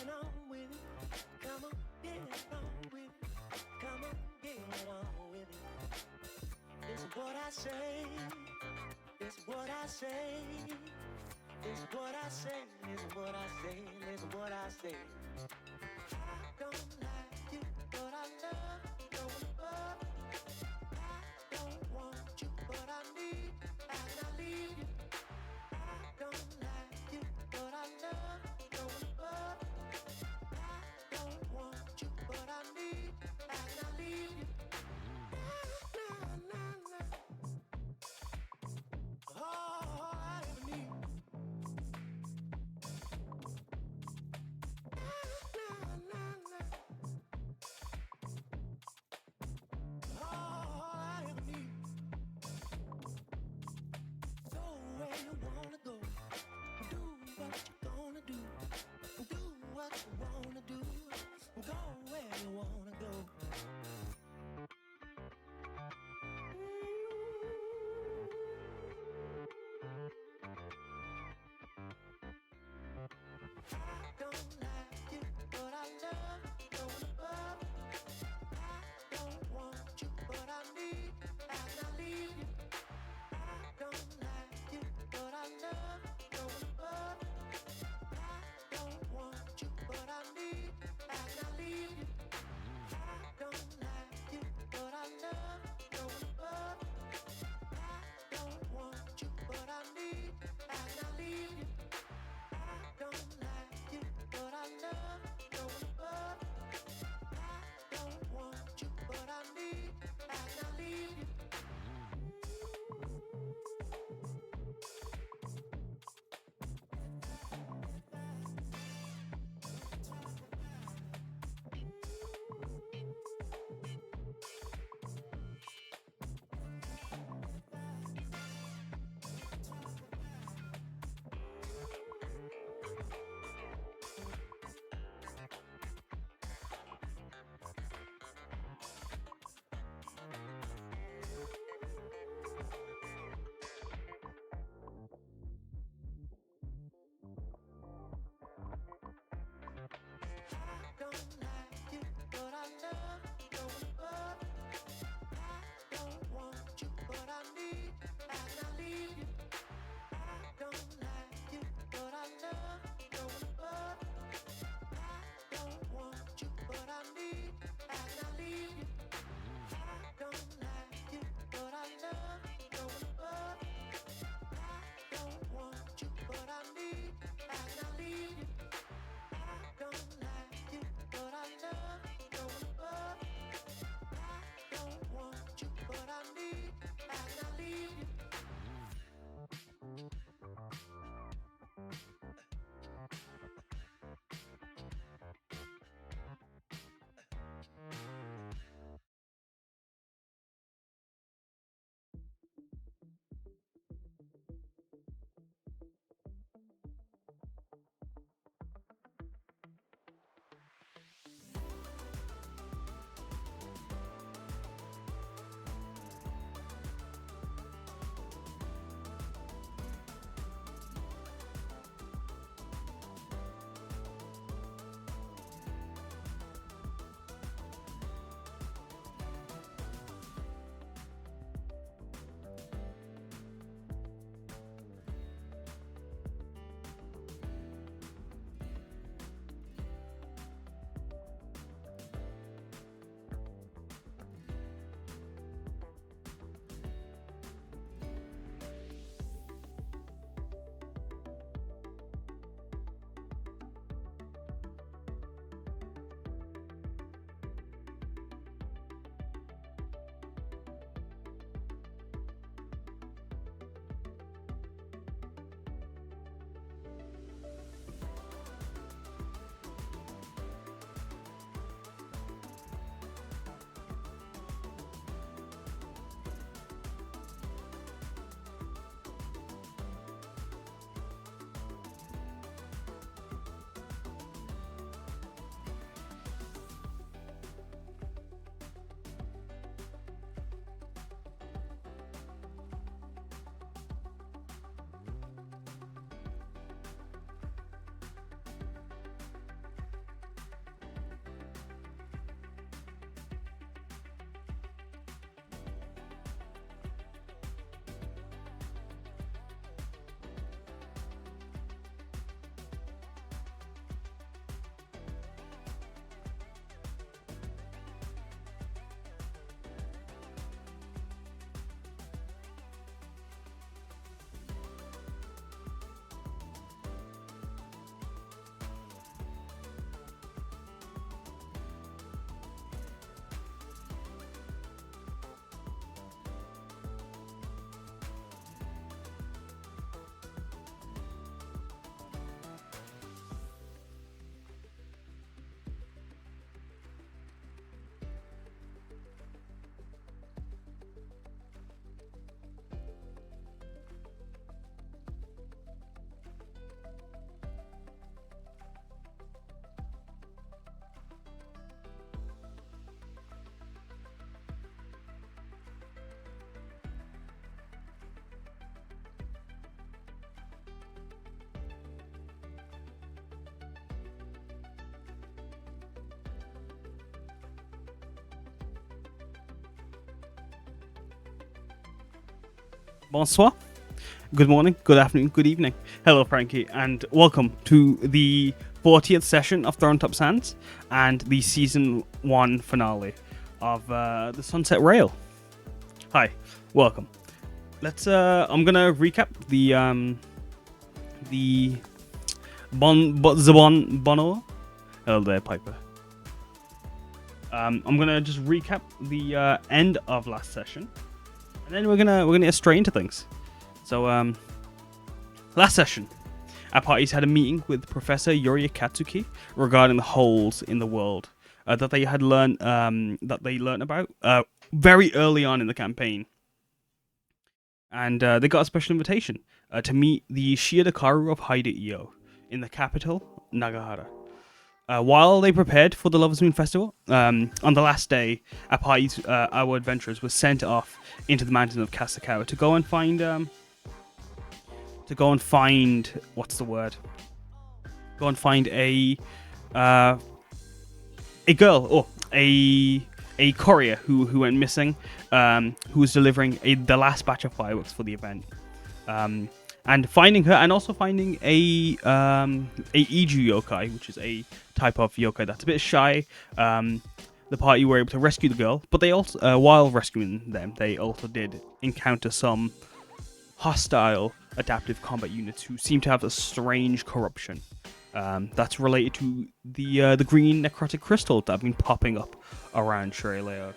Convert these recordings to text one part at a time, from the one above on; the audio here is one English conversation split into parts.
get on with it. Come on, get on with it. Come on, get on with it. This is what I say. This is what I say. This is what I say. This is what I say. This is what I say. I don't like you, but I love you. I don't want you, but I need you, and I leave you. I don't like you, but I love you. I don't want you, but I need you, and I leave you. Nah, nah, nah. All I ever need. Nah, nah, nah. All I ever need. Go where you wanna go. Do what you gonna do. Do what you wanna do. Go where you wanna go. I don't like you, but I love you. I don't want you, but I need you, and I leave you. I don't like you, but I love you. I don't want you, but I need you, and I leave you. I don't like you, but I love you. I don't want you, but I need you, and I leave you. I don't like you, but I love you. I don't want you, but I need you, and I leave you. I don't like you, but I love you. I don't want you, but I need you, and I leave you. I don't like you, but I love you. I don't want you, but I need you, and I leave you. I don't like you, but I love you. I don't want you, but I need you, and I leave you. I don't like you, but I love you. I don't want you, but I need you, and I leave you. bonsoir, good morning, good afternoon, good evening. Hello, Frankie, and welcome to the 40th session of Atop Sands and the Season 1 finale of the Sunset Rail. Hi, welcome. I'm gonna recap the Bono. Hello there, Piper. I'm gonna just recap the end of last session, and then we're gonna get straight into things. So, last session, our parties had a meeting with Professor Yori Katsuki regarding the holes in the world that they had learned about very early on in the campaign, and they got a special invitation to meet the Shiodakaru of Haida-Io in the capital, Nagahara. While they prepared for the Lover's Moon Festival, on the last day, our adventurers were sent off into the mountains of Kasakawa to go and find what's the word? Go and find a girl or a courier who went missing, who was delivering the last batch of fireworks for the event. And finding her, and also finding a Iju yokai, which is a type of yokai that's a bit shy. The party were able to rescue the girl, but they also, while rescuing them, they also did encounter some hostile adaptive combat units who seem to have a strange corruption that's related to the green necrotic crystals that have been popping up around Shireleo.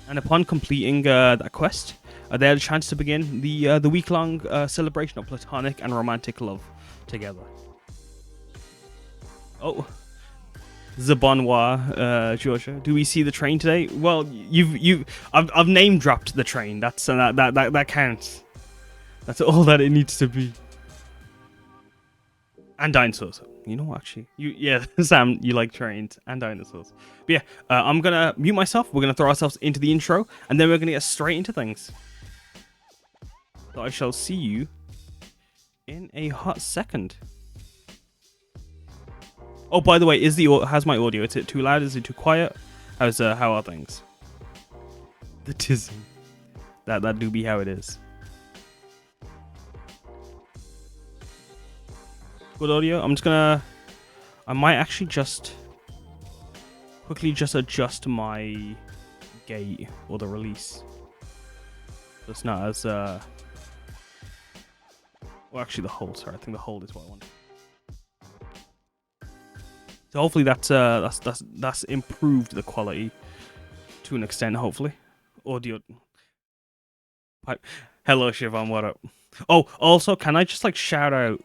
And upon completing that quest, they had a chance to begin the week-long celebration of platonic and romantic love together. Oh, Zabonwa, Georgia. Do we see the train today? Well, I've name dropped the train. That counts. That's all that it needs to be. And dinosaurs. You know what, actually? Sam, you like trains and dinosaurs. But yeah, I'm going to mute myself. We're going to throw ourselves into the intro, and then we're going to get straight into things. So I shall see you in a hot second. Oh, by the way, how's my audio? Is it too loud? Is it too quiet? How are things? The tism. That do be how it is. Good audio. I might actually just quickly adjust my gate or the release. So it's not as well, actually the hold. Sorry, I think the hold is what I want. So hopefully that's improved the quality to an extent. Hopefully, audio. Hello, Siobhan. What up? Oh, also, can I just shout out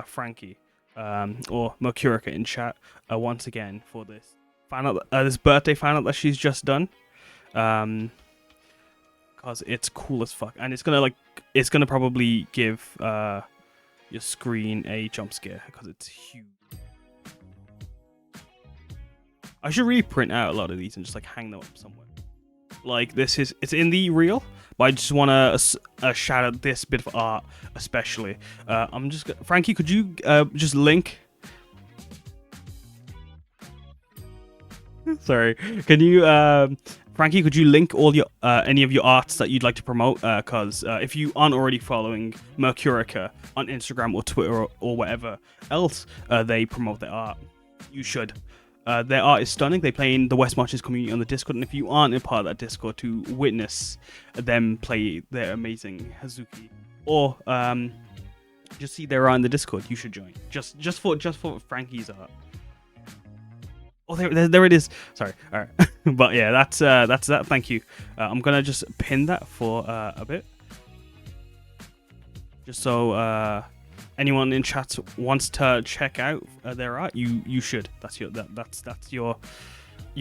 Frankie or Mercurica in chat once again for this this birthday fan out that she's just done, because it's cool as fuck, and it's gonna probably give your screen a jump scare because it's huge. I should really print out a lot of these and just hang them up somewhere. It's in the reel, but I just want to shout out this bit of art especially. Frankie, could you just link? Sorry, can you, Frankie? Could you link all your any of your arts that you'd like to promote? Because if you aren't already following Mercurica on Instagram or Twitter or whatever else they promote their art, you should. Their art is stunning. They play in the West Marches community on the Discord, and if you aren't a part of that Discord to witness them play their amazing Hazuki, or just see their art in the Discord, you should join. Just for Frankie's art. Oh, there it is. Sorry. All right, but yeah, that's that. Thank you. I'm gonna just pin that for a bit, just so anyone in chat wants to check out their art, you should. You're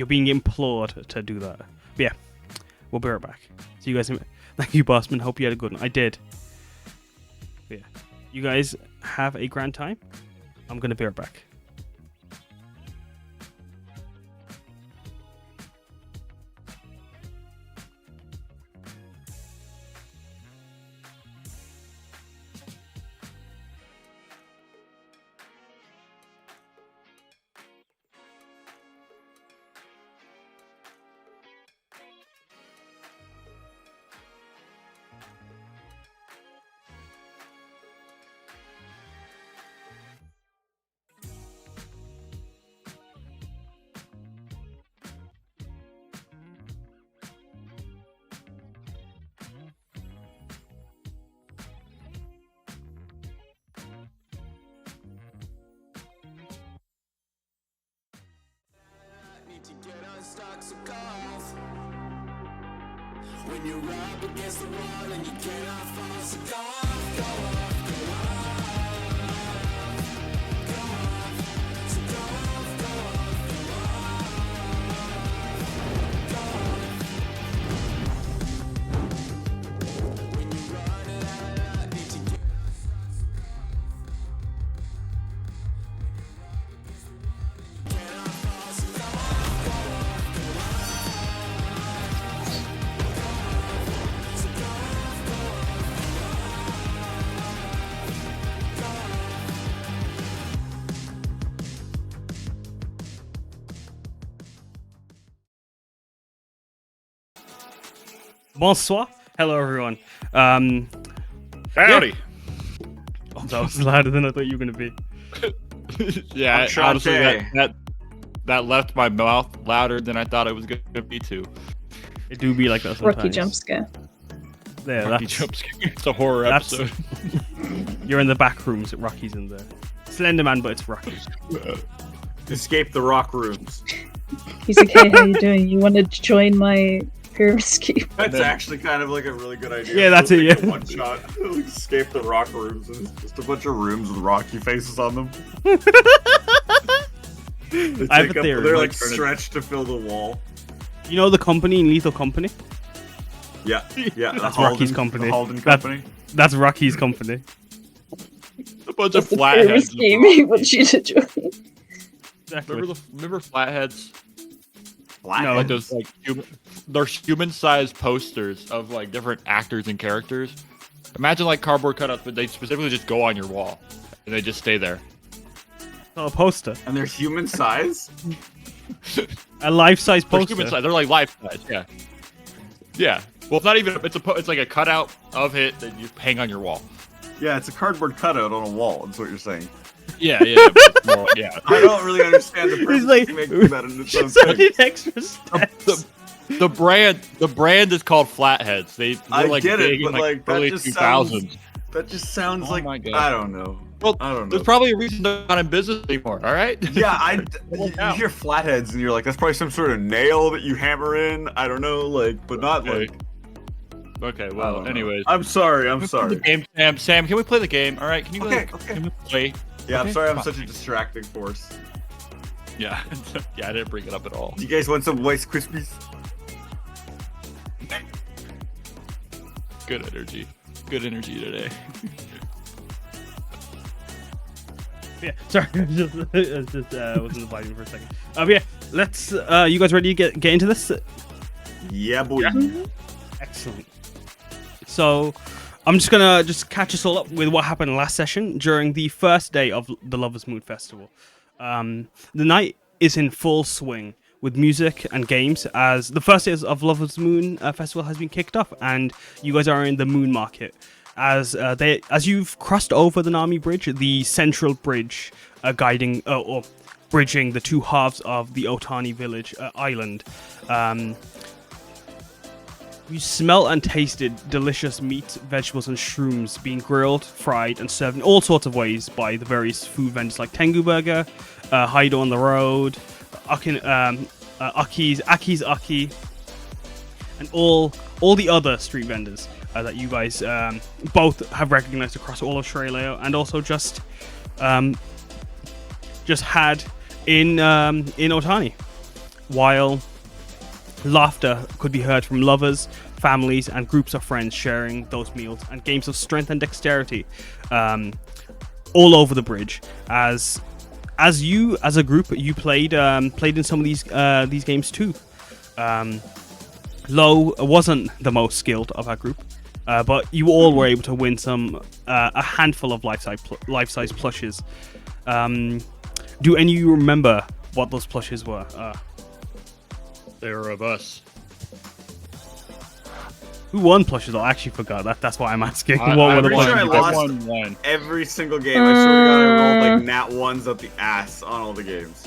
being implored to do that. But yeah, we'll be right back. See you guys. Thank you, Bossman. Hope you had a good one. I did. But yeah, you guys have a grand time. I'm gonna be right back. When you're up against the wall and you cannot fall, so go off, go off, go off, go off, so go off, go off, go off. When you run out of luck, need to get cannot fall, so go off, go off, go off, so go off, go Bonsoir. Hello, everyone. Howdy. Oh, that was louder than I thought you were going to be. Yeah, I'm honestly, Shantae. that left my mouth louder than I thought it was going to be too. It do be like that sometimes. Rocky jump scare. There, Rocky that's, jump scare. It's a horror that's- episode. You're in the back rooms. Rocky's in there. Slenderman, but it's Rocky. Escape the rock rooms. He's like, hey, how you doing? You want to join my pyramid scheme? That's then- actually kind of like a really good idea. Yeah, that's it, Like a yeah. One shot. Escape the rock rooms. And it's just a bunch of rooms with rocky faces on them. They I have take a up- theory. They're like Like, turn it- stretched to fill the wall. You know the company in Lethal Company? Yeah, yeah. That's the Rocky's Halden- company. The Halden That's- company. That's Rocky's company. A bunch That's of the pyramid flatheads. scheme he wants you to join. Exactly. Remember flatheads? No. Like those they're human-sized posters of like different actors and characters. Imagine like cardboard cutouts, but they specifically just go on your wall and they just stay there. Oh, a poster. And they're human size? A life-size They're poster. human size. They're like life size. Yeah. Yeah. Well, it's not even. It's like a cutout of it that you hang on your wall. Yeah, it's a cardboard cutout on a wall, that's what you're saying. Yeah. Yeah. But more, yeah. I don't really understand the purpose He's like, of making that into its own just thing. added extra steps. The brand is called Flatheads. They're I like get it, big in but, like like, that early just 2000s. That just sounds Oh like, my God. I don't know. Well, I don't know. there's probably a reason they're not in business anymore. All right. Yeah, you out. hear flatheads and you're like, that's probably some sort of nail that you hammer in. I don't know, like, but not Okay. like. Okay. I Well, don't know. anyways. I'm sorry. I'm The sorry. game, Sam. Sam, can we play the game? All right. Can you Okay, like, okay. Can we play? Yeah, I'm Okay, sorry. I'm fine. such a distracting force. Yeah. Yeah. I didn't bring it up at all. Do you guys want some Rice Krispies? Good energy. Good energy today. Yeah, sorry, I wasn't inviting for a second. Yeah, let's. You guys ready to get into this? Yeah, boy. Excellent. So, I'm just gonna catch us all up with what happened last session during the first day of the Lovers Moon Festival. The night is in full swing with music and games as the first day of Lovers Moon Festival has been kicked off, and you guys are in the Moon Market. As you've crossed over the Nami Bridge, the central bridge guiding or bridging the two halves of the Otani village island. You smell and tasted delicious meat, vegetables, and shrooms being grilled, fried, and served in all sorts of ways by the various food vendors like Tengu Burger, Haido on the Road, Aki's Aki, and all the other street vendors that you guys both have recognized across all of Shreleo, and also just had in Otani, while laughter could be heard from lovers, families, and groups of friends sharing those meals, and games of strength and dexterity all over the bridge. As you, as a group, you played in some of these games too. Lo wasn't the most skilled of our group, but you all were able to win a handful of life-size plushes. Do any of you remember what those plushes were? They were of us. Who won plushes? I actually forgot. That's why I'm asking. I What were the pretty sure I plushes? lost. won one. Every single game, I swear to God, I rolled like nat ones up the ass on all the games.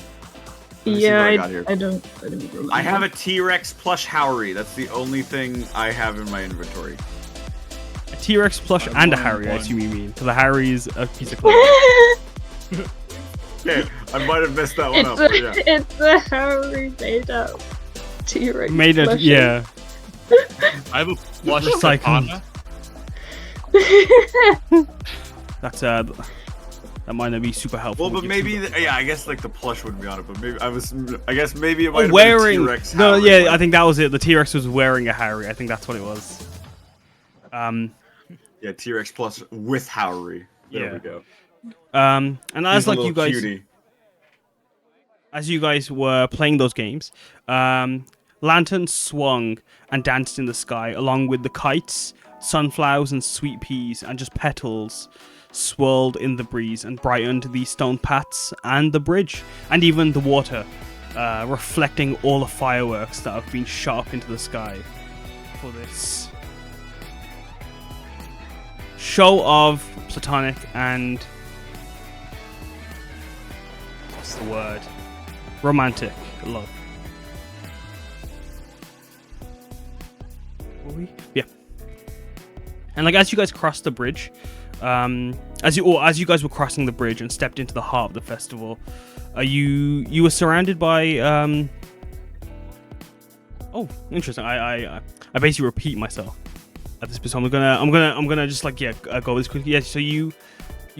Let me see Yeah, what I got here. I don't remember. I have a T-Rex plush Howery. That's the only thing I have in my inventory. A T-Rex plush I and a won Harry, I one. assume you mean. So the Harry is a piece of clothing. Okay, I might have messed that one up. It's But yeah. it's a Harry made up. T-Rex. Made it, plushie. yeah. I have a plush Recycled. katana. That's that might not be super helpful. Well, but with maybe your I guess like the plush wouldn't be on it, but maybe I guess maybe it might have wearing. been a T-Rex. No, Harry, yeah, like- I think that was it. The T-Rex was wearing a Harry. I think that's what it was. Yeah, T-Rex plus with Howry. There Yeah. we go. And as He's a like you little guys, cutie. as you guys were playing those games, lanterns swung and danced in the sky, along with the kites, sunflowers, and sweet peas, and just petals swirled in the breeze and brightened the stone paths and the bridge, and even the water, reflecting all the fireworks that have been shot up into the sky for this show of platonic and what's the word? Romantic love. Were we? Yeah. And like as you guys crossed the bridge, as you guys were crossing the bridge and stepped into the heart of the festival, you were surrounded by oh, interesting. I basically repeat myself at this point. So I'm gonna just like go this quickly. Yeah. So you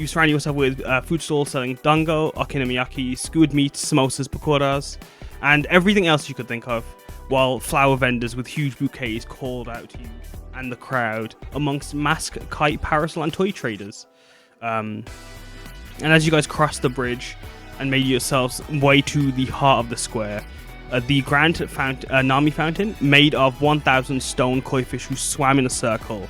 surround yourself with food stalls selling dango, okonomiyaki, skewered meats, samosas, pakoras, and everything else you could think of, while flower vendors with huge bouquets called out to you and the crowd amongst mask, kite, parasol, and toy traders. And as you guys crossed the bridge and made yourselves way to the heart of the square, the grand Nami fountain, made of 1,000 stone koi fish who swam in a circle,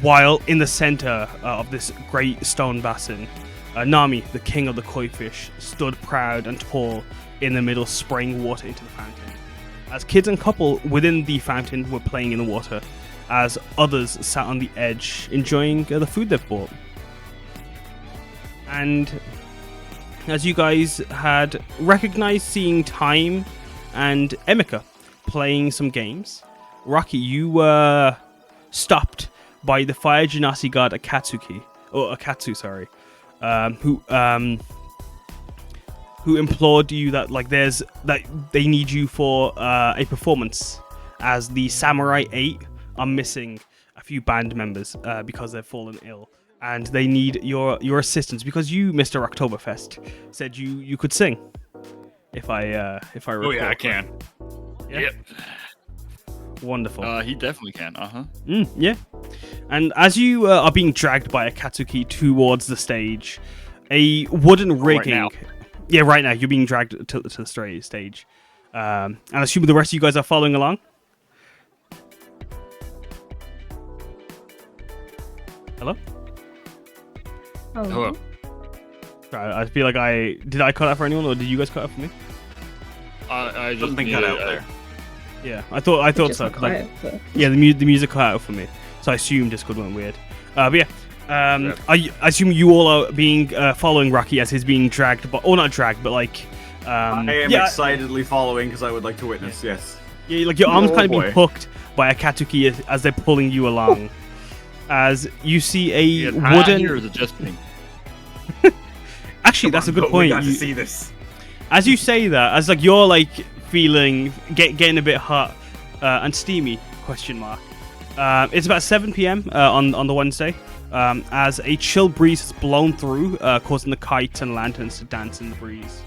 while in the center of this great stone basin, Nami, the king of the koi fish, stood proud and tall in the middle, spraying water into the fountain. As kids and couple within the fountain were playing in the water, as others sat on the edge enjoying the food they've bought. And as you guys had recognized seeing Time and Emika playing some games, Rocky, you were stopped by the fire genasi god Akatsuki, or Akatsu, sorry, who implored you that they need you for a performance, as the Samurai 8 are missing a few band members because they've fallen ill, and they need your assistance because you, Mr. Oktoberfest, said you could sing. If I recall. Oh yeah, I can. Yeah? Yep. Wonderful. He definitely can. Yeah. And as you are being dragged by Akatsuki towards the stage, a wooden rigging. now. Yeah, right now you're being dragged to the stage. And I assume the rest of you guys are following along. Hello? Oh. Hello. Sorry, I feel like did I cut out for anyone, or did you guys cut out for me? I just Something needed, cut out there. Yeah, I thought Just so. went 'Cause, quiet, but- yeah, the music cut out for me, so I assumed Discord went weird. But yeah. I assume you all are being following Rocky as he's being dragged, or not dragged, but like. I am excitedly following because I would like to witness. Yes. Yeah, like your arms Oh, kind of being boy. hooked by Akatsuki as they're pulling you along. As you see a Or wooden. is it just me? Actually, that's a good We point. got to You- see this. as you say that, as like you're like feeling getting a bit hot and steamy. Question mark. It's about 7 p.m. On the Wednesday. As a chill breeze has blown through, causing the kites and lanterns to dance in the breeze.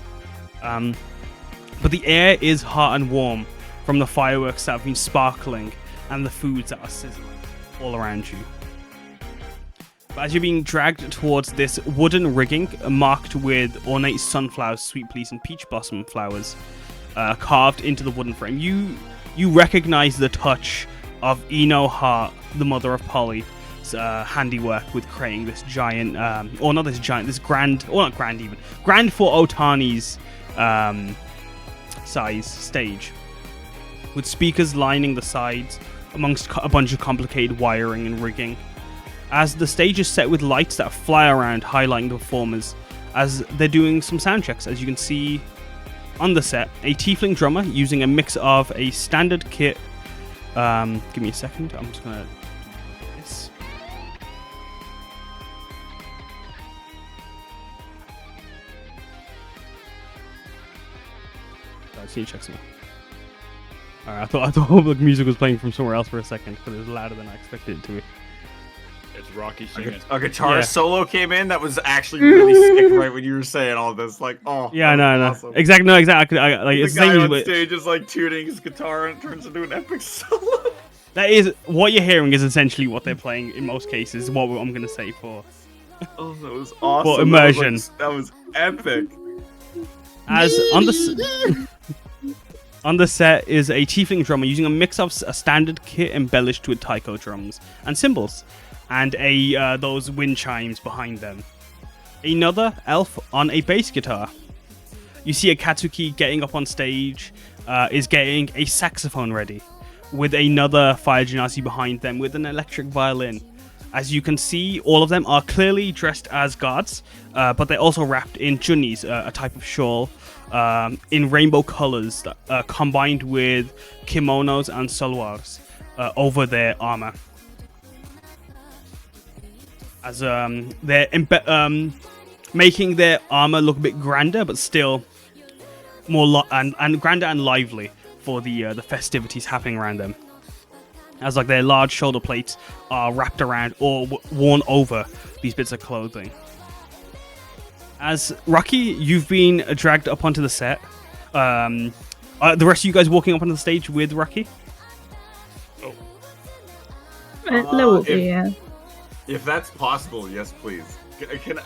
But the air is hot and warm from the fireworks that have been sparkling and the foods that are sizzling all around you. But as you're being dragged towards this wooden rigging marked with ornate sunflowers, sweet peas, and peach blossom flowers carved into the wooden frame, you recognize the touch of Ino Hart, the mother of Polly, handiwork with creating this giant, this grand, or not grand even, grand for Otani's size stage, with speakers lining the sides amongst a bunch of complicated wiring and rigging. As the stage is set with lights that fly around, highlighting the performers as they're doing some sound checks. As you can see on the set, a tiefling drummer using a mix of a standard kit. Give me a second. I'm just gonna do this. I just need to check something. Alright, I thought the music was playing from somewhere else for a second, but it was louder than I expected it to be. It's Rocky singing. A guitar Yeah. solo came in that was actually really sick right when you were saying all this. Like, oh. Yeah, that no. was awesome. Exactly, no, exactly. Like, The it's the guy same on as stage is like tuning his guitar and it turns into an epic solo. that is what you're hearing is essentially what they're playing in most cases. What I'm gonna say for Oh, that was awesome. For immersion. That was epic. as on the set is a tiefling drummer using a mix of a standard kit embellished with taiko drums and cymbals, and those wind chimes behind them. Another elf on a bass guitar. You see a Katsuki getting up on stage, is getting a saxophone ready, with another fire genasi behind them with an electric violin. As you can see, all of them are clearly dressed as gods, but they're also wrapped in junis, a type of shawl, in rainbow colors, combined with kimonos and salwars over their armor. As they're making their armor look a bit grander, but still more and grander and lively for the festivities happening around them. As like their large shoulder plates are wrapped around or worn over these bits of clothing. As Rocky, you've been dragged up onto the set. The rest of you guys walking up onto the stage with Rocky? Yeah. If that's possible, yes, please. Can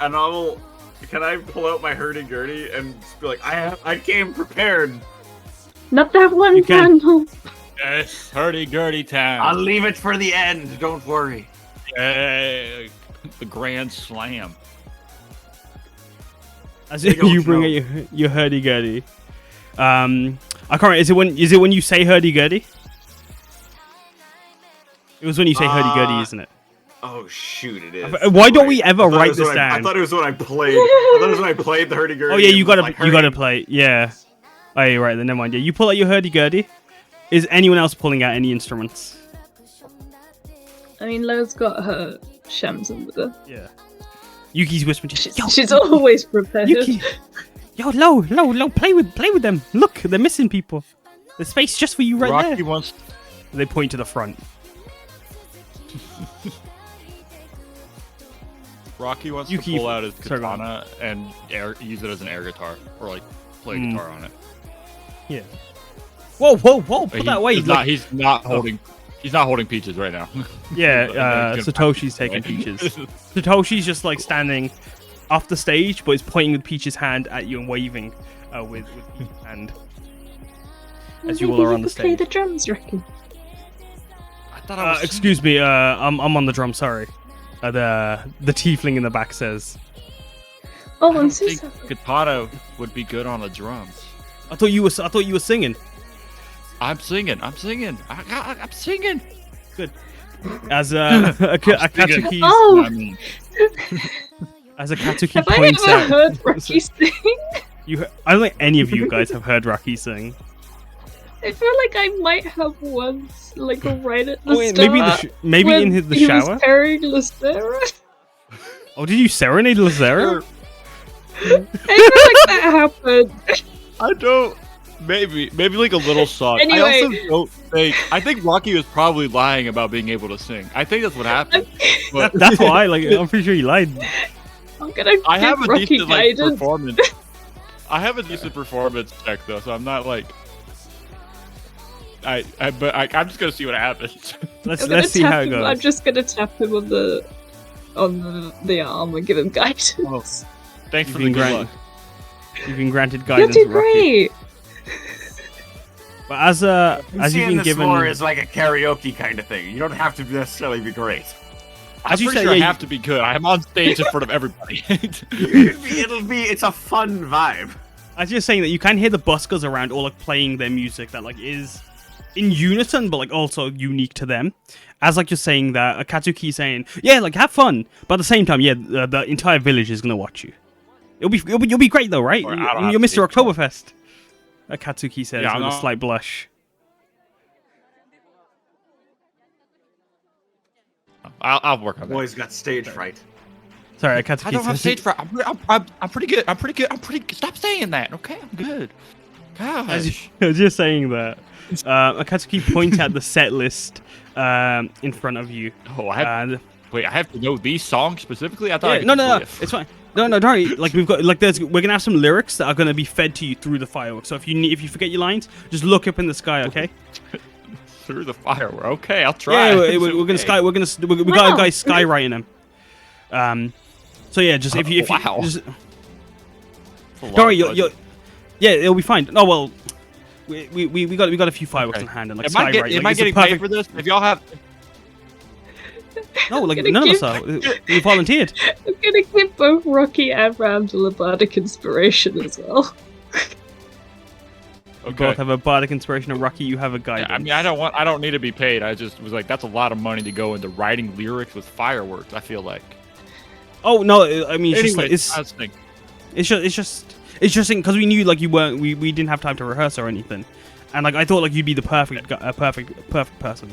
I pull out my hurdy-gurdy and just be like, I came prepared. Not that one You can. candle. Yes, hurdy-gurdy time. I'll leave it for the end. Don't worry. The grand slam. As Big old you bring snow. out your hurdy-gurdy. I can't remember. Is it when you say hurdy-gurdy? It was when you say hurdy-gurdy, isn't it? Oh shoot, it is. Why don't we ever I thought it write was this when I down? thought it was when I played. I thought it was when I played the hurdy-gurdy. Oh yeah, you and gotta was like, you gotta hurdy. play. Yeah. Oh, you're right. Then never mind. Yeah, you pull out your hurdy-gurdy. Is anyone else pulling out any instruments? I mean, Lo's got her shams under the. Yeah. Yuki's whispering to you. She's always prepared. Yuki. Yo, Lo, play with them. Look, they're missing people. There's space just for you right Rocky there. wants. They point to the front. Rocky wants Yuki, to pull out his sorry, go on. katana and use it as an air guitar, or like play Hmm. guitar on it. Yeah. Whoa! Put that away. He's not holding. He's not holding peaches right now. Yeah, He's gonna Satoshi's taking Peaches. Satoshi's just like standing off the stage, but is pointing with Peach's hand at you and waving with Peach's hand as you all are on the Play stage. the drums, Ricky. I thought I was. Excuse me, I'm on the drum. Sorry. The tiefling in the back says. Oh, I I'm don't so think sorry. katana would be good on the drums. I thought you were singing. I'm singing. I'm singing. I'm singing. Good. As Akatsuki Oh! I mean, as Akatsuki Have I points ever out, heard Rocky sing? I don't think any of you guys have heard Rocky sing. I feel like I might have once, like right at the Oh, wait, start. maybe when in the he shower. was carrying Lucera. Oh, did you serenade Lazera? I feel like that happened. I don't. Maybe like a little song. Anyway. I also don't think. I think Rocky was probably lying about being able to sing. I think that's what happened. But That's why. Like, I'm pretty sure he lied. I'm gonna I give have a Rocky decent like guidance. performance. I have a decent performance check though, so I'm not like. But I'm just gonna see what happens. Let's see how it goes. I'm just gonna tap him on the arm and give him guidance. Oh, thanks You've for been the good granted, luck. you've been granted You're guidance, too Rocky. great. But as you've Seeing been this given, more is like a karaoke kind of thing. You don't have to necessarily be great. I'm As you pretty said, sure I yeah, have to be good. I'm on stage in front of everybody. It's a fun vibe. as you're saying that, you can hear the buskers around all like playing their music that like is in unison, but like also unique to them. As like you're saying that, Akatsuki saying, yeah, like have fun, but at the same time, yeah, the entire village is gonna watch you. You'll be great though, right? Or I don't have You're to Mr. be. Oktoberfest. Akatsuki says Yeah, with a no. slight blush. I'll work on that. Boy's got stage fright. Sorry, Akatsuki I don't have says. stage fright. I'm pretty good. I'm pretty good. Stop saying that. Okay, I'm good. Gosh. I was just saying that. Akatsuki points at the set list in front of you. Oh, I have to know these songs specifically. I thought I could no, riff. it's fine. No, don't worry. Like we've got like we're gonna have some lyrics that are gonna be fed to you through the fireworks. So if you forget your lines, just look up in the sky, okay? Through the firework. Okay, I'll try. Yeah, we're gonna sky. We got a guy skywriting him. So yeah, just if you Wow. just don't worry, yeah, it'll be fine. Oh well, we got a few fireworks in hand and like skywriting. Am I getting paid for this? If y'all have. No, like none of us are. We volunteered. I'm gonna give both Rocky and Randall a bardic inspiration as well. We both have a bardic inspiration, and Rocky, you have a guidance. I mean, I don't need to be paid. I just was like, that's a lot of money to go into writing lyrics with fireworks. I feel like. Oh no, I mean, it's Anyway, just like, it's just because we knew like you weren't. We didn't have time to rehearse or anything, and like I thought like you'd be the perfect person.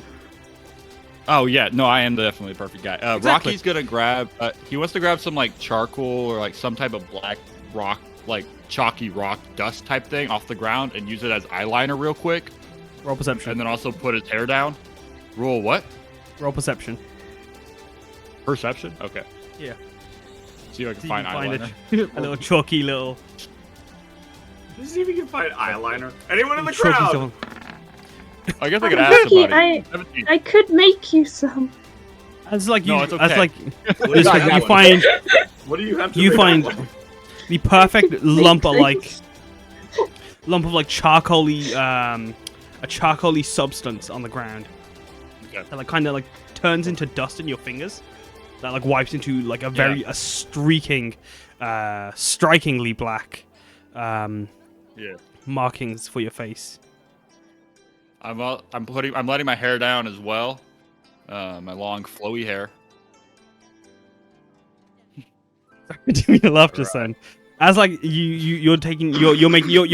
Oh yeah, no, I am definitely a perfect guy. Exactly. Rocky's gonna grab. He wants to grab some like charcoal or like some type of black rock, like chalky rock dust type thing off the ground and use it as eyeliner real quick. Roll perception. And then also put his hair down. Roll what? Roll perception. Perception. Okay. Yeah. See if I can See if find you can eyeliner. a little chalky little. Just see if you can find eyeliner. Anyone in the chalky crowd? little- I guess I could ask Rocky, somebody. I could make you some. It's like No, you. it's It's okay. like What do you you got? find What do you have to you make find eyeliner? the perfect lump of like things. charcoaly a charcoaly substance on the ground Okay. that like kind of like turns into dust in your fingers that like wipes into like a streaking strikingly black Yeah. markings for your face. I'm letting my hair down as well. My long flowy hair. Do me laugh just then. As like you're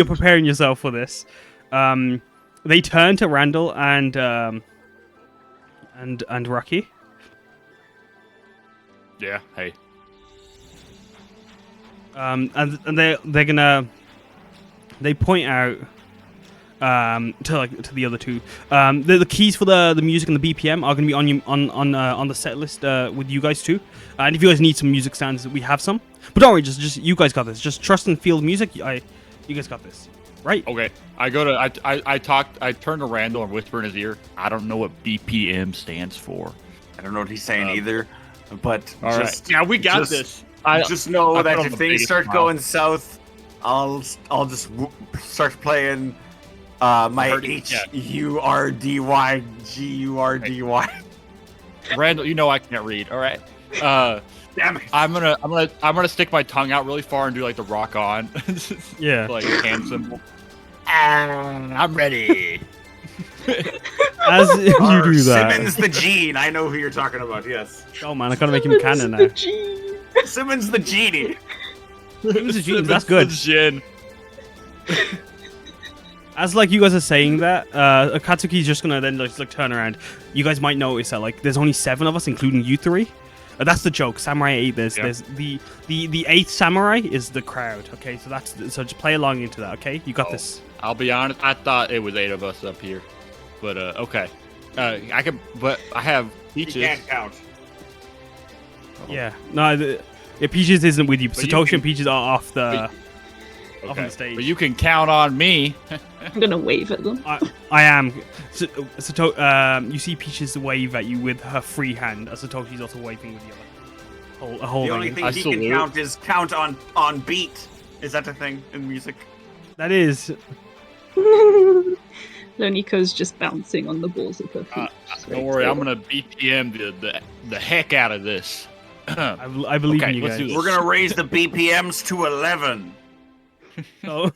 preparing yourself for this. They turn to Randall and Rocky. Yeah. Hey. And they point out to the other two. The keys for the music and the BPM are going to be on the set list with you guys too. And if you guys need some music stands, we have some. But don't worry, just you guys got this. Just trust and feel the music. You guys got this, right? Okay. I turn to Randall and whisper in his ear. I don't know what BPM stands for. I don't know what he's saying either, but All right. just Yeah, we got just- this. just know I that put on if the things biggest start smile. going south, I'll just start playing my heard it, yeah. HURDYGURDY. Randall, you know I can't read. All right. Damn it! I'm gonna stick my tongue out really far and do like the rock on. Yeah. Like hand symbol. I'm ready. As you do that. Simmons the Gene. I know who you're talking about. Yes, Oh man, I gotta make him canon now. Simmons the Genie. That's good. Jin. As like you guys are saying that, Akatsuki's just gonna then just like turn around. You guys might notice that like there's only 7 of us, including you 3. That's the joke. Samurai 8. There's the 8th samurai is the crowd. Okay, so just play along into that. Okay, you got this. I'll be honest. I thought it was 8 of us up here, but okay. I can, but I have You Peaches. can't count. Yeah. No, Peaches isn't with you. But you Satoshi can- and Peaches are off the Okay. the stage. But you can count on me. I'm gonna wave at them. I am. You see Peaches wave at you with her free hand, as Satoshi's also waving with the other. The Holding only it. thing I he can salute. count is count on beat. Is that a thing in music? That is. Loniko's just bouncing on the balls of her feet. Don't worry, I'm gonna BPM the heck out of this. I believe Okay, in you let's guys. do this. We're gonna raise the BPMs to 11. So,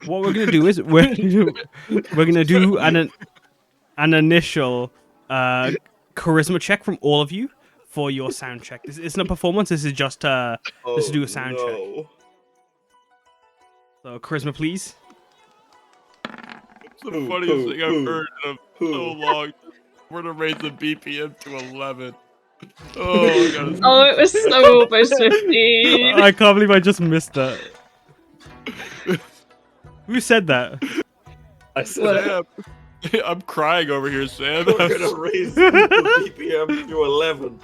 what we're gonna do is we're gonna do an initial charisma check from all of you for your sound check. This isn't a performance. This is just let's do a sound check. So charisma, please. It's the funniest thing I've heard in so long. We're gonna raise the BPM to 11. Oh, God. Oh, it was so almost 15. I can't believe I just missed that. Who said that? I said Sam, I'm crying over here, Sam. we're gonna raise the BPM to 11.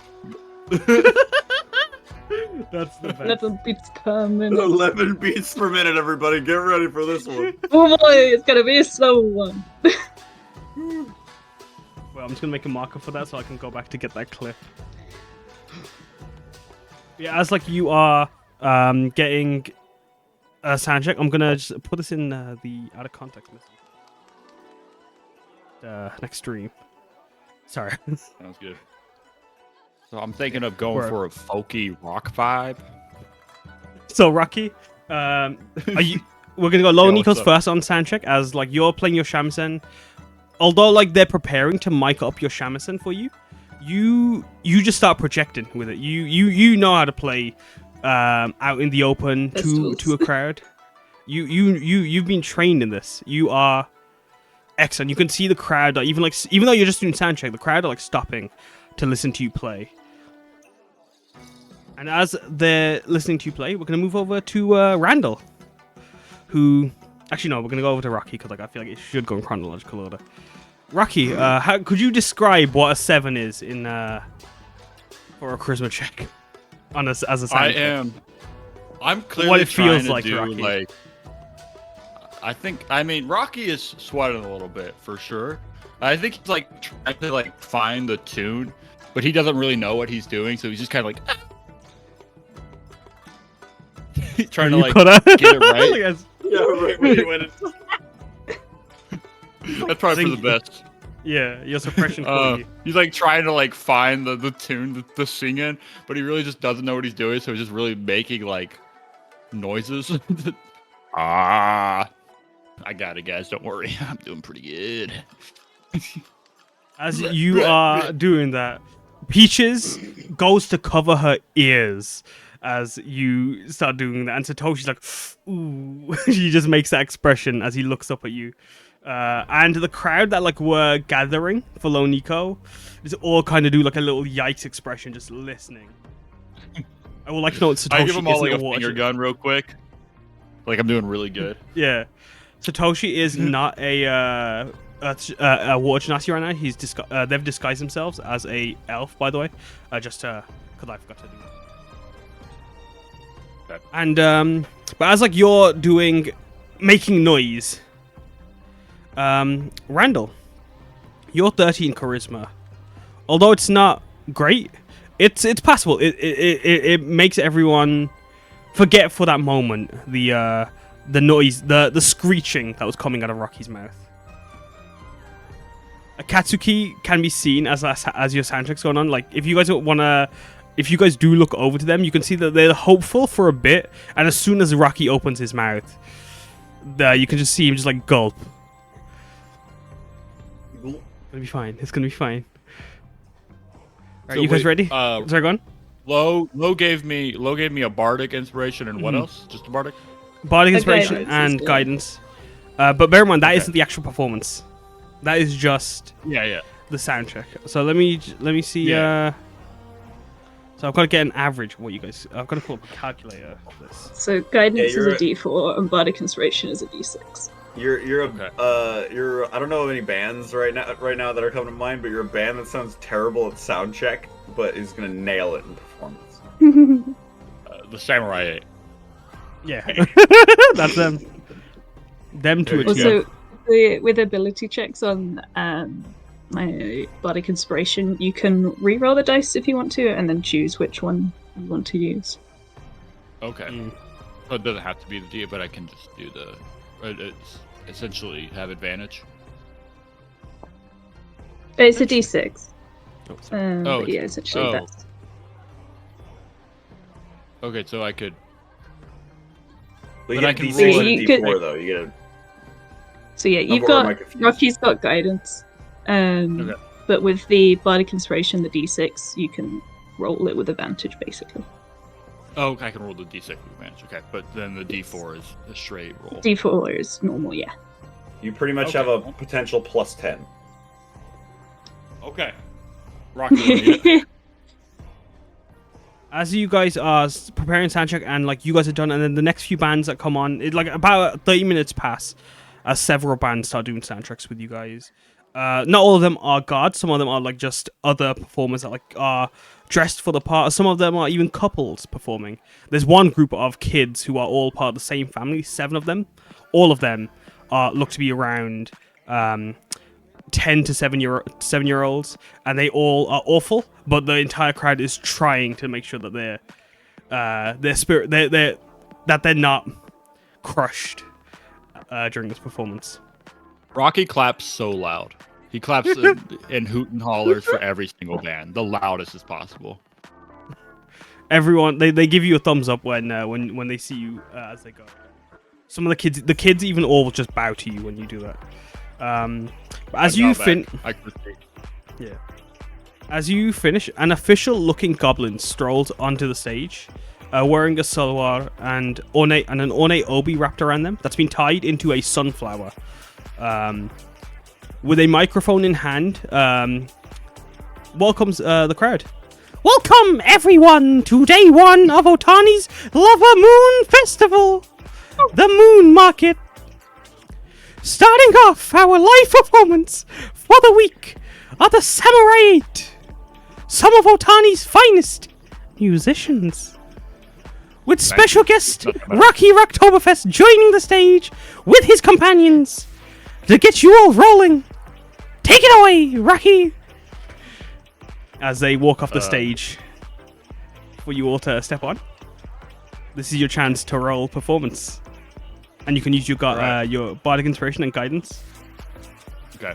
That's the best. 11 beats per minute. 11 beats per minute, everybody. Get ready for this one. Oh boy, it's gonna be a slow one. Well, I'm just gonna make a marker for that so I can go back to get that clip. Yeah, as like you are getting a sound check, I'm gonna just put this in the out of context message. Next stream. Sorry. Sounds good. So I'm thinking of going Where? for a folky rock vibe. So Rocky, are you? We're gonna go low Yeah, Nikos what's up? first on sound check, as like you're playing your shamisen. Although like they're preparing to mic up your shamisen for you, you just start projecting with it. You know how to play out in the open Festivals. to a crowd. You've been trained in this. You are excellent. You can see the crowd, like, even though you're just doing sound check, the crowd are like stopping to listen to you play. And as they're listening to you play, we're gonna move over to Randall, who actually no, we're gonna go over to Rocky because like I feel like it should go in chronological order. Rocky, how could you describe what a 7 is in for a charisma check on as a sound check? I'm clearly What it trying feels to like, do Rocky. like. I mean, Rocky is sweating a little bit for sure. I think he's like trying to like find the tune, but he doesn't really know what he's doing, so he's just kind of like he's trying to You like coulda- get it right. Like, as- Yeah, right when you went in. That's probably for Sing- the best. yeah, your suppression quality. He's like trying to like find the tune to sing in, but he really just doesn't know what he's doing, so he's just really making like noises. I got it, guys. Don't worry. I'm doing pretty good. As you are doing that, Peaches goes to cover her ears as you start doing that, and Satoshi's like, "Ooh." She just makes that expression as he looks up at you, and the crowd that like were gathering for Loniko is all kind of do like a little yikes expression, just listening. I would like to know what Satoshi I give him all isn't like a watching. finger gun real quick. Like I'm doing really good. Yeah, Satoshi is not a water genasi right now. He's they've disguised themselves as a elf, by the way, just because I forgot to do that. Okay. And but as like you're making noise, Randall, you're 13 charisma. Although it's not great, it's passable. It makes everyone forget for that moment the noise, the screeching that was coming out of Rocky's mouth. Akatsuki can be seen as your soundtrack's going on. Like if you guys do look over to them, you can see that they're hopeful for a bit, and as soon as Rocky opens his mouth, you can just see him just like gulp. It's gonna be fine. It's gonna be fine. Alright, So you guys wait, ready? Sorry, go on. Low gave me a bardic inspiration, and what else? Just a bardic? Bardic A inspiration guidance and as well. guidance. But bear in mind that Okay. isn't the actual performance. That is just Yeah. the soundtrack. So let me see. Yeah. So I've got to get an average. Of what you guys? I've got to pull up a calculator for this. So guidance Yeah, is you're a D4 and bardic inspiration is a D6. You're Okay. I don't know of any bands right now that are coming to mind, but you're a band that sounds terrible at sound check, but is gonna nail it in performance. The Samurai 8. Yeah, that's them. Them to a T. Also, with ability checks on my bardic inspiration, you can re-roll the dice if you want to, and then choose which one you want to use. Okay. Mm. So it doesn't have to be the D, but I can just do it's essentially have advantage. It's a D6. Oh, sorry. Oh, Yeah, essentially oh. that's. Okay, so I could. But you But I get can D6 roll and it. a D4 though. You get a So yeah, you've Or am I got confused? Rocky's got guidance, Okay. but with the bardic inspiration, the D6, you can roll it with advantage, basically. Oh, I can roll the D6 with advantage. Okay, but then the D4 is a straight roll. D4 is normal, yeah. You pretty much Okay. have a potential plus 10. Okay. Rocky, you wanna eat it? As you guys are preparing soundcheck and like you guys are done, and then the next few bands that come on, like about 30 minutes pass, as several bands start doing soundtracks with you guys. Not all of them are gods. Some of them are like just other performers that like are dressed for the part. Some of them are even couples performing. There's one group of kids who are all part of the same family. 7 of them. All of them look to be around 10 to 7-year-olds, and they all are awful. But the entire crowd is trying to make sure that their spirit, that they're not crushed during this performance. Rocky claps so loud. He claps in hoot and hollers for every single band, the loudest as possible. Everyone, they give you a thumbs up when they see you as they go. Some of the kids even all just bow to you when you do that. As you finish, an official-looking goblin strolls onto the stage, wearing a salwar and an ornate obi wrapped around them that's been tied into a sunflower. With a microphone in hand, welcomes the crowd. Welcome, everyone, to day 1 of Otani's Lava Moon Festival, the Moon Market. Starting off our live performance for the week are the Samurai 8, some of Otani's finest musicians. With special guest Rocky Rocktoberfest joining the stage with his companions to get you all rolling. Take it away, Rocky! As they walk off the stage for you all to step on. This is your chance to roll performance. And you can use your bardic inspiration and guidance. Okay.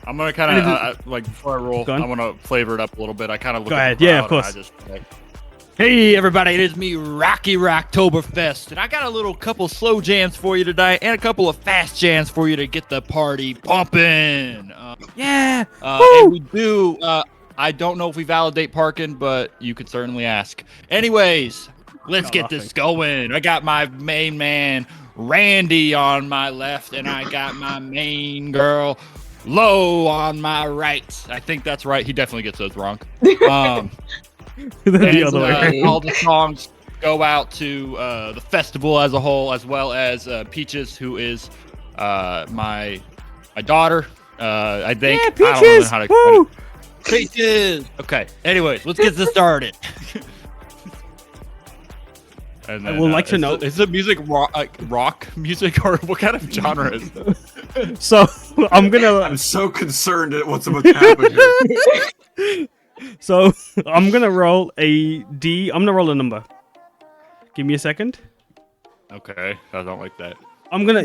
I'm going to kind of, like, before I roll, I want to flavor it up a little bit. I kind of look at the crowd, of course. And I just, like, hey, everybody, it is me, Rocky Rocktoberfest, and I got a little couple slow jams for you tonight and a couple of fast jams for you to get the party pumping. And we do, I don't know if we validate parking, but you could certainly ask. Anyways, let's get this going. I got my main man, Randy, on my left, and I got my main girl, Lo, on my right. I think that's right. He definitely gets those wrong. The other way. All the songs go out to the festival as a whole, as well as Peaches, who is my daughter. I think. Yeah, Peaches! I don't know how to Woo! Peaches! Okay, anyways, let's get this started. And then, I would like to know. Is the music rock music, or what kind of genre is it? So, I'm so concerned at what's about to happen here. So, I'm gonna roll a D. I'm gonna roll a number. Give me a second. Okay, I don't like that. I'm gonna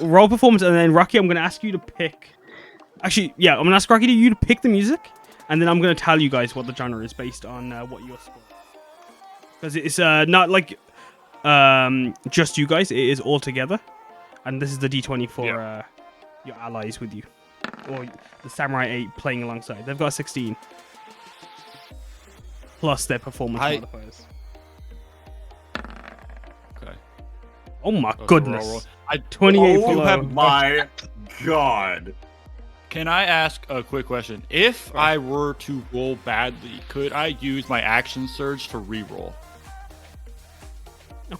roll performance, and then Rocky, I'm gonna ask you to pick. Actually, yeah, I'm gonna ask Rocky to pick the music, and then I'm gonna tell you guys what the genre is based on what you're scoring. Because it's not like just you guys; it is all together, and this is the D20 for your allies with you, or the Samurai 8 playing alongside. They've got 16 plus their performance modifiers. Okay. Oh my goodness! Roll. 28 Oh below. my god! Can I ask a quick question? If I were to roll badly, could I use my action surge to reroll?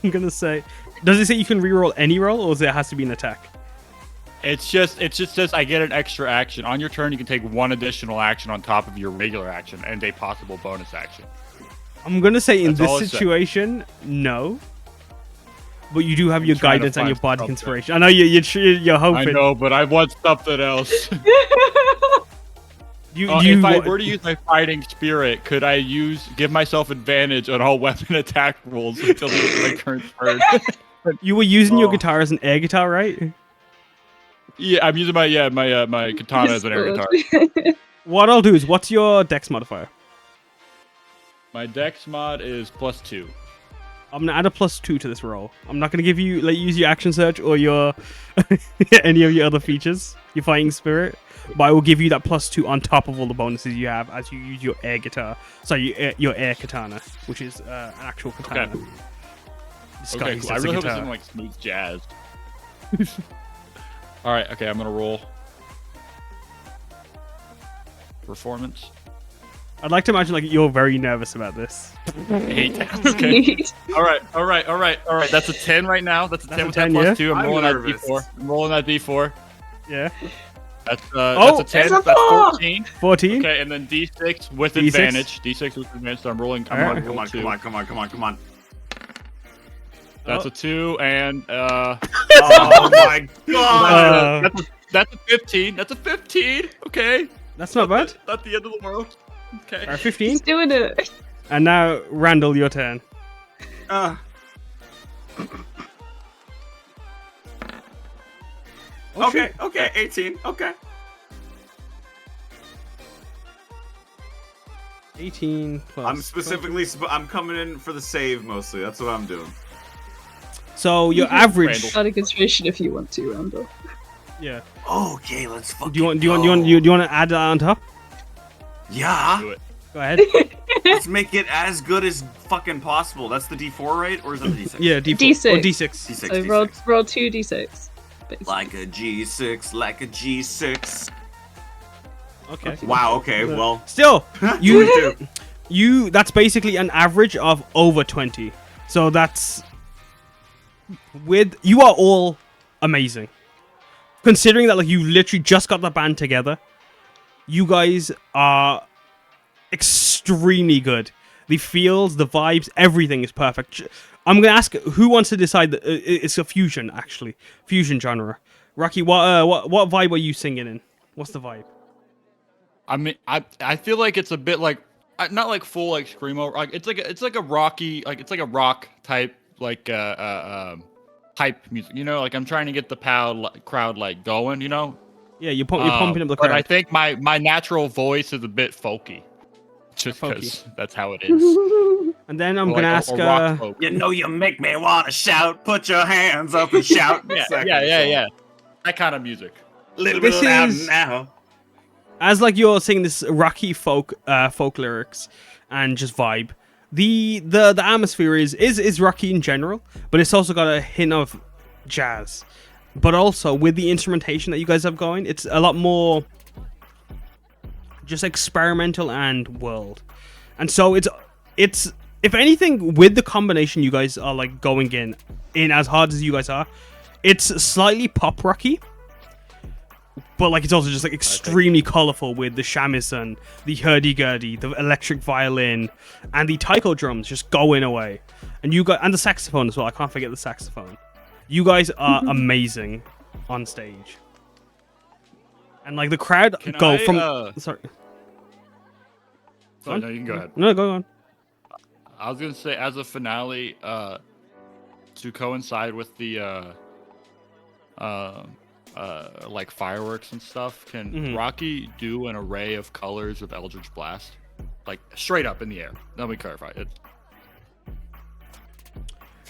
I'm gonna say, does it say you can reroll any roll, or it has to be an attack? It just says I get an extra action. On your turn, you can take one additional action on top of your regular action and a possible bonus action. I'm gonna say in That's all this it said. situation, no. But you do have your trying to guidance and find your bardic something. inspiration. I know you're hoping. I know, but I want something else. If I were to use my fighting spirit, could I give myself advantage on all weapon attack rolls until the end of my current turn? You were using your guitar as an air guitar, right? Yeah, I'm using my katana as an air guitar. What I'll do is, what's your dex modifier? My dex mod is +2. I'm gonna add a +2 to this roll. I'm not gonna give you use your action search or your any of your other features, your fighting spirit, but I will give you that +2 on top of all the bonuses you have as you use your air guitar. Your air katana, which is an actual katana. Okay. Disguised Cool. I as a really hope it's guitar. something like smooth jazz. All right, okay, I'm gonna roll performance. I'd like to imagine like you're very nervous about this. 8. Okay. All right. That's a 10 right now. That's a 10 with that plus 2. I'm rolling that D4. I'm rolling that D4. Yeah. That's a 10. That's 14. 14. Okay, and then D6 with D6. advantage. D6 with advantage. So I'm rolling. Come on. That's a 2 and Oh my god! that's a 15. That's a 15. Okay. That's not bad. Not the end of the world. Okay. Alright, 15. He's doing it. And now, Randall, your turn. Okay, 18. Okay. 18 plus. I'm specifically. I'm coming in for the save mostly. That's what I'm doing. So your average. Randall. Add a conspiration if you want to, Randall. Yeah. Okay, let's fucking. Do you want to add that on top? Yeah. Do it. Go ahead. Let's make it as good as fucking possible. That's the D4, right? Or is that the D6? Yeah, D4. D6. Or D6. D6. So D6. roll 2 d6. Basically. Like a G6, like a G6. Okay. Wow. Okay. Well. Still, you do. you that's basically an average of over 20. So that's you are all amazing. Considering that like you literally just got the band together, you guys are extremely good. The feels, the vibes, everything is perfect. I'm gonna ask who wants to decide that it's a fusion genre. Rocky, what vibe are you singing in? What's the vibe? I mean, I feel like it's a bit like not like full like screamo. Like it's like a rocky, like it's like a rock type like hype music. You know, like I'm trying to get the crowd like going. You know. Yeah, you're pumping up the crowd. But I think my natural voice is a bit folky. Just Folky. because that's how it is. And then I'm Or gonna like ask. a rock folk. You know you make me wanna shout. Put your hands up and shout. Yeah. That kind of music. Little bit This loud is- now. As like you're singing this rocky folk lyrics and just vibe. The atmosphere is rocky in general, but it's also got a hint of jazz. But also with the instrumentation that you guys have going, it's a lot more just experimental and world. And so it's if anything, with the combination you guys are like going in as hard as you guys are, it's slightly pop rocky. But like it's also just like extremely colorful with the shamisen, the hurdy-gurdy, the electric violin, and the taiko drums just going away. And the saxophone as well. I can't forget the saxophone. You guys are amazing on stage. And like the crowd sorry. Oh, no, you can go ahead. No, go on. I was gonna say as a finale, to coincide with the like fireworks and stuff, can Rocky do an array of colors with Eldritch Blast? Like straight up in the air. Let me clarify it.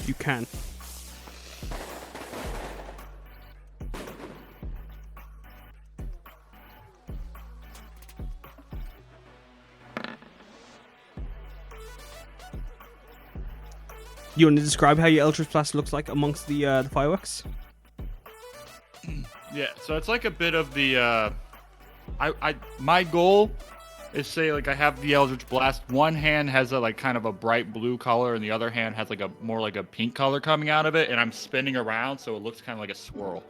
You can. You want to describe how your Eldritch Blast looks like amongst the fireworks? Yeah, so it's like a bit of the my goal is, say, like I have the Eldritch Blast. One hand has a like kind of a bright blue color, and the other hand has like a more like a pink color coming out of it, and I'm spinning around so it looks kind of like a swirl.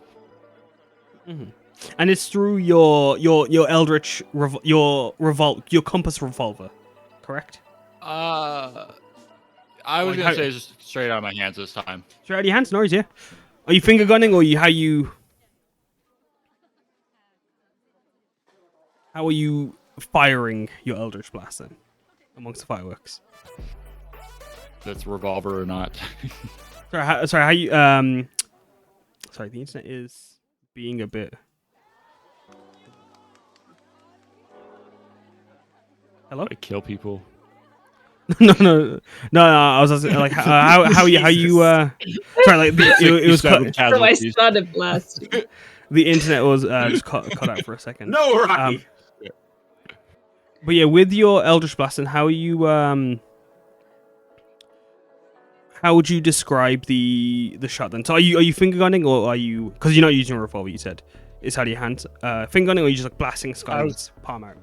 Mm-hmm. And it's through your Eldritch your compass revolver, correct? I was Like gonna how- say just straight out of my hands this time. Straight out of your hands, no worries, yeah. Are you finger gunning or how are you firing your Eldritch Blast then amongst the fireworks? That's revolver or not. Sorry, how you sorry, the internet is being a bit. Hello? I kill people. No. I was asking, like how you sorry, like it was cut, So I started blasting. the internet was just cut out for a second. No, Rocky. But yeah, with your Eldritch Blast, and how are you how would you describe the shot then? So are you finger gunning, or are you, because you're not using a revolver, you said it's out of your hands, finger gunning, or are you just like blasting sky with palm out?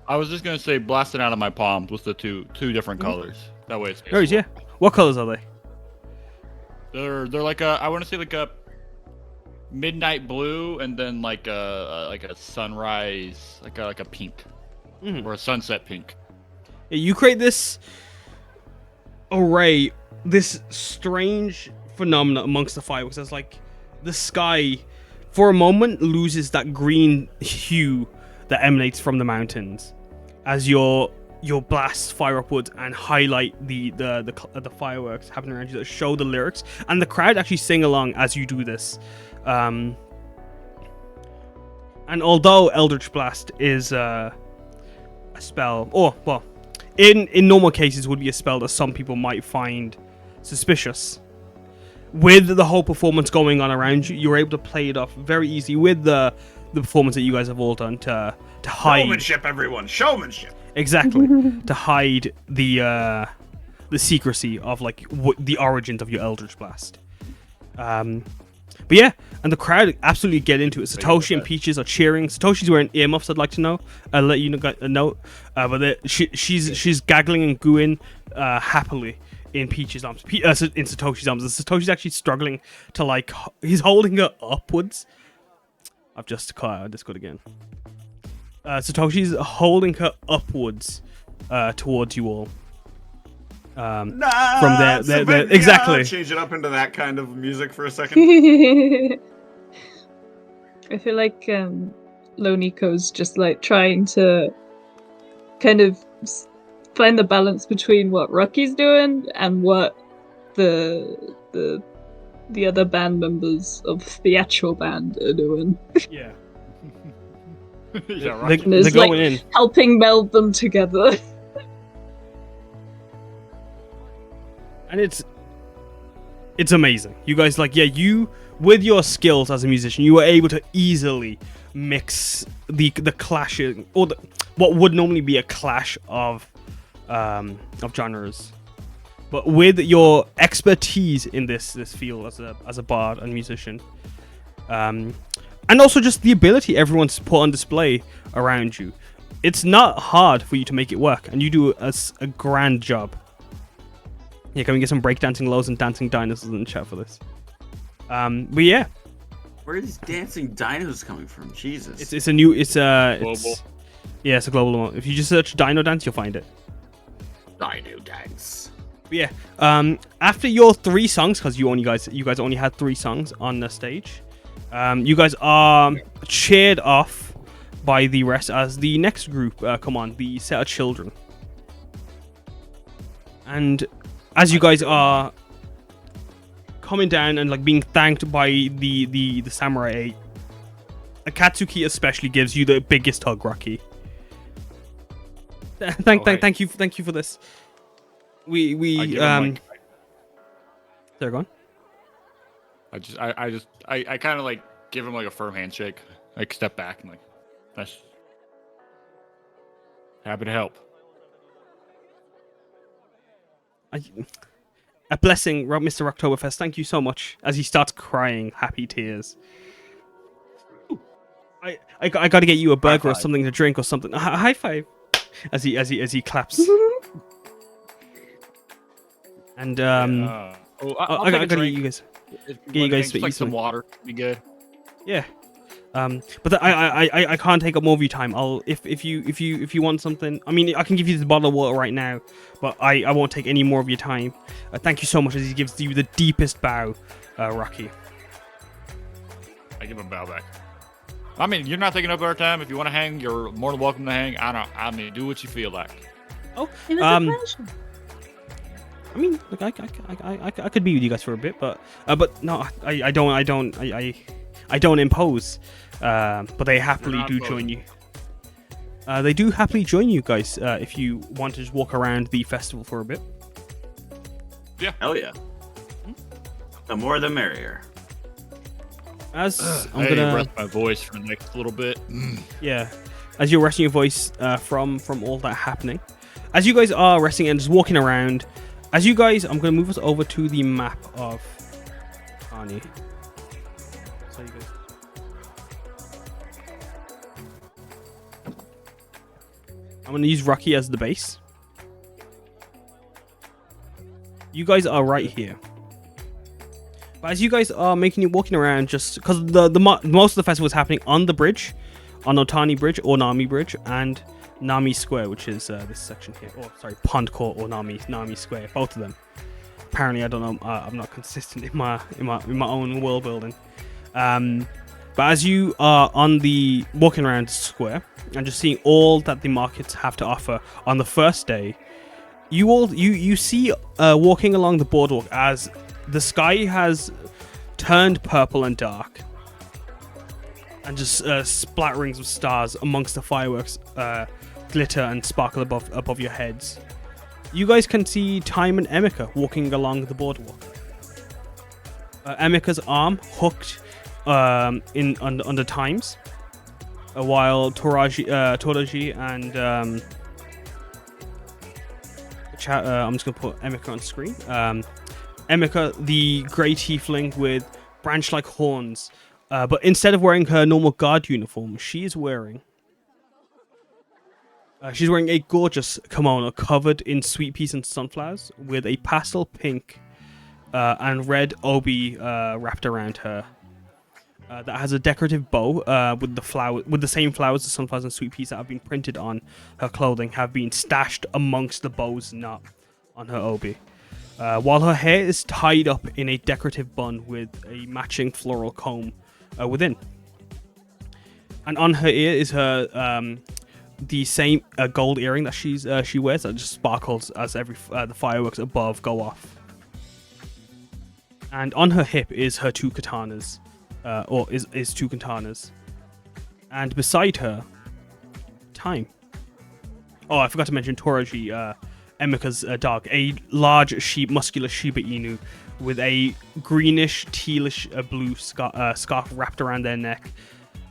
I was just gonna say blasting out of my palms with the two different colors. That way it's. No worries, yeah. What colors are they? They're like I want to say like a midnight blue and then like a sunrise like a pink or a sunset pink. Yeah, you create this array, this strange phenomena amongst the fireworks. As like the sky, for a moment, loses that green hue that emanates from the mountains, as your blasts fire upwards and highlight the fireworks happening around you that show the lyrics, and the crowd actually sing along as you do this. And although Eldritch Blast is a spell, or well, in normal cases would be a spell that some people might find suspicious, with the whole performance going on around you, you're able to play it off very easily with the performance that you guys have all done to hide. Showmanship, everyone. Showmanship. Exactly. To hide the secrecy of like the origins of your Eldritch Blast. But yeah, and the crowd absolutely get into it. Satoshi and Peaches are cheering. Satoshi's wearing earmuffs, I'd like to know. I'll let you know. But she's gaggling and gooing happily in Peach's arms, in Satoshi's arms. And Satoshi's actually struggling to like, he's holding her upwards. I've just cut out Discord again. Satoshi's holding her upwards towards you all. From there, exactly. Change it up into that kind of music for a second. I feel like Loniko's just like trying to kind of find the balance between what Rocky's doing and what the other band members of the actual band are doing. Yeah. Yeah, right. They're going in. Helping meld them together. And it's amazing. You guys, like, yeah, you, with your skills as a musician, you were able to easily mix the clashing, or what would normally be a clash of genres. But with your expertise in this field as a bard and musician, and also just the ability everyone's put on display around you, it's not hard for you to make it work, and you do a grand job. Yeah, can we get some breakdancing lows and dancing dinosaurs in the chat for this? But yeah, Where are these dancing dinos coming from? Jesus. it's a new Global. Yeah, it's a global one. If you just search Dino Dance, you'll find it. Dino dance. But yeah, after your 3 songs, because you guys only had 3 songs on the stage, you guys are cheered off by the rest as the next group come on, the set of children. And as you guys are coming down and like being thanked by the Samurai 8, Akatsuki especially gives you the biggest hug, Rocky. Thank you for this. They're gone. I kind of like give him like a firm handshake, like step back and like, that's happy to help. A blessing, Mr. Oktoberfest. Thank you so much. As he starts crying, happy tears. I got to get you a burger or something to drink or something. High five, as he claps. And I got to get you guys. Get you guys to eat some water. Be good. Yeah. But I can't take up more of your time. If you want something, I mean, I can give you this bottle of water right now, but I won't take any more of your time. Thank you so much. As he gives you the deepest bow, Rocky. I give him a bow back. I mean, you're not taking up our time. If you want to hang, you're more than welcome to hang. I mean, do what you feel like. Oh, It was a pleasure. I mean, look, I could be with you guys for a bit, but no, I don't impose. But they happily do join you. They do happily join you guys if you want to just walk around the festival for a bit. Yeah. Hell yeah. The more the merrier. As I'm I gonna rest my voice for the next little bit. Yeah, as you're resting your voice from all that happening, as you guys are resting and just walking around, I'm gonna move us over to the map of Arnie. So you guys. I'm going to use Rocky as the base. You guys are right here. But as you guys are walking around, just because most of the festival is happening on the bridge, on Otani Bridge or Nami Bridge, and Nami Square, which is this section here. Oh, sorry, Pond Court or Nami Square. Both of them. Apparently, I don't know. I'm not consistent in my own world building. But as you are walking around the square and just seeing all that the markets have to offer on the first day, you see walking along the boardwalk as the sky has turned purple and dark, and just splatterings of stars amongst the fireworks glitter and sparkle above your heads. You guys can see Time and Emika walking along the boardwalk. Emika's arm hooked under Time's, while Toraji and I'm just gonna put Emika on screen. Emika, the grey tiefling with branch-like horns, but instead of wearing her normal guard uniform, she's wearing a gorgeous kimono covered in sweet peas and sunflowers with a pastel pink and red obi wrapped around her. That has a decorative bow with the same flowers, the sunflowers and sweet peas that have been printed on her clothing have been stashed amongst the bows knot on her obi. While her hair is tied up in a decorative bun with a matching floral comb within. And on her ear is her the same gold earring that she wears that just sparkles as the fireworks above go off. And on her hip is her two katanas. Is two katanas. And beside her, Time. Oh, I forgot to mention Toraji, Emika's dog. A large muscular Shiba Inu with a greenish, tealish blue scarf wrapped around their neck.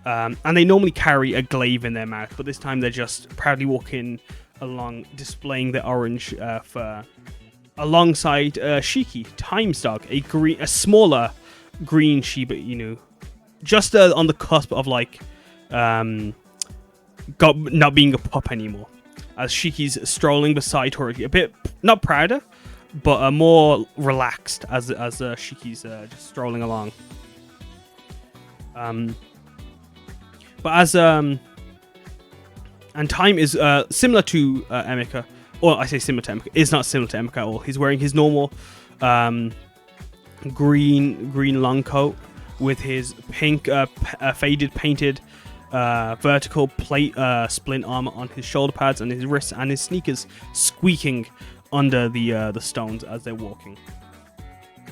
And they normally carry a glaive in their mouth, but this time they're just proudly walking along, displaying their orange fur. Alongside Shiki, Time's dog, a smaller green Shiba Inu, just on the cusp of not being a pup anymore, as Shiki's strolling beside Toraji, a bit not prouder, but more relaxed as Shiki's just strolling along. But as and Time is similar to Emika, or I say similar to Emika, is not similar to Emika at all. He's wearing his normal green long coat with his pink faded painted vertical plate splint armor on his shoulder pads and his wrists, and his sneakers squeaking under the stones as they're walking.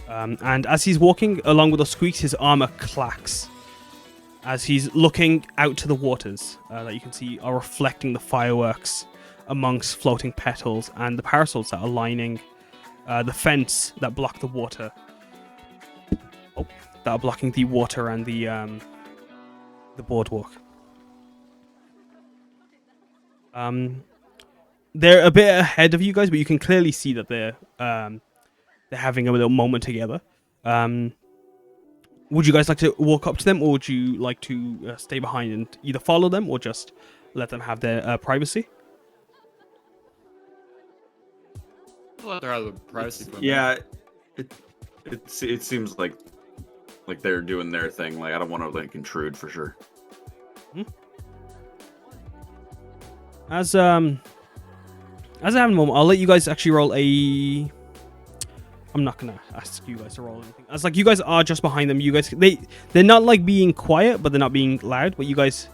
And as he's walking along with the squeaks, his armor clacks as he's looking out to the waters that you can see are reflecting the fireworks amongst floating petals and the parasols that are lining the fence that block the water. That are blocking the water and the boardwalk. They're a bit ahead of you guys, but you can clearly see that they're having a little moment together. Would you guys like to walk up to them, or would you like to stay behind and either follow them or just let them have their privacy? Let them have the privacy. Yeah, it seems like they're doing their thing. Like, I don't want to intrude for sure. As I have a moment, I'll let you guys actually roll a. I'm not gonna ask you guys to roll anything. As you guys are just behind them, you guys they're not being quiet, but they're not being loud. But you guys,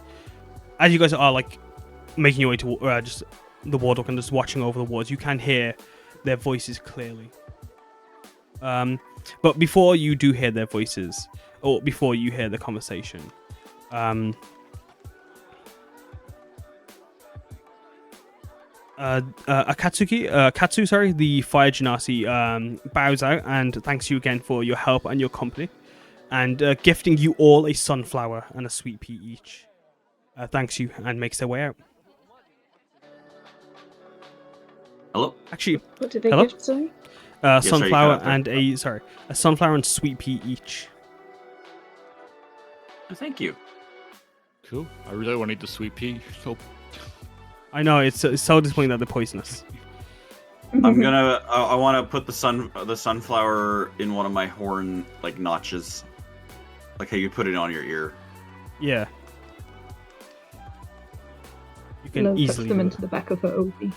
as you guys are making your way to just the boardwalk and just watching over the walls, you can hear their voices clearly. But before you do hear their voices, or before you hear the conversation, Katsu, the fire genasi, bows out and thanks you again for your help and your company, and gifting you all a sunflower and a sweet pea each. Thanks you, and makes their way out. Hello? Actually, What did they hello? gift, sorry? Sunflower and a sunflower and sweet pea each. Thank you. Cool. I really want to eat the sweet pea. So I know it's so disappointing that they're poisonous. I'm gonna. I want to put the sunflower in one of my horn like notches, like how you put it on your ear. Yeah. You can Lo puts easily them do into it. the back of her Obi.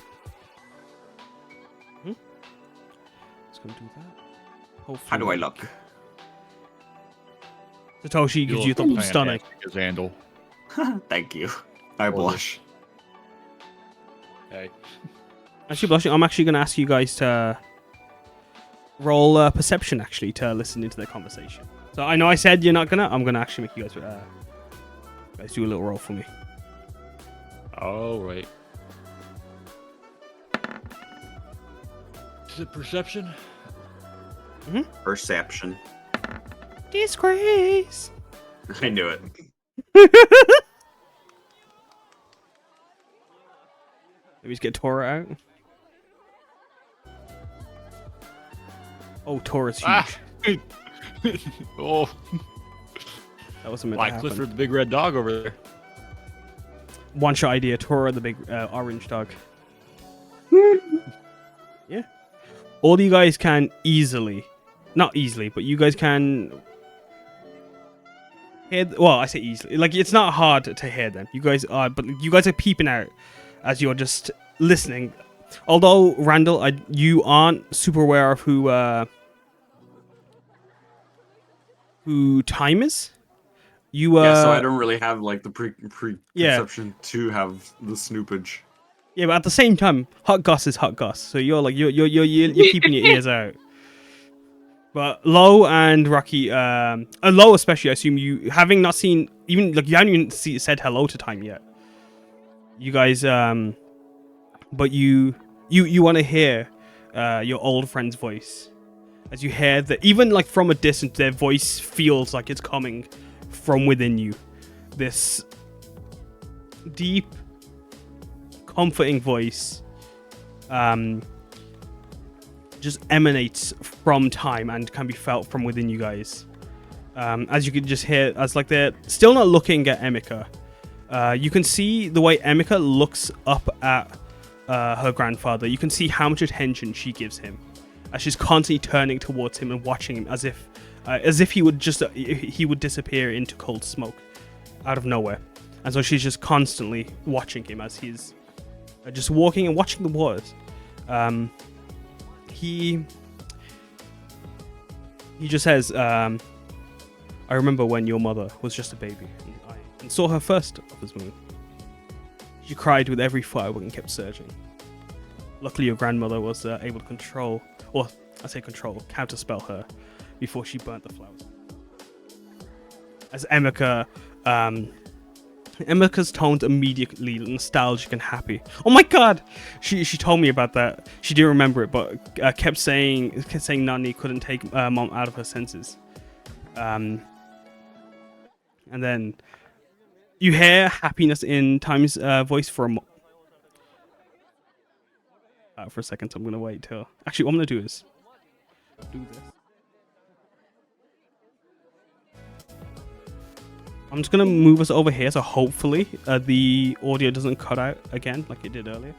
Let's go do that. Hopefully. How do I look? Satoshi gives you the stunning. Xandal. Thank you. I blush. Hey. Actually, blushing. I'm actually going to ask you guys to roll perception actually to listen into their conversation. So I know I said you're not gonna. I'm gonna actually make you guys do a little roll for me. All right. Is it perception? Perception. Disgrace. I knew it. Maybe just get Tora out. Oh, Tora's huge. Ah! Oh, That wasn't meant to like happen. Clifford the big red dog over there. One shot idea. Tora the big orange dog. Yeah. All you guys can easily, not easily, but you guys can hear. Well, I say easily. Like it's not hard to hear them. You guys are, but you guys are peeping out as you're just listening. Although Randall, you aren't super aware of who Time is. You Yeah, so I don't really have like the Yeah. preconception to have the snoopage. Yeah, but at the same time, hot goss is hot goss. So you're like you're keeping your ears out. But Lo and Rocky, Lo especially, I assume you having not seen even like you haven't even said hello to Time yet. You guys, but you want to hear your old friend's voice as you hear that even like from a distance, their voice feels like it's coming from within you. This deep, comforting voice just emanates from Time and can be felt from within you guys. As you can just hear, as like they're still not looking at Emika. You can see the way Emika looks up at her grandfather. You can see how much attention she gives him, as she's constantly turning towards him and watching him as if he would disappear into cold smoke out of nowhere. And so she's just constantly watching him as he's just walking and watching the waters. He just says, I remember when your mother was just a baby and saw her first Mother's Moon. She cried with every firework and kept surging. Luckily, your grandmother was able to counterspell her before she burnt the flowers. As Emika's tones immediately nostalgic and happy. Oh my god! She told me about that. She didn't remember it, but kept saying Nani couldn't take Mom out of her senses. And then you hear happiness in Time's voice for a second, so I'm gonna wait till. Actually, what I'm gonna do is do this. I'm just gonna move us over here, so hopefully the audio doesn't cut out again like it did earlier.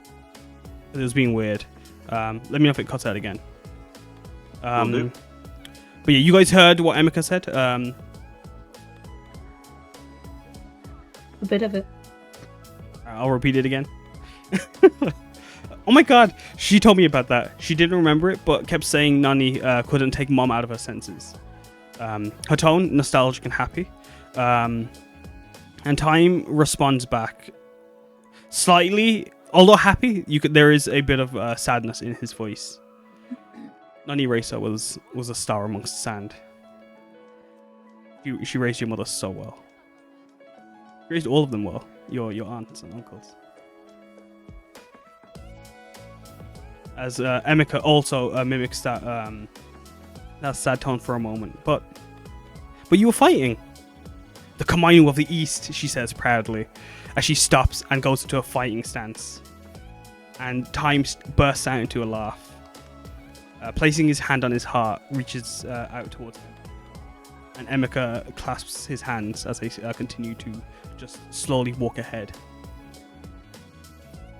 It was being weird. Let me know if it cuts out again. Will do. But yeah, you guys heard what Emika said. A bit of it. I'll repeat it again. Oh my god, she told me about that. She didn't remember it, but kept saying Nani couldn't take Mom out of her senses. Her tone, nostalgic and happy. And Time responds back slightly, although happy. There is a bit of sadness in his voice. Nani Racer was a star amongst sand. She raised your mother so well. She raised all of them well. Your aunts and uncles. As Emika also mimics that sad tone for a moment, but you were fighting. The Kamainu of the East, she says proudly, as she stops and goes into a fighting stance. And Time bursts out into a laugh. Placing his hand on his heart, reaches out towards him. And Emika clasps his hands as they continue to just slowly walk ahead.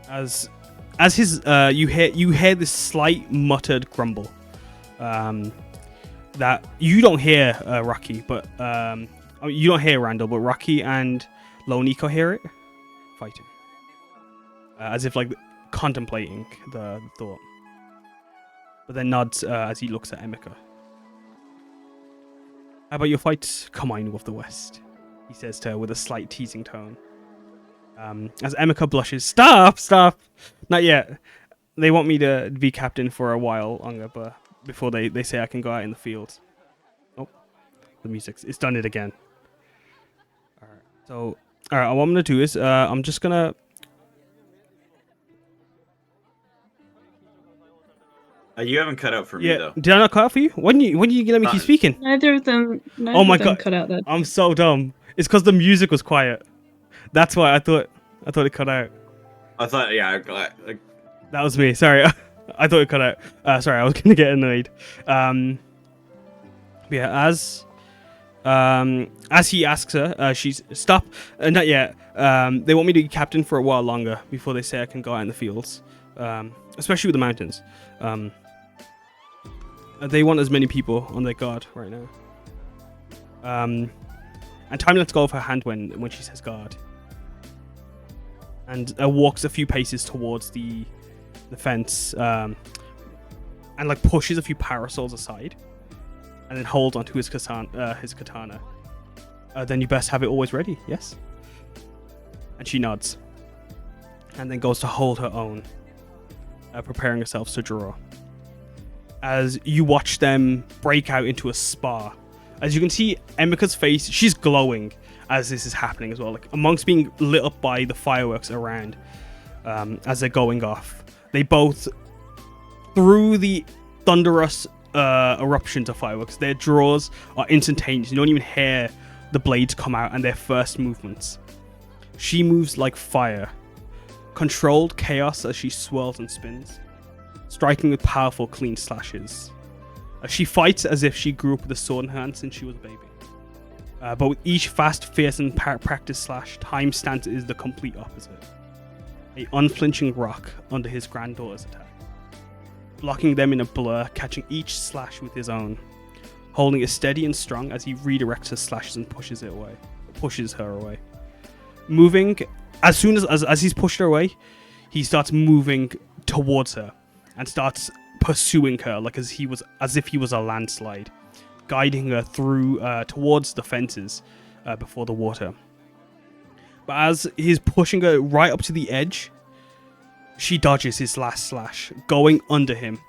As his you hear this slight muttered grumble, that you don't hear Rocky, but you don't hear Randall, but Rocky and Loniko hear it, fighting, as if like contemplating the thought. But then nods as he looks at Emika. How about your fight, Carmine of the West? He says to her with a slight teasing tone. As Emika blushes, stop! Not yet. They want me to be captain for a while longer, but before they say I can go out in the field. Oh, the it's done it again. Alright, so, what I'm going to do is, I'm just going to... You haven't cut out for me, though. Did I not cut out for you? When you let me keep speaking? Neither of them. Oh my God. Cut out that. I'm so dumb. It's because the music was quiet. That's why I thought it cut out. I thought, yeah, That was me. Sorry, I thought it cut out. Sorry, I was gonna get annoyed. Yeah, as he asks her, she's stop. Not yet. They want me to be captain for a while longer before they say I can go out in the fields, especially with the mountains. They want as many people on their guard right now. And time lets go of her hand when she says guard, and walks a few paces towards the fence, and like pushes a few parasols aside, and then holds onto his katana. Then you best have it always ready, yes? And she nods, and then goes to hold her own, preparing herself to draw. As you watch them break out into a spar. As you can see, Emika's face, she's glowing as this is happening as well. Like amongst being lit up by the fireworks around, as they're going off. They both, through the thunderous eruptions of fireworks, their draws are instantaneous. You don't even hear the blades come out and their first movements. She moves like fire. Controlled chaos as she swirls and spins. Striking with powerful, clean slashes. She fights as if she grew up with a sword in her hand since she was a baby. But with each fast, fierce, and practiced slash, Time stance is the complete opposite. A unflinching rock under his granddaughter's attack. Blocking them in a blur, catching each slash with his own. Holding it steady and strong as he redirects her slashes and pushes her away. Moving, as soon as he's pushed her away, he starts moving towards her. And starts pursuing her like as if he was a landslide, guiding her through towards the fences before the water. But as he's pushing her right up to the edge, she dodges his last slash, going under him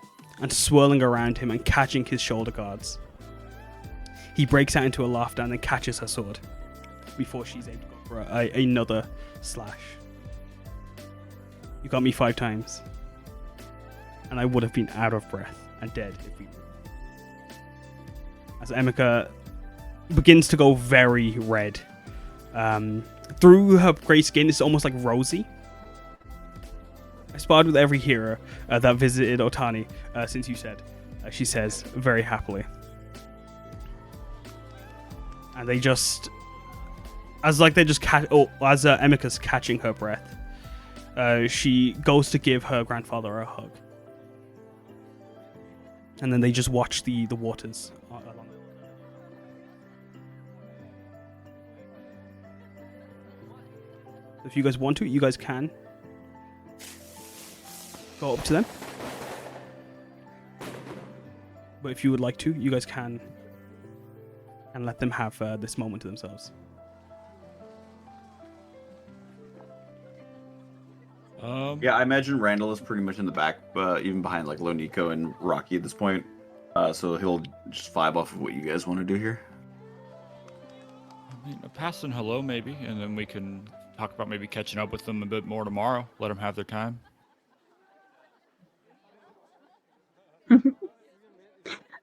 and swirling around him and catching his shoulder guards. He breaks out into a laughter and then catches her sword before she's able to go for another slash. You got me 5 times. And I would have been out of breath and dead if we were. As Emika begins to go very red. Through her grey skin, it's almost like rosy. I sparred with every hero that visited Otani since you said, she says very happily. And they just, as Emika's catching her breath, she goes to give her grandfather a hug. And then they just watch the waters along. If you guys want to, you guys can go up to them. But if you would like to, you guys can, and let them have this moment to themselves. Yeah, I imagine Randall is pretty much in the back, even behind like Loniko and Rocky at this point. So he'll just vibe off of what you guys want to do here. I mean, a passing hello maybe, and then we can talk about maybe catching up with them a bit more tomorrow. Let them have their time.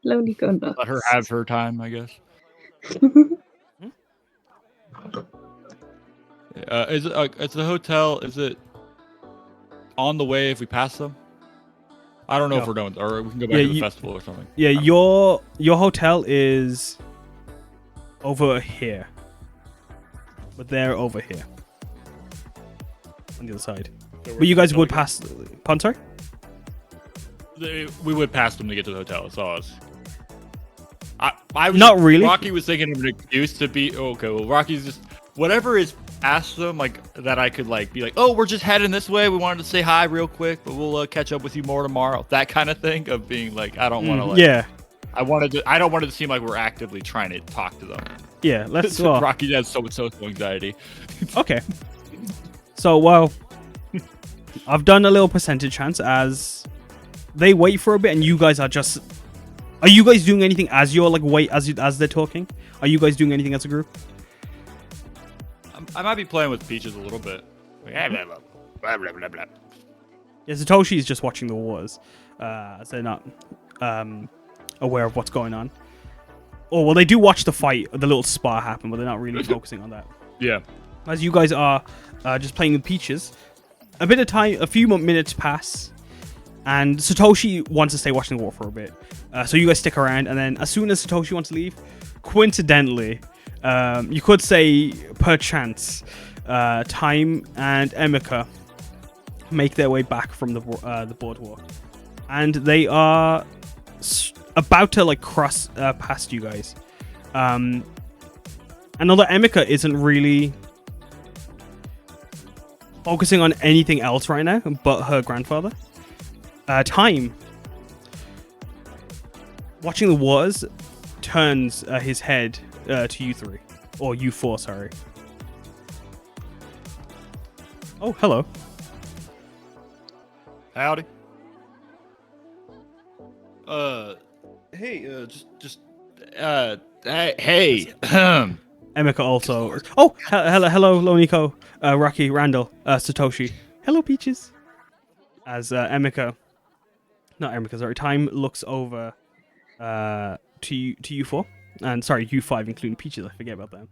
Loniko nuts. Let her have her time, I guess. Is the hotel? Is it on the way if we pass them? I don't know if we're done, or we can go back to the festival or something. Yeah, your hotel is over here, but they're over here on the other side. But you guys would pass. Punter? We would pass them to get to the hotel. That's all. I was Not really. Rocky was thinking of an excuse to be okay. Well, Rocky's just whatever is past them, like that. I could like be like, oh, we're just heading this way. We wanted to say hi real quick, but we'll catch up with you more tomorrow. That kind of thing of being like, I don't want to like. Yeah. I don't want it to seem like we're actively trying to talk to them. Yeah. Let's. Rocky has social anxiety. Okay. So well, I've done a little percentage chance as they wait for a bit, and you guys are just. Are you guys doing anything as you're like wait as they're talking? Are you guys doing anything as a group? I might be playing with Peaches a little bit. Blah, blah, blah, blah, blah, blah. Yeah, Satoshi is just watching the wars, as they're not aware of what's going on. Oh well, they do watch the fight, the little spar happen, but they're not really focusing on that. Yeah. As you guys are just playing with Peaches, a bit of time, a few more minutes pass. And Satoshi wants to stay watching the war for a bit. So you guys stick around, and then as soon as Satoshi wants to leave, coincidentally, you could say perchance, Time and Emika make their way back from the boardwalk. And they are about to like cross past you guys. And although Emika isn't really focusing on anything else right now but her grandfather, Time, watching the wars, turns his head to you three. Or you four, sorry. Oh, hello. Howdy. Hey, hey. Emika also. Oh, hello, Loniko, Rocky, Randall, Satoshi. Hello, Peaches. As Emika, not Emika, sorry, Time looks over to you four, and sorry, you five, including Peaches. I forget about them.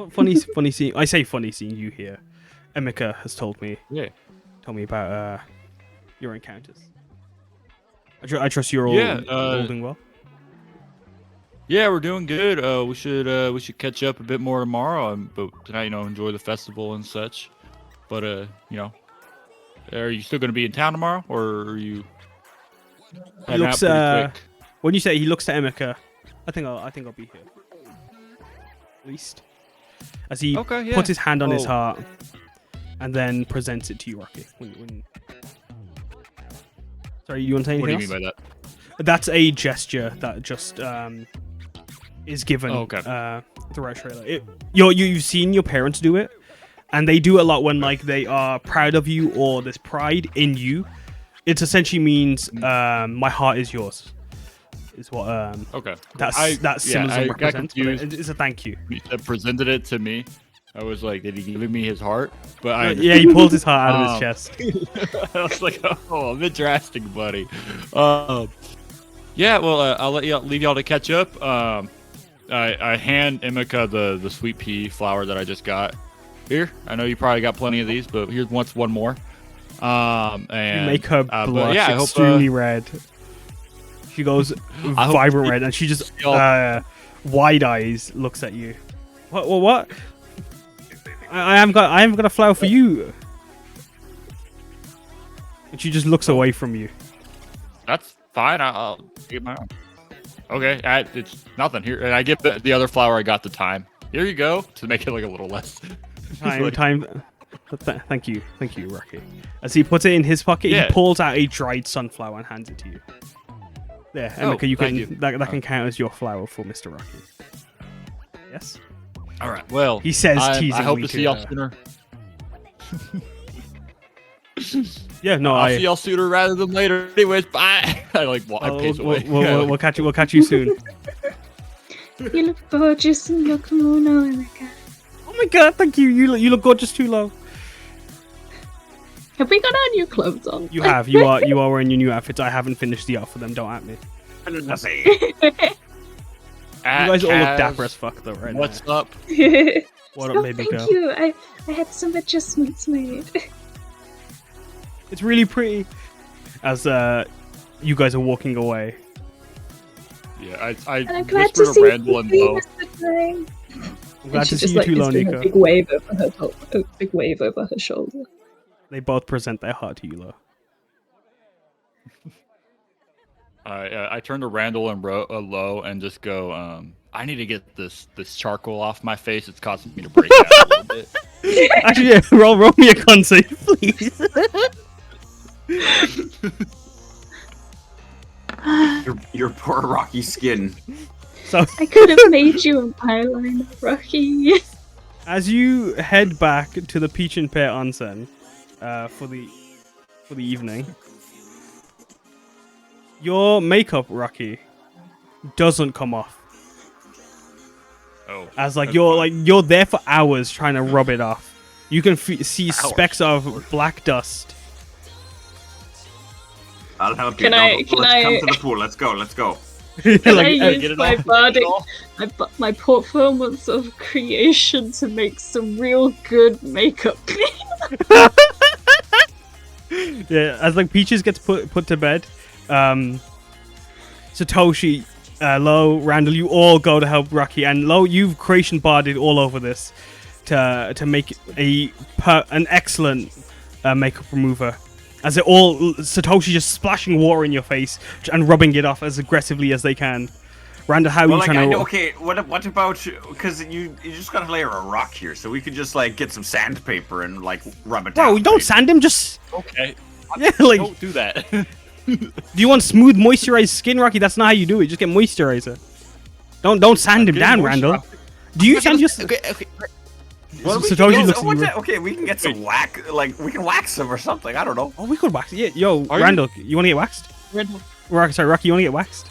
Funny scene. I say funny seeing you here. Emika has told me about your encounters. I trust you're all doing well. Yeah, we're doing good. We should catch up a bit more tomorrow. But tonight, enjoy the festival and such. But are you still going to be in town tomorrow, or are you? He looks. When you say he looks to Emika, I think I'll be here. At least, as he puts his hand on his heart, and then presents it to you, Rocky. Sorry, you want to say anything? What do you mean by that? That's a gesture that just is given throughout trailer. You've seen your parents do it, and they do it a lot when like they are proud of you or there's pride in you. It essentially means my heart is yours. Is what that symbolism represents. It's a thank you. He presented it to me. I was like, did he give me his heart? But yeah, he pulled his heart out of his chest. I was like, oh, a bit drastic, buddy. Yeah, well, I'll leave y'all to catch up. I hand Emika the sweet pea flower that I just got. Here, I know you probably got plenty of these, but here's one more. And you make her blush extremely red. She goes vibrant red, and she just wide eyes looks at you. What? I haven't got a flower for you. And she just looks away from you. That's fine. I'll get my own. Okay, it's nothing here, and I give the other flower I got the time. Here you go to make it like a little less. Time. Thank you, Rocky. As he puts it in his pocket, he pulls out a dried sunflower and hands it to you. There, Emika, that can count as your flower for Mr. Rocky. Yes. All right. Well, he says, I hope to see y'all sooner. Yeah, no, I'll see y'all sooner rather than later. Anyways, bye. I pace away. We'll catch you soon. You look gorgeous in your kimono, Emika. Oh my god, thank you. You look gorgeous too, Lo. Have we got our new clothes on? You have. You are wearing your new outfits. I haven't finished the outfit for them. Don't at me. You guys all look dapper as fuck though, right? What's up? What up, baby girl? Thank you. I had some adjustments made. It's really pretty. As you guys are walking away. Yeah, I I'm glad whispered to to Randall and Bo. I'm glad to see just you too, is doing a Loniko. big wave over her shoulder. They both present their heart to you, Lo. I turn to Randall and Lo and just go, I need to get this charcoal off my face. It's causing me to break out a little bit. Actually, yeah, roll me a con save, please. Your poor rocky skin. So, I could have made you an eyeliner, Rocky. as you head back to the Peach and Pear Onsen for the evening, your makeup, Rocky, doesn't come off. Oh, As like that's you're there for hours trying to rub it off. You can see Hours. specks of black dust. I'll help you. Can I- Let's can come I- to the pool. Let's go. Can I Like, get use it my off? bardic, my performance of creation to make some real good makeup? yeah, as like Peaches gets put to bed, Satoshi, Lo, Randall, you all go to help Rocky, and Lo, you've creation barded all over this to make an excellent makeup remover. As it all, Satoshi just splashing water in your face and rubbing it off as aggressively as they can. Randall, how are Well, you like, trying to? okay, what about, because you just got a layer of rock here, so we could just like get some sandpaper and like rub it down. Bro, don't right? sand him. Just okay. yeah, like. Don't do that. Do you want smooth, moisturized skin, Rocky? That's not how you do it. Just get moisturizer. Don't sand him down, Randall. Do you sand your? Okay. Well, we Satoshi can looks get, at you. okay, we can get some wax, like we can wax them or something. I don't know. Oh, we could wax. Yeah, yo, Are you- Randall, you want to get waxed? Sorry, Rocky, you want to get waxed?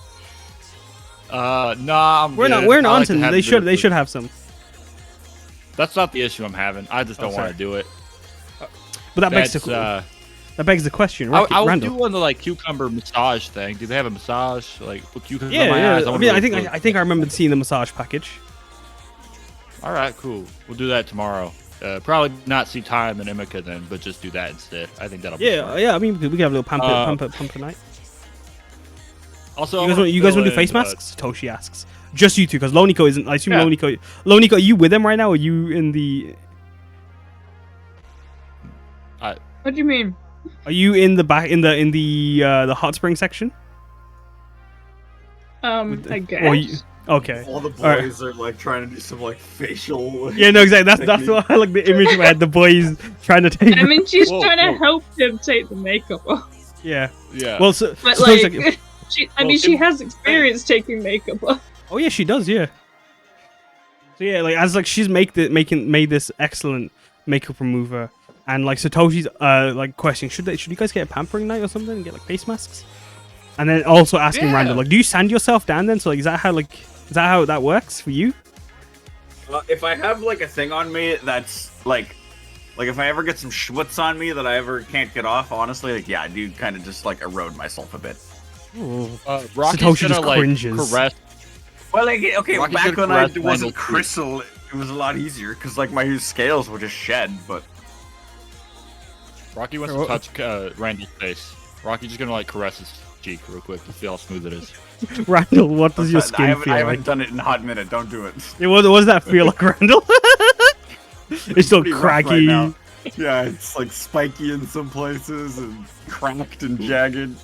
Nah, I'm We're good. not. We're in I like to Onsen. have They a bit should. of- They should have some. That's not the issue I'm having. I just don't sorry. want to do it. But that begs That's, the that begs the question, Rocky, I would Randall. do one of the like cucumber massage thing. Do they have a massage like with cucumber? Yeah, on my yeah. eyes? I wanna mean, do I it think with- I think I remember seeing the massage package. All right, cool. We'll do that tomorrow. Probably not see Time and Emika then, but just do that instead. I think that'll be Yeah, fun. yeah. I mean, we can have a little pump Uh, tonight. Also, You guys want to do face masks? Toshi asks. Just you two, because Loniko isn't. I assume Yeah. Loniko, are you with him right now? Or are you in the? What do you mean? Are you in the back in the hot spring section? I guess. Or you, okay. All the Alright. boys are like trying to do some like facial. Yeah, no, exactly. That's what I like the image in my head. The boys trying to take. I mean, she's Whoa, trying to whoa. help him take the makeup off. Yeah. Yeah. Well, so, But so like, it's I mean, she has experience taking makeup off. oh yeah, she does. Yeah. So yeah, like as like she's made this excellent makeup remover, and like Satoshi's like questioning should you guys get a pampering night or something and get like face masks, and then also asking Yeah. Randall like, do you sand yourself down then? So like, is that how that works for you? If I have like a thing on me that's like if I ever get some schmutz on me that I ever can't get off, honestly, like yeah, I do kind of just like erode myself a bit. Rocky's Satoshi gonna just like cringes. caress. Well, like okay, Rocky's back gonna when I caress wasn't Randall's crystal, it was a lot easier because like my scales would just shed. But Rocky wants to touch Randall's face. Rocky's just gonna like caress his cheek real quick to see how smooth it is. Randall, what does your skin I feel haven't like? done it in a hot minute. Don't do it. Yeah, what does that feel like, Randall? It's so Pretty rough right craggy. now. Yeah, it's like spiky in some places and cracked and jagged.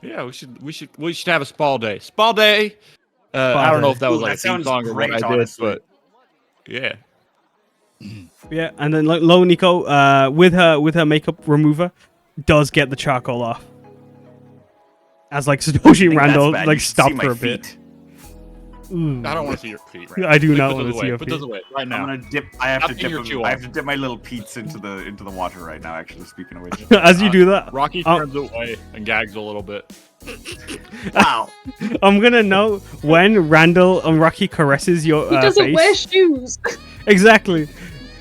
Yeah, we should have a spa day. Spa day. I don't know if that was Ooh, like that a theme sounds song or what great, I did, honestly. but yeah. Yeah, and then like Lo Nico, with her makeup remover, does get the charcoal off. As like Satoshi and Randall like stop for a bit. Ooh. I don't want to see your feet. Right I do now. not Put want those to see away. your Put feet. those away right now. I'm gonna dip. I have I'll to finger dip. chew I off. have to dip my little peats into the water right now. Actually, speaking of which. As you do that, Rocky turns away and gags a little bit. Wow. I'm gonna know when Randall and Rocky caresses your He doesn't face. wear shoes. Exactly.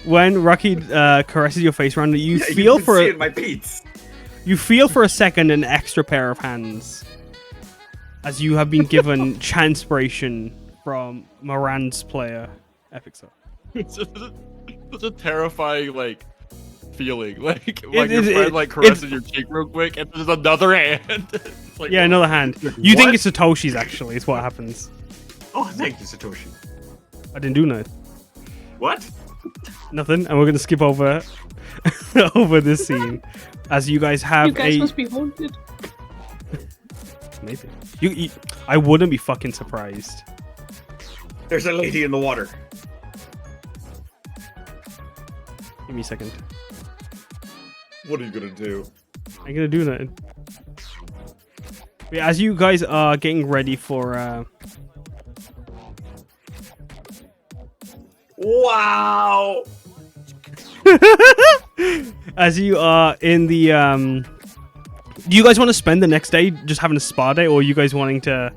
When Rocky caresses your face, Randall, you Yeah, feel can for see a, it in my peats. you feel for a second an extra pair of hands, as you have been given chanspiration from Moran's player, Epic Star. It's a terrifying like feeling. Like It- your it- friend it- like it's- caresses your cheek real quick, and there's another hand. It's like, Yeah, another hand. You think it's Satoshi's actually? It's what happens. Oh, thank you, Satoshi. I didn't do nothing. What? Nothing, and we're gonna skip over over this scene as you guys have You guys a must be haunted. maybe you I wouldn't be fucking surprised. There's a lady in the water. Give me a second. What are you gonna do? I'm gonna do that. Yeah, as you guys are getting ready for Wow. as you are in the do you guys want to spend the next day just having a spa day, or are you guys wanting to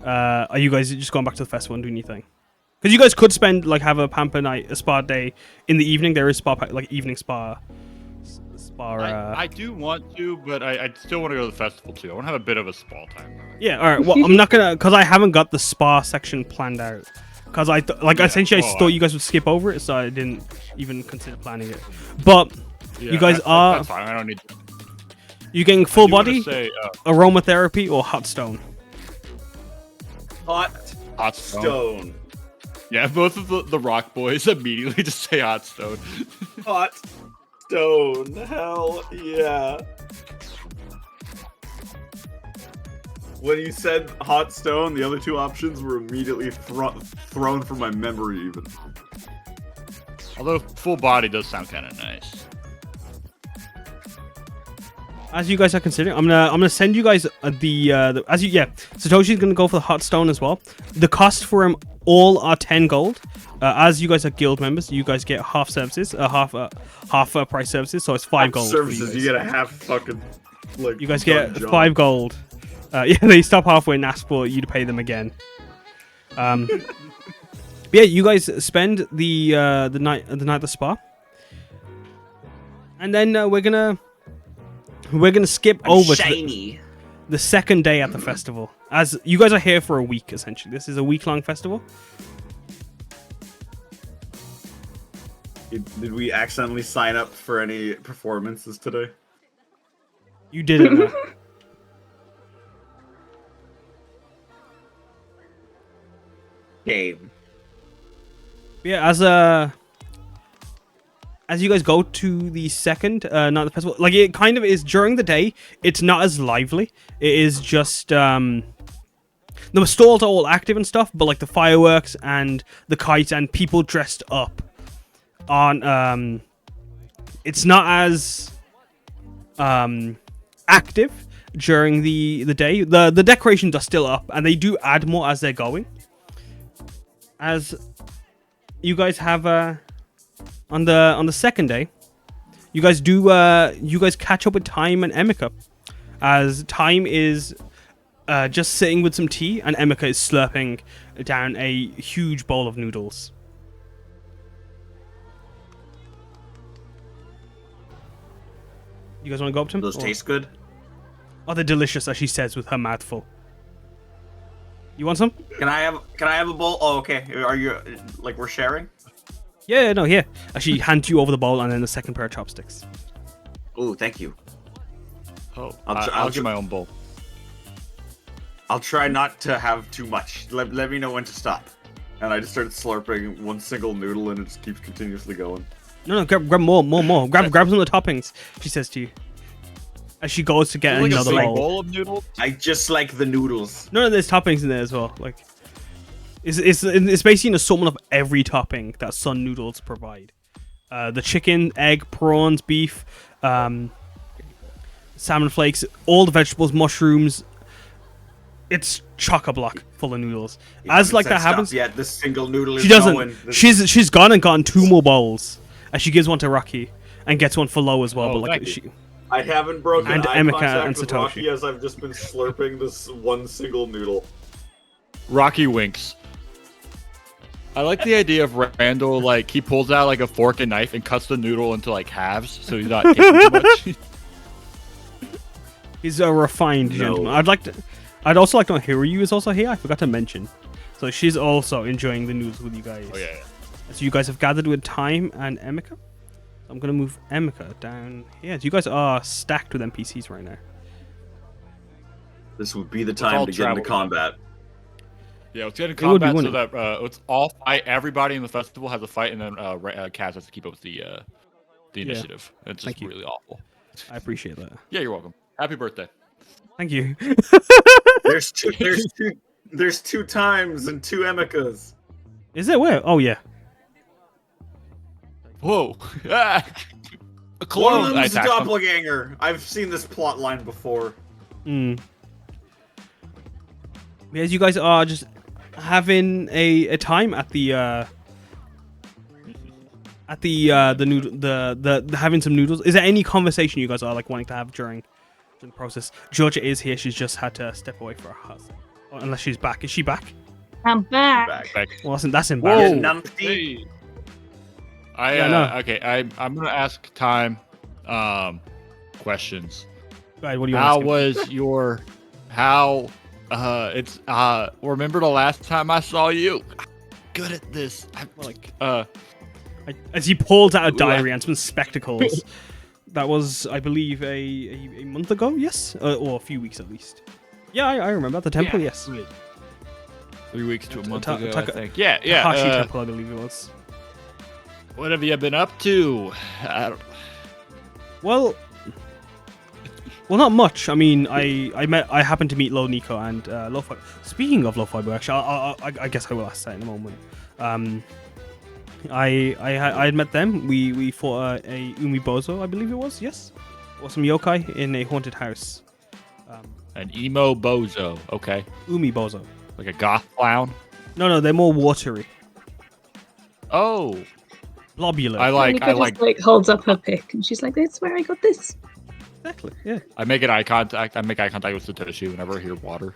are you guys just going back to the festival and doing anything? Because you guys could spend like have a pamper night, a spa day in the evening. There is spa like evening spa. I do want to, but I still want to go to the festival too. I want to have a bit of a spa time. Yeah, all right. Well, I'm not gonna because I haven't got the spa section planned out. Because essentially I thought you guys would skip over it, so I didn't even consider planning it. But Yeah, you guys are That's fine. I don't need. you getting full I do wanna body Say, aromatherapy or hot stone? Hot hot stone. stone. Yeah, both of the rock boys immediately just say hot stone. Hot stone. Hell yeah. When you said hot stone, the other two options were immediately thrown from my memory even. Although full body does sound kind of nice. As you guys are considering, I'm gonna send you guys Satoshi's gonna go for the hot stone as well. The cost for them all are 10 gold. As you guys are guild members, you guys get half services, half price services, so it's 5 gold. Services, you get a half fucking like. You guys get job. 5 gold. Yeah, they stop halfway and ask for you to pay them again. Yeah, you guys spend the night at the spa, and then we're gonna skip over to the second day at the festival. As you guys are here for a week, essentially, this is a week-long festival. Did we accidentally sign up for any performances today? You didn't know. Game. Yeah, as you guys go to the second night of the festival, like it kind of is during the day, it's not as lively. It is just the stalls are all active and stuff, but like the fireworks and the kites and people dressed up aren't it's not as active during the day. The decorations are still up and they do add more as they're going. As you guys have on the second day, you guys catch up with Time and Emika, as Time is just sitting with some tea and Emika is slurping down a huge bowl of noodles. You guys want to go up to him? Those taste good? Oh, they're delicious, as she says with her mouth full. You want some? Can I have a bowl? Oh, okay. Are you like we're sharing? Yeah, no, here. She hands you over the bowl and then the second pair of chopsticks. Oh, thank you. Oh, I'll get my own bowl. I'll try not to have too much. Let me know when to stop. And I just started slurping one single noodle and it just keeps continuously going. No, grab more. Grab some of the toppings, she says to you. As she goes to get Like another a big bowl. bowl of noodles. I just like the noodles. No, there's toppings in there as well. Like, it's basically an assortment of every topping that Sun Noodles provide. The chicken, egg, prawns, beef, salmon flakes, all the vegetables, mushrooms. It's chock-a-block full of noodles. As like that happens, Yeah, this single noodle is she doesn't. going. She's gone and gotten 2 more bowls, and she gives one to Rocky and gets one for Lo as well. Oh, but like thank she. I haven't broken And eye Emika contact and with Satoshi. Rocky as I've just been slurping this one single noodle. Rocky winks. I like the idea of Randall, like, he pulls out, like, a fork and knife and cuts the noodle into, like, halves, so he's not taking too much. He's a refined gentleman. I'd also like to know Hiryu is also here. I forgot to mention. So she's also enjoying the noodles with you guys. Oh, yeah. So you guys have gathered with Time and Emika. I'm going to move Emika down here. You guys are stacked with NPCs right now. This would be the all time to get into travel. combat. Yeah, let's get in It would be, combat so wouldn't that let's all fight. Everybody in the festival has a fight, and then Kaz has to keep up with the initiative. It's just Thank you. really awful. I appreciate that. Yeah, you're welcome. Happy birthday. Thank you. There's two times and two Emikas. Is it where? Oh yeah. Whoa! Ah! A One clone. of I them's a attacked him. doppelganger. I've seen this plot line before. As you guys are just having a time at the noodle the having some noodles. Is there any conversation you guys are like wanting to have during the process? Georgia is here. She's just had to step away for a hus. Unless she's back. Is she back? I'm back. Back. Well, that's embarrassing. Whoa. Hey. Okay. I'm gonna ask Time questions. Go ahead, what do you How want to ask him? was your remember the last time I saw you? Good at this. I'm like As he pulls out a diary and some spectacles. That was, I believe, a month ago. Yes, or a few weeks at least. Yeah, I remember at the temple. Yeah, yes, 3 weeks to a month Ta- ago, Ta- I think. Yeah. Hashi temple, I believe it was. What have you been up to? I don't. Well, not much. I mean, I happened to meet Lo Nico and Lo-Fi. Speaking of Lo-Fi, actually, I guess I will ask that in a moment. I had met them. We fought a Umibozo, I believe it was. Yes, or some yokai in a haunted house. An emo bozo. Okay. Umibozo. Like a goth clown. No, they're more watery, Oh. globular. Monica just like holds up her pick and she's like, "That's where I got this." Exactly. Yeah. I make eye contact with Satoshi whenever I hear water.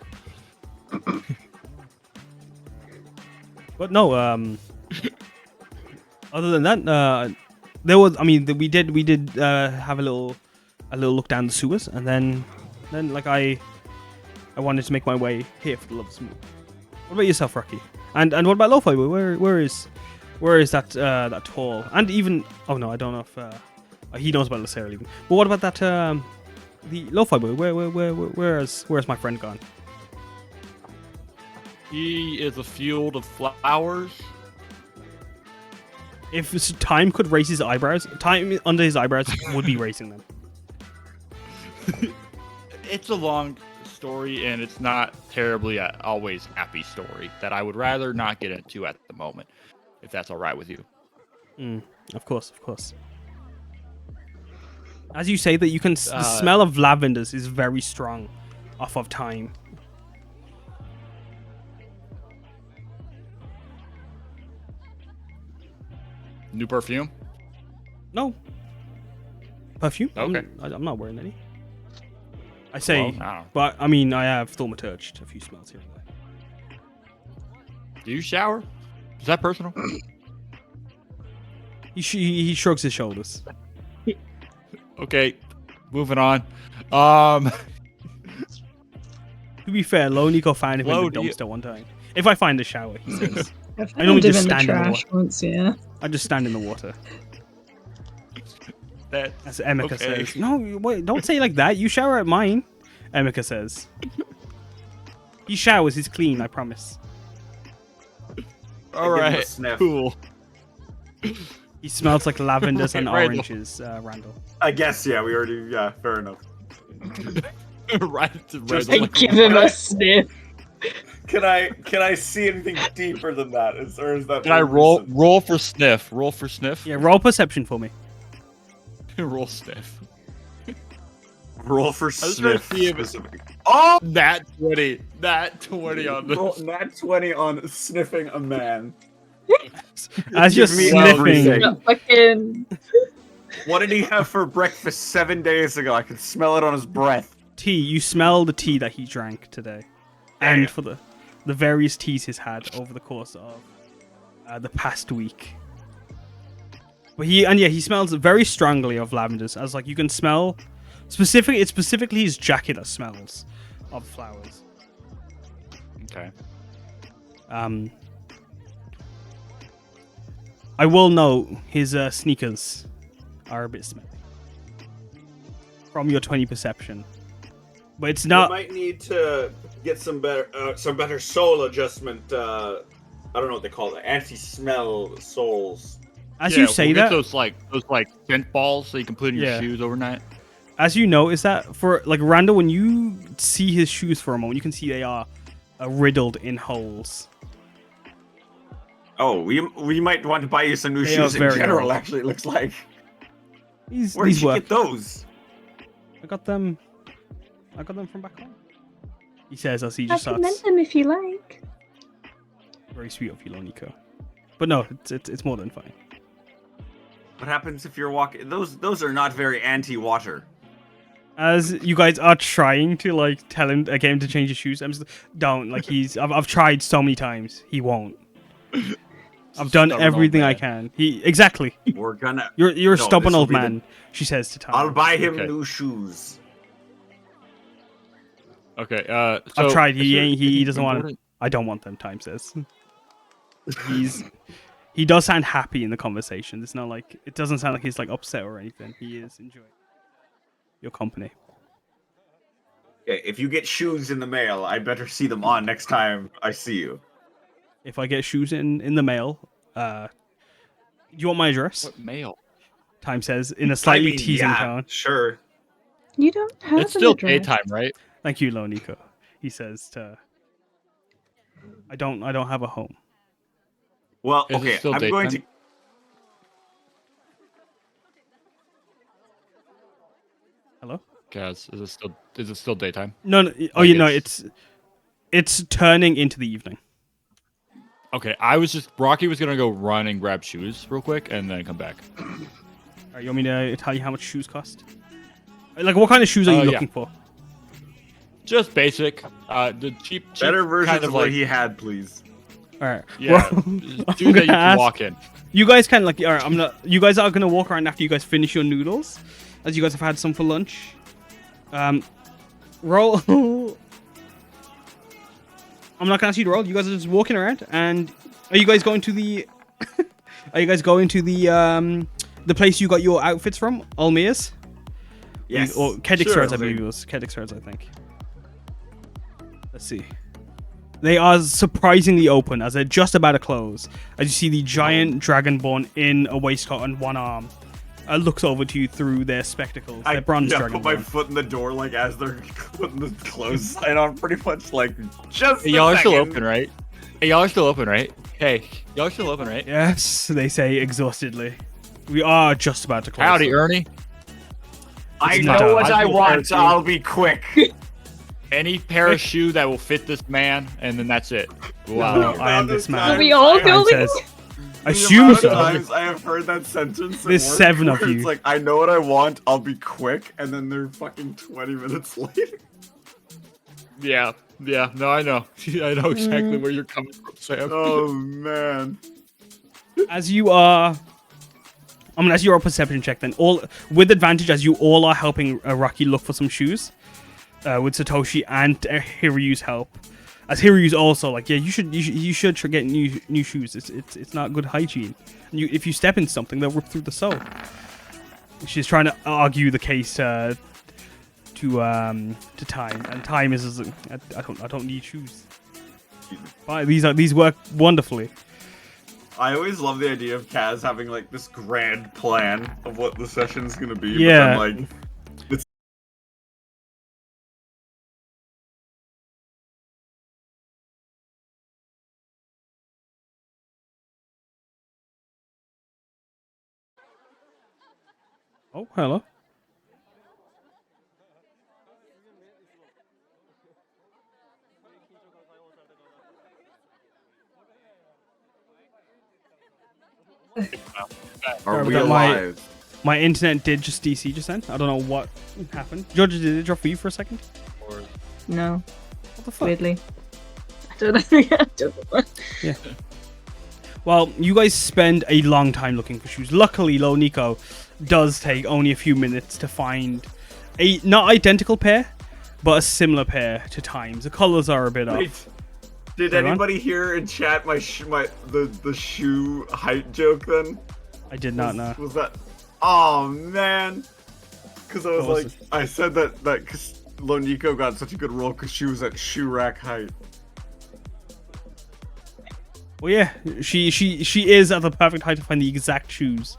But no. Other than that, there was. I mean, we did have a little look down the sewers, and then like I wanted to make my way here for the love of smooth. What about yourself, Rocky? And what about Lo-Fi? Where is that tall? And even no, I don't know if he knows about Lucero even. But what about that the Lo-Fi boy? Where's my friend gone? He is a field of flowers. If time could raise his eyebrows, time under his eyebrows would be raising them. It's a long story, and it's not terribly always happy story that I would rather not get into at the moment, if that's all right with you. Of course. As you say that you can, the smell of lavenders is very strong off of time. New perfume? No. Perfume? Okay. I'm not wearing any. I say, Well, no. but I mean, I have thaumaturged a few smells here and there. Do you shower? Is that personal? He shrugs his shoulders. Okay, moving on. To be fair, Lo Nico found him Lo, in the do you- dumpster one time. If I find the shower, he says. I I found normally him just in the stand in the trash water. once, yeah. I just stand in the water. That's As Emeka okay. says. No, wait, don't say it like that. You shower at mine, Emeka says. He showers, he's clean, I promise. All give him a right. sniff. Cool. He smells like lavenders and Right, oranges, Randall. I guess, yeah, we already, yeah, fair enough. Right to Just red. I give him a sniff. Can I see anything deeper than that? Or is that? Can I roll for sniff? Roll for sniff? Yeah, roll perception for me. Roll sniff. Roll for was trying to sniff. see if it- specific. Oh, nat 20 on Roll this. nat 20 on sniffing a man. As you're Give me sniffing, everything. Not fucking. What did he have for breakfast 7 days ago? I could smell it on his breath. tea, you smell the tea that he drank today. And for the various teas he's had over the course of the past week. But he smells very strongly of lavenders, as like you can smell it's specifically his jacket that smells of flowers. Okay. I will note his sneakers are a bit smelly. From your 20 perception. But it's You not. might need to get some better soul adjustment. I don't know what they call it. Anti-smell souls. As you say we'll get that, those scent balls so you can put in your Yeah. shoes overnight. as you notice that for like Randall, when you see his shoes for a moment, you can see they are riddled in holes. Oh, we might want to buy you some new They are shoes in very general. old. Actually, it looks like. These Where did you work. get those? I got them from back home. He says as he I just can starts. mend them if you like. Very sweet of you, Loniko. But no, it's more than fine. What happens if you're walking? Those are not very anti-water. As you guys are trying to like tell him get him to change his shoes, I'm just don't like I've tried so many times. He won't. I've done Stubborn old everything I man. can. Exactly. We're gonna. You're a No, stubborn this'll old be the- man. She says to Tom. I'll buy him Okay. new shoes. Okay. I've tried. is He there ain't. He anything doesn't want. important? I don't want them. Time says. He does sound happy in the conversation. It's not like it doesn't sound like he's like upset or anything. He is enjoying your company. Okay, if you get shoes in the mail, I better see them on next time I see you. If I get shoes in the mail, do you want my address? What mail? Time says in a slightly I mean, teasing yeah, tone. Sure. You don't have It's an still address. daytime, right? Thank you, Loniko. He says to. I don't have a home. Well, Is it okay, still I'm going to. daytime? Hello? Guys, is it still daytime? No. Oh, Like you know it's- it's turning into the evening. Okay, Rocky was gonna go run and grab shoes real quick and then come back. Alright, you want me to tell you how much shoes cost? Like, what kind of shoes are you Yeah. looking for? Just basic. The cheap Better versions kind of of what like, he had, please. All right. yeah, Well, shoes I'm that you gonna can ask- walk in. You guys can like. All right. I'm not. You guys are gonna walk around after you guys finish your noodles, as you guys have had some for lunch. Roll. I'm not gonna ask you to roll. You guys are just walking around, and are you guys going to the? Are you guys going to the place you got your outfits from, Almir's? Yes. Or Kedix sure, Herds, I believe it was. Kedix Herds, I think. Let's see. They are surprisingly open as they're just about to close. As you see the giant dragonborn in a waistcoat and one arm looks over to you through their spectacles. They're bronze put my dragonborn. foot in the door like as they're putting the clothes sign on, pretty much like just. Hey, a y'all are still second. open, right? Hey, y'all are still open, right? Hey, y'all are still open, right? Yes, they say exhaustedly. We are just about to close. Howdy, Ernie. I It's not know done. what I I feel want. thirsty. I'll be quick. Any pair of shoe that will fit this man, and then that's it. Wow. No, I am this man. Are we all I going? says, The assume amount of so. times I have heard that sentence. at There's work 7 of where you. It's like I know what I want. I'll be quick, and then they're fucking 20 minutes later. Yeah. No, I know. I know exactly where you're coming from, Sam. Oh man. As you are, as you're a perception check, then all with advantage, as you all are helping Rocky look for some shoes, with Satoshi and Hiryu's help. As Hiryu's also like, yeah, you should try getting new shoes. It's not good hygiene. If you step in something, they'll rip through the sole. She's trying to argue the case to Time, and Time is I don't need shoes. But these work wonderfully. I always love the idea of Kaz having like this grand plan of what the session's gonna be. Yeah. But then, like, it's Oh, hello. are we about my- alive? My internet did just DC just then. I don't know what happened. Georgia, did it drop for you for a second? No, What the fuck? weirdly. I don't know. I don't know. Well, you guys spend a long time looking for shoes. Luckily, Lo Nico does take only a few minutes to find a not identical pair, but a similar pair to Time's. The colors are a bit Wait, off. did Hold on. anybody hear in chat the shoe height joke then? I did not know. Was that? Oh man, because I was What was like, I said that Loniko got such a good roll because she was at shoe rack height. Well, yeah, she is at the perfect height to find the exact shoes.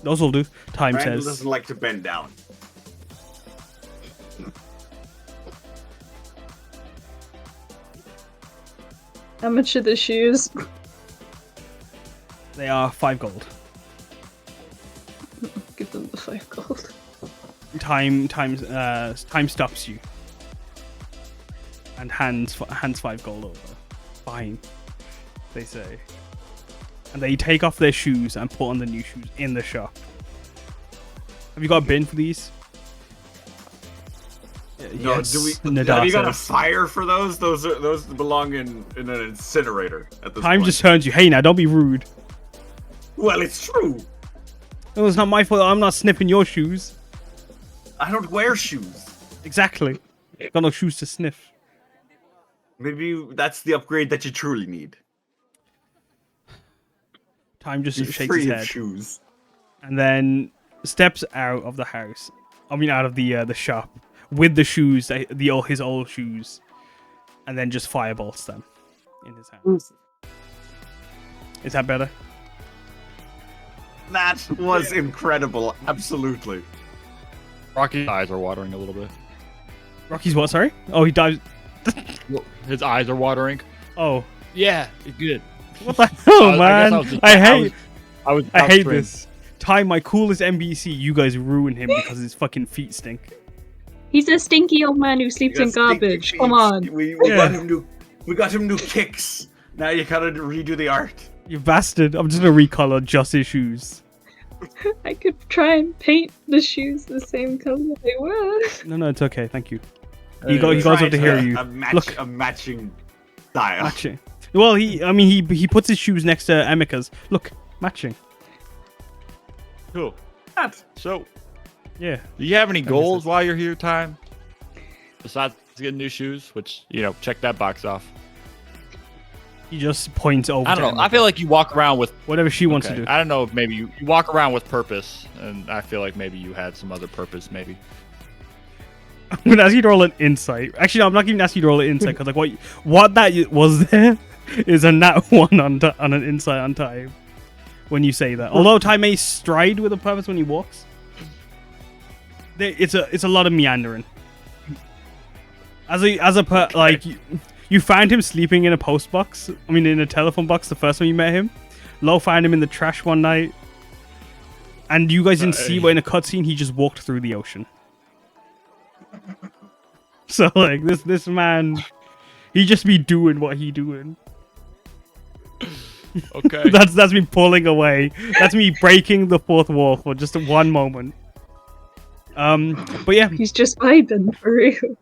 Those will do. Time Randall says. doesn't like to bend down. How much are the shoes? They are 5 gold. Give them the 5 gold. Time stops you. And hands 5 gold over. Fine, they say. And they take off their shoes and put on the new shoes in the shop. Have you got a bin for these? No, Yes, do we? Nadar Have you got a says. fire for those? Those belong in an incinerator at this Time point. just turns you. Hey, now don't be rude. Well, it's true. No, it's not my fault. I'm not sniffing your shoes. I don't wear shoes. Exactly. Got no shoes to sniff. Maybe that's the upgrade that you truly need. Time just Be shakes free his of head shoes. and then steps out of the house. I mean, out of the shop with the shoes, his old shoes, and then just firebolts them in his hands. Is that better? That was incredible. Absolutely. Rocky's eyes are watering a little bit. Rocky's what? Sorry. Oh, he dives. His eyes are watering. Oh, Yeah, it's good. what the hell, I man? guess I was just- I hate. I was. I hate upstream. this. Time, my coolest NBC. You guys ruin him because his fucking feet stink. He's a stinky old man who sleeps in garbage. Come on. We Yeah. got him new kicks. Now you gotta redo the art. You bastard. I'm just gonna recolor just his shoes. I could try and paint the shoes the same color they were. No, it's okay. Thank you. He goes up to hear you. Look. A matching style. Matching. Well, he puts his shoes next to Emika's. Look, matching. Cool. So, Yeah. do you have any makes goals sense. while you're here, Time? Besides getting new shoes, which, check that box off. He just points over. I to don't know. I Emika. feel like you walk around with. Whatever she wants Okay, to do. I don't know if maybe you walk around with purpose, and I feel like maybe you had some other purpose, maybe. I'm gonna ask you to roll an insight. Actually, no, I'm not even asking you to roll an insight because what that was there is a nat 1 on an insight on Time when you say that. Although Time may stride with a purpose when he walks, it's a lot of meandering. You found him sleeping in a post box. I mean, in a telephone box the first time you met him. Lo found him in the trash one night, and you guys didn't see, but in a cutscene he just walked through the ocean. So like this man, he just be doing what he doing. Okay. That's me pulling away. That's me breaking the fourth wall for just one moment. But yeah, He's just vibing for real.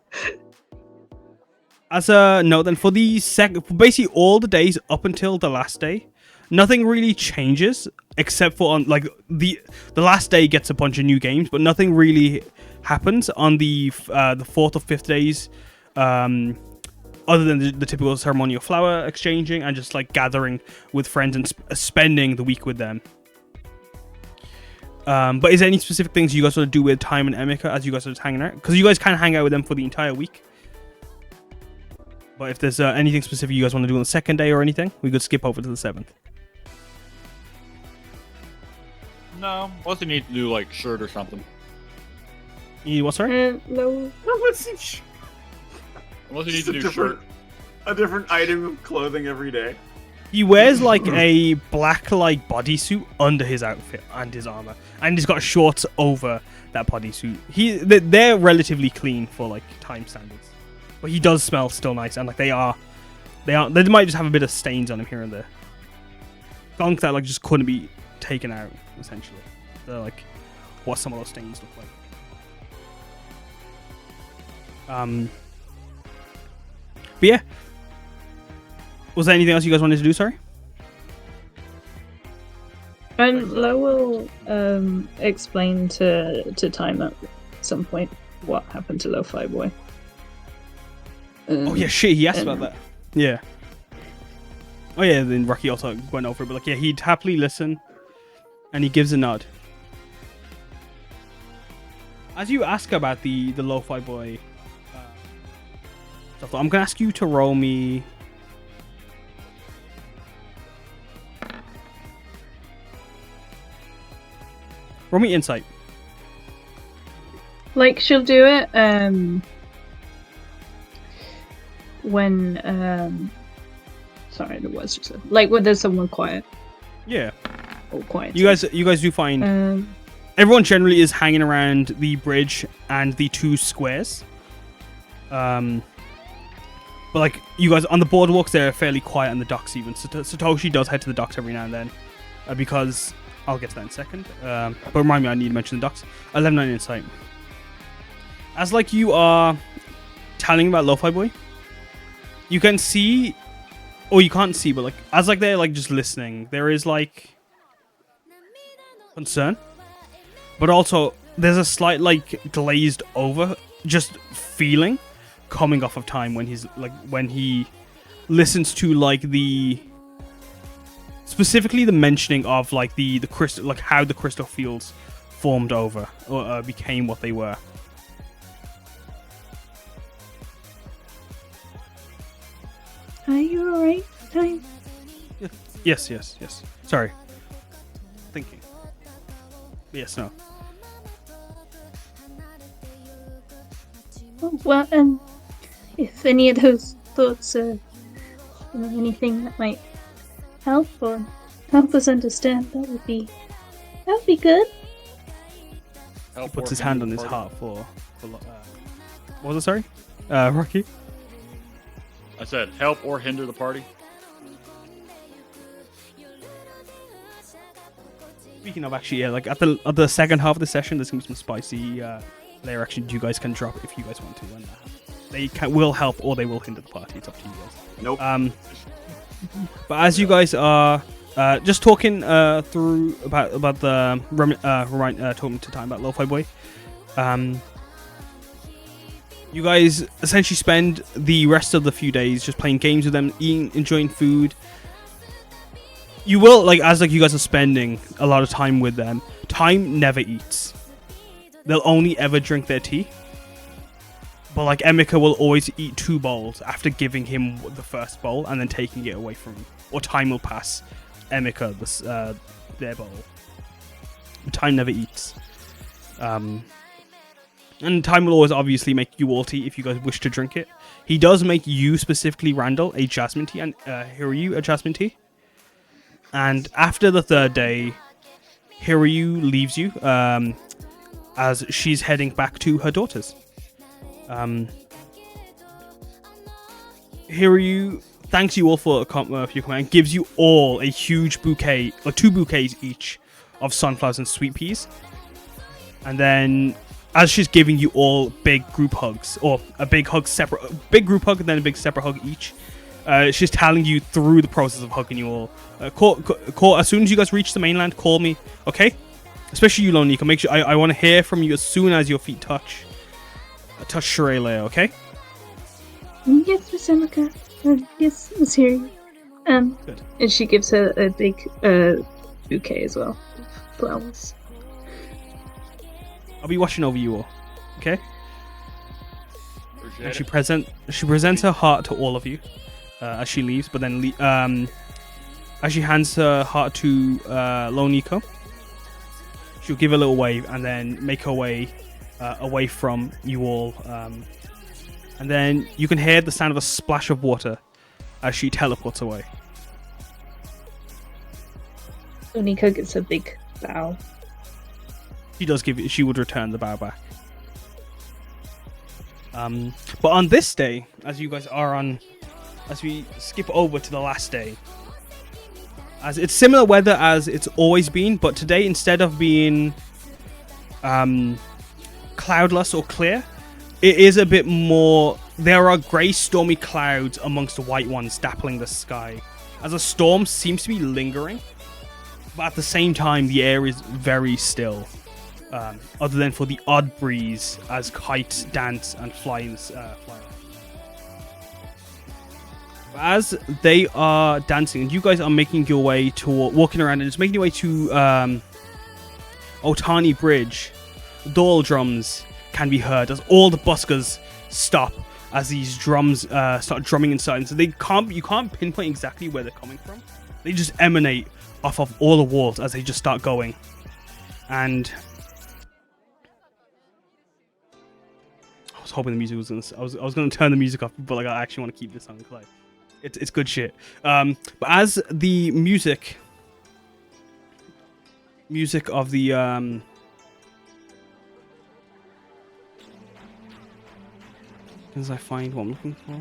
as a note, then for basically all the days up until the last day, nothing really changes except for on like the last day gets a bunch of new games, but nothing really happens on the fourth or fifth days, other than the typical ceremonial flower exchanging and just like gathering with friends and spending the week with them. But is there any specific things you guys want to do with Time and Emika as you guys are just hanging out? Because you guys can hang out with them for the entire week. But if there's anything specific you guys want to do on the second day or anything, we could skip over to the 7th. No, unless you need to do like shirt or something. You what, sorry? No. Unless you need Just to do shirt. a different item of clothing every day. He wears like a black like bodysuit under his outfit and his armor, and he's got shorts over that bodysuit. They're relatively clean for like Time standards, but he does smell still nice, and like they might just have a bit of stains on him here and there. Gunk that like just couldn't be taken out essentially. They're like what some of those stains look like. But yeah. Was there anything else you guys wanted to do, sorry? And Lo will explain to Time at some point what happened to Lo-Fi Boy. Oh yeah, shit, he asked about that. Yeah. Oh yeah, then Rocky also went over it, but like yeah, he'd happily listen and he gives a nod. As you ask about the lo-fi boy stuff, I'm gonna ask you to roll me. Roll me insight. Like she'll do it when sorry, the words just like when there's someone quiet. Yeah. Or quiet. You guys do find everyone generally is hanging around the bridge and the two squares. But like you guys on the boardwalks, they're fairly quiet, and the docks even. Satoshi does head to the docks every now and then, because I'll get to that in a second. But remind me, I need to mention the docks. 11 9 insight. As like you are telling about Lo-Fi Boy, you can see, or you can't see, but like as like they're like just listening, there is like concern, but also there's a slight like glazed over just feeling coming off of time when he's like when he listens to like the specifically the mentioning of like the crystal, like how the crystal fields formed over or became what they were. Are you alright? Time. Yes. Sorry. Thinking. Yes, no. Oh, well, if any of those thoughts are anything that might help or help us understand, that would be good. He puts his hand on his heart for what was it, sorry? Rocky? I said help or hinder the party. Speaking of, actually, yeah, like at the second half of the session, there's gonna be some spicy layer action you guys can drop if you guys want to, and they will help or they will hinder the party. It's up to you guys. Nope. But as you guys are just talking through about the talking to time about Lo-Fi Boy, you guys essentially spend the rest of the few days just playing games with them, eating, enjoying food. You will, like, as like you guys are spending a lot of time with them, time never eats. They'll only ever drink their tea. But like Emika will always eat 2 bowls after giving him the first bowl and then taking it away from him. Or time will pass Emika their bowl. Time never eats. And time will always obviously make you all tea if you guys wish to drink it. He does make you, specifically Randall, a jasmine tea, and Hiryu a jasmine tea. And after the 3rd day, Hiryu leaves you as she's heading back to her daughters. Hiryu thanks you all for your command, gives you all a huge bouquet, like 2 bouquets each, of sunflowers and sweet peas. And then, as she's giving you all big group hugs, or a big hug separate, a big group hug and then a big separate hug each, she's telling you through the process of hugging you all. Call as soon as you guys reach the mainland. Call me, okay? Especially you, Lonika. Make sure I want to hear from you as soon as your feet touch Shirelea, okay? Yes, Miss Emika. Yes, Miss Hiryu. Good. And she gives her a big bouquet as well of flowers. I'll be watching over you all, okay? Appreciate And it. she presents her heart to all of you as she leaves, but then as she hands her heart to Loniko, she'll give a little wave and then make her way away from you all. And then you can hear the sound of a splash of water as she teleports away. Loniko gets a big bow. She would return the bow back. But on this day, as we skip over to the last day, as it's similar weather as it's always been, but today, instead of being cloudless or clear, it is a bit more. There are grey, stormy clouds amongst the white ones dappling the sky, as a storm seems to be lingering, but at the same time the air is very still, other than for the odd breeze as kites dance and fly. As they are dancing, and you guys are making your way walking around and just making your way to Otani Bridge, Dole drums can be heard as all the buskers stop as these drums start drumming inside. So you can't pinpoint exactly where they're coming from. They just emanate off of all the walls as they just start going. And I was hoping the music was gonna. I was gonna turn the music off, but like I actually want to keep this on play. It's good shit. But as the music of the as I find what I'm looking for.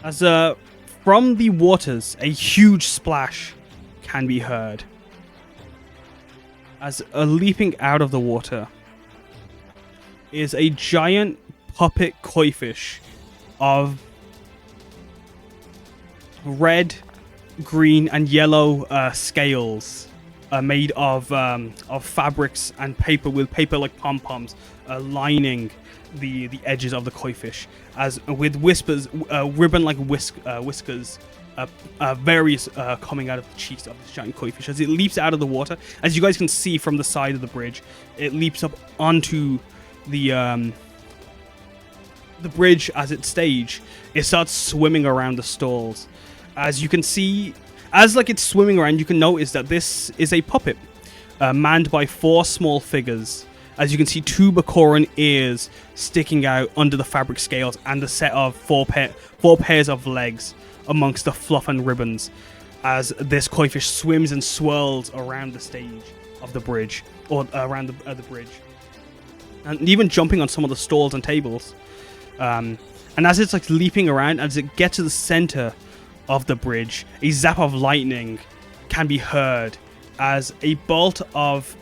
As from the waters, a huge splash can be heard. As leaping out of the water is a giant puppet koi fish of red, green, and yellow scales, made of fabrics and paper, with paper like pom poms lining the edges of the koi fish, as with ribbon like whiskers, various coming out of the cheeks of this giant koi fish as it leaps out of the water. As you guys can see from the side of the bridge, it leaps up onto the bridge as its stage. It starts swimming around the stalls. As you can see, as like it's swimming around, you can notice that this is a puppet manned by 4 small figures. As you can see, 2 Bakoran ears sticking out under the fabric scales and a set of 4 pairs of legs amongst the fluff and ribbons, as this koi fish swims and swirls around the stage of the bridge, or around the bridge, and even jumping on some of the stalls and tables. And as it's like leaping around, as it gets to the center of the bridge, a zap of lightning can be heard as a bolt of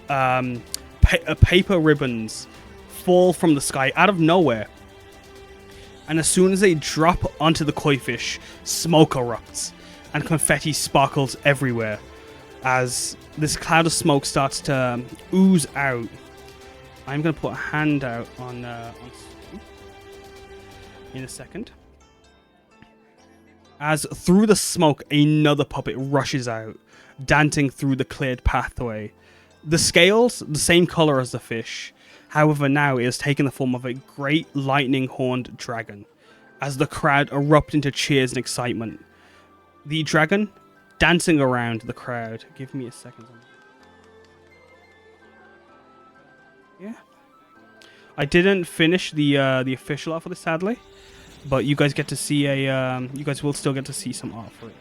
paper ribbons fall from the sky out of nowhere. And as soon as they drop onto the koi fish, smoke erupts and confetti sparkles everywhere as this cloud of smoke starts to ooze out. I'm going to put a hand out on in a second. As through the smoke, another puppet rushes out, dancing through the cleared pathway. The scales, the same color as the fish. However, now it has taken the form of a great lightning-horned dragon, as the crowd erupt into cheers and excitement. The dragon dancing around the crowd. Give me a second. Yeah. I didn't finish the official art for this, sadly, but you guys get to see you guys will still get to see some art for it.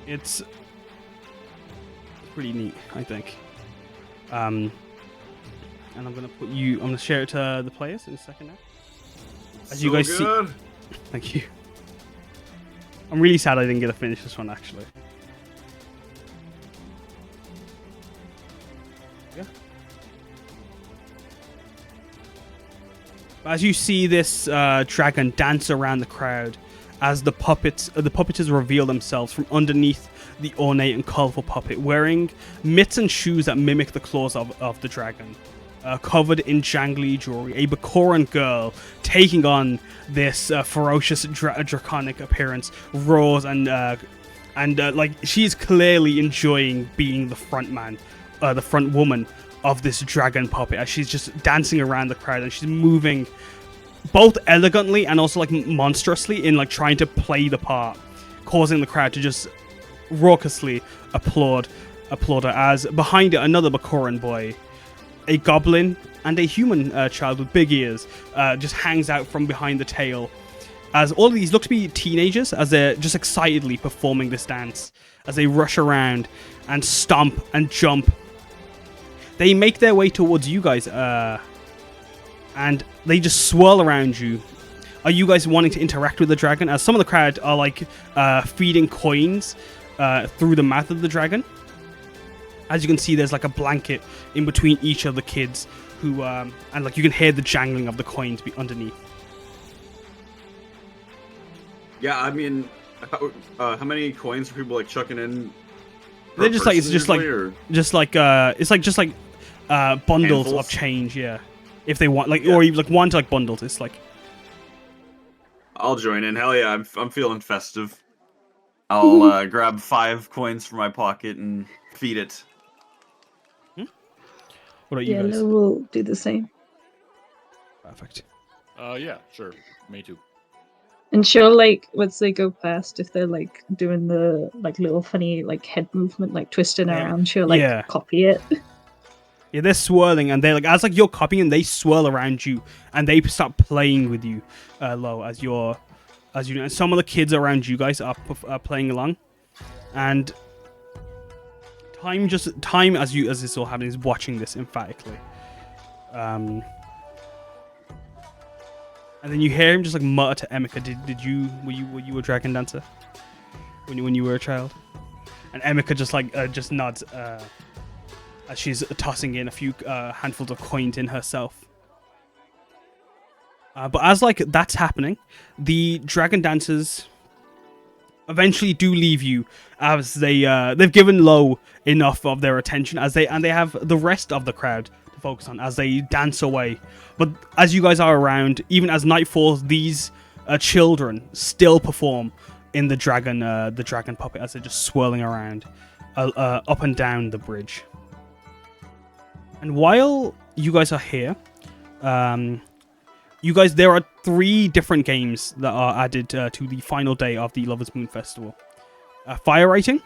It's pretty neat, I think. And I'm gonna share it to the players in a second now. As you guys see, thank you. I'm really sad I didn't get to finish this one, actually. Yeah. As you see this dragon dance around the crowd, as the puppeteers reveal themselves from underneath the ornate and colorful puppet, wearing mitts and shoes that mimic the claws of the dragon. Covered in jangly jewelry, a Bakoran girl taking on this ferocious draconic appearance roars and like she's clearly enjoying being the front woman of this dragon puppet, as she's just dancing around the crowd and she's moving both elegantly and also like monstrously in like trying to play the part, causing the crowd to just raucously applaud her. As behind her, another Bakoran boy, a goblin and a human child with big ears, just hangs out from behind the tail, as all of these look to be teenagers, as they're just excitedly performing this dance as they rush around and stomp and jump. They make their way towards you guys, and they just swirl around you. Are you guys wanting to interact with the dragon? As some of the crowd are like feeding coins through the mouth of the dragon. As you can see, there's like a blanket in between each of the kids who, and like you can hear the jangling of the coins underneath. Yeah, I mean, how many coins are people like chucking in They're just like it's just like Usually, or- it's like just like bundles Handfuls? of change, yeah. If they want like Yeah. or you like want like bundles, it's like I'll join in. Hell yeah, I'm feeling festive. I'll grab 5 coins from my pocket and feed it. what about you Yeah, guys? Lo will do the same. Perfect. Yeah, sure. Me too. And she'll like once they go past, if they're like doing the like little funny like head movement, like twisting Yeah. around, she'll like Yeah. copy it. Yeah, they're swirling, and they like as like you're copying, they swirl around you, and they start playing with you, Lo, as you know. And some of the kids around you guys are playing along, and time as this all happening is watching this emphatically. And then you hear him just like mutter to Emika, were you a dragon dancer when you were a child? And Emika just nods as she's tossing in a few handfuls of coins in herself. But as like that's happening, the dragon dancers eventually do leave you as they've given Lo enough of their attention as they have the rest of the crowd to focus on as they dance away. But as you guys are around, even as night falls, these children still perform in the dragon puppet as they're just swirling around up and down the bridge. And while you guys are here, there are 3 different games that are added to the final day of the Lover's Moon Festival: fire writing,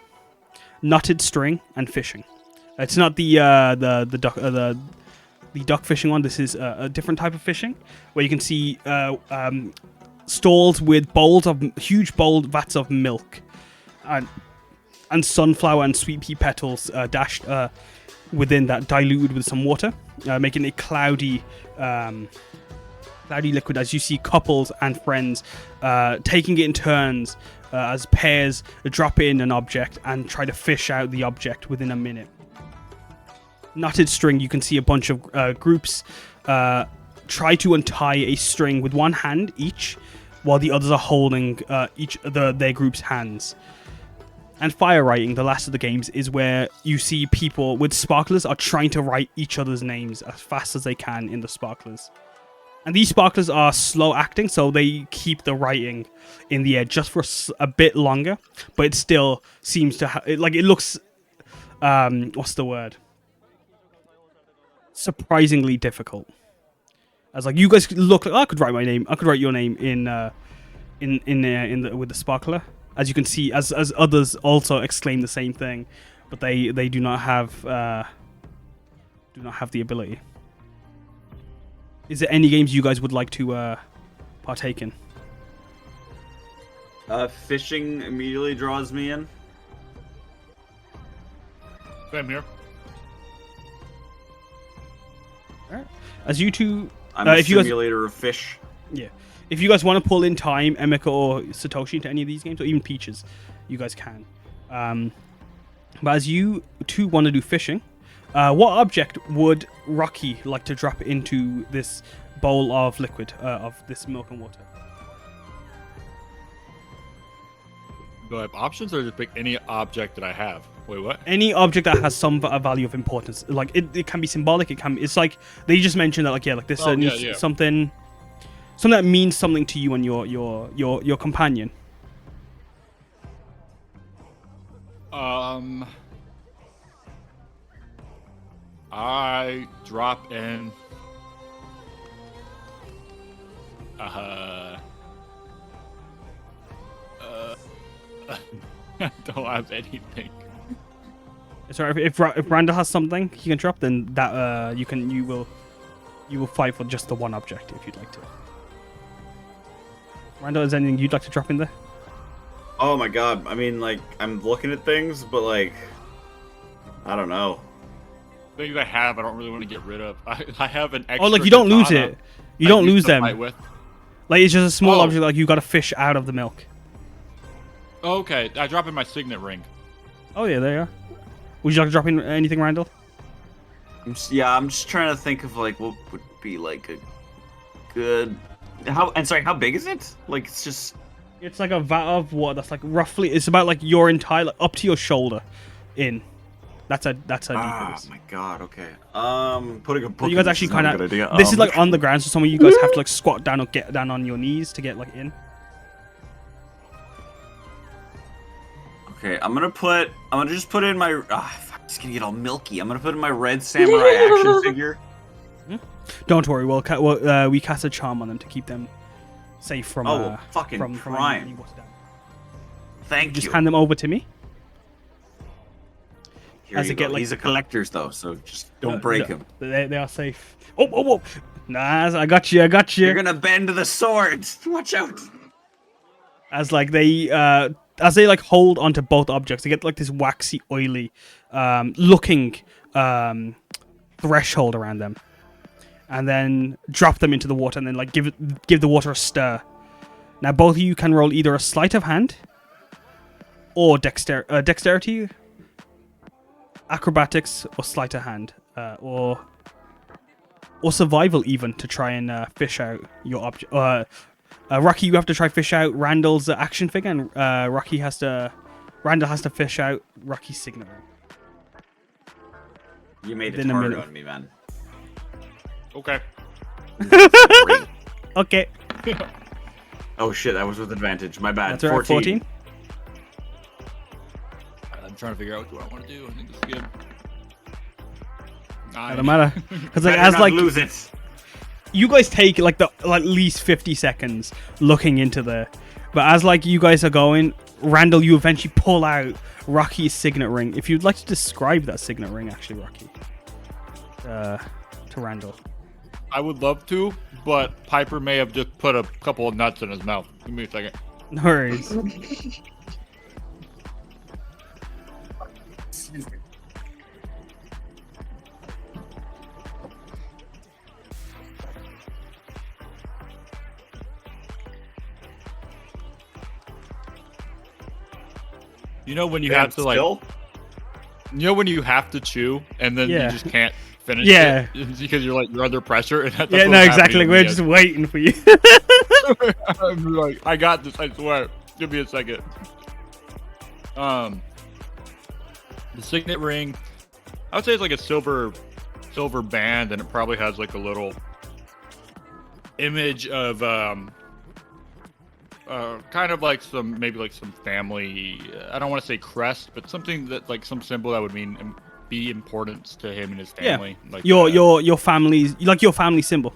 knotted string, and fishing. It's not the duck fishing one. This is a different type of fishing where you can see stalls with huge vats of milk, and sunflower and sweet pea petals dashed within that, diluted with some water, making it cloudy liquid as you see couples and friends taking it in turns as pairs drop in an object and try to fish out the object within a minute. Knotted string, you can see a bunch of groups try to untie a string with one hand each while the others are holding their group's hands. And fire writing, the last of the games, is where you see people with sparklers are trying to write each other's names as fast as they can in the sparklers. And these sparklers are slow acting, so they keep the writing in the air just for a bit longer, but it still seems to it looks what's the word? Surprisingly difficult. As like you guys look like, I could write my name. I could write your name with the sparkler. As you can see, as others also exclaim the same thing, but they do not have the ability. Is there any games you guys would like to partake in? Fishing immediately draws me in. Same here. Alright. As you two, I'm a if you guys, simulator of fish. yeah, if you guys want to pull in time, Emika or Satoshi into any of these games, or even Peaches, you guys can. But as you two want to do fishing, what object would Rocky like to drop into this bowl of liquid, of this milk and water? Do I have options, or just pick any object that I have? Wait, what? Any object that has some value of importance. Like it can be symbolic. It's like they just mentioned that like this needs something that means something to you and your companion. I drop in. I don't have anything. Sorry, if Randall has something he can drop, then that you will fight for just the one object if you'd like to. Randall, is there anything you'd like to drop in there? Oh my god, I mean, like, I'm looking at things, but like, I don't know. Things I have, I don't really want to get rid of. I have an extra. Oh, like you don't lose katana it. You don't I used lose to them. fight with. Like it's just a small Oh. object. Like you got to fish out of the milk. Okay, I drop in my signet ring. Oh yeah, there you are. Would you like to drop in anything, Randall? I'm just trying to think of like what would be like a good. How big is it? Like it's just. It's like a vat of water that's like roughly. It's about like your entire up to your shoulder. in. That's a Ah, decrease. my god. Okay. Putting a book. So you guys in actually is not a kind good idea. of. This is like on the ground, so some of you guys have to like squat down or get down on your knees to get like in. Okay, I'm gonna just put in my. Fuck, it's gonna get all milky. I'm gonna put in my red samurai action figure. Don't worry, we cast a charm on them to keep them safe from. Fucking from prime. any water damage. Thank Just you. hand them over to me. Here as you it get, go. like- He's a collector's though, so just don't break him. They are safe. Oh! Nah, I got you. You're gonna bend the swords. Watch out. As like they like hold onto both objects, they get like this waxy, oily, looking threshold around them, and then drop them into the water, and then like give the water a stir. Now both of you can roll either a sleight of hand or dexterity, acrobatics, or sleight of hand, or survival even to try and fish out your object. Rocky, you have to try fish out Randall's action figure, and Randall has to fish out Rocky's signet ring. You made it Within a hard minute. on me, man. Okay. Okay, Oh shit, that was with advantage. My bad. that's all right. 14. I'm trying to figure out what I want to do. I think this is good. Doesn't matter because like Better as not like lose it. you guys take like at least 50 seconds looking into there, but as like you guys are going, Randall, you eventually pull out Rocky's signet ring. If you'd like to describe that signet ring, actually, Rocky, to Randall. I would love to, but Piper may have just put a couple of nuts in his mouth. Give me a second. No worries. You know when you Damn, have to like, still? you know when you have to chew and then Yeah. you just can't finish Yeah. it because you're under pressure. And that's Yeah, what's no, happening exactly. to me We're as- just waiting for you. I'm like, I got this. I swear. Give me a second. The signet ring, I would say it's like a silver band, and it probably has like a little image of kind of like some family. I don't want to say crest, but something that like some symbol that would be importance to him and his Yeah. family. Like your family's like your family symbol.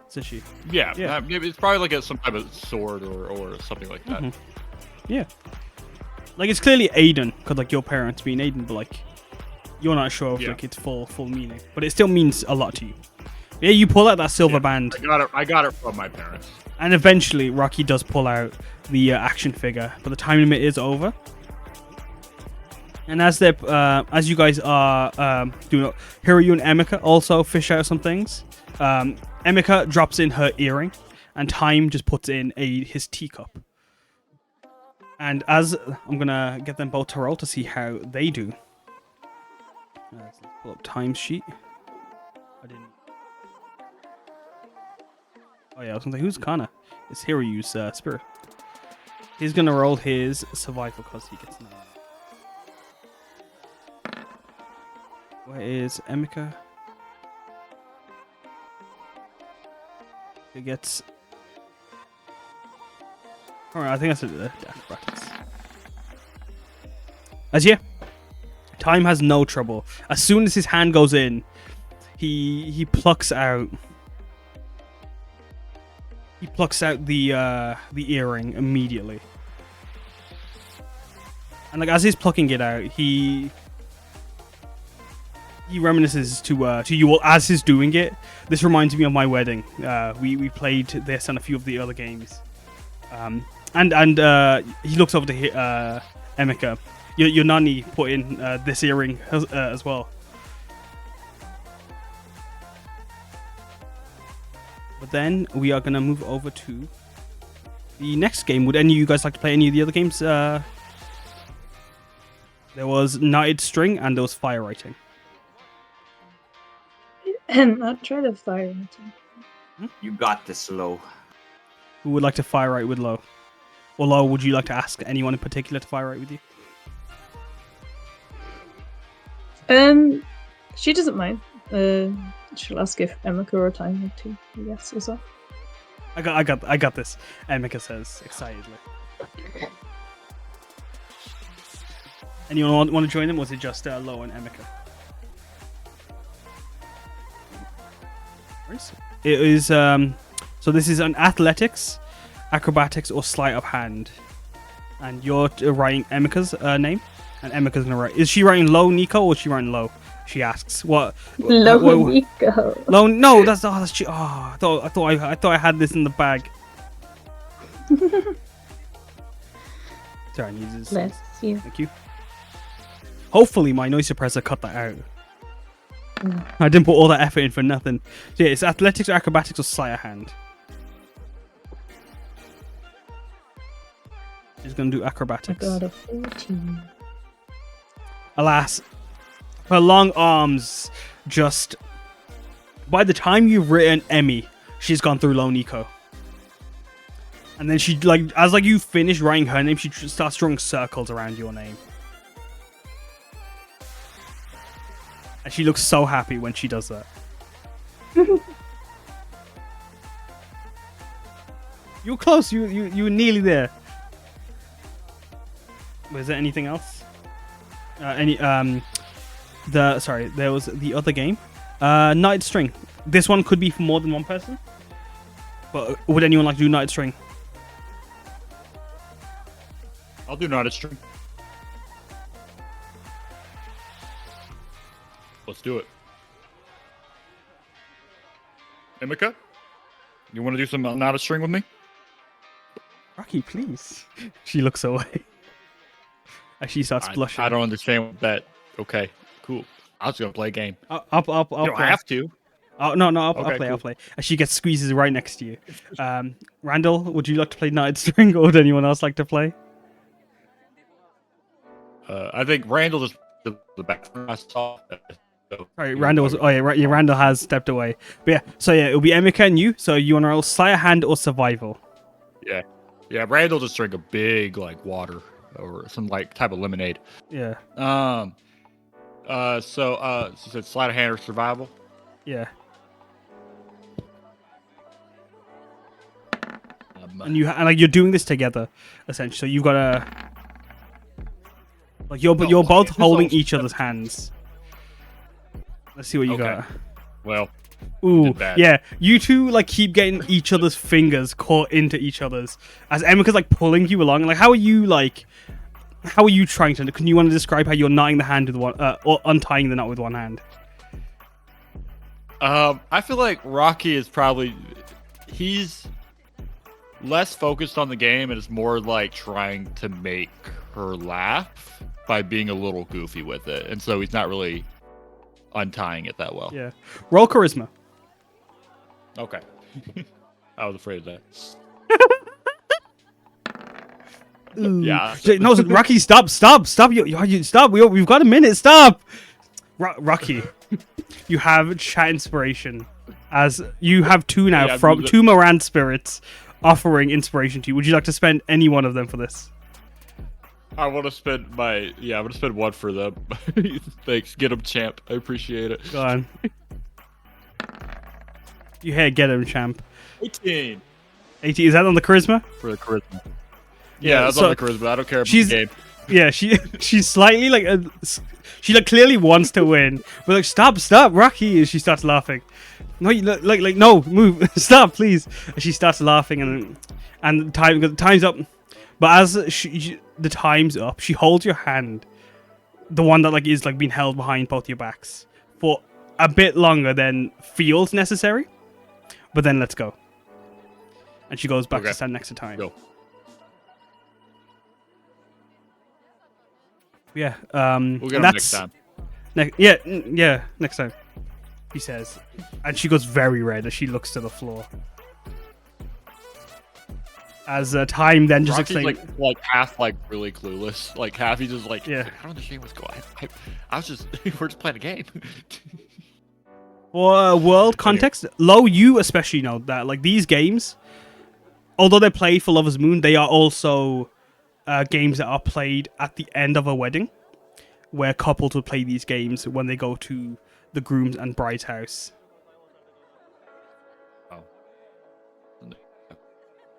Essentially. yeah, Yeah. maybe it's probably like some type of sword or something like that. Mhm. Yeah. Like it's clearly Aiden, because like your parents being Aiden, but like you're not sure if Yeah. like its full meaning, but it still means a lot to you. Yeah, you pull out that silver Yeah, band, I got it from my parents. and eventually Rocky does pull out the action figure, but the time limit is over. And as you guys are doing, Hiryu and Emika also fish out some things. Emika drops in her earring, and Time just puts in his teacup. And as I'm gonna get them both to roll to see how they do. Let's pull up Time's sheet. I didn't. Oh yeah, I was gonna say who's Kana? It's Hiryu's spirit. He's gonna roll his survival because he gets 9. Where is Emika? He gets. Alright, I think that's the death brackets. As yeah, Time has no trouble. As soon as his hand goes in, he plucks out. He plucks out the earring immediately. And like as he's plucking it out, he reminisces to you all as he's doing it. This reminds me of my wedding. We played this and a few of the other games. And he looks over to Emika. Your nanny put in this earring as well. But then we are gonna move over to the next game. Would any of you guys like to play any of the other games? There was Knotted String and there was Fire Writing. And I'll try the fire rating. You got this, Lo. Who would like to fire write with Lo? Or Lo, would you like to ask anyone in particular to fire write with you? She doesn't mind. She'll ask if Emeka or time need to, I guess, as well. I got this. Emeka says excitedly. Anyone want to join them? Or was it just Lo and Emeka? It is so this is an athletics, acrobatics, or sleight of hand, and you're writing Emeka's name, and Emeka's gonna write. Is she writing Lo Nico or is she writing Lo? She asks. What? Lo Nico. Lo? No, that's she. Oh, I thought I had this in the bag. Sorry, I need this. Bless you. Thank you. Hopefully, my noise suppressor cut that out. I didn't put all that effort in for nothing. So yeah, it's athletics, acrobatics, or sleight of hand. She's gonna do I acrobatics. got a 14. Alas, her long arms just. By the time you've written Emmy, she's gone through Lo Nico. And then she as you finish writing her name, she starts drawing circles around your name. And she looks so happy when she does that. You're close. You were nearly there. Was there anything else? There was the other game. Knotted string. This one could be for more than one person. But would anyone like to do knotted string? I'll do knotted string. Let's do it. Emeka, you want to do some knotted string with me? Rocky, please. She looks away. As she starts blushing. I don't understand that. Okay, cool. I was gonna play a game. I'll You don't have to. Oh, no, I'll Okay, play. cool. I'll play. As she gets squeezes right next to you. Randall, would you like to play knotted string, or would anyone else like to play? I think Randall just the bathroom. I saw. So, Sorry, Randall was. Oh yeah, right. Yeah, Randall has stepped away. But yeah, so yeah, it'll be Emeka and you. So you want to roll sleight of hand or survival? Yeah, Randall just drank a big water or some type of lemonade. Yeah, So you said sleight of hand or survival? yeah. And you're doing this together, essentially. So you've got to you're both holding each other's hands. Let's see what you got. Well, Ooh, did bad. yeah. You two keep getting each other's fingers caught into each other's as Emeka's pulling you along. How are you How are you trying to? Can you want to describe how you're knotting the hand with one, or untying the knot with one hand? I feel like Rocky is he's less focused on the game and is more trying to make her laugh by being a little goofy with it, and so he's not really untying it that well. Yeah. Roll charisma. Okay. I was afraid of that. Ooh. Yeah. No, Rocky, stop! You stop! We've got a minute. Stop, Rocky. You have chat inspiration, as you have two now from two Moran spirits offering inspiration to you. Would you like to spend any one of them for this? I want to spend I'm gonna spend one for them. Thanks, get him, champ. I appreciate it. Go on. You get him, champ. 18 is that on the charisma? for the charisma. Yeah, that's so on the charisma. I don't care about she's- the game. Yeah, she's slightly she clearly wants to win, but stop, Rocky! And she starts laughing. No, you no, move, stop, please! And she starts laughing, and time's up. But as the time's up, she holds your hand, the one that is being held behind both your backs, for a bit longer than feels necessary. But then let's go. And she goes back to stand next to time. Go. Yeah. We'll get him next time. Next time. He says, and she goes very red as she looks to the floor. As time then just Rocky's explains, half really clueless. Half he's just Yeah. I don't understand what's going on. I was just we're just playing a game. for world context, Lo, you especially know that these games, although they're played for Lover's Moon, they are also games that are played at the end of a wedding. where couples would play these games when they go to the groom's and bride's house. Oh.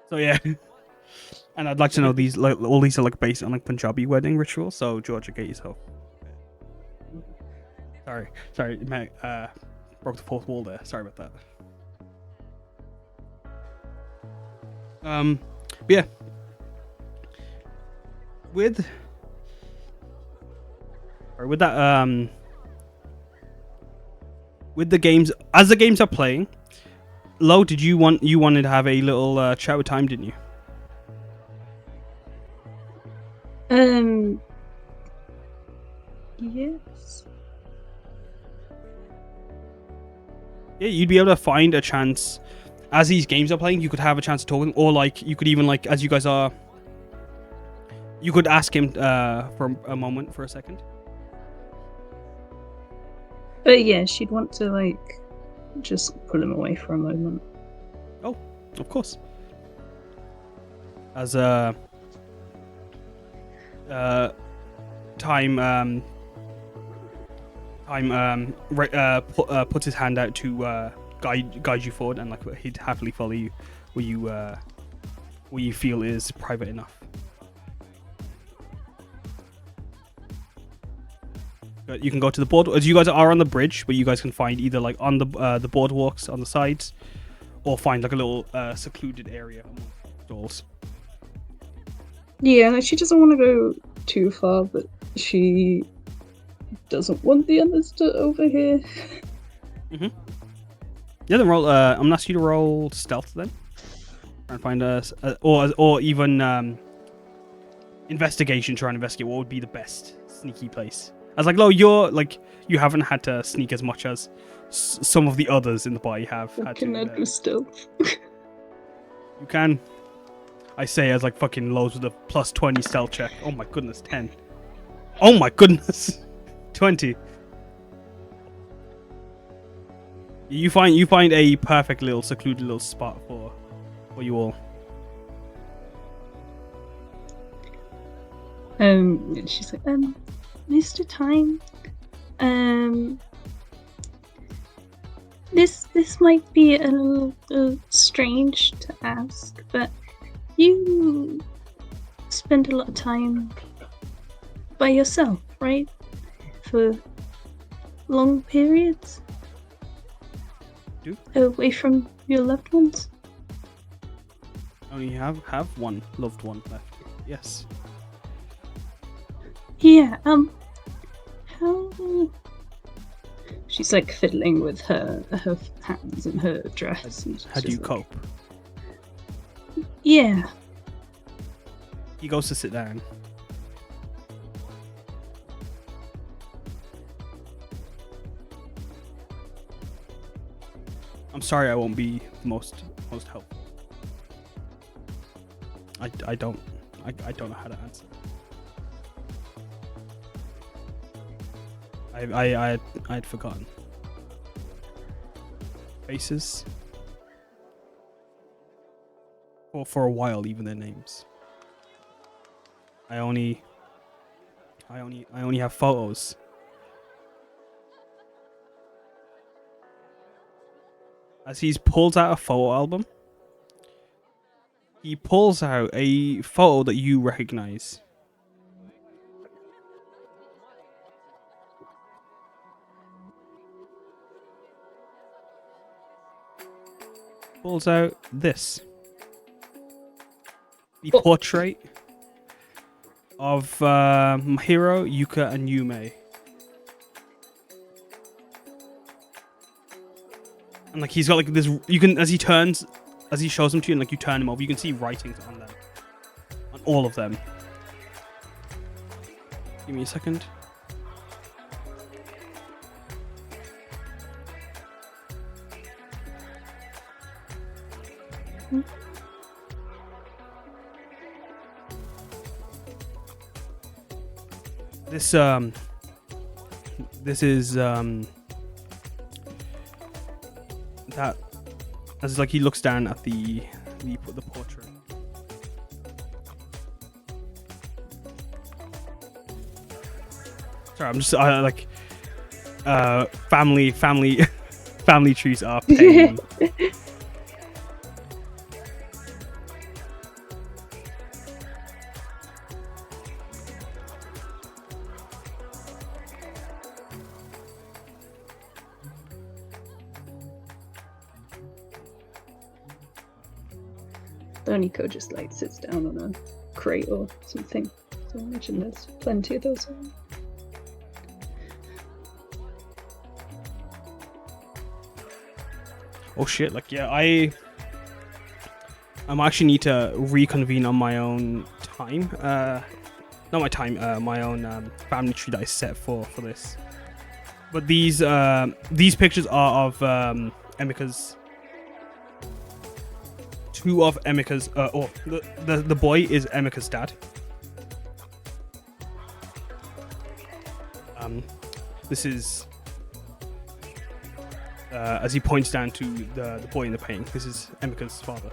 So yeah. And I'd like to know these, like, all these are like based on like Punjabi wedding rituals. So Georgia, get yourself. Sorry, Meg, broke the fourth wall there. Sorry about that. But yeah, with that, with the games, as the games are playing, Lo, you wanted to have a little chat with time, didn't you? Yes. Yeah, you'd be able to find a chance as these games are playing. You could have a chance to talk with him, or like you could even, like, as you guys are, you could ask him for a moment, for a second. But yeah, she'd want to like just pull him away for a moment. Oh, of course. As time puts his hand out to guide you forward, and like he'd happily follow you where you feel is private enough. You can go to the board as you guys are on the bridge, where you guys can find either like on the boardwalks on the sides, or find like a little secluded area among stalls. Yeah, like she doesn't want to go too far, but she doesn't want the others to overhear. Mm-hmm. Yeah, then roll. I'm gonna ask you to roll stealth then, and find or even investigation. Try and investigate what would be the best sneaky place. As like, Lo, you're like you haven't had to sneak as much as some of the others in the party have had Can I to. do stealth? You can. I say as like fucking Lows with a +20 stealth check. Oh my goodness, 10. Oh my goodness, 20. You find a perfect little secluded little spot for you all. She's like, Mr. Time, this might be a little strange to ask, but you spend a lot of time by yourself, right? For long periods? Do? Away from your loved ones? Only have one loved one left. Yes. Yeah, how... She's like fiddling with her hands in her dress. And How do you she's like, cope? Yeah. He goes to sit down. I'm sorry, I won't be the most helpful. I don't know how to answer. I'd forgotten. Faces. Or for a while, even their names. I only have photos. As he pulls out a photo album, he pulls out a photo that you recognize. Pulls out this. The portrait of Mahiro, Yuka, and Yume. And like he's got like this, you can, as he shows them to you, and like you turn them over, you can see writings on them, on all of them. Give me a second. This is that, as like he looks down at the portrait. Sorry, I'm just like family family trees are pain. Doniko just like sits down on a crate or something. So I imagine there's plenty of those around. Oh shit! Like yeah, I'm actually need to reconvene on my own time. Not my time. My own family tree that I set for this. But these pictures are of Emika's. Two of Emika's. The boy is Emika's dad. This is. As he points down to the boy in the painting, this is Emika's father.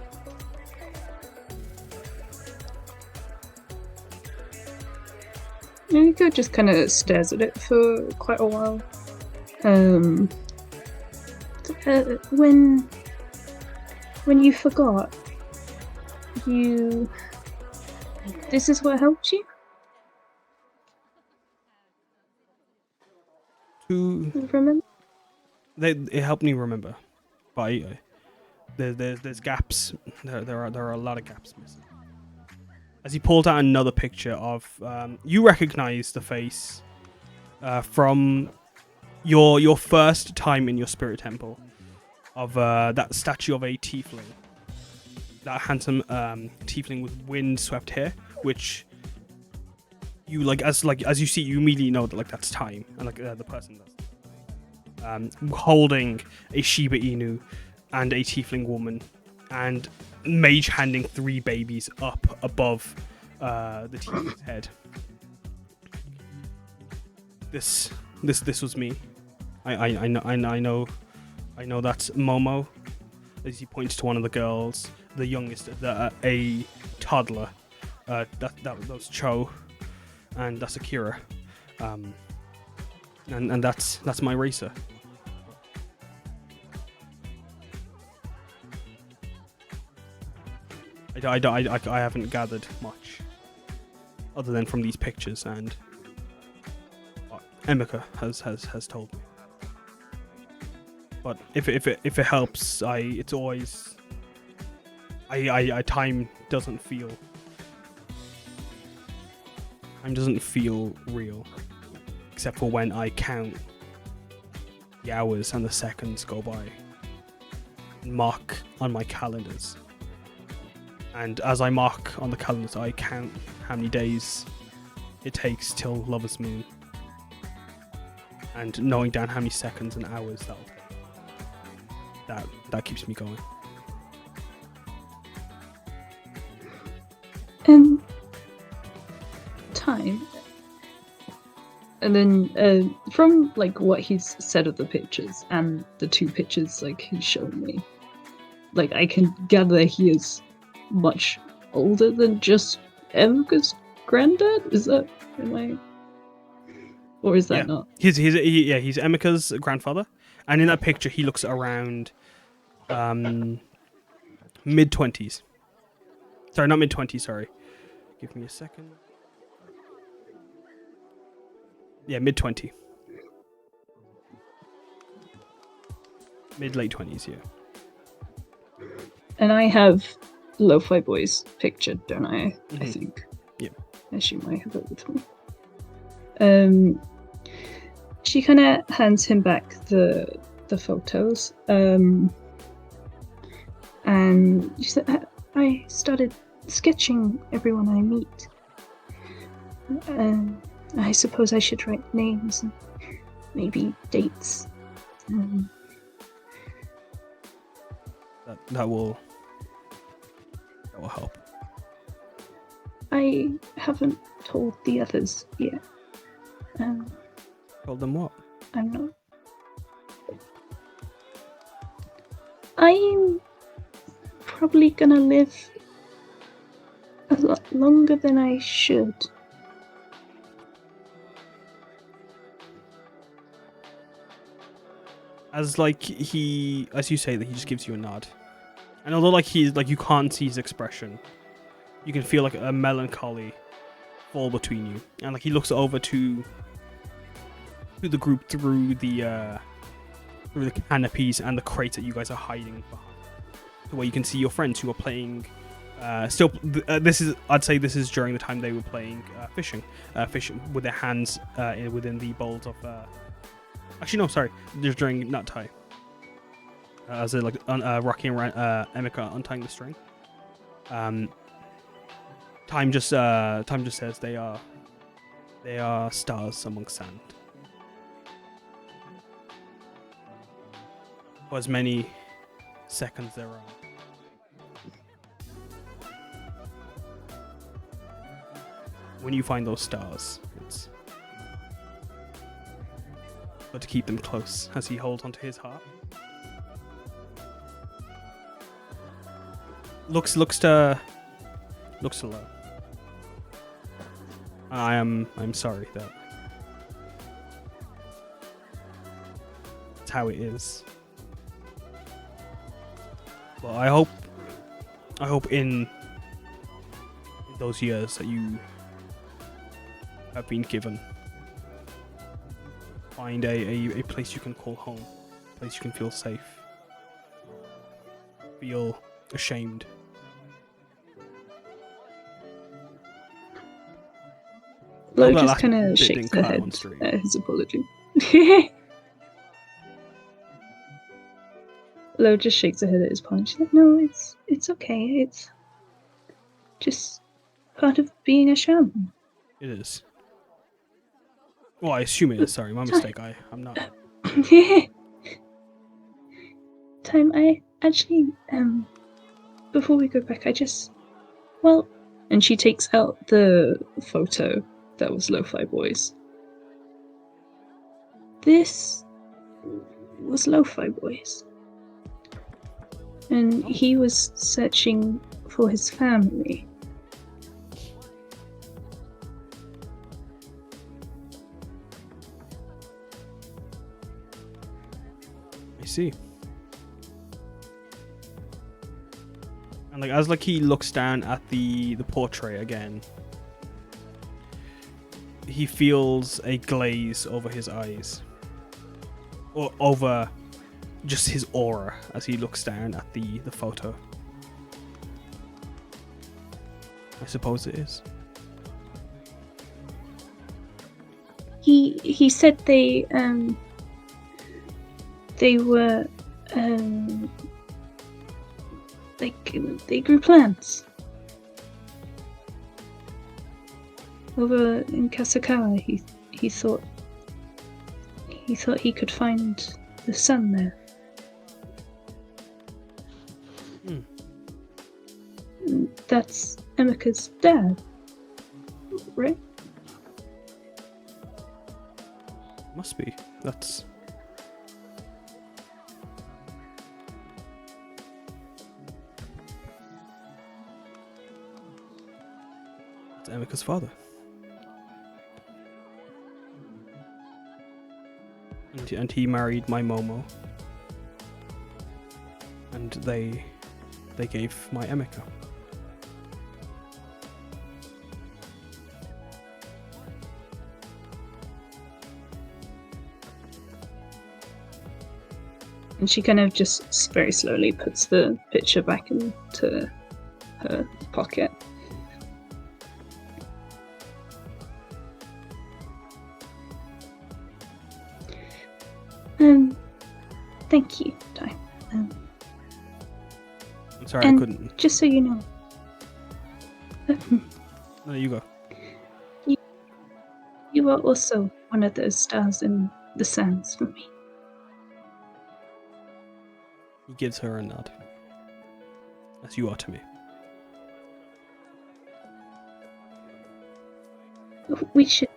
Doniko just kind of stares at it for quite a while. When you forgot, this is what helped you? To Remember? it helped me remember, but there's gaps. There are a lot of gaps missing. As he pulled out another picture of you recognize the face from your first time in your spirit temple of that statue of a tiefling, that handsome tiefling with wind-swept hair, which you as you see, you immediately know that that's time, and the person that's holding a Shiba Inu and a tiefling woman, and mage handing 3 babies up above the tiefling's head. This was me. I know that's Momo, as he points to one of the girls, the youngest, a toddler. That was Cho, and that's Akira, and that's my racer. I haven't gathered much other than from these pictures, and Emika has told me. But if it helps, it's always time doesn't feel real, except for when I count the hours and the seconds go by, and mark on my calendars. And as I mark on the calendars, I count how many days it takes till Lover's Moon, and knowing down how many seconds and hours that'll take. That keeps me going. Time. And then from what he's said of the pictures and the 2 pictures he's shown me, I can gather he is much older than just Emika's granddad. Is that or is that not? He's Emika's grandfather, and in that picture he looks around mid-20s. Sorry, not mid-20s. Sorry, give me a second. Yeah, mid-20. Mid-late 20s, yeah. And I have Lo-Fi Boy's picture, don't I? Mm-hmm. I think. Yep. As you might have it with me. She kind of hands him back the photos. And she said, I started sketching everyone I meet. I suppose I should write names and maybe dates. That will help. I haven't told the others yet. Told them what? I'm not. I'm probably gonna live a lot longer than I should. as you say that he just gives you a nod, and although you can't see his expression, you can feel like a melancholy fall between you, and like he looks over to the group through the canopies and the crates that you guys are hiding behind, to where you can see your friends who are playing. I'd say this is during the time they were playing fishing with their hands within the bowls of. Actually, no, sorry. Just during nut tie. As they're rocking around Emeka untying the string. Time just says they are stars amongst sand. For as many seconds there are. When you find those stars, it's got to keep them close as he holds onto his heart. Looks to low. I'm sorry that it's how it is. But I hope in those years that you have been given, find a place you can call home, a place you can feel safe, feel ashamed. Lo That just last kind bit of didn't shakes her cut head on stream. at his apology. Lo just shakes her head at his apology. She's like, no, it's okay. It's just part of being a shaman. It is. Well, I assume it is. Sorry, my mistake. I'm not. Time, I actually, before we go back, well, and she takes out the photo that was Lo-Fi Boys. This was Lo-Fi Boys. And he was searching for his family. I see. And as he looks down at the portrait again, he feels a glaze over his eyes, or over just his aura as he looks down at the photo. I suppose it is. He said they were they grew plants over in Kasakawa. He thought he could find the sun there. That's Emeka's dad, right? Must be. That's. It's Emeka's father. And he married my Momo. And they gave my Emeka. And she kind of just very slowly puts the picture back into her pocket. Thank you, Ty. I'm sorry, and I couldn't. Just so you know. No, you go. You are also one of those stars in the sands for me. He gives her a nod. As you are to me. We should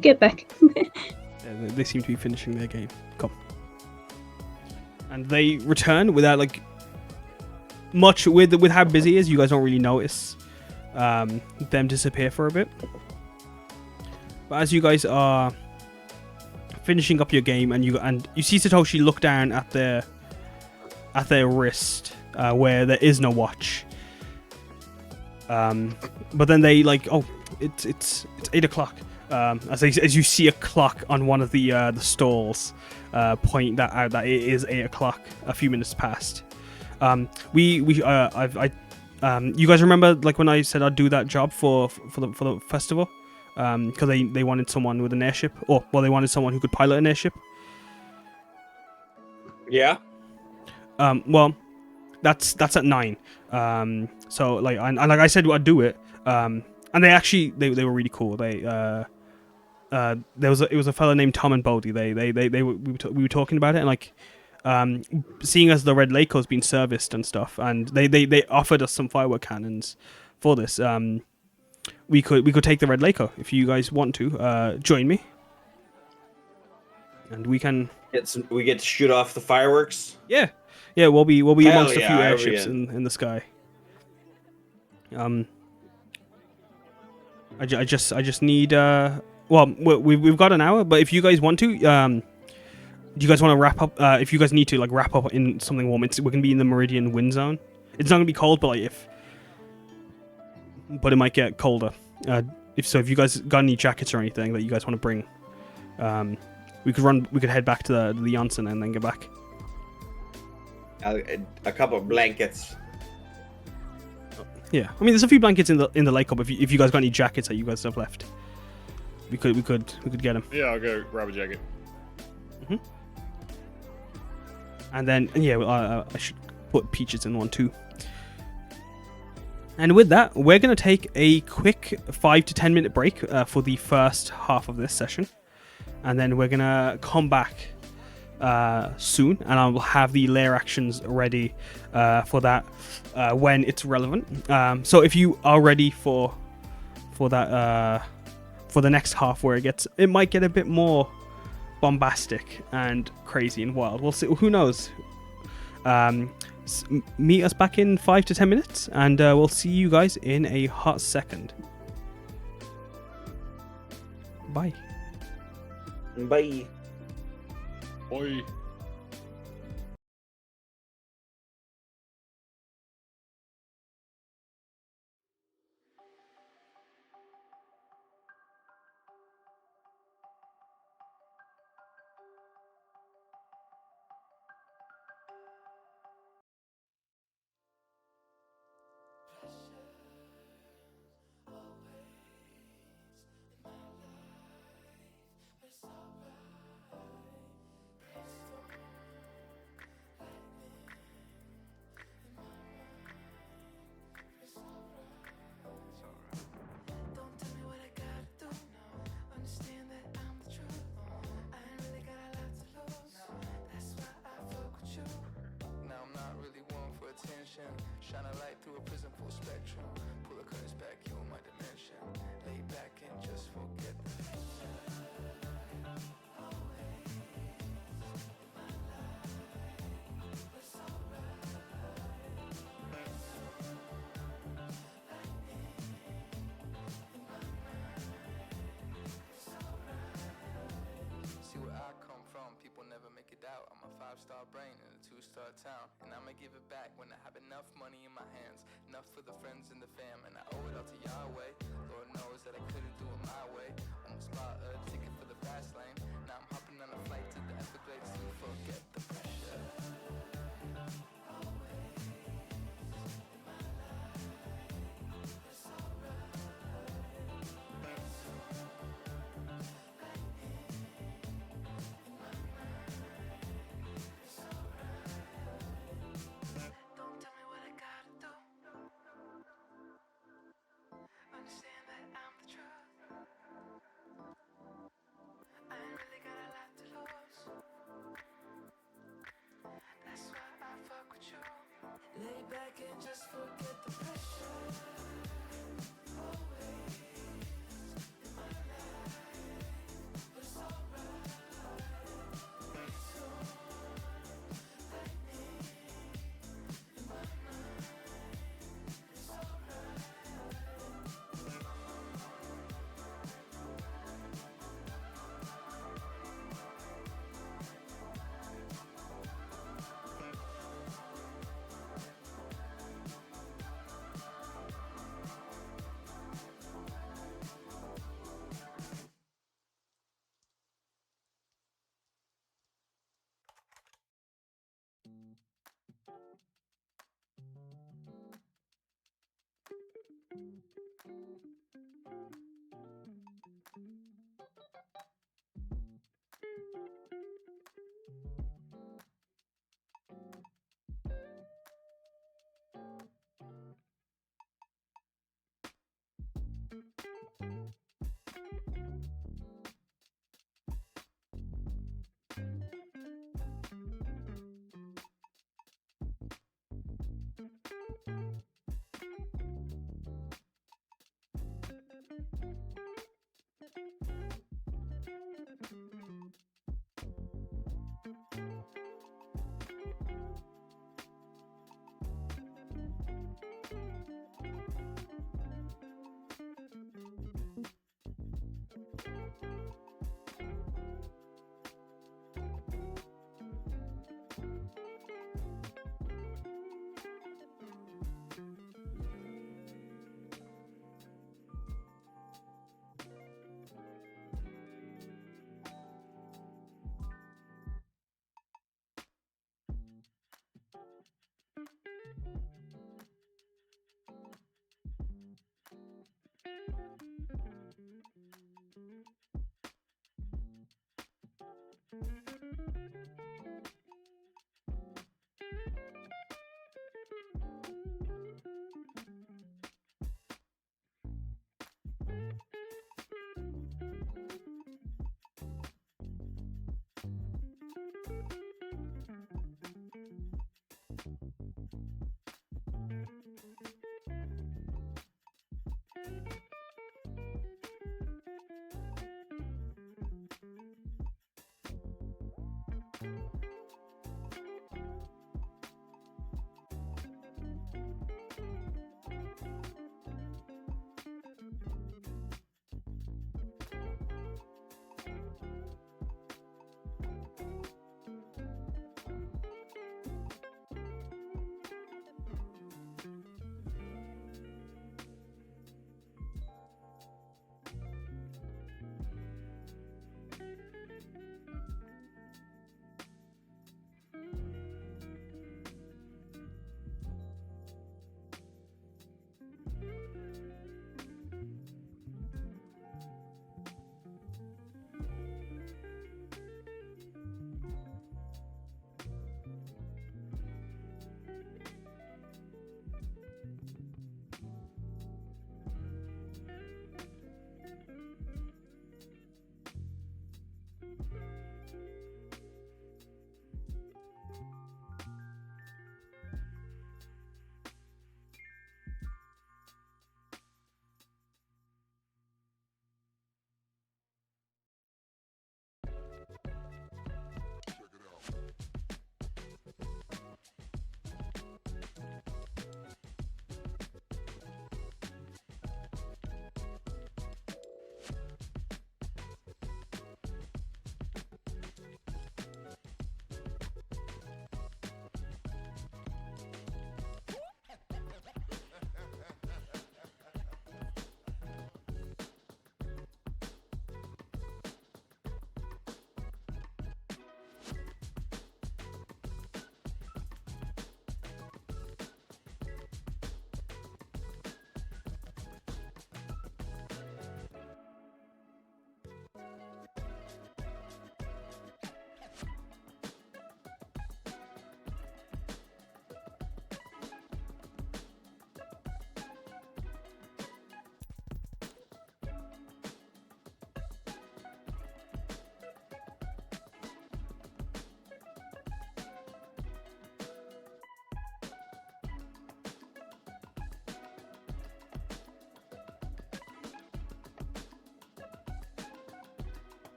get back. They seem to be finishing their game. Come. And they return without much with how busy it is. You guys don't really notice them disappear for a bit. But as you guys are finishing up your game, and you see Satoshi look down at their wrist where there is no watch. But then they like, oh, it's 8 o'clock. As you see a clock on one of the stalls point that out that it is 8 o'clock, a few minutes past. You guys remember like when I said I'd do that job for the festival? Because they wanted someone with an airship, they wanted someone who could pilot an airship. Yeah. Well, that's at 9. So like, and like I said, I'd do it. And they actually they were really cool. It was a fellow named Tom and Bodie. We were talking about it, and like, seeing as the Red Lake has been serviced and stuff, and they offered us some firework cannons for this. We could take the Red Lake if you guys want to join me, and we can We get to shoot off the fireworks. Yeah, we'll be Hell amongst a yeah, few I'll be airships in. in the sky. I just need we've got an hour, but if you guys want to, do you guys want to wrap up? If you guys need to like wrap up in something warm, we're gonna be in the Meridian wind zone. It's not gonna be cold, but like but it might get colder. If you guys got any jackets or anything that you guys want to bring, we could head back to the Janssen and then get back. A couple of blankets. Yeah, I mean, there's a few blankets in the lake up. If you guys got any jackets that you guys have left, we could get them. Yeah, I'll go grab a jacket. And then I should put Peaches in one too. And with that, we're gonna take a quick 5 to 10 minute break for the first half of this session, and then we're gonna come back soon, and I'll have the layer actions ready for that when it's relevant. So if you are ready for that for the next half, where it might get a bit more bombastic and crazy and wild. We'll see. Who knows? Meet us back in 5 to 10 minutes, and we'll see you guys in a hot second. Bye. Bye. Boy. Don't tell me what I gotta do. Understand that I'm the truth. I ain't really got a lot to lose. That's why I fuck with you. Now I'm not really one for attention. Shine a light through a prism full spectrum. Pull the curtains back, you in my dimension. Lay back and just forget the future. See where I come from, people never make it out. I'm a 5-star brain in a 2-star town, and I'ma give it back when I have enough money in my hands, enough for the friends and the fam, and I owe it all to Yahweh. Lord knows that I couldn't do it my way. Almost bought a ticket for the fast lane. Now I'm hopping on a flight to the Everglades to forget the pressure. Don't tell me what I gotta do. Understand that I'm the truth.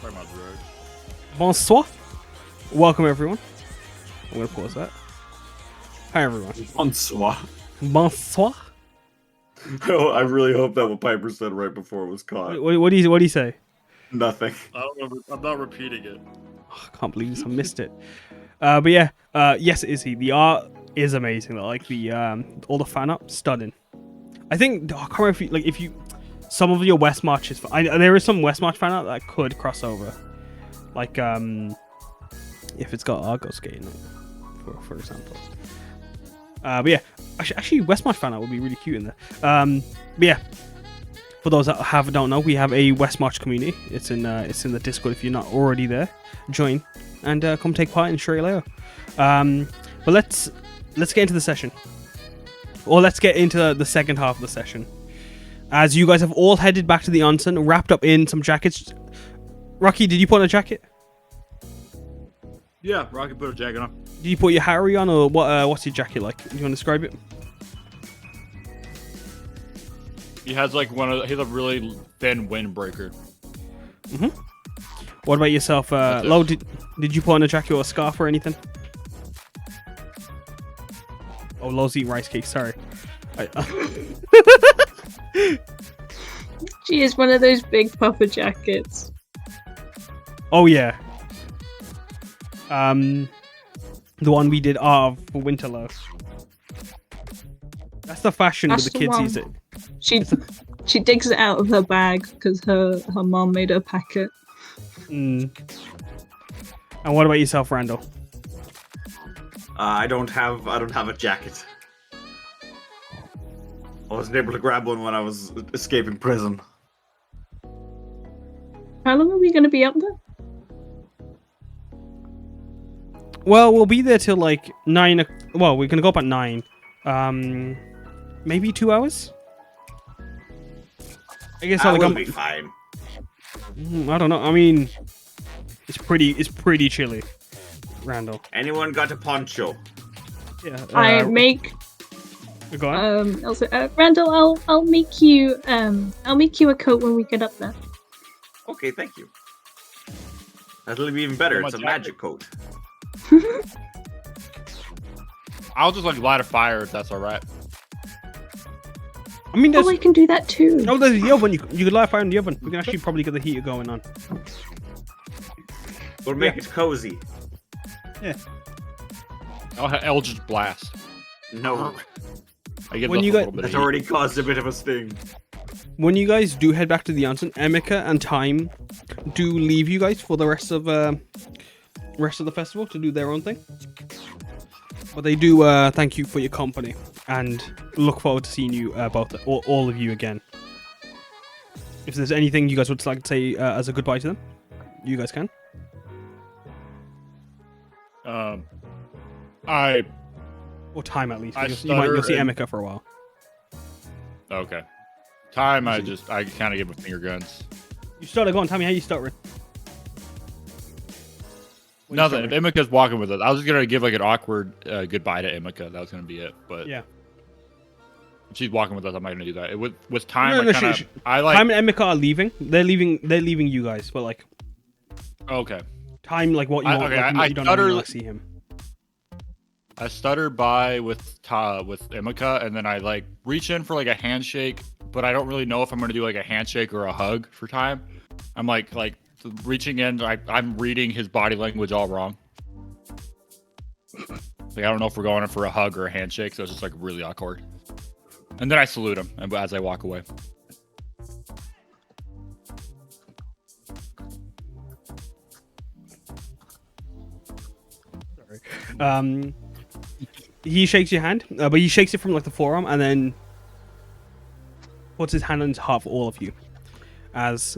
Talking about drugs. Bonsoir. Welcome, everyone. I'm going to pause that. Hi, everyone. Bonsoir. Bonsoir. Oh, I really hope that what Piper said right before was caught. What do you say? Nothing. I don't know. I'm not repeating it. Oh, I can't believe this. I missed it. But yeah, yes, it is he. The art is amazing. Like the all the fan art, stunning. I think I can't remember if you some of your West Marches. There is some West March fan art that could cross over, like if it's got Argos Gate in it, for example. But yeah, actually West March fan art would be really cute in there. But yeah, for those that don't know, we have a West March community. It's in the Discord. If you're not already there, join and come take part in Shreleo. But let's get into the session. Or let's get into the second half of the session. As you guys have all headed back to the onsen, wrapped up in some jackets. Rocky, did you put on a jacket? Yeah, Rocky put a jacket on. Did you put your Harry on, or what? What's your jacket like? Do you want to describe it? He has like he's a really thin windbreaker. Mm-hmm. What about yourself, Lo? Did you put on a jacket or a scarf or anything? Oh, Lo's eating rice cake. Sorry. She is one of those big puffer jackets. Oh yeah. The one we did for winter, Lo. That's the fashion That's with the the kids one. use it. She digs it out of her bag because her mom made her pack it. Mm. And what about yourself, Randall? I don't have a jacket. I wasn't able to grab one when I was escaping prison. How long are we going to be up there? Well, we'll be there till like 9. Well, we're gonna go up at 9. Maybe 2 hours. I guess That like, will be fine. I don't know. I mean, it's pretty chilly, Randall. Anyone got a poncho? Yeah. I make Go on. also, Randall, I'll make you a coat when we get up there. Okay, thank you. That'll be even better. Oh, my It's a jacket. magic coat. I'll just like light a fire if that's all right. I mean, there's Oh, I can do that too. there's the oven. You could light a fire in the oven. We can actually probably get the heater going on. We'll make it cozy. Yeah. I'll have Eldritch Blast. No, I give When us you a got- little bit that of heat. already caused a bit of a sting. When you guys do head back to the onsen, Emeka and Time do leave you guys for the rest of the festival to do their own thing. But they do thank you for your company and look forward to seeing you both, all of you again. If there's anything you guys would like to say as a goodbye to them, you guys can. Or Time at least, I because you'll see stutter and- Emeka for a while. Okay. Time, I kind of give him finger guns. You started going. Tell me how you start with. Nothing. If Emika's walking with us, I was just gonna give like an awkward goodbye to Emika. That was gonna be it. But Yeah. if she's walking with us, I'm not gonna do that. With Time, No, I like. Time and Emeka are leaving. They're leaving you guys. But like Okay. Time, like what you want. Okay, like, I you don't stutter- really like see him. I stutter by with Emika, and then I like reach in for like a handshake, but I don't really know if I'm gonna do like a handshake or a hug for Time. I'm like reaching in. I'm reading his body language all wrong. Like I don't know if we're going in for a hug or a handshake, so it's just like really awkward. And then I salute him as I walk away. He shakes your hand, but he shakes it from like the forearm and then puts his hand on his heart for all of you. As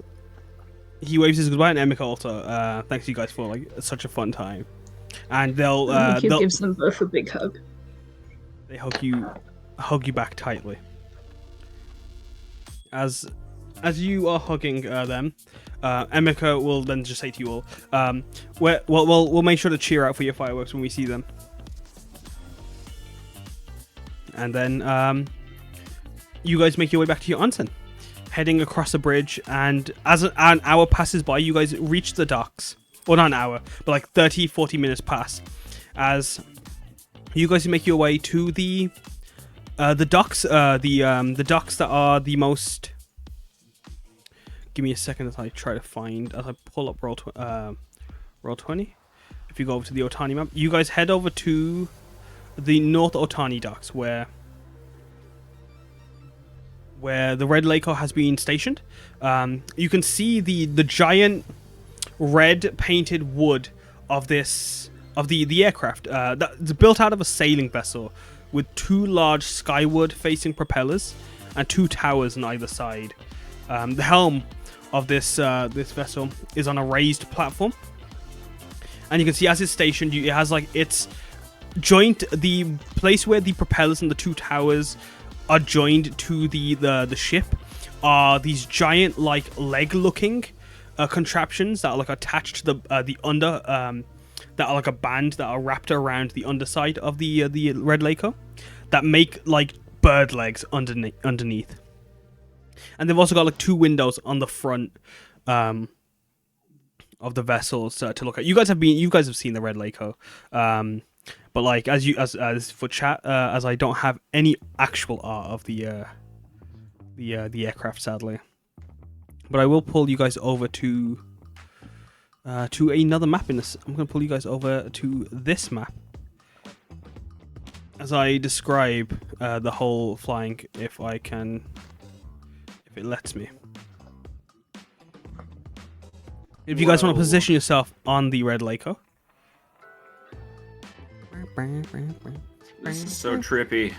he waves his goodbye, and Emika also thanks you guys for like such a fun time. And they'll gives them both a big hug. they hug you back tightly. As you are hugging them, Emika will then just say to you all, we'll make sure to cheer out for your fireworks when we see them. And then you guys make your way back to your onsen, heading across the bridge, and as an hour passes by, you guys reach the docks. Well, not an hour, but like 30-40 minutes pass as you guys make your way to the docks. The docks that are the most. Give me a second as I pull up roll 20. If you go over to the Otani map, you guys head over to the North Otani docks, where the Red Laco has been stationed. You can see the giant red painted wood of the aircraft that's built out of a sailing vessel with 2 large skyward facing propellers and 2 towers on either side. The helm of this vessel is on a raised platform, and you can see as it's stationed, it has like its joint, the place where the propellers and the 2 towers are joined to the ship are these giant like leg looking contraptions that are like attached to the under that are like a band that are wrapped around the underside of the Red Laco that make like bird legs underneath. And they've also got like 2 windows on the front of the vessels to look at. You guys have seen the Red Laco, but like as for chat, as I don't have any actual art of the aircraft, sadly, but I will pull you guys over to another map in this. I'm going to pull you guys over to this map as I describe the whole flying, if it lets me. If you guys want to position yourself on the Red Laco. This is so trippy.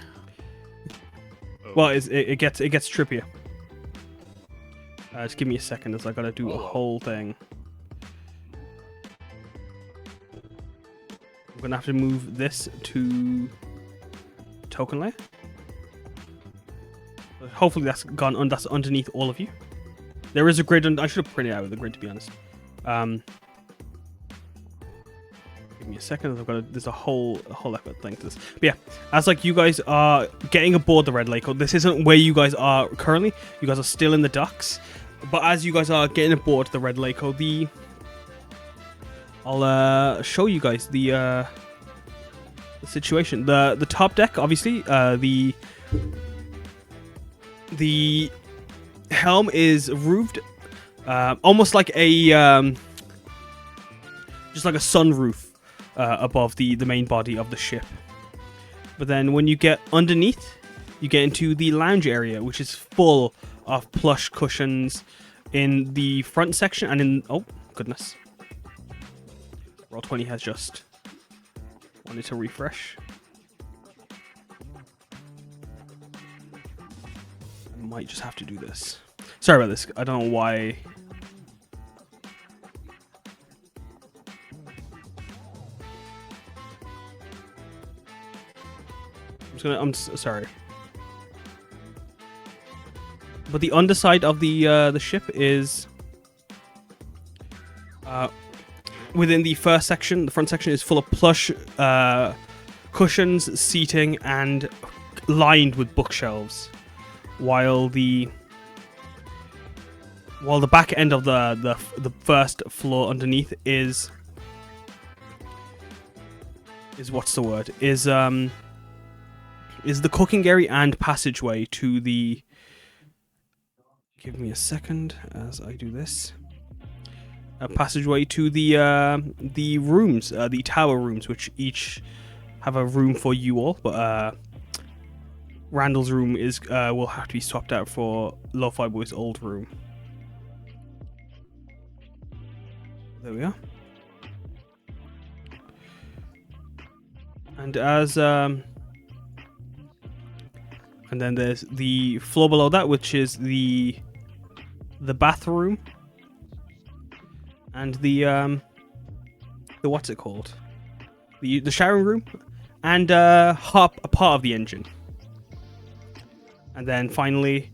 Well, it gets trippier. Just give me a second as I gotta do a whole thing. I'm gonna have to move this to token layer. Hopefully that's gone. That's underneath all of you. There is a grid, and I should have printed out the grid, to be honest. Give me a second. There's a whole effort thing to this. But yeah, as like you guys are getting aboard the Red Laco, this isn't where you guys are currently. You guys are still in the docks. But as you guys are getting aboard the Red Laco, I'll show you guys the situation. The top deck, obviously, the helm is roofed, almost like a just like a sunroof above the main body of the ship. But then when you get underneath, you get into the lounge area, which is full of plush cushions in the front section and in... Oh, goodness. Roll20 has just wanted to refresh. I might just have to do this. Sorry about this. I don't know why... I'm sorry. But the underside of the ship is within the first section. The front section is full of plush cushions, seating, and lined with bookshelves, while the back end of the first floor underneath is what's the word? Is the cooking area and passageway to the... Give me a second as I do this. A passageway to the rooms, the tower rooms, which each have a room for you all. But Randall's room is will have to be swapped out for Lo-Fi Boy's old room. There we are. And as and then there's the floor below that, which is the bathroom and the what's it called? The showering room and a part of the engine. And then finally,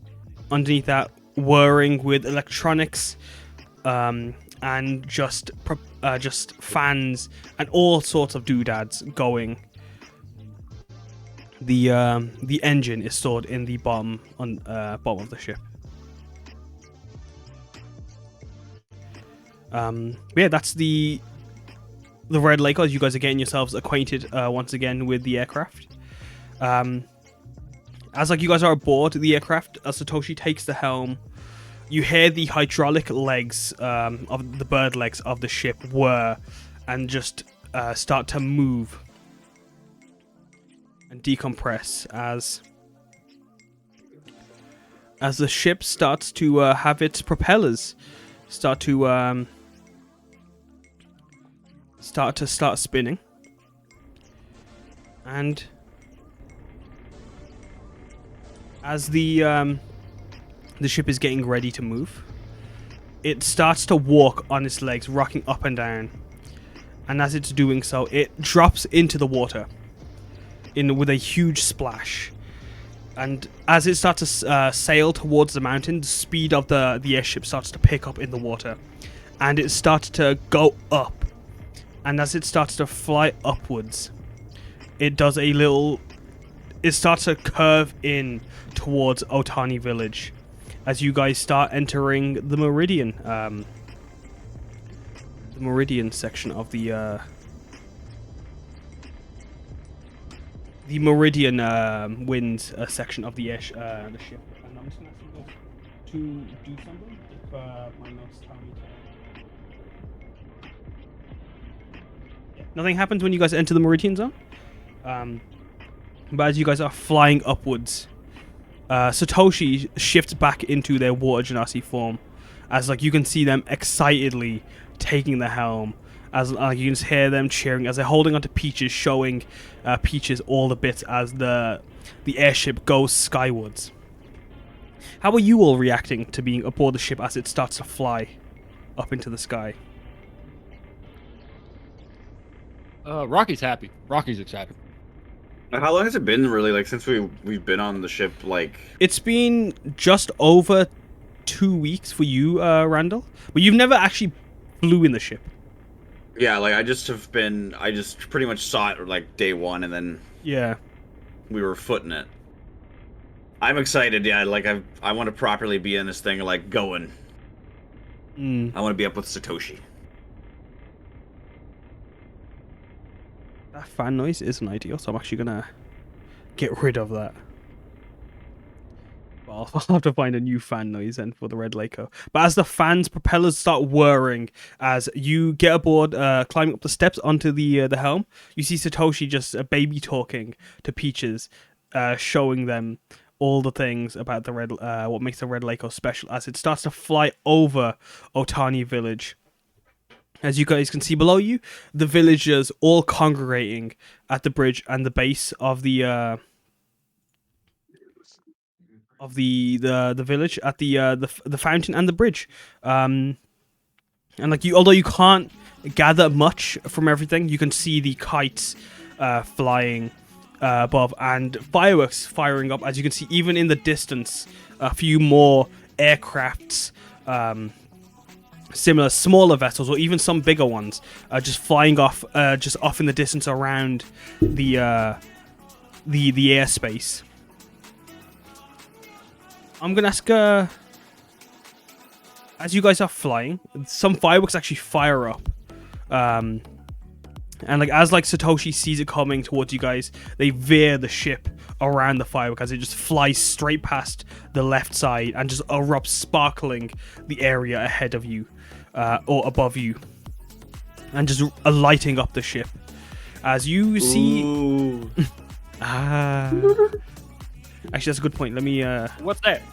underneath that, whirring with electronics, and just fans and all sorts of doodads going. The engine is stored in the bottom of the ship. Yeah, that's the Red Lake. As you guys are getting yourselves acquainted once again with the aircraft. As like you guys are aboard the aircraft, as Satoshi takes the helm, you hear the hydraulic legs of the bird legs of the ship whir and just start to move and decompress as the ship starts to have its propellers start spinning, and as the ship is getting ready to move, it starts to walk on its legs, rocking up and down. And as it's doing so, it drops into the water with a huge splash. And as it starts to sail towards the mountain, the speed of the airship starts to pick up in the water. And it starts to go up. And as it starts to fly upwards, it starts to curve in towards Otani Village. As you guys start entering the Meridian section of the Meridian winds section of the ship. And I'm just gonna ask you guys to do something if my notes tell me to. Yeah. Nothing happens when you guys enter the Meridian zone. But as you guys are flying upwards, Satoshi shifts back into their water genasi form, as like you can see them excitedly taking the helm, as you can just hear them cheering as they're holding onto Peaches, showing Peaches all the bits as the airship goes skywards. How are you all reacting to being aboard the ship as it starts to fly up into the sky? Rocky's happy. Rocky's excited. How long has it been, really, like, since we've been on the ship, like... It's been just over 2 weeks for you, Randall. But you've never actually flew in the ship. Yeah, like, I just pretty much saw it, like, day one, and then... Yeah. We were footing it. I'm excited, yeah, like, I want to properly be in this thing, like, going. I want to be up with Satoshi. That fan noise isn't ideal, so I'm actually gonna get rid of that. Well, I'll have to find a new fan noise then for the Red Laco. But as the fans' propellers start whirring, as you get aboard, climbing up the steps onto the helm, you see Satoshi just baby talking to Peaches, showing them all the things about the what makes the Red Laco special as it starts to fly over Otani Village. As you guys can see below you, the villagers all congregating at the bridge and the base of the village at the fountain and the bridge. And like although you can't gather much from everything, you can see the kites flying above and fireworks firing up. As you can see, even in the distance, a few more aircrafts. Similar smaller vessels or even some bigger ones just flying off just off in the distance around the airspace. I'm gonna ask as you guys are flying, some fireworks actually fire up, and like as like Satoshi sees it coming towards you guys, they veer the ship around the firework as it just flies straight past the left side and just erupts, sparkling the area ahead of you or above you, and just lighting up the ship. As you see, actually that's a good point. Let me. What's that?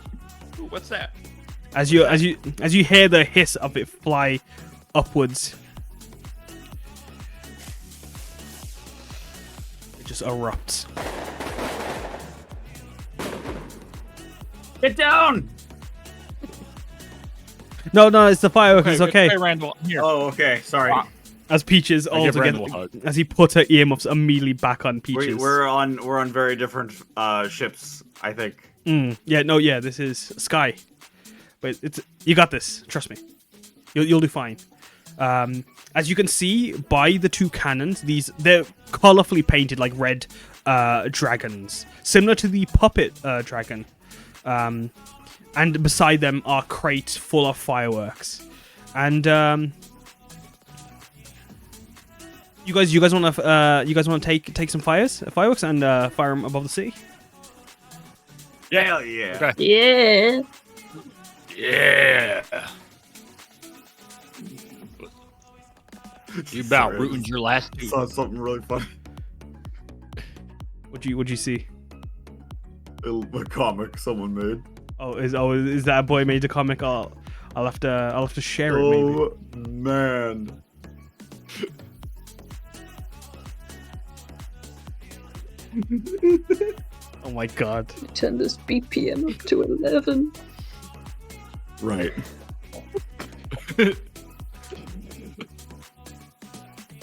Ooh, what's that? As you hear the hiss of it fly upwards, it just erupts. Get down! No, it's the firework. It's okay. Hey, Randall, here. Oh, okay. Sorry. As Peaches I give altogether, Randall a hug. as he put her earmuffs immediately back on Peaches. We're on very different ships, I think. Yeah, this is Sky. But you got this. Trust me. You'll do fine. As you can see by the two cannons, they're colorfully painted like red dragons, similar to the puppet dragon. And beside them are crates full of fireworks. And You guys want to take some fireworks and fire them above the city? Yeah. Hell yeah. Okay. Yeah. Yeah. You about Sorry, I ruined your last two. saw something really funny. What'd you see? A comic someone made. Is that a boy made a comic? I'll have to share it maybe. Oh man. Oh my god. Turn this BPM up to 11. Right.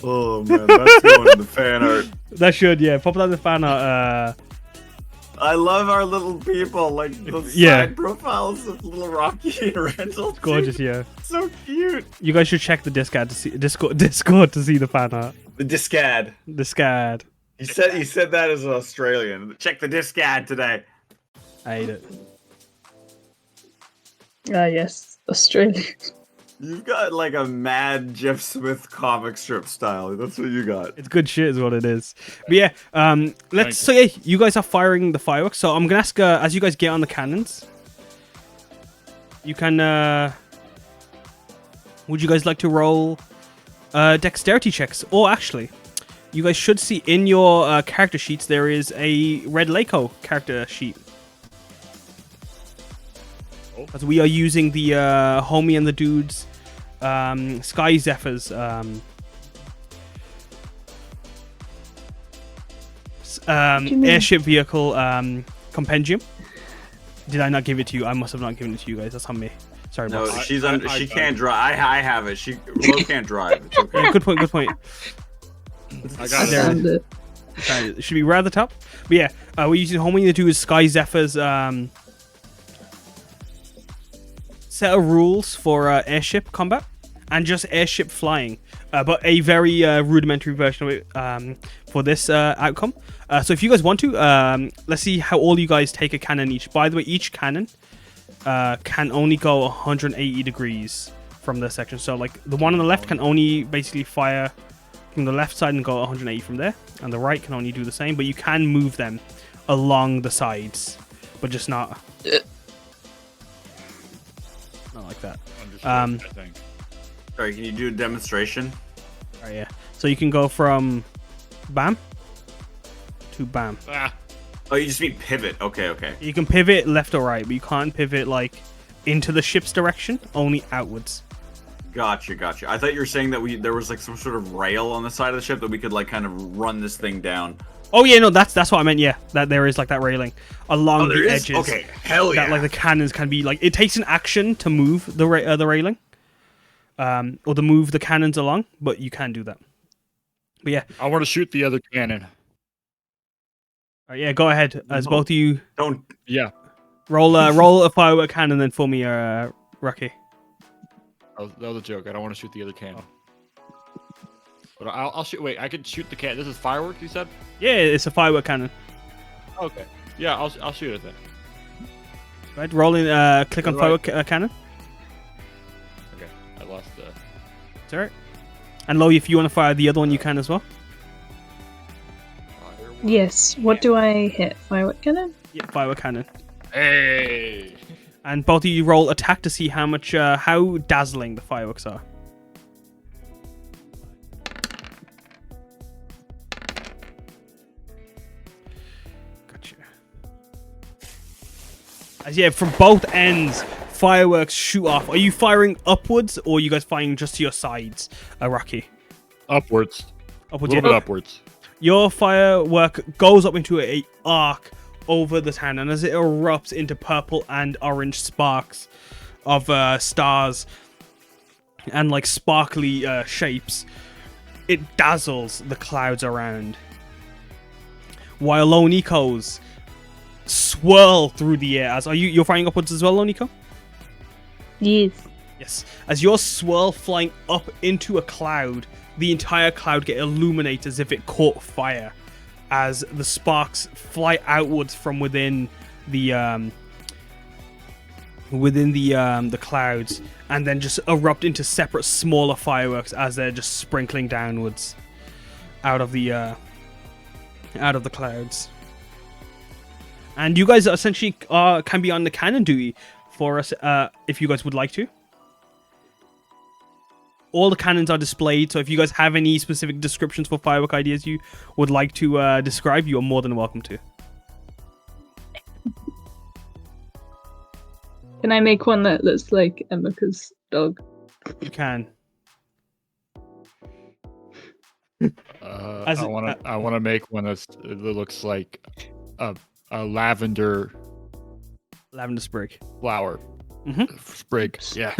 Oh man, that's going in the fan art. That should, yeah. Pop that in the fan art. I love our little people, like the Yeah. side profiles of little Rocky and Randall. dude. Gorgeous, yeah. So cute. You guys should check the Discord to see the fan art. The Discad. Discord. He said that as an Australian. Check the Discad today. I hate it. Ah, yes, Australia. You've got like a mad Jeff Smith comic strip style. That's what you got. It's good shit, is what it is. But yeah, you guys are firing the fireworks. So I'm gonna ask, as you guys get on the cannons, you can. Would you guys like to roll dexterity checks? Or actually, you guys should see in your character sheets there is a Red Laco character sheet. As we are using the Homie and the Dudes Sky Zephyrs airship vehicle compendium. Did I not give it to you? I must have not given it to you guys. That's on me. Sorry, No, boss. she can't drive. I have it. Lo can't drive. It's okay. Yeah, good point. Good point. I got There. it. And It should be right at the top. But yeah, we're using Homie and the Dudes Sky Zephyrs set of rules for airship combat and just airship flying, but a very rudimentary version of it for this outcome. So if you guys want to, let's see how all you guys take a cannon each. By the way, each cannon can only go 180 degrees from this section. So like the one on the left can only basically fire from the left side and go 180 from there, and the right can only do the same, but you can move them along the sides, but just not like that. I think. Sorry, can you do a demonstration? Oh yeah. So you can go from bam to bam. Ah, Oh, you just mean pivot. Okay. You can pivot left or right, but you can't pivot like into the ship's direction, only outwards. Gotcha. I thought you were saying that there was like some sort of rail on the side of the ship that we could like kind of run this thing down. Oh yeah, no, that's what I meant. Yeah, that there is like that railing along there the is? edges. Okay, hell yeah. That like the cannons can be like, it takes an action to move the railing, or to move the cannons along, but you can do that. But yeah, I want to shoot the other cannon. yeah, go ahead. As No. both of you Don't. Yeah. roll a firework cannon, then for me, Rocky. That was a joke. I don't want to shoot the other cannon. But I'll shoot. Wait, I could shoot the cannon. This is fireworks, you said? Yeah, it's a firework cannon. Okay. Yeah, I'll shoot it then. Right, rolling. Click on Right. firework cannon. Okay. I lost the. It's alright. And Lo, if you want to fire the other one, you can as well. yes, what do I hit? Firework cannon? Yeah, firework cannon. Hey. And both of you roll attack to see how much, how dazzling the fireworks are. Gotcha. As yeah, from both ends, fireworks shoot off. Are you firing upwards, or are you guys firing just to your sides, Rocky? Upwards. A Upwards. little Yeah. bit upwards. Your firework goes up into a arc over the town, and as it erupts into purple and orange sparks of stars and like sparkly shapes, it dazzles the clouds around. While Lone Eco's swirl through the air. As you're firing upwards as well, Lone Eco? Yes. Yes. As your swirl flying up into a cloud, the entire cloud get illuminated as if it caught fire, as the sparks fly outwards from within the clouds, and then just erupt into separate smaller fireworks as they're just sprinkling downwards. out of the clouds. And you guys essentially can be on the cannon duty for us if you guys would like to. All the cannons are displayed, so if you guys have any specific descriptions for firework ideas you would like to describe, you are more than welcome to. Can I make one that looks like Emika's dog? You can. I want to make one that looks like a lavender sprig. flower. Mm-hmm. Sprig. Yeah.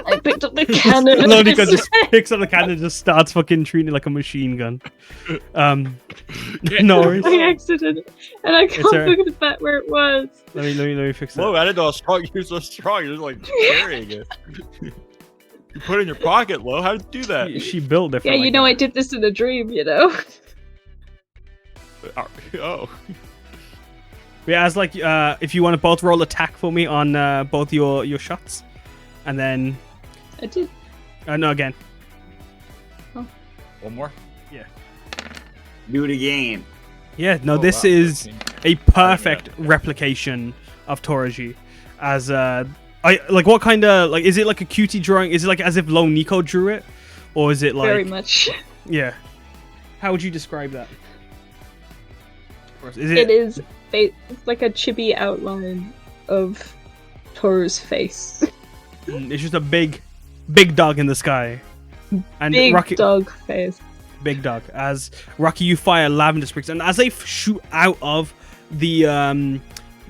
I picked up the cannon. Lonica just picks up the cannon and just starts fucking treating it like a machine gun. No worries. By accident, and I can't forget back where it was. Let me fix it. Whoa, I didn't know how strong you're so strong. You're just like carrying it. You put it in your pocket, Lo. How did you do that? She built it. Yeah, you know, I did this in a dream, you know. Oh. Yeah, as like, if you want to both roll attack for me on both your shots, and then. I did. No, again. Oh. One more. Yeah. Do it again. Yeah. No, this wow, is 13. a perfect replication of Toraji. As what kind of like is it like a cutie drawing? Is it like as if Lone Nico drew it, or is it like Very much. Yeah. How would you describe that? It is. It's like a chibi outline of Toru's face. It's just a big dog in the sky. And Big Rocky, dog face. big dog. As Rocky, you fire lavender sprigs, and as they shoot out of the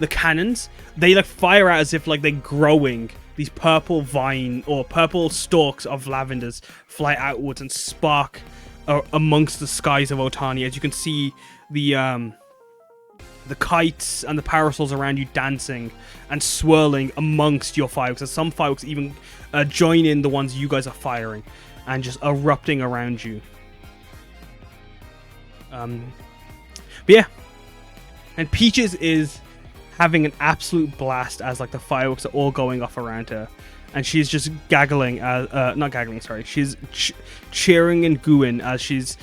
cannons, they like fire out as if like they're growing. These purple vine or purple stalks of lavenders fly outwards and spark amongst the skies of Otani. As you can see, the kites and the parasols around you dancing and swirling amongst your fireworks. And some fireworks even join in the ones you guys are firing and just erupting around you. But yeah. And Peaches is having an absolute blast as like the fireworks are all going off around her. And she's just gaggling, not gaggling, sorry. She's cheering and gooing as she's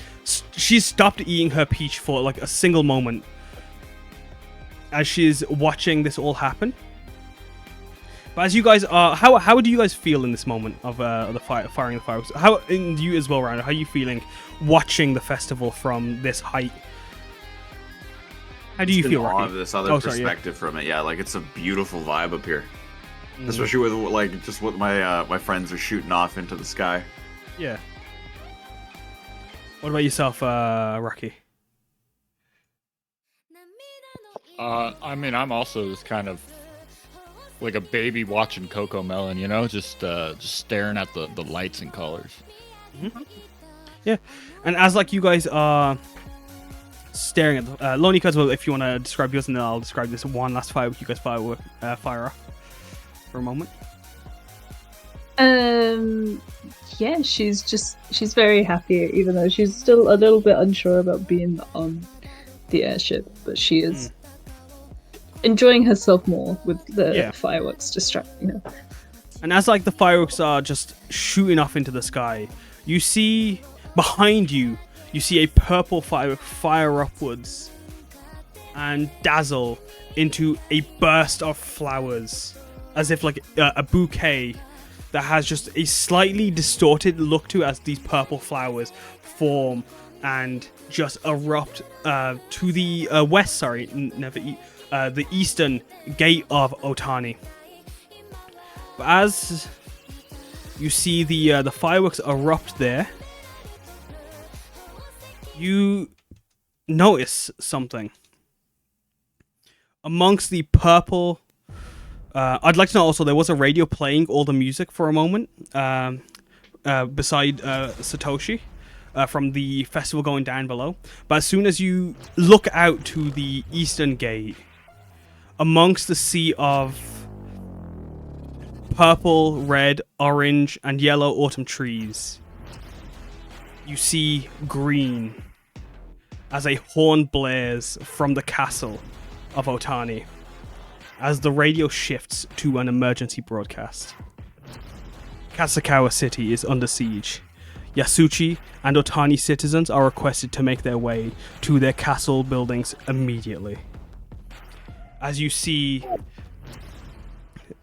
stopped eating her peach for like a single moment as she's watching this all happen. But as you guys are, how do you guys feel in this moment of the firing the fireworks? How, and you as well, Ryan, how are you feeling watching the festival from this height? How do you feel, Rocky? Rocky? This other perspective from it, yeah, like it's a beautiful vibe up here, especially with like just what my friends are shooting off into the sky. Yeah. What about yourself, Rocky? I mean, I'm also just kind of like a baby watching Coco Melon, you know, just staring at the lights and colors. Mm-hmm. Yeah, and as like you guys are staring at the Lonica as well, if you want to describe yours, and then I'll describe this one last firework you guys fire off for a moment. Yeah, she's very happy, even though she's still a little bit unsure about being on the airship, but she is enjoying herself more with the fireworks distracting her. And as like the fireworks are just shooting off into the sky, you see behind you a purple firework fire upwards and dazzle into a burst of flowers, as if like a bouquet that has just a slightly distorted look to as these purple flowers form and just erupt to the west. Sorry, the eastern gate of Otani. But as you see the fireworks erupt there, you notice something amongst the purple. I'd like to know also, there was a radio playing all the music for a moment beside Satoshi from the festival going down below. But as soon as you look out to the eastern gate, amongst the sea of purple, red, orange, and yellow autumn trees, you see green as a horn blares from the castle of Otani as the radio shifts to an emergency broadcast. Kasakawa City is under siege. Yasuchi and Otani citizens are requested to make their way to their castle buildings immediately. As you see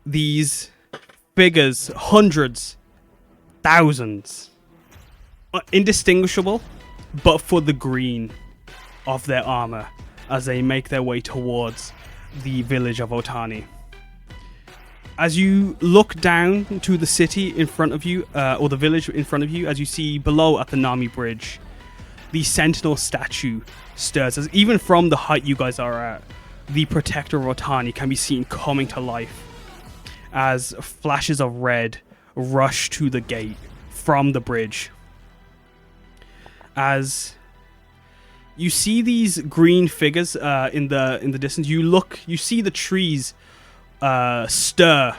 these figures, hundreds, thousands, indistinguishable, but for the green of their armor, as they make their way towards the village of Otani. As you look down to the city in front of you, or the village in front of you, as you see below at the Nami Bridge, the Sentinel statue stirs. As even from the height you guys are at, the Protector of Otani can be seen coming to life as flashes of red rush to the gate from the bridge. As you see these green figures in the distance, you see the trees stir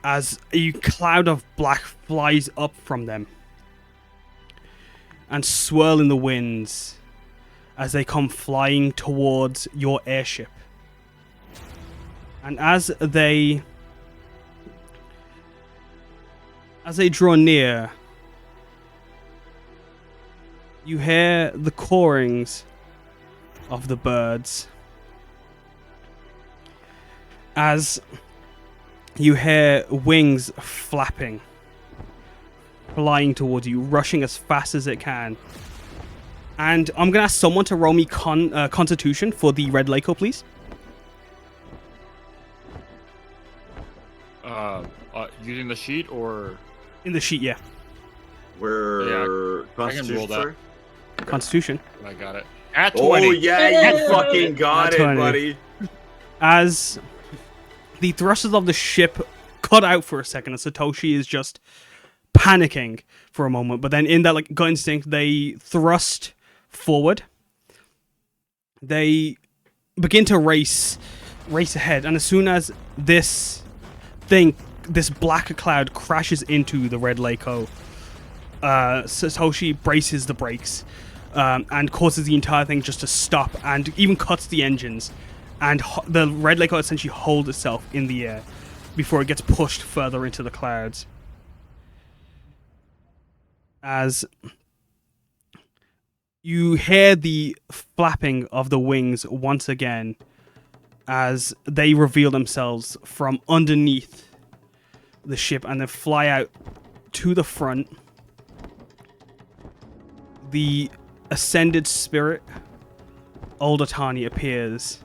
as a cloud of black flies up from them and swirl in the winds as they come flying towards your airship. And as they draw near, you hear the cawings of the birds. As you hear wings flapping, flying towards you, rushing as fast as it can. And I'm going to ask someone to roll me Constitution for the Red Lako, please. Using the sheet or In the sheet, yeah. Where I can roll that. Constitution. I got it. At 20. Oh yeah, you fucking got At it, 20. buddy. As the thrusters of the ship cut out for a second, and Satoshi is just panicking for a moment, but then in that like gut instinct, they thrust forward. They begin to race ahead, and as soon as this black cloud crashes into the Red Lako, Satoshi braces the brakes and causes the entire thing just to stop, and even cuts the engines, and the Red Lako essentially holds itself in the air before it gets pushed further into the clouds. As you hear the flapping of the wings once again as they reveal themselves from underneath the ship and then fly out to the front. The ascended spirit, Old Otani, appears,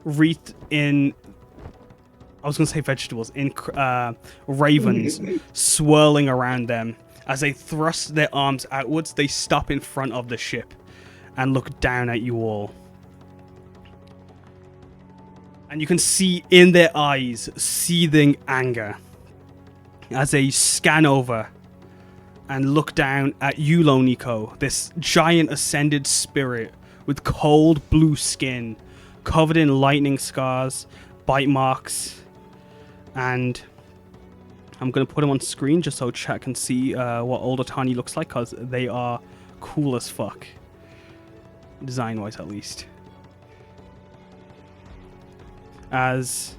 wreathed in, I was going to say vegetables, in ravens swirling around them. As they thrust their arms outwards, they stop in front of the ship and look down at you all. And you can see in their eyes seething anger as they scan over and look down at you, Loniko, this giant ascended spirit with cold blue skin, covered in lightning scars, bite marks, and I'm going to put them on screen just so chat can see what Old Otani looks like, because they are cool as fuck. Design-wise, at least. As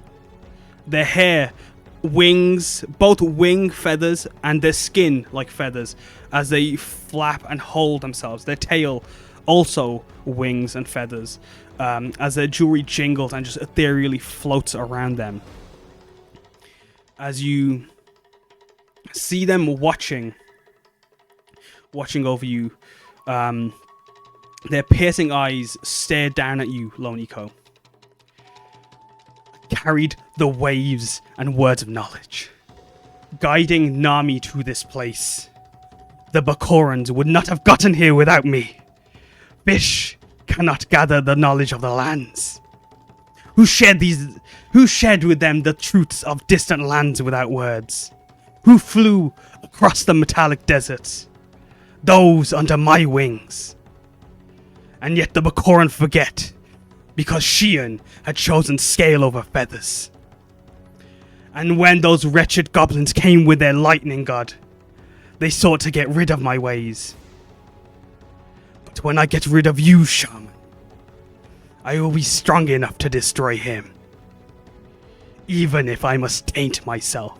their hair, wings, both wing feathers and their skin like feathers, as they flap and hold themselves. Their tail, also wings and feathers, as their jewelry jingles and just ethereally floats around them. As you see them watching over you, their piercing eyes stare down at you, Loniko. Carried the waves and words of knowledge, guiding Nami to this place. The Bakorans would not have gotten here without me. Fish cannot gather the knowledge of the lands. Who shared with them the truths of distant lands without words? Who flew across the metallic deserts? Those under my wings. And yet the Bakoran forget, because Shion had chosen scale over feathers. And when those wretched goblins came with their lightning god, they sought to get rid of my ways. But when I get rid of you, shaman, I will be strong enough to destroy him, even if I must taint myself.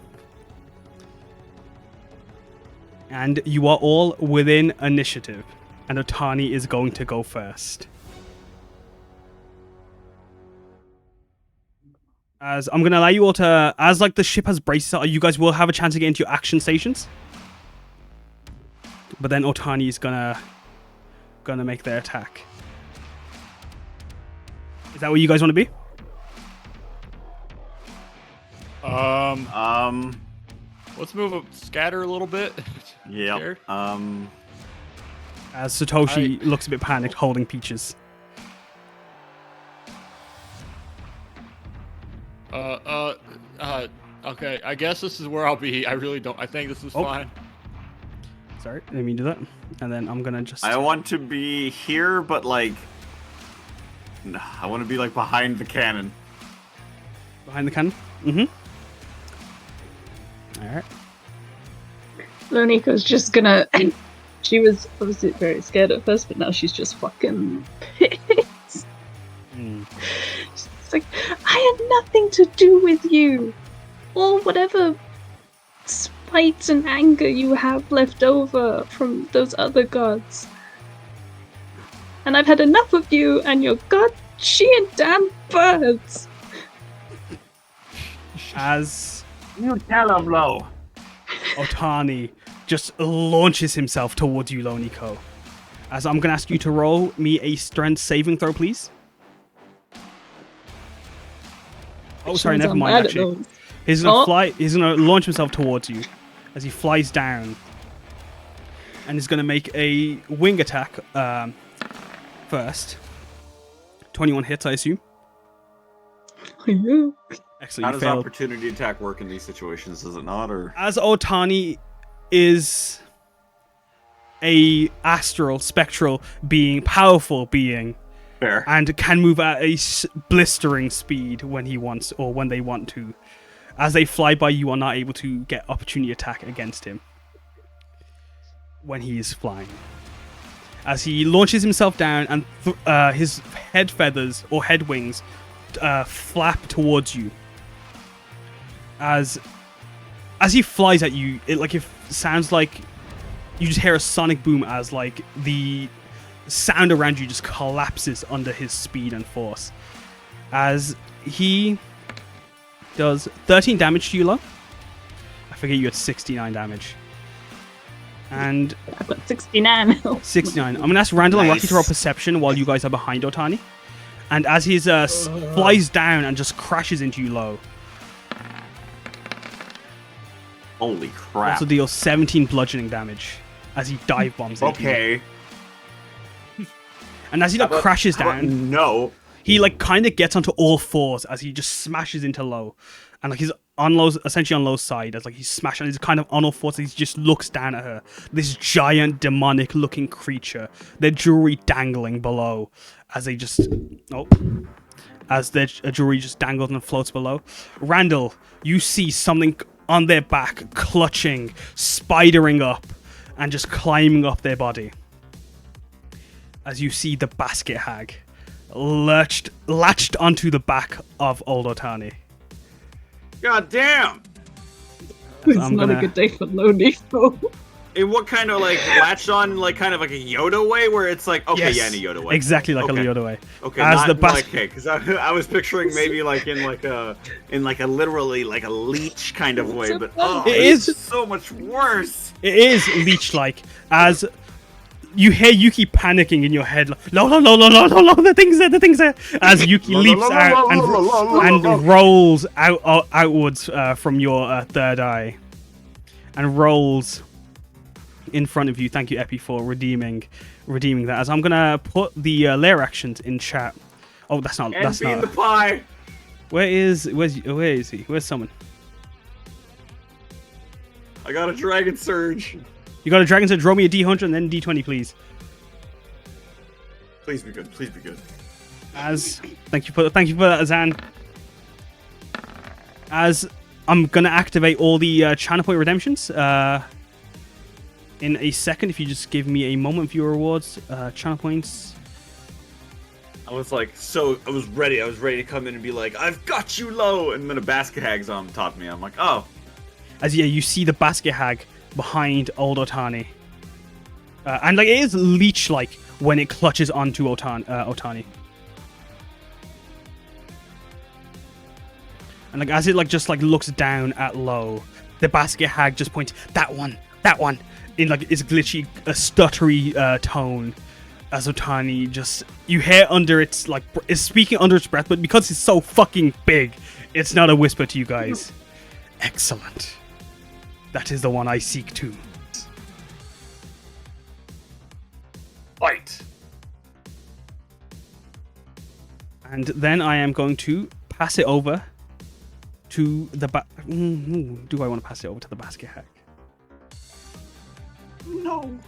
And you are all within initiative. And Otani is going to go first. As I'm going to allow you all to, as like the ship has braced, you guys will have a chance to get into your action stations. But then Otani is gonna make their attack. Is that where you guys want to be? Let's move up, scatter a little bit. Yeah. Scared? As Satoshi looks a bit panicked, holding Peaches. Okay, I guess this is where I'll be. I really don't. I think this is fine. Sorry, let me do that. And then I'm gonna just... I want to be here, but like... No, I want to be like behind the cannon. Behind the cannon? Mm-hmm. Alright. Loniko's just gonna... She was obviously very scared at first, but now she's just fucking pissed. She's like, I had nothing to do with you. Or whatever spite and anger you have left over from those other gods. And I've had enough of you and your god-shit damn birds. As You tell him, Lo. Otani just launches himself towards you, Loniko. As I'm going to ask you to roll me a strength saving throw, please. Oh, sorry, never mind, actually. He's going to fly. He's going to launch himself towards you as he flies down. And he's going to make a wing attack first. 21 hits, I assume. Yeah. Excellent, How you does failed. opportunity attack work in these situations? Does it not, or As Otani is a astral, spectral being, powerful being, fair? and can move at a blistering speed when he wants or when they want to. As they fly by, you are not able to get opportunity attack against him when he is flying. As he launches himself down and his head feathers or head wings flap towards you. As he flies at you, it sounds like you just hear a sonic boom as like the sound around you just collapses under his speed and force. As he does 13 damage to you, Lo. I forget you had 69 damage. And I've got 69 now. 69. I'm gonna ask Randall and Rocky Nice. to roll perception while you guys are behind Otani. And as he flies down and just crashes into you, Lo, Holy crap! also deals 17 bludgeoning damage as he dive bombs into you. Okay. And as he crashes How about down, no. he kind of gets onto all fours as he just smashes into Lo, and he's on Lo's, essentially on Lo's side, as he's smashing. He's kind of on all fours. He just looks down at her. This giant demonic-looking creature, their jewelry dangling below, as they just as their jewelry just dangles and floats below. Randall, you see something on their back, clutching, spidering up, and just climbing up their body. As you see the basket hag latched onto the back of old Otani. God damn! It's I'm not a gonna- good day for Loniko. In what kind of latch on, kind of like a Yoda way, where it's like, okay, Yes, yeah, in a Yoda way. exactly like Okay. a Yoda way. Okay, As not the okay, because I was picturing maybe in a literally like a leech kind of way, but It it's is- so much worse. It is leech-like, as you hear Yuki panicking in your head. No, the thing's there. As Yuki leaps out and rolls outwards from your third eye, and rolls in front of you. Thank you, Epi, for redeeming that. As I'm gonna put the lair actions in chat. Oh, that's not. And being the pie. Where is he? Where's someone? I got a dragon surge. You got a dragon, so draw me a D100 and then D20, please. Please be good. Please be good. As thank you for that, Azan. As I'm gonna activate all the channel point redemptions in a second. If you just give me a moment, viewer rewards, channel points. I was ready. I was ready to come in and be like, I've got you low, and then a basket hag's on top of me. I'm like, oh. As you see the basket hag behind old Otani. And like it is leech-like when it clutches onto Otani. And like as it like just like looks down at Lo, the basket hag just points, that one, in like its glitchy, stuttery tone. As Otani just, you hear under its like is speaking under its breath, but because it's so fucking big, it's not a whisper to you guys. Excellent. That is the one I seek too. Fight. And then I am going to pass it over to the do I want to pass it over to the basket hack? No.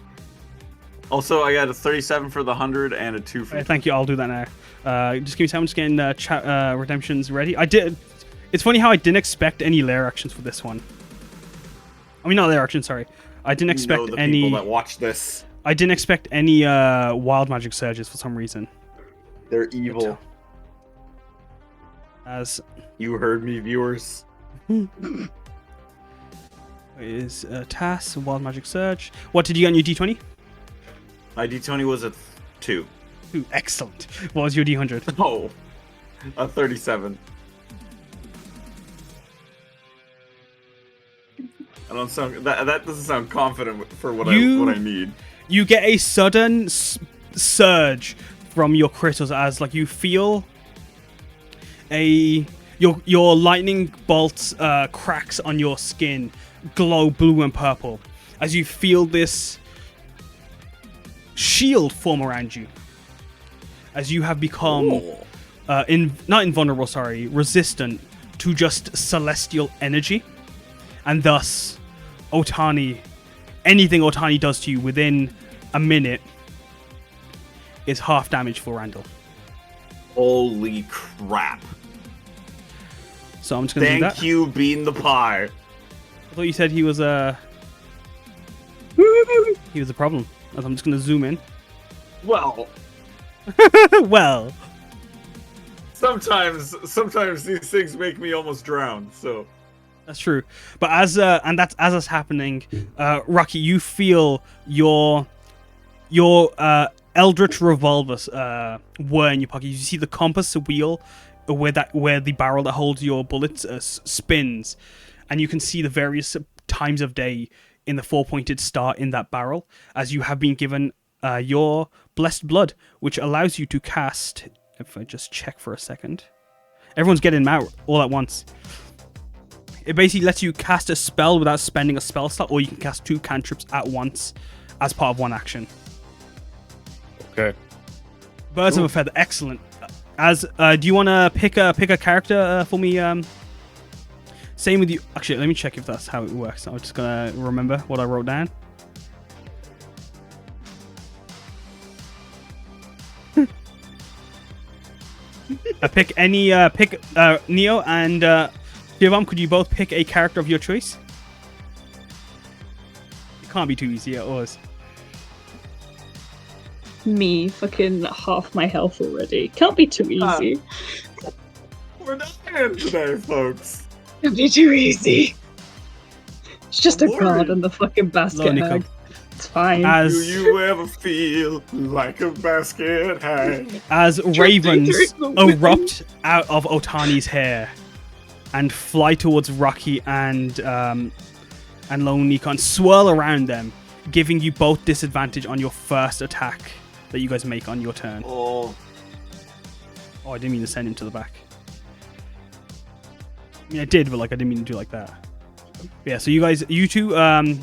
Also, I got a 37 for the 100 and a 2 for. Thank you. I'll do that now. Just give me time. I'm just getting chat redemptions ready. I did. It's funny how I didn't expect any lair actions for this one. I mean, not lair actions. Sorry, I didn't expect the any. people that watch this. I didn't expect any wild magic surges for some reason. They're evil. As You heard me, viewers. is TAS wild magic surge. What did you get on your D20? My D20 was a 2. Ooh, excellent. What was your D100? Oh, a 37. I don't sound that doesn't sound confident for what I need. You get a sudden surge from your crystals as like you feel your lightning bolts cracks on your skin glow blue and purple as you feel this shield form around you as you have become not invulnerable, resistant to just celestial energy, and thus anything Otani does to you within a minute is half damage for Randall. Holy crap. So I'm just going to do that. Thank you, Bean the Pie. I thought you said he was a problem. I'm just going to zoom in. Well, Well, sometimes these things make me almost drown, so. that's true. But as that's happening, Rocky, you feel your Eldritch Revolver whir in your pocket. You see the compass wheel where the barrel that holds your bullets spins, and you can see the various times of day in the 4-pointed star in that barrel as you have been given your blessed blood, which allows you to cast. If I just check for a second, everyone's getting them out all at once. It basically lets you cast a spell without spending a spell slot, or you can cast 2 cantrips at once as part of one action. Okay. Birds of a feather, excellent. As do you want to pick a character for me? Same with you. Actually, let me check if that's how it works. I'm just gonna remember what I wrote down. Pick Neo and Shivam. Could you both pick a character of your choice? It can't be too easy. It was. Me, fucking half my health already. Can't be too easy. We're dying today, folks. Can't be too easy. It's just I'm a god worried. in the fucking basket Hello, Nico. hag. It's fine. Do you ever feel like a basket hag? As ravens dangerous, but erupt out of Otani's hair and fly towards Rocky and Lone Nico and swirl around them, giving you both disadvantage on your first attack that you guys make on your turn. Oh, Oh, I didn't mean to send him to the back. I mean, I did, but like I didn't mean to do like that. Yeah, so you two, I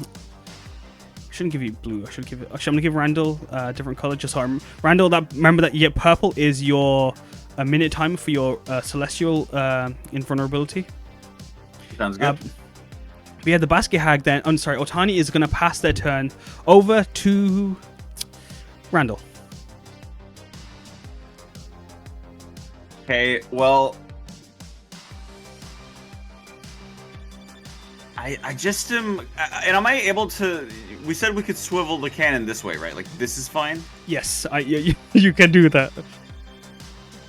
shouldn't give you blue. Actually, I'm gonna give Randall a different color. Just so Randall, remember that purple is your a minute timer for your celestial invulnerability. sounds good. We had the basket hag then. I'm sorry, Otani is gonna pass their turn over to Randall. Okay, well, I just am, and am I able to? We said we could swivel the cannon this way, right? Like this is fine. Yes, you can do that.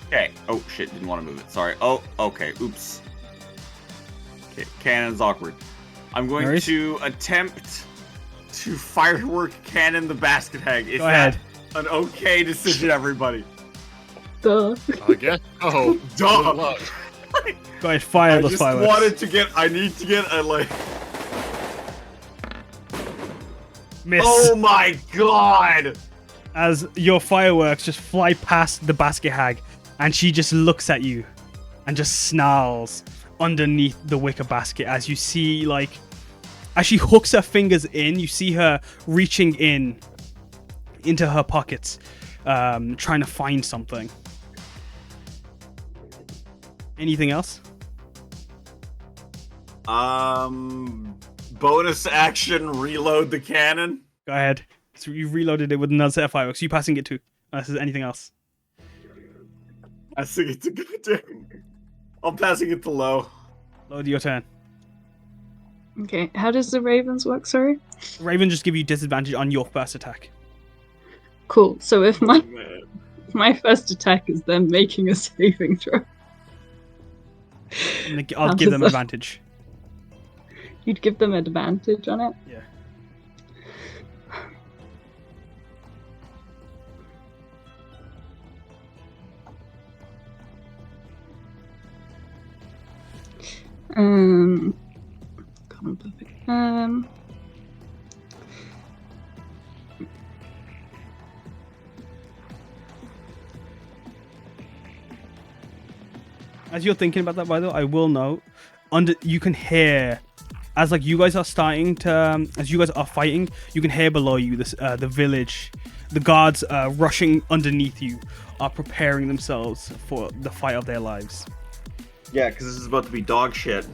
Okay. Oh shit! Didn't want to move it. Sorry. Oh, okay. Oops. Okay, cannon's awkward. I'm going Nice. to attempt to firework cannon the basket hag. Is Go ahead. that an okay decision, everybody? Duh. I guess. Oh, Duh. good luck. Go ahead, fire I those just fireworks. wanted to get. I need to get a like. Miss. Oh my god! As your fireworks just fly past the basket hag, and she just looks at you and just snarls underneath the wicker basket as you see, like, as she hooks her fingers in, you see her reaching into her pockets, trying to find something. Anything else? Bonus action, reload the cannon. Go ahead. So you reloaded it with another set of fireworks. You passing it to? Unless there's anything else. I think it's a good thing. I'm passing it to low. Load your turn. Okay, how does the ravens work, sorry? Raven just give you disadvantage on your first attack. Cool, so if my first attack is them making a saving throw, I'll give them advantage. you'd give them advantage on it? Yeah. God, I'm perfect. As you're thinking about that, by the way, I will note, you can hear, as like you guys are starting to, as you guys are fighting, you can hear below you this the village, the guards rushing underneath you, are preparing themselves for the fight of their lives. Yeah, because this is about to be dog shit.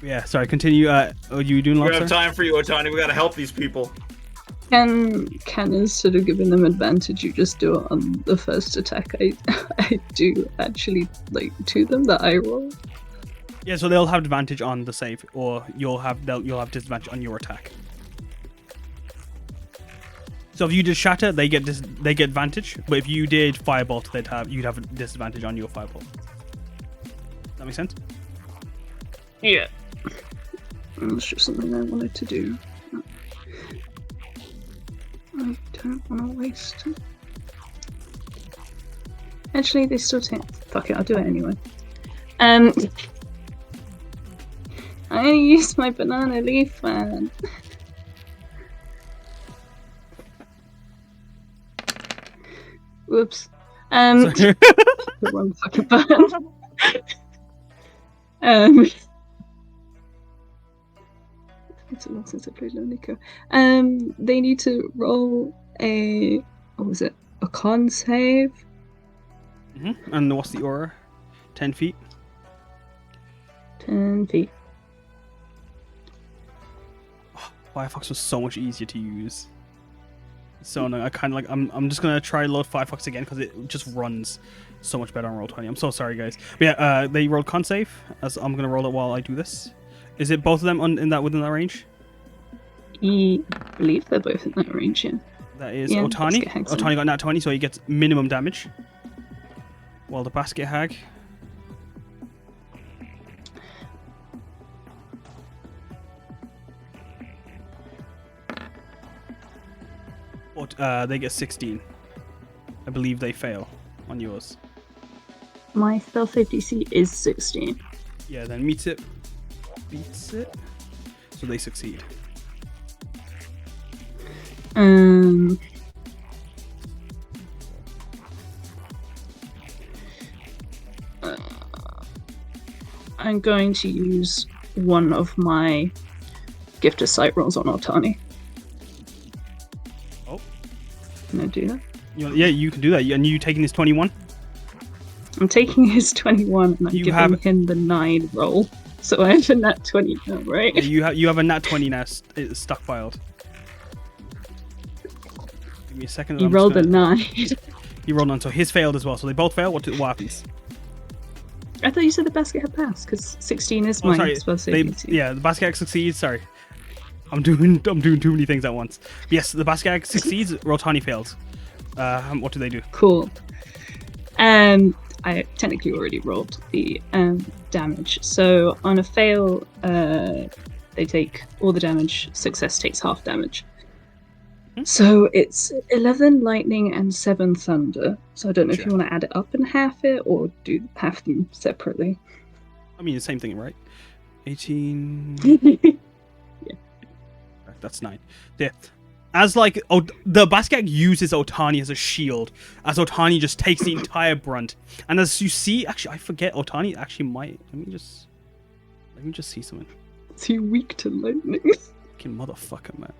Yeah, sorry. Continue. Are you doing We lots? don't have time for you, Otani. We gotta help these people. Can instead of giving them advantage, you just do it on the first attack I do actually like to them that I roll? Yeah, so they'll have advantage on the save, or you'll have disadvantage on your attack. So if you did shatter, they get advantage. But if you did firebolt, you'd have a disadvantage on your firebolt. That make sense? Yeah. That's just something I wanted to do. I don't want to waste it. Actually, they still take. Fuck it, I'll do it anyway. I'm gonna use my banana leaf fan. Whoops. Sorry. The wrong fucking button. It's a long since I played Lonico. They need to roll a con save? Mm-hmm. And what's the aura? 10 feet. 10 feet. Firefox was so much easier to use. So no, I kind of like. I'm just gonna try load Firefox again because it just runs so much better on Roll20. I'm so sorry, guys. But yeah, they rolled con save. As I'm gonna roll it while I do this. Is it both of them within that range? I believe they're both in that range, yeah. That is Yeah, Otani. Basket Hag's Otani got nat 20, so he gets minimum damage. While the basket hag. But they get 16. I believe they fail on yours. My stealth save DC is 16. Yeah, then beats it. So they succeed. I'm going to use one of my gift of sight rolls on Otani. Oh. Can I do that? Yeah, you can do that. And you taking this 21? I'm taking his 21 and I'm You giving have- him the 9 roll. So I have a nat 20 now, right? Yeah, you have a nat 20 now stockpiled. Give me a second. You I'm just rolled a gonna- 9. He rolled on, so his failed as well. So they both fail. What happens? I thought you said the basket had passed because 16 is Oh, mine. sorry. Supposed to They, be 2. yeah, the basket hag succeeds. Sorry, I'm doing too many things at once. Yes, the basket hag succeeds. Rotani fails. What do they do? Cool. I technically already rolled the damage. So on a fail, they take all the damage. Success takes half damage. So it's 11 lightning and 7 thunder. So I don't know if Sure. you want to add it up and half it, or do half them separately. I mean, the same thing, right? 18. That's 9. Yeah. As like the Baskak uses Otani as a shield, as Otani just takes the entire brunt, and as you see, actually, I forget Otani actually might. Let me just see something. Is he weak to lightning? Fucking motherfucker, man.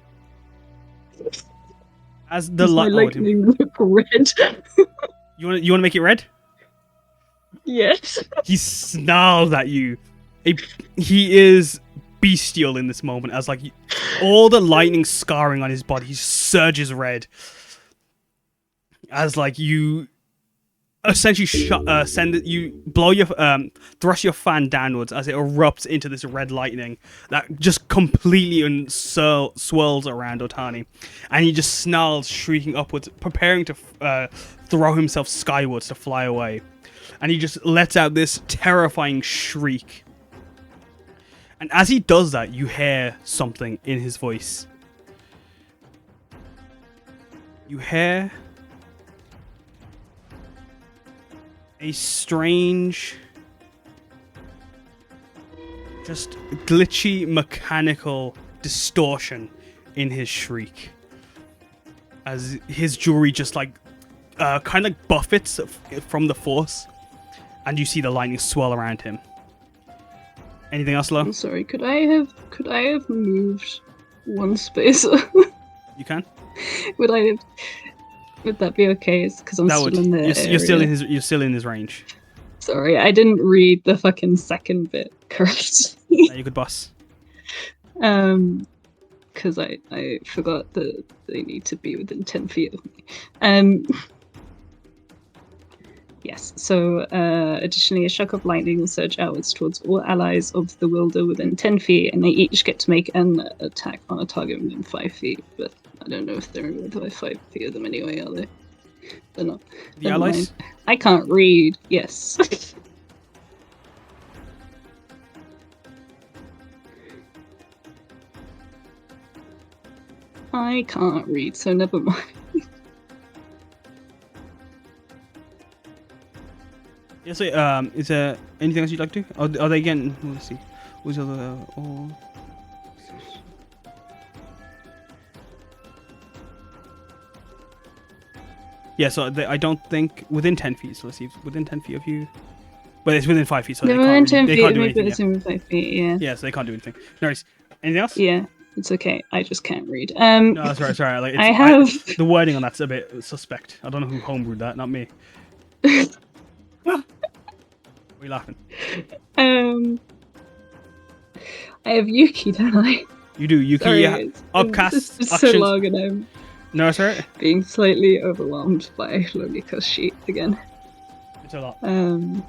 As the Does my lightning look red? you want to make it red? Yes. He snarls at you. He is bestial in this moment, as like all the lightning scarring on his body surges red. As like you essentially thrust your fan downwards as it erupts into this red lightning that just completely swirls around Otani, and he just snarls, shrieking upwards, preparing to throw himself skywards to fly away, and he just lets out this terrifying shriek. And as he does that, you hear something in his voice. You hear a strange, just glitchy, mechanical distortion in his shriek. As his jewelry just like kind of buffets from the force, and you see the lightning swirl around him. Anything else, Lo? I'm sorry. Could I have moved one space? You can. Would that be okay? Because I'm still in the You're still in his range. Sorry, I didn't read the fucking second bit correctly. You could boss. Because I forgot that they need to be within 10 feet of me. Yes, so additionally, a shock of lightning will surge outwards towards all allies of the wielder within 10 feet, and they each get to make an attack on a target within 5 feet. But I don't know if they're within 5 feet of them anyway, are they? They're not. The allies? I can't read, yes. I can't read, so never mind. Yeah, so, is there anything else you'd like to do? Are they getting... Let's see. Who's the other... Yeah, so I don't think... Within 10 feet, so let's see. Within 10 feet of you... But it's within 5 feet, so They're they within can't, 10 they feet, can't do but anything. it's Yeah. in 5 feet, yeah. Yeah, so they can't do anything. No worries. Anything else? Yeah, it's okay. I just can't read. No, that's right, sorry. Like, I have... the wording on that's a bit suspect. I don't know who homebrewed that, not me. Why are you laughing? I have Yuki, don't I? You do, Yuki. Sorry, Yeah. Upcast it's so actions. long and I'm No, sorry. being slightly overwhelmed by Lonika's sheet again. It's a lot. What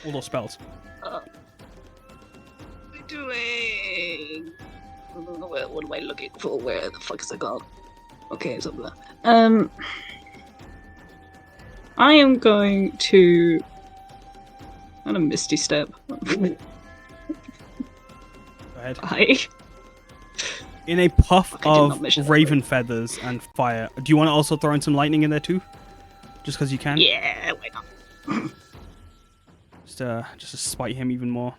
All those spells. am I doing? What am I looking for? Where the fuck is it gone? Okay, it's up there. I am going to... on a Misty Step. Go ahead. Bye. In a puff Fuck, I did not of measure that raven feathers and fire, do you want to also throw in some lightning in there too? Just because you can? Yeah, why not? Just to spite him even more.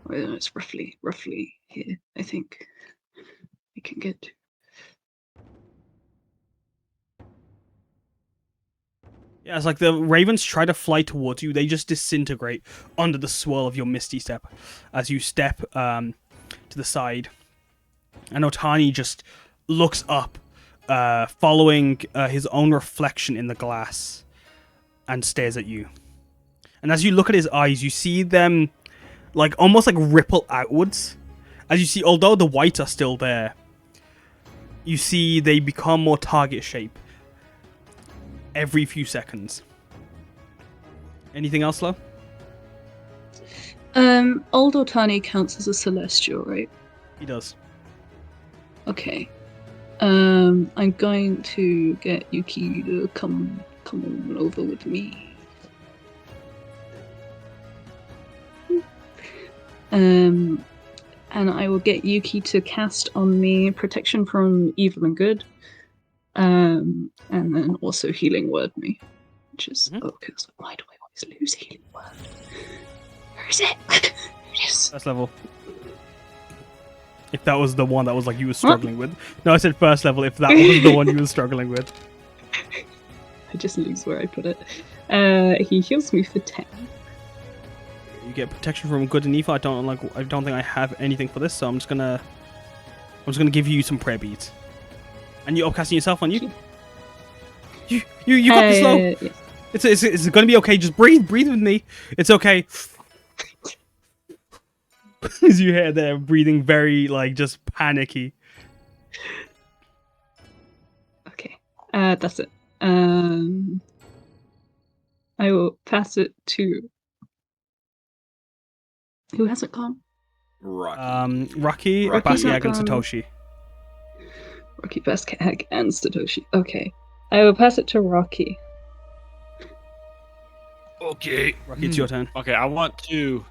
Well, it's roughly here, I think. I can get to. Yeah, it's like the ravens try to fly towards you. They just disintegrate under the swirl of your Misty Step as you step to the side. And Otani just looks up, following his own reflection in the glass, and stares at you. And as you look at his eyes, you see them like almost like ripple outwards. As you see, although the whites are still there, you see they become more target shape every few seconds. Anything else, Lo? Old Otani counts as a celestial, right? He does. Okay. I'm going to get Yuki to come on over with me. and I will get Yuki to cast on me protection from evil and good, and then also healing word me, which is because why do I always lose healing word? Where is it? Yes. First level. If that was the one that was like you were struggling with. No, I said first level. If that was the one you were struggling with. I just lose where I put it. He heals me for 10. You get protection from good and evil. I don't think I have anything for this, so I'm just gonna give you some prayer beads. And you're upcasting yourself on you. You got this low. Yes. It's gonna be okay. Just breathe with me. It's okay. As you hear there, breathing very like just panicky. Okay, that's it. I will pass it to who hasn't gone. Rocky. Rocky, Rocky's not Basquiat, and gone. Satoshi. Rocky, Basquiat, and Satoshi. Okay, I will pass it to Rocky. Okay. Rocky, it's your turn. Okay, I want to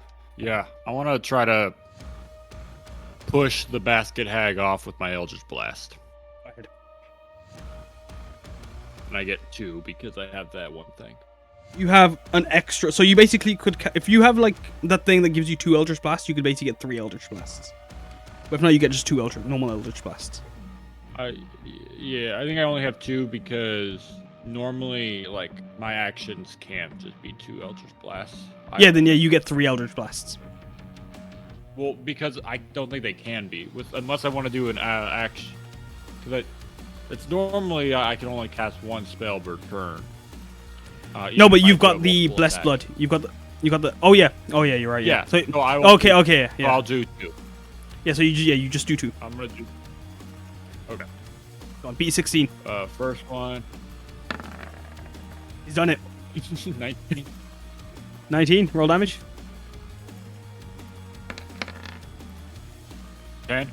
try to push the basket hag off with my Eldritch Blast. And I get 2 because I have that one thing. You have an extra, so you basically could, if you have like that thing that gives you 2 Eldritch Blasts, you could basically get 3 Eldritch Blasts. But if not, you get just 2 normal Eldritch Blasts. I think I only have 2 because normally like my actions can't just be 2 Eldritch Blasts. Then you get 3 Eldritch Blasts. Well, because I don't think they can be unless I want to do an action. Because it's normally I can only cast 1 spell per turn. No, but you've if I got do a the multiple Blessed attack. Blood. You got the. Oh yeah, you're right. Yeah. So No, I won't okay. So I'll do 2. Yeah. So you just do 2. I'm gonna do. Okay. Go on, beat 16. First one. He's done it. 19. 19. Roll damage. 10.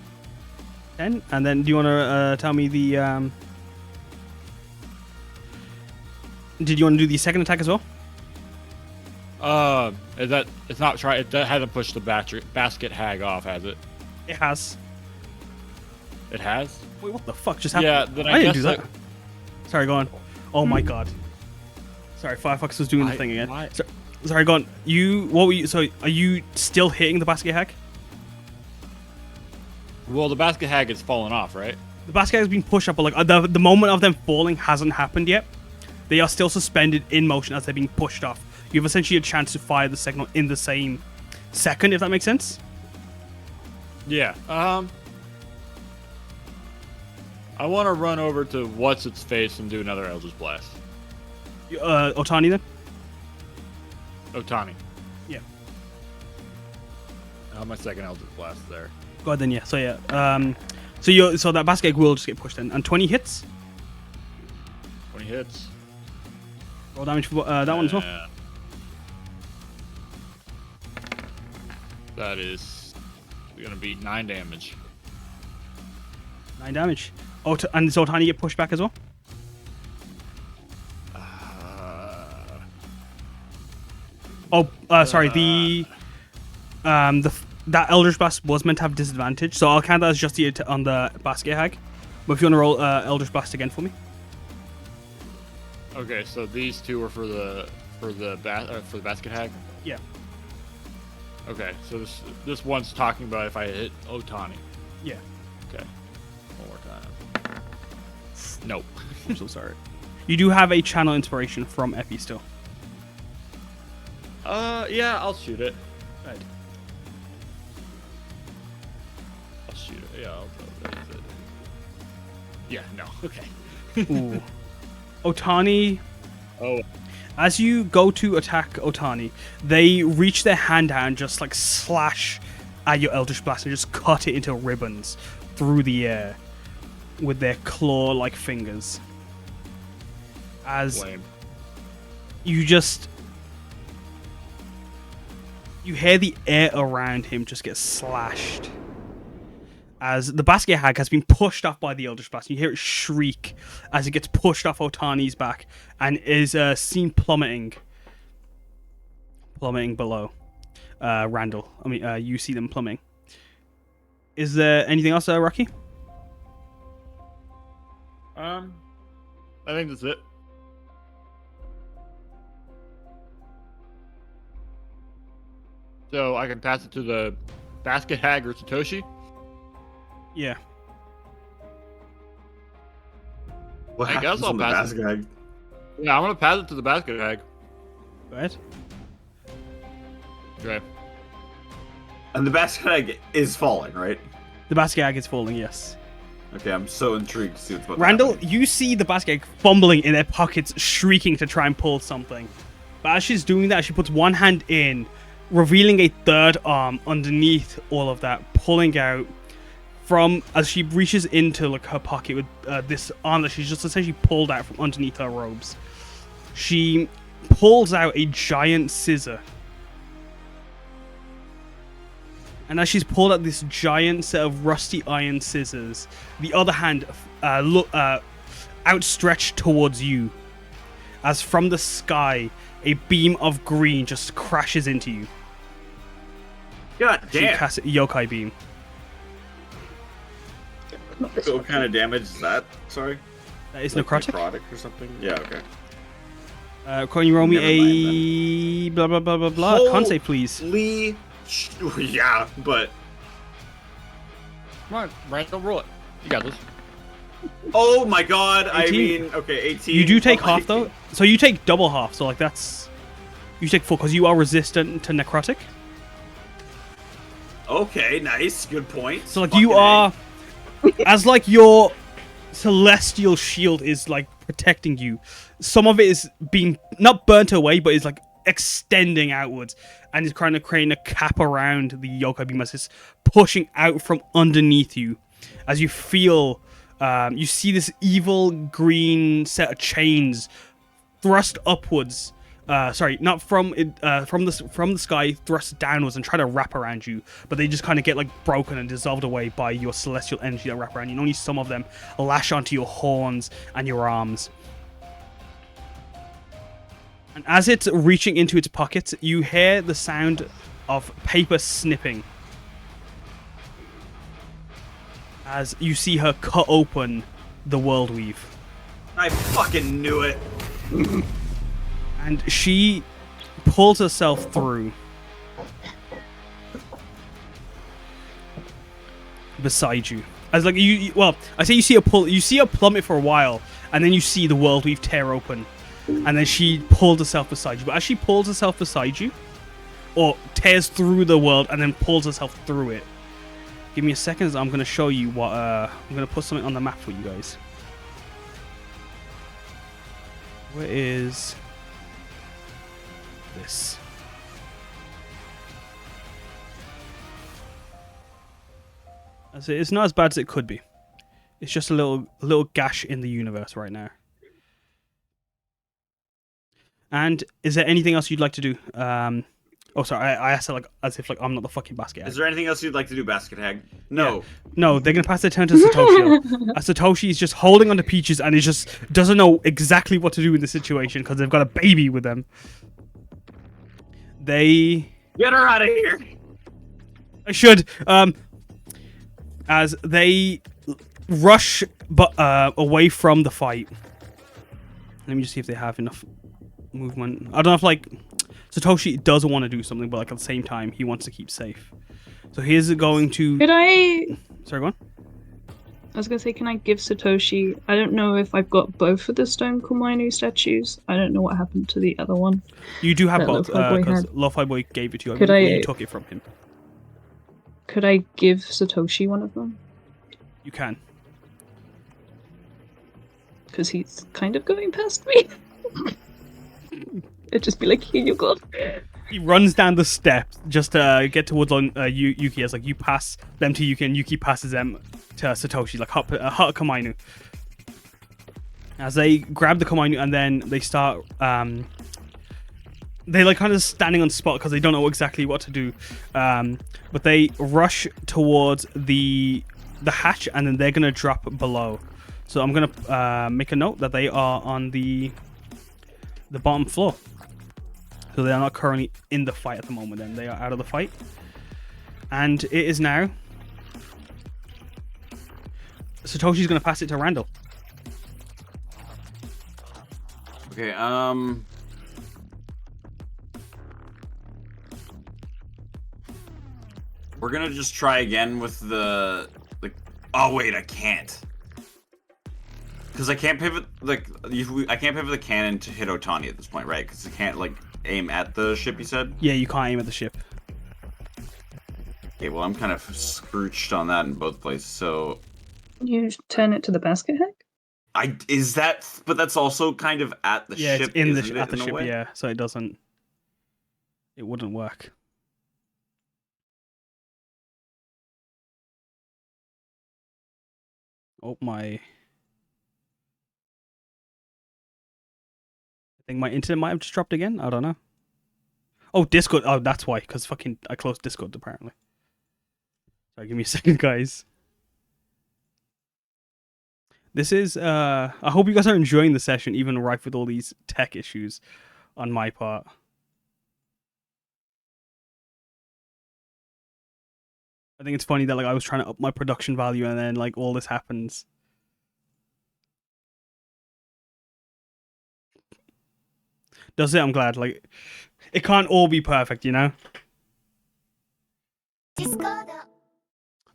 10. And then do you want to tell me the Did you want to do the second attack as well? It's not try. It hasn't pushed the basket hag off, has it? It has. It has. Wait, what the fuck just happened? Yeah. Then I didn't guess do that. Sorry, go on. Oh my god. Sorry, Firefox was doing the thing again. Sorry, go on. What were you? So, are you still hitting the basket hag? Well, the basket hag has fallen off, right? The basket has been pushed up, but like the moment of them falling hasn't happened yet. They are still suspended in motion as they're being pushed off. You have essentially a chance to fire the signal in the same second, if that makes sense. Yeah. I want to run over to what's its face and do another Eldritch Blast. Otani then? Otani. Yeah. I have my second Eldritch Blast there. Go ahead then, yeah. So yeah. So that basket will just get pushed in. And 20 hits. 20 hits. Roll damage for that one as well. That is going to be 9 damage. 9 damage. And does Otani get pushed back as well? Sorry. That Eldritch Blast was meant to have disadvantage, so I'll count that as just on the basket hag. But if you want to roll Eldritch Blast again for me. Okay, so these 2 are for the basket hag. Yeah. Okay, so this one's talking about if I hit Otani. Yeah. Okay. One more time. Nope. I'm so sorry. You do have a channel inspiration from Epi still. Yeah, I'll shoot it. Right. I'll shoot it. Yeah, yeah, no. Okay. Ooh. Otani. Oh. As you go to attack Otani, they reach their hand out and just like slash at your Eldritch Blast and just cut it into ribbons through the air with their claw-like fingers. As Lame. you hear the air around him just get slashed. As the basket hag has been pushed off by the Eldritch Blast. You hear it shriek as it gets pushed off Otani's back and is seen plummeting below. Randall, you see them plummeting. Is there anything else, Rocky? I think that's it. So I can pass it to the basket hag or Satoshi. Yeah. What I guess happens I'll on the pass it. basket hag? Yeah, I'm gonna pass it to the basket hag. Go ahead. Okay. And the basket hag is falling, right? The basket egg is falling, yes. Okay, I'm so intrigued to see what's about to Randall, happen. you see the basket egg fumbling in their pockets, shrieking to try and pull something. But as she's doing that, she puts one hand in, revealing a third arm underneath all of that, pulling out from, as she reaches into like her pocket with this arm that she's just essentially pulled out from underneath her robes. She pulls out a giant scissor. And as she's pulled out this giant set of rusty iron scissors, the other hand outstretched towards you. As from the sky, a beam of green just crashes into you. God She damn. casts a yokai beam. So what kind of damage is that? Sorry? That is Like necrotic. necrotic or something? Yeah, okay. Can you roll me Never a blah blah blah blah blah? Can't say please. Holy yeah, but Come on, Randall, roll it. You got this. oh my god, 18. I mean, okay, 18. You do take Oh, half though, so you take double half. So like that's you take full because you are resistant to necrotic. Okay, nice, good point. So like Fucking you A. are, as like your celestial shield is like protecting you. Some of it is being not burnt away, but is like extending outwards, and is kind of creating a cap around the yokai beam as it's pushing out from underneath you. As you feel, you see this evil green set of chains thrust upwards. Sorry, not from it, from the sky, thrust downwards and try to wrap around you, but they just kind of get like broken and dissolved away by your celestial energy that wrap around you. And only some of them lash onto your horns and your arms. And as it's reaching into its pockets, you hear the sound of paper snipping. As you see her cut open the world weave. I fucking knew it. And she pulls herself through beside you. As like well, I say you see her plummet for a while, and then you see the world weave tear open, and then she pulls herself beside you. But as she pulls herself beside you, or tears through the world and then pulls herself through it, give me a second. As I'm going to show you what I'm going to put something on the map for you guys. Where is this? As it's not as bad as it could be. It's just a little gash in the universe right now. And is there anything else you'd like to do? Oh, sorry, I asked it like as if like I'm not the fucking basket. Is there anything else you'd like to do, Basket Hag? No. Yeah. No, they're gonna pass their turn to Satoshi. Satoshi is just holding onto Peaches and he just doesn't know exactly what to do in the situation because they've got a baby with them. They Get her out of here. I should as they rush away from the fight. Let me just see if they have enough movement. I don't know if like Satoshi does want to do something, but like at the same time he wants to keep safe. So here's going to. Could I? Sorry, go on. I was gonna say, can I give Satoshi? I don't know if I've got both of the Stone Komainu statues. I don't know what happened to the other one. You do have that both Lo-Fi Boy because had. Lo-Fi Boy gave it to you. Could when I- you took it from him. Could I give Satoshi one of them? You can. Because he's kind of going past me. It'd just be like, here you go. He runs down the steps just to get towards Yuki. As like you pass them to Yuki, and Yuki passes them to Satoshi, like hot Komainu. As they grab the Komainu, and then they start. They like kind of standing on spot because they don't know exactly what to do. But they rush towards the hatch, and then they're gonna drop below. So I'm gonna make a note that they are on the bottom floor. So they are not currently in the fight at the moment. Then they are out of the fight, and it is now Satoshi's gonna pass it to Randall. Okay, we're gonna just try again with the oh wait, I can't. Because I can't pivot I can't pivot the cannon to hit Otani at this point, right? Because I can't like aim at the ship. You said. Yeah, you can't aim at the ship. Okay, well I'm kind of scrooched on that in both places. So You turn it to the basket heck? but that's also kind of at the Yeah, ship. it's in isn't it, at the in a ship. way? Yeah, so it wouldn't work. Oh my! I think my internet might have just dropped again. I don't know. Oh, Discord. Oh, that's why. Because fucking I closed Discord apparently. Sorry, give me a second, guys. This is. I hope you guys are enjoying the session, even rife with all these tech issues on my part. I think it's funny that like I was trying to up my production value and then like all this happens. Does it? I'm glad. Like, it can't all be perfect, you know?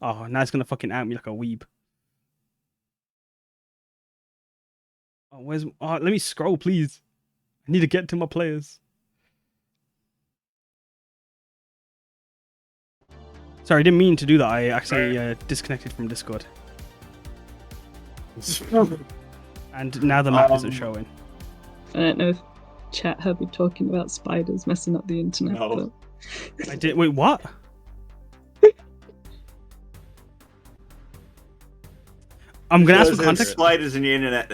Oh, now it's gonna fucking out me like a weeb. Oh, let me scroll, please. I need to get to my players. Sorry, I didn't mean to do that. I actually disconnected from Discord. And now the map isn't showing. I don't know if chat heard me talking about spiders messing up the internet. No. But... I did. Wait, what? I'm gonna ask for context. Spiders in the internet.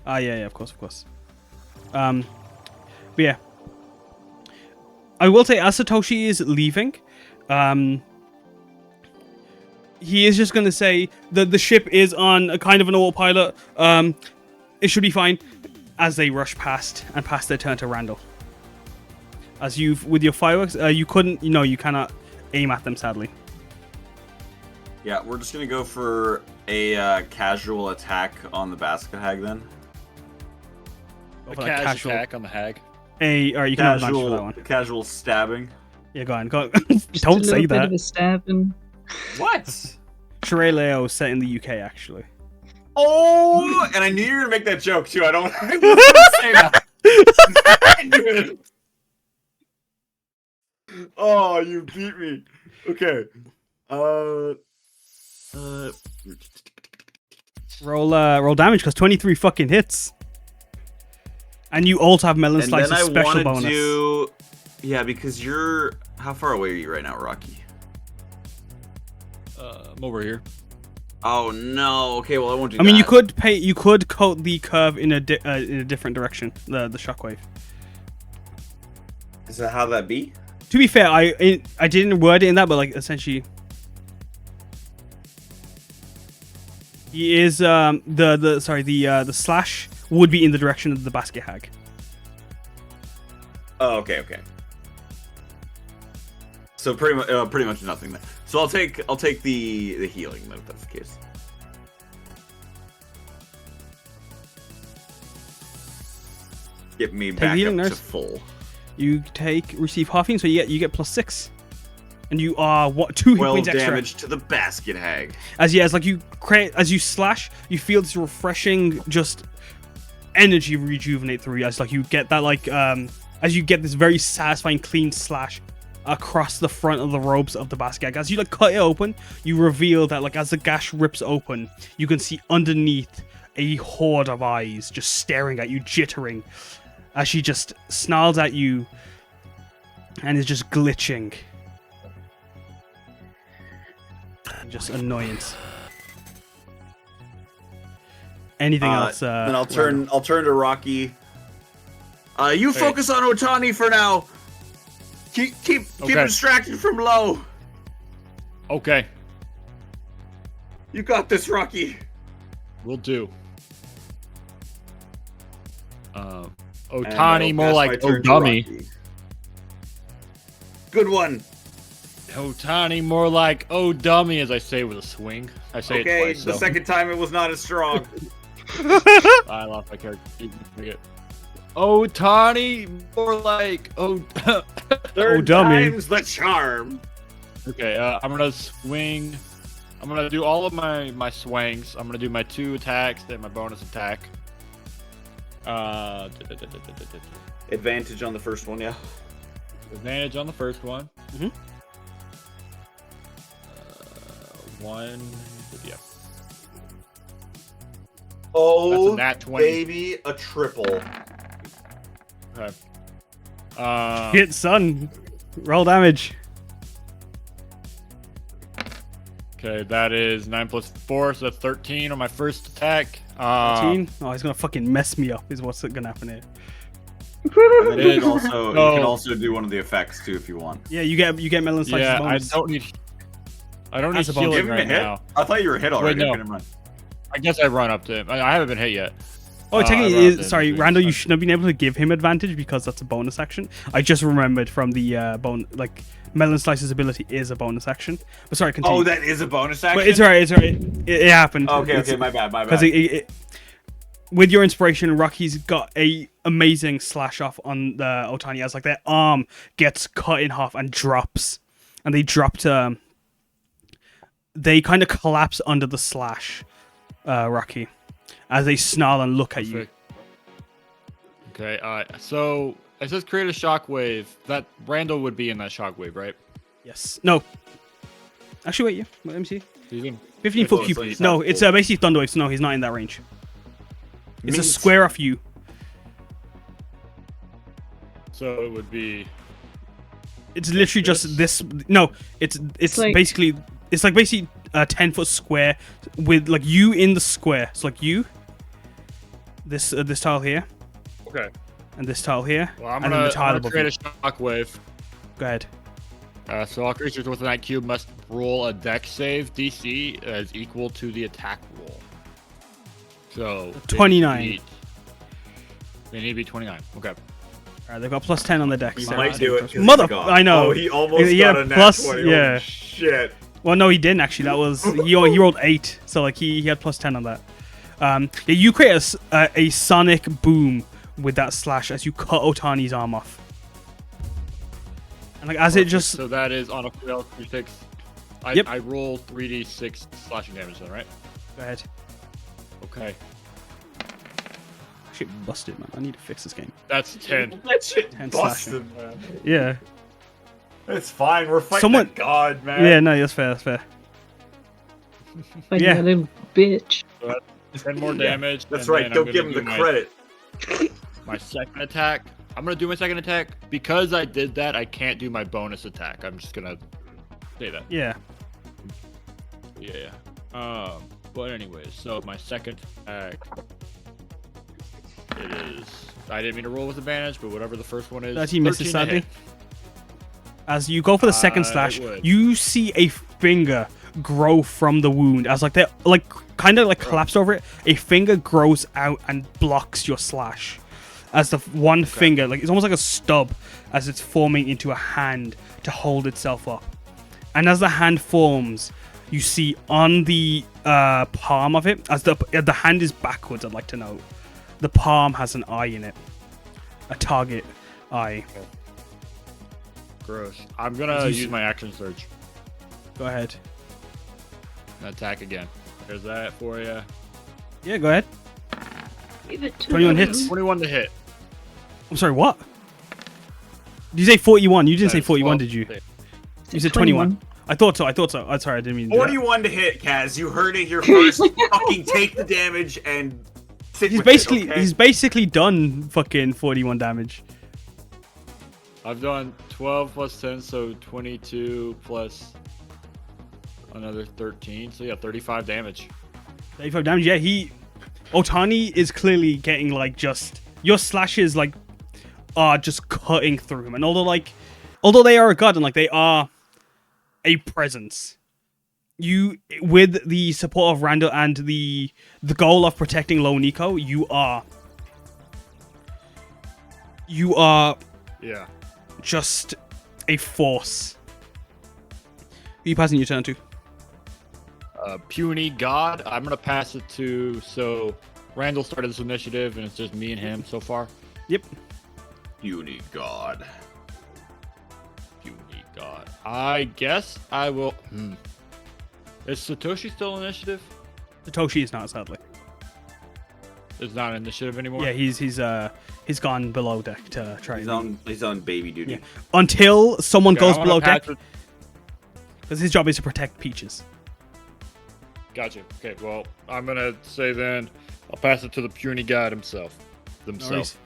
Yeah, of course. But yeah, I will say as Satoshi is leaving, he is just gonna say that the ship is on a kind of an autopilot. It should be fine. As they rush past and pass their turn to Randall. As with your fireworks, you cannot aim at them, sadly. Yeah, we're just gonna go for a casual attack on the basket hag then. A casual attack on the hag. Alright, you can have advantage for that one. Casual stabbing. Yeah, go on. Don't a say bit that. of a stabbing. What? Shireleo is set in the UK, actually. Oh, and I knew you were gonna make that joke too. I was gonna say that. I knew it. Oh, you beat me. Okay. Roll damage because 23 fucking hits. And you also have Melon And Slice's then I special want to bonus. do. Yeah, because you're. How far away are you right now, Rocky? I'm over here. Oh no. Okay, well I won't do. I mean, you could coat the curve in a different direction. The shockwave. Is that how that be? To be fair, I didn't word it in that, but like essentially, he is the slash would be in the direction of the basket hag. Oh, okay. So pretty much nothing then. So I'll take the healing then if that's the case. Get me back up to full. You receive half healing, so you get +6, and you are 2 hit points extra. damage to the basket hag. As you slash, you feel this refreshing just energy rejuvenate through you. As like you get that as you get this very satisfying clean slash across the front of the robes of the basket. As you cut it open, you reveal that as the gash rips open, you can see underneath a horde of eyes just staring at you, jittering, as she just snarls at you and is just glitching. Just annoyance. Anything else? Then I'll turn to Rocky. You focus on Otani for now. Keep distracted from low. Okay. You got this, Rocky. Will do. Otani, more like Odummy. Good one. Otani, more like oh dummy, as I say with a swing. I say Okay, it twice. the so. second time it was not as strong. I lost my character. Otani, more like oh. Third dummy. time's the charm. Okay, I'm gonna swing. I'm gonna do all of my swings. I'm gonna do my 2 attacks, then my bonus attack. Advantage on the first one, yeah. Advantage on the first one. Mhm. 1. Yeah. Oh, That's a nat 20. baby, a triple. Okay. Hit, son. Roll damage. Okay, that is 9 plus 4, so that's 13 on my first attack. 13. Oh, he's gonna fucking mess me up. Is what's gonna happen here. And then you is- can also no. you can also do one of the effects too if you want. Yeah, you get melon slices Yeah, bonus. I don't need That's a bonus. healing Give him a right hit. now. I thought you were hit already. no. Okay, never mind. I guess I run up to him. I haven't been hit yet. Oh, I technically, rolled it it. is, sorry, Randall. You shouldn't have been able to give him advantage because that's a bonus action. I just remembered from the melon slices ability is a bonus action. But sorry, continue. Oh, that is a bonus action? But it's alright. It's alright. It happened. Okay, my bad. Because with your inspiration, Rocky's got a amazing slash off on the Otani as like their arm gets cut in half and drops, and they dropped. They kind of collapse under the slash, Rocky, as they snarl and look at you. Okay, so it says create a shockwave. That Randall would be in that shockwave, right? Yes. No. Actually, wait. Yeah. Let me see. He's in. 15 Oh, foot so cube. he's No, not it's full. basically thunder waves. No, he's not in that range. It's a Means- square off you. So it would be. It's literally just this. No, it's like- basically it's like basically a 10-foot square with like you in the square. So like you, this tile here, Okay. and this tile here, Well, I'm and then gonna, the tile I'm above gonna you. create a shockwave. Go ahead. So all creatures within that cube must roll a dex save DC as equal to the attack roll. So 29. They need to be 29. Okay. Alright, they've got plus 10 on the dex. He so might that's do it. good. 'cause Mother, he's gone. I know. Oh, he almost Yeah, got a nat plus- 20. yeah. Holy shit. Well, no, he didn't actually. That was he rolled 8, so like he had plus 10 on that. Yeah, you create a sonic boom with that slash as you cut Otani's arm off. And like as it just So that is on a fail 3d6. Yep. I roll 3d6 slashing damage then, right? go ahead. Okay. Shit, busted, man. I need to fix this game. That's 10. That shit 10 busted, man. Yeah. It's fine. We're fighting Someone- a god, man. Yeah, no, that's fair. That's fair. Like Yeah. that little bitch. 10 more damage. That's and right. then Don't I'm give him gonna the do credit. My second attack. I'm gonna do my second attack. Because I did that, I can't do my bonus attack. I'm just gonna say that. Yeah. Yeah. But anyways, so my second attack. It is. I didn't mean to roll with advantage, but whatever the first one is. 13 misses 13 to sadly. hit. As you go for the second It slash, would. you see a finger grow from the wound. As like they like kind of like collapse over it. A finger grows out and blocks your slash. As the one finger, like it's almost like a stub, as it's forming into a hand to hold itself up. And as the hand forms, you see on the palm of it, as the hand is backwards, I'd like to note, the palm has an eye in it, a target eye. Gross. I'm gonna Did you use my action surge. Go ahead. And attack again. There's that for you. Yeah, go ahead. Give it to 21 them. hits. 21 to hit. I'm sorry, what? Did you say 41? You didn't That say is 41, 12 did you? to hit. You said 21. I thought so. I'm sorry, I didn't mean to do that. 41 to hit, Kaz. You heard it here first. Fucking take the damage and sit He's with basically it, okay? he's basically done fucking 41 damage. I've done 12 plus 10, so 22 plus another 13. So yeah, 35 damage. 35 damage. Yeah, Otani is clearly getting like just your slashes like are just cutting through him. And although they are a god and like they are a presence, you with the support of Randall and the goal of protecting Low Nico, you are Yeah. just a force. Who you passing your turn to? Puny God. I'm gonna pass it to. So Randall started this initiative, and it's just me and him so far. Yep. Puny God. Puny God. I guess I will. Is Satoshi still initiative? Satoshi is not, sadly. It's not initiative anymore. Yeah, he's gone below deck to try. He's on baby duty. Yeah. Until someone Okay, goes I wanna below pass deck, it- because his job is to protect Peaches. Gotcha. Okay. Well, I'm gonna say then I'll pass it to the Puny God himself. Nice.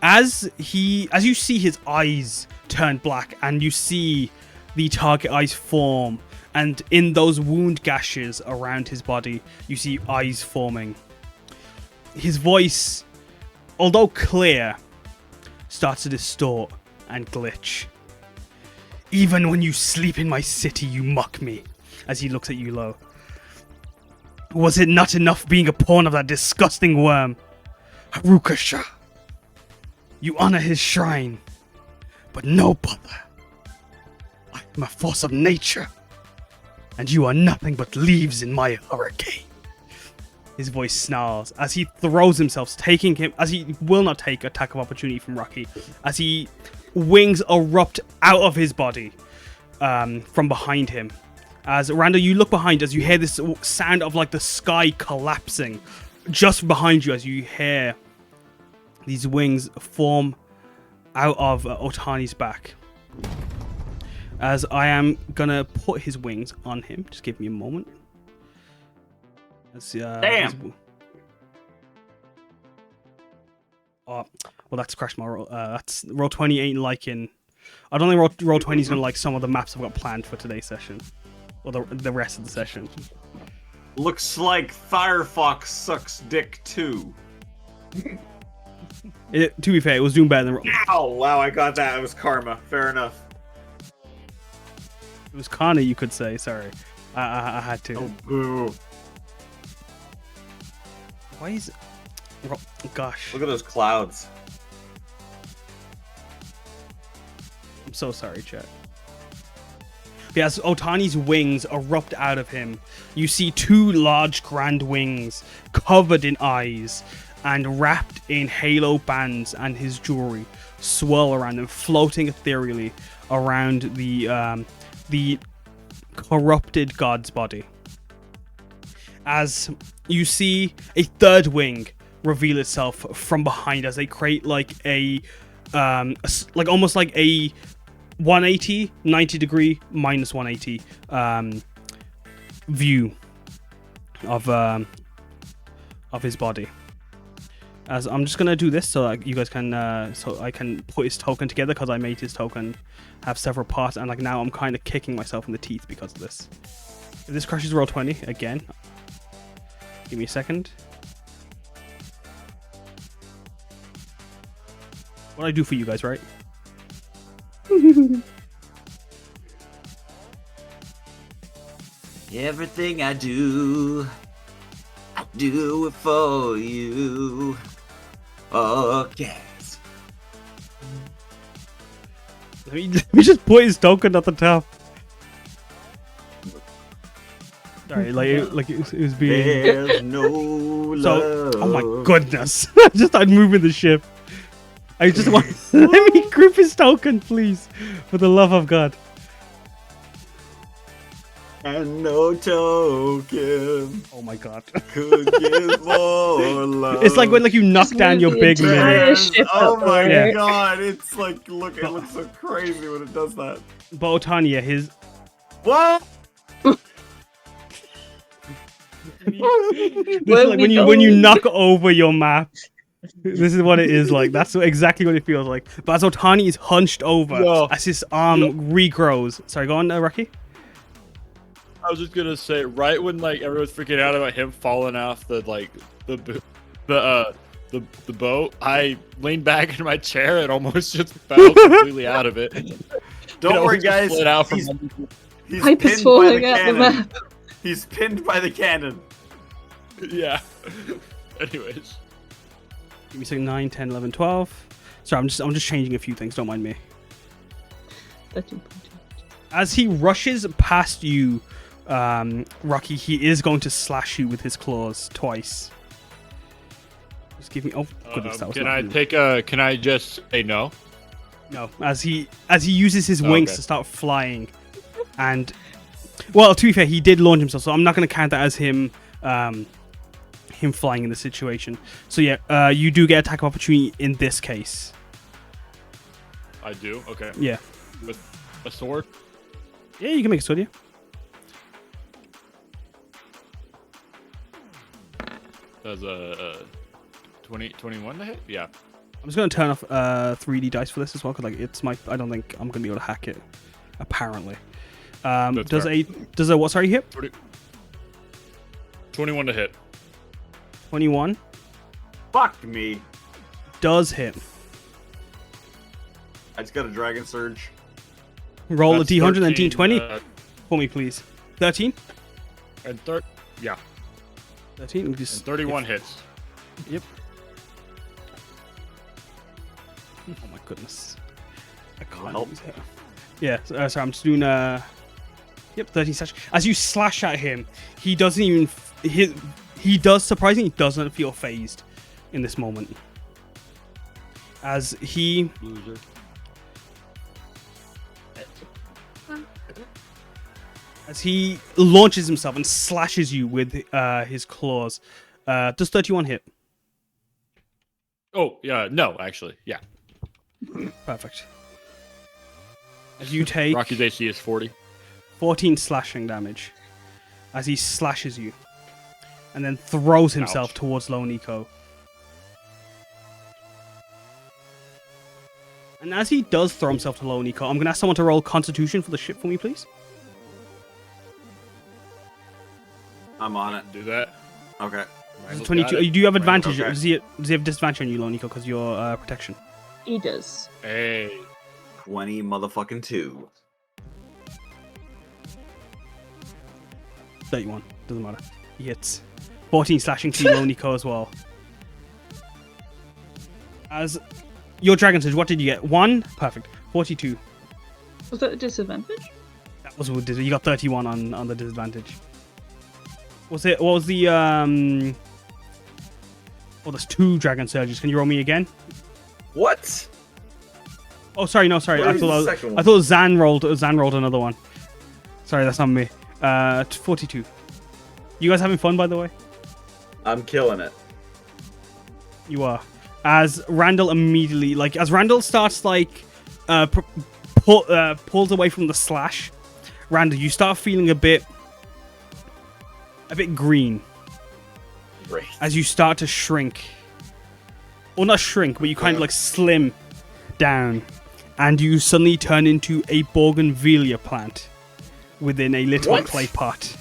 As you see his eyes turn black, and you see the target eyes form, and in those wound gashes around his body, you see eyes forming. His voice, although clear, starts to distort and glitch. Even when you sleep in my city, you mock me, as he looks at you low. Was it not enough being a pawn of that disgusting worm, Harukasha? You honor his shrine, but no bother. I am a force of nature, and you are nothing but leaves in my hurricane. His voice snarls as he throws himself, as he will not take attack of opportunity from Rocky, as he wings erupt out of his body from behind him. As Randall, you look behind as you hear this sound of like the sky collapsing just behind you, as you hear these wings form out of Otani's back. As I am gonna put his wings on him. Just give me a moment. Damn. Oh, well, that's crashed my roll. That's roll 20 ain't liking. I don't think roll 20 is gonna like some of the maps I've got planned for today's session, or the rest of the session. Looks like Firefox sucks dick too. To be fair, it was doing better than roll. Ow! Wow, I got that. It was karma. Fair enough. It was Kana, you could say. Sorry, I had to. Oh, boo. Why is? Gosh, Look at those clouds. I'm so sorry, chat. But as Otani's wings erupt out of him, you see two large grand wings covered in eyes and wrapped in halo bands, and his jewelry swirl around him, floating ethereally around the corrupted god's body. As you see a third wing reveal itself from behind, as they create like almost like a 180, 90 degree minus 180 view of his body. As I'm just gonna do this so that you guys can so I can put his token together, because I made his token have several parts, and like now I'm kind of kicking myself in the teeth because of this. If this crashes roll 20 again, give me a second. What I do for you guys, right? Everything I do it for you. Oh, yes. Let me just put his token at the top. Sorry, like it was being. There's no love. So, oh my goodness! I just started moving the ship. I just want let me grip his token, please, for the love of God. And no token Oh my God! could give more love. It's like when you knock Just down move your the big entire mini. ship Oh up my there. god, it's like, look, it looks so crazy when it does that. But Otania, his What? this is Where like we when you going? knock over your map. This is what it is like. That's exactly what it feels like. But as Otani is hunched over, Yo. as his arm regrows. Sorry, go on, Rocky. I was just gonna say, right when like everyone's freaking out about him falling off the boat, I leaned back in my chair and almost just fell completely out of it. Don't worry, It almost guys. slid out from He's Pipe is pinned by falling the at the cannon. map. He's pinned by the cannon. yeah. Anyways, Give me a second. 9, 10, 11, 12. Sorry, I'm just changing a few things. Don't mind me. 13.2. As he rushes past you, Rocky, he is going to slash you with his claws twice. Just give me. Oh, goodness, that was Can not I good. take a? Can I just say no? No, as he uses his wings Okay. to start flying, and well, to be fair, he did launch himself, so I'm not going to count that as him flying in the situation. So yeah, you do get attack of opportunity in this case. I do. Okay. Yeah, With a sword. yeah, you can make a sword. Yeah. Does a 21 to hit? Yeah. I'm just going to turn off 3D dice for this as well, because like it's my. I don't think I'm going to be able to hack it. Apparently, That's does fair. a what? Sorry, hit 21 to hit. 21 Fuck me. does hit. I just got a Dragon Surge. Roll That's a D100 and 13, D20 for me, please. 13. And 13. Just, and 31 hits. Yep. Oh my goodness. I can't Help. use it. Yeah, sorry, I'm just doing Yep, 13 slash. As you slash at him, he doesn't even he does surprisingly doesn't feel phased in this moment. As he Loser. launches himself and slashes you with his claws. Does 31 hit? Oh, yeah. No, actually. Yeah. Perfect. As you take Rocky's AC is 40. 14 slashing damage as he slashes you and then throws himself Ouch. towards Lone Eco. And as he does throw himself to Lone Eco, I'm going to ask someone to roll Constitution for the ship for me, please. I'm on it. Do that. Okay. Randall's 22. got it. You do have advantage. Okay. Does he have disadvantage on you, Lone Eco, because you're protection? He does. Hey. 20 motherfucking 2. 31. Doesn't matter. He hits. 14 slashing to Lone Eco as well. As your Dragon Surge, what did you get? 1? Perfect. 42. Was that a disadvantage? That was what you got 31 on the disadvantage. What was the Oh, there's 2 Dragon Surges. Can you roll me again? What? Oh, sorry, no, sorry. What I was the thought second one? I thought Zan rolled another one. Sorry, that's not me. 42. You guys having fun, by the way? I'm killing it. You are. As Randall immediately, as Randall starts pulls away from the slash, Randall, you start feeling a bit green Great. as you start to shrink. Well, not shrink, but you kind of slim down, and you suddenly turn into a bougainvillea plant within a little What? clay pot.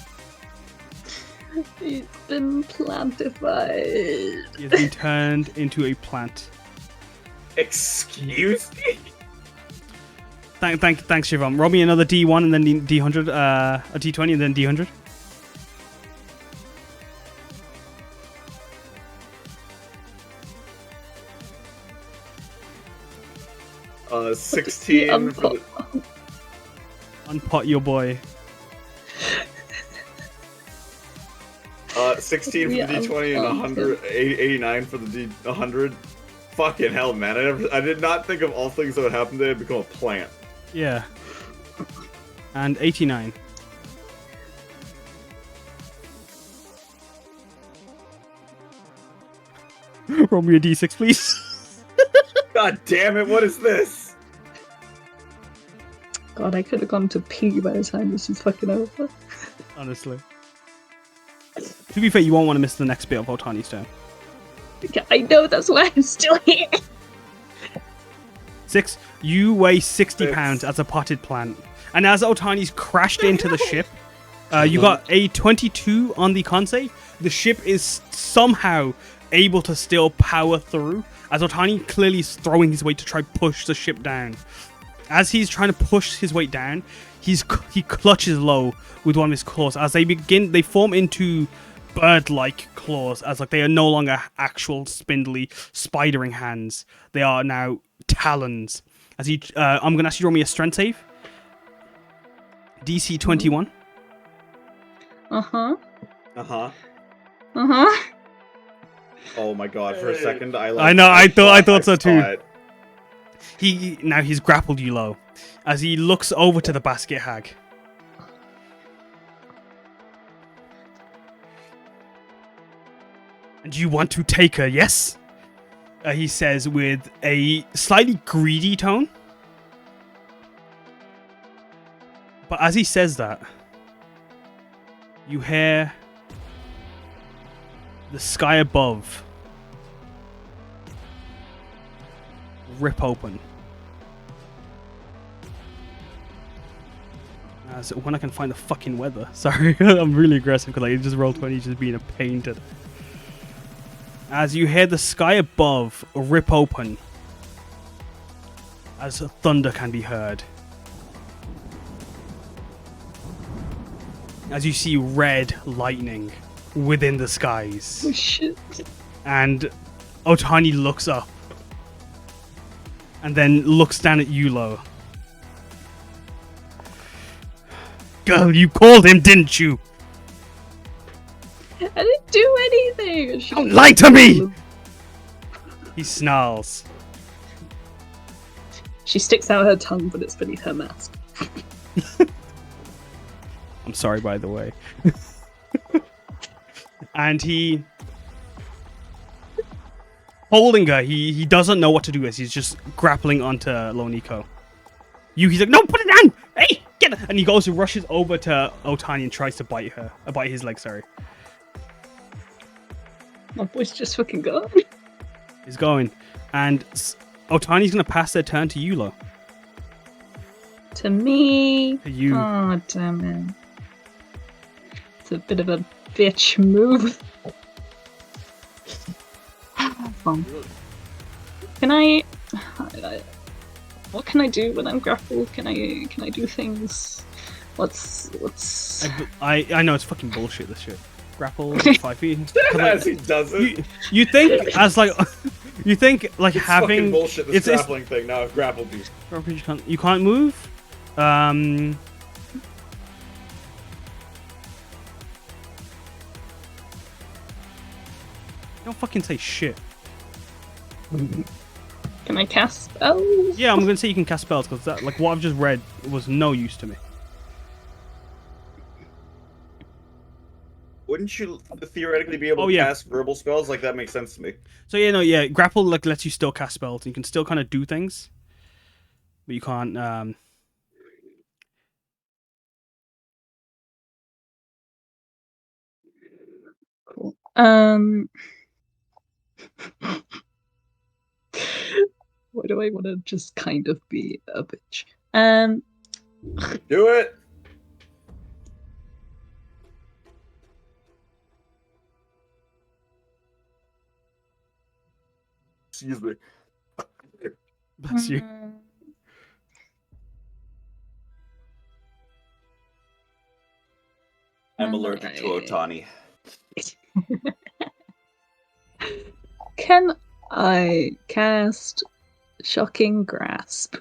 He's been plantified. You've been turned into a plant. Excuse me? Thanks, Shivam. Roll me another D1 and then D100, a D20 and then D100. Uh, 16 for the... Unpot your boy. 16 for the Yeah, D20 and 89 for the D100. Fucking hell, man. I did not think of all things that would happen today. I'd become a plant. Yeah. And 89. Roll me a D6, please. God damn it, what is this? God, I could have gone to pee by the time this is fucking over. Honestly. To be fair, you won't want to miss the next bit of Otani's turn. Yeah, I know, that's why I'm still here. 6. You weigh 60 Six. pounds as a potted plant. And as Otani's crashed into the ship, you got a 22 on the con save. The ship is somehow able to still power through, as Otani clearly is throwing his weight to try push the ship down. As he's trying to push his weight down, he clutches low with one of his claws. As they form into bird-like claws, as they are no longer actual spindly, spidering hands. They are now talons. As I'm gonna ask you to roll me a strength save. DC 21. Uh-huh. Uh-huh. Uh-huh. Oh my god, for a Hey. second I I know, I thought so saw too. it. He's grappled you low as he looks over to the basket hag. And you want to take her, yes? He says with a slightly greedy tone. But as he says that, you hear the sky above rip open. So when I can find the fucking weather. Sorry, I'm really aggressive because I just rolled 20, just being a pain today. As you hear the sky above rip open, as thunder can be heard. As you see red lightning within the skies. Oh shit. And Otani looks up. And then looks down at Yulo. Girl, you called him, didn't you? I didn't do anything. Don't lie to me! He snarls. She sticks out her tongue, but it's beneath her mask. I'm sorry, by the way. And he... holding her, he doesn't know what to do as he's just grappling onto Loniko. He's like, no, put it down! Hey, get it! And he goes and rushes over to Otani and tries to bite his leg, sorry. My boy's just fucking gone. He's going. And Otani's going to pass their turn to Yulo. To me. To you. Oh, damn it. It's a bit of a bitch move. Fun. Can I... What can I do when I'm grappled? Can I do things? What's... I know it's fucking bullshit, this shit. Grapple 5 feet. As he does it. You think as like you think like It's having fucking bullshit, this it's grappling thing. Now I've grappled you. you can't move. Don't fucking say shit. Can I cast spells? Yeah, I'm gonna say you can cast spells because that, like, what I've just read was no use to me. Wouldn't you theoretically be able Oh, to yeah. cast verbal spells? Like, that makes sense to me. So yeah, grapple like lets you still cast spells. You can still kind of do things, but you can't. Cool. Why do I want to just kind of be a bitch? Do it! Excuse me. Bless you. I'm allergic to Otani. Can I cast Shocking Grasp?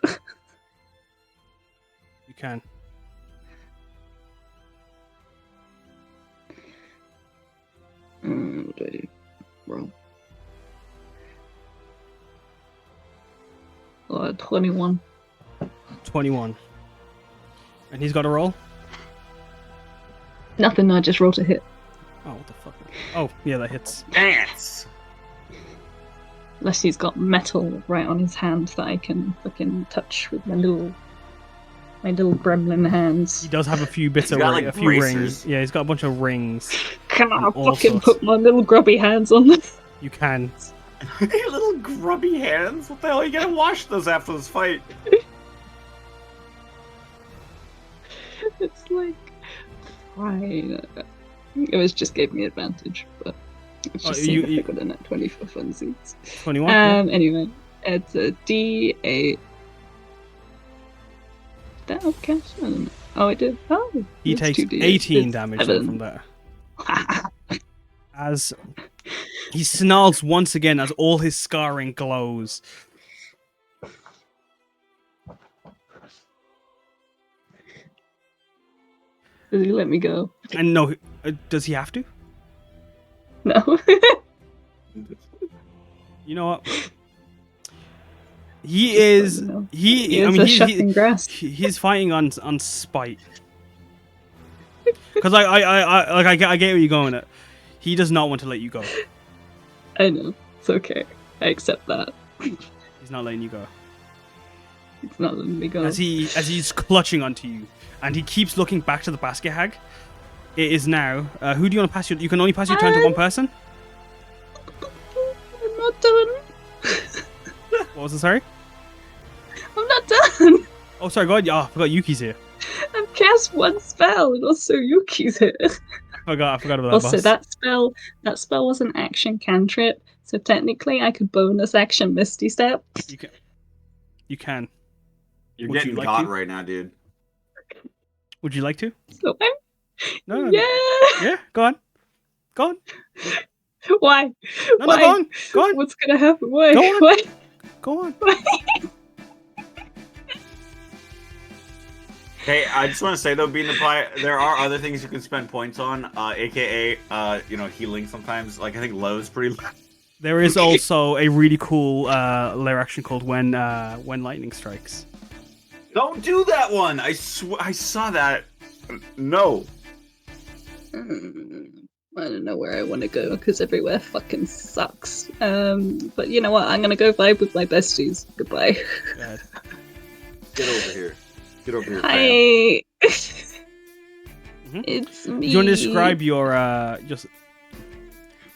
You can. What do I do? Roll. 21. 21. And he's got a roll. Nothing, I just rolled a hit. Oh, what the fuck? Oh, yeah, that hits. Dance! Unless he's got metal right on his hand that I can fucking touch with my little gremlin hands. He does have a few bits He's of got, like, a few rings. bracers. Yeah, he's got a bunch of rings. Can I all fucking sorts. put my little grubby hands on them? You can. Your little grubby hands? What the hell are you gonna wash those after this fight? It's like fine. It was just gave me advantage, but it's just seeing if I got a net 20 for funsies. 21. Anyway, it's a D8. That will cast? I don't know. Oh, it did. Oh, He it's takes 2D8. 18 It's damage 7. from that. As he snarls once again as all his scarring glows. Does he let me go? And no, does he have to? No. You know what? He is. No. He. I is mean, a shucking grass. he's fighting on spite. Because I get where you're going at. He does not want to let you go. I know. It's okay. I accept that. He's not letting you go. It's not letting me go. As he's clutching onto you, and he keeps looking back to the basket hag. It is now. Who do you want to pass your? You can only pass your turn to one person. I'm not done. What was it? Sorry. I'm not done. Oh, sorry. God. Oh, I forgot Yuki's here. I've cast one spell, and also Yuki's here. I forgot about that. Also, boss. that spell was an action cantrip, so technically I could bonus action Misty Step. You can. You're Would getting you like caught to? right now, dude. Would you like to? So I'm... No. Yeah. Yeah. Go on. Go on. Why? No, Why? go on. Go on. What's gonna happen? Why? Go on. Why? Go on. Hey, I just want to say though, being the pie, there are other things you can spend points on, aka healing sometimes. Like I think low's pretty low. There is also a really cool layer action called when lightning strikes. Don't do that one. I saw that. No. I don't know where I want to go because everywhere fucking sucks. But you know what? I'm gonna go vibe with my besties. Goodbye. God. Get over here. Get over here. Hi. Mhm. It's me. Do you want to describe your just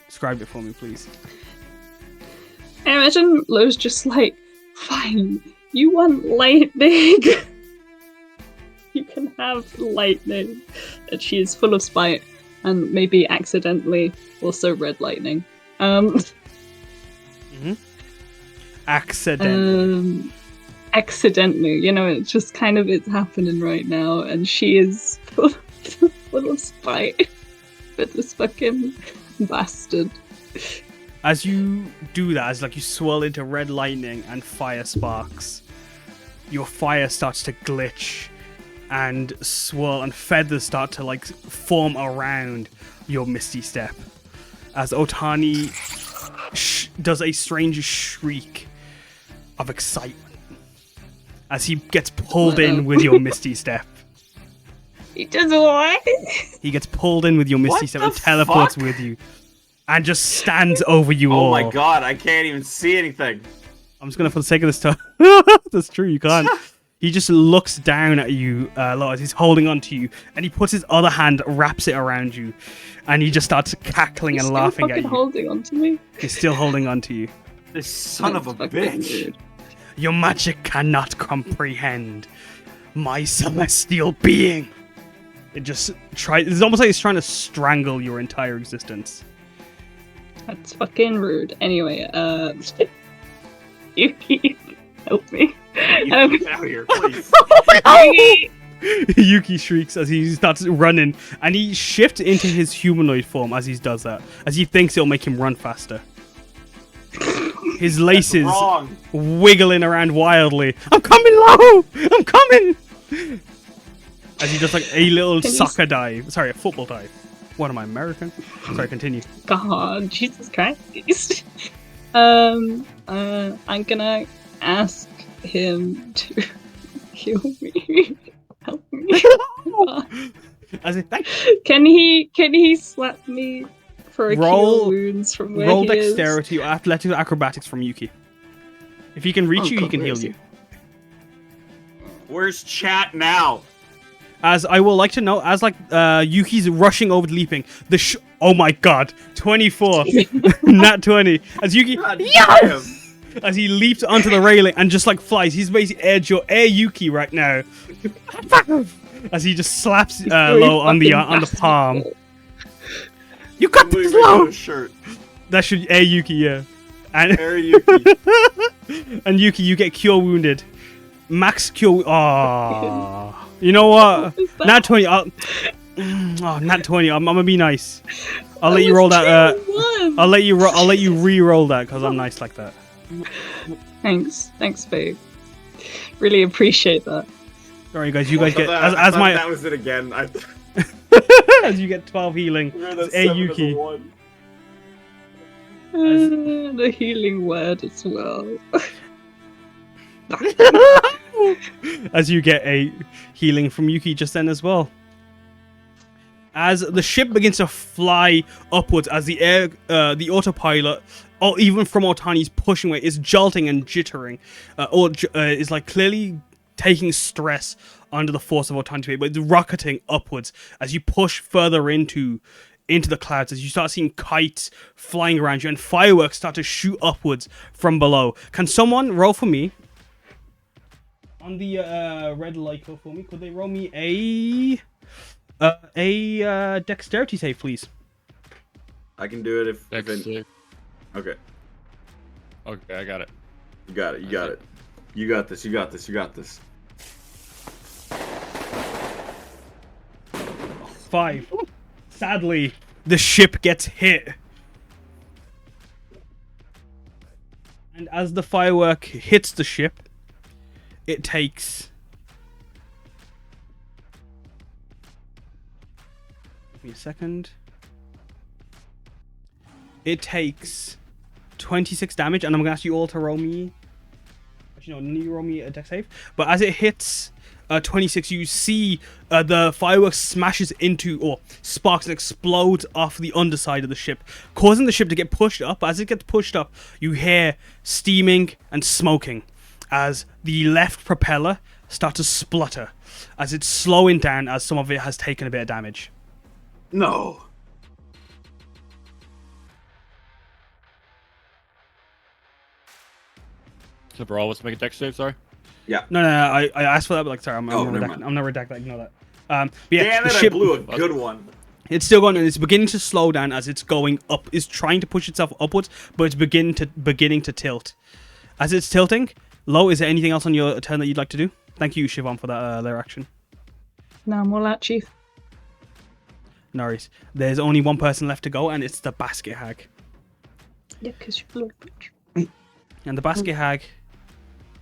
describe it for me, please? I imagine Lo's just like, fine, you want lightning. You can have lightning. And she is full of spite and maybe accidentally also red lightning. Accidentally. Accidentally, it's just kind of it's happening right now, and she is full of spite with this fucking bastard. As you do that, as like you swirl into red lightning and fire sparks, your fire starts to glitch and swirl, and feathers start to like form around your misty step. As Otani does a strange shriek of excitement as he gets pulled in with your misty step. He does what? He gets pulled in with your misty What step the and teleports fuck? with you, and just stands over you all. Oh my god, I can't even see anything. I'm just gonna, for the sake of this time. That's true, you can't. He just looks down at you, as he's holding onto you, and he puts his other hand, wraps it around you, and he just starts cackling He's and still laughing at fucking you. holding on to me. He's still holding onto you. This son of a That's fucking bitch. rude. Your magic cannot comprehend my celestial being. It just it's almost like it's trying to strangle your entire existence. That's fucking rude. Anyway, Yuki, help me. Get out of here, please. Yuki! Yuki shrieks as he starts running, and he shifts into his humanoid form as he does that, as he thinks it'll make him run faster. His laces Wrong. wiggling around wildly. I'm coming, low! I'm coming! As he does like a little Can you soccer dive. Sorry, a football dive. What am I, American? Sorry, continue. God, Jesus Christ. I'm gonna ask him to heal me. Help me. As in, thank Can he slap me for a Roll- cure wounds from where roll he dexterity or athletics or acrobatics from Yuki. If he can reach Oh, you, he God, can where heal is he? you. Where's chat now? As I will like to know, as like Yuki's rushing over the leaping, oh my god, 24, nat 20. As Yuki, God yes! As he leaps onto the railing and just like flies, he's basically air Yuki right now. As he just slaps low on the palm. You got Wait, this wait, low. no shirt. That should air Yuki, yeah. And Air Yuki. and Yuki, you get cure wounded. Max cure. Oh, you know what? Is that- Nat 20. Nat 20. I'm gonna be nice. I'll let you roll that. I'll let you re-roll that because I'm nice like that. Thanks, babe. Really appreciate that. Sorry, guys. You guys get I as thought my that was it again. As you get 12 healing. Hey, Yuki. The healing word as well. As you get a healing from Yuki just then as well. As the ship begins to fly upwards, as the autopilot, or even from Otani's pushing away, is jolting and jittering, is like clearly taking stress under the force of Otani's weight, but it's rocketing upwards as you push further into the clouds, as you start seeing kites flying around you and fireworks start to shoot upwards from below. Can someone roll for me on the red light for me? Could they roll me a dexterity save, please? I can do it if Save. Okay. Okay, I got it. You got it. You got it. You got this. You got this. You got this. 5. Sadly, the ship gets hit. And as the firework hits the ship, it takes... Give me a second. It takes 26 damage, and I'm going to ask you all to roll me... Actually, no, you roll me a dex save. But as it hits 26, you see the fireworks smashes into, or sparks and explodes off the underside of the ship, causing the ship to get pushed up. As it gets pushed up, you hear steaming and smoking as the left propeller starts to splutter, as it's slowing down as some of it has taken a bit of damage. No. So for all of us to make a dex save, sorry? Yeah. No, I asked for that, but like, sorry, I'm never not mind. redacting that, ignore that. But yeah, Damn the it! I ship, blew a good one. it's still going, and it's beginning to slow down as it's going up. It's trying to push itself upwards, but it's beginning to tilt. As it's tilting, Lo, is there anything else on your turn that you'd like to do? Thank you, Siobhan, for that their action. Now I'm all out, Chief. No worries. There's only one person left to go, and it's the basket hag. Yeah, because you blew a bitch. And the basket hag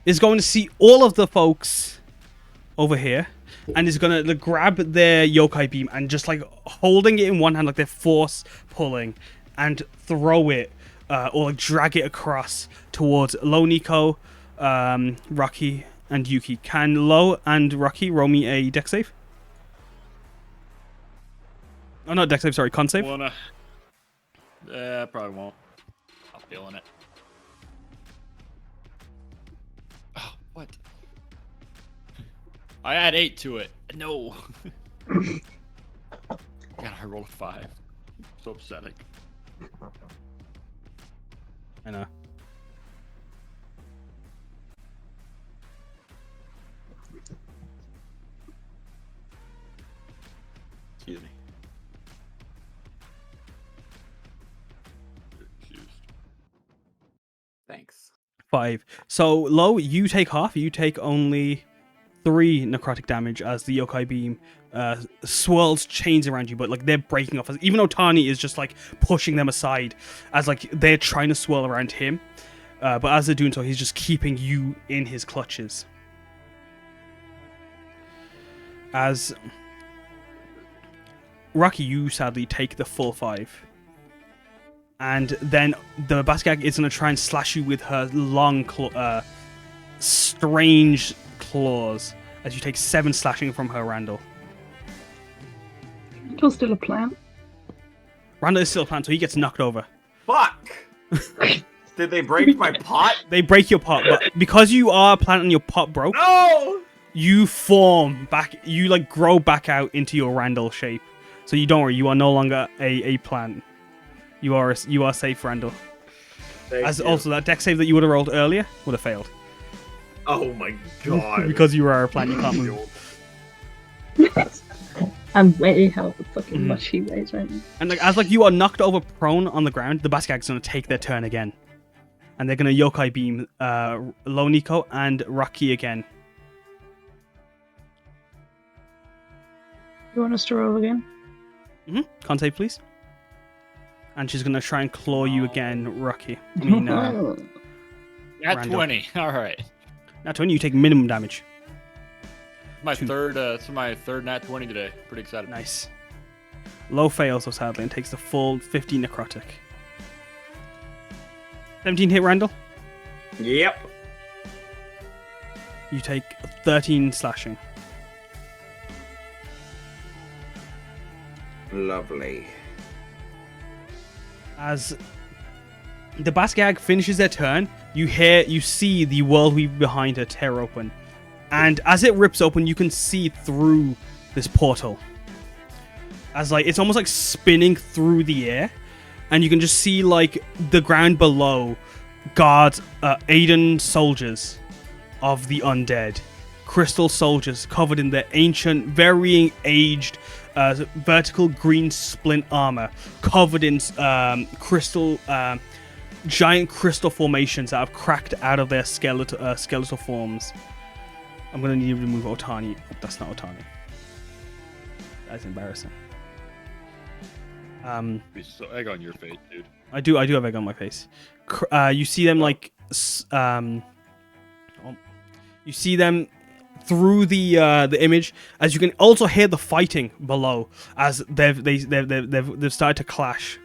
is going to see all of the folks over here, and is going to grab their yokai beam and just like holding it in one hand, like they're force pulling, and throw it or like drag it across towards Lo, Nico, Rocky, and Yuki. Can Lo and Rocky roll me a dex save? Oh, not dex save, sorry, con save. Probably won't. I'm feeling it. Oh, what? I add 8 to it. No. God, I rolled a 5. So upsetting. I know. Excuse me. Excused. Thanks. 5. So, Lo, you take half. You take only 3 necrotic damage as the yokai beam swirls chains around you, but like they're breaking off. Even Otani is just like pushing them aside as like they're trying to swirl around him. But as they're doing so, he's just keeping you in his clutches. As Rocky, you sadly take the full 5. And then the basket is going to try and slash you with her long, strange claws as you take 7 slashing from her, Randall. Randall's still a plant. Randall is still a plant, so he gets knocked over. Fuck! Did they break my pot? They break your pot, but because you are a plant and your pot broke, No! you form back, you like grow back out into your Randall shape. So you don't worry, you are no longer a plant. You are safe, Randall. Thank you. Also, that dex save that you would have rolled earlier would have failed. Oh my god. Because you are a plant, you can't move. I'm way how fucking much he weighs right now. And like as like you are knocked over prone on the ground, the Baskag's gonna take their turn again. And they're gonna yokai beam Lo, Nico and Rocky again. You want us to roll again? Con save, please. And she's gonna try and claw you again, Rocky. I mean, At Randall. 20. All right. Nat 20, you take minimum damage. My third. It's my third nat 20 today. Pretty excited. Nice. Low fails, so sadly, and takes the full 15 necrotic. 17 hit, Randall. Yep. You take 13 slashing. Lovely. As the basket hag finishes their turn, you see the world weave behind her tear open. And as it rips open, you can see through this portal. As like it's almost like spinning through the air. And you can just see like the ground below guards Aiden soldiers of the undead. Crystal soldiers covered in their ancient, very aged vertical green splint armor, covered in giant crystal formations that have cracked out of their skeletal forms. I'm gonna need to remove Otani. Oh, that's not Otani. That's embarrassing. Be so egg on your face, dude. I do have egg on my face. You see them like, you see them through the image, as you can also hear the fighting below as they've started to clash.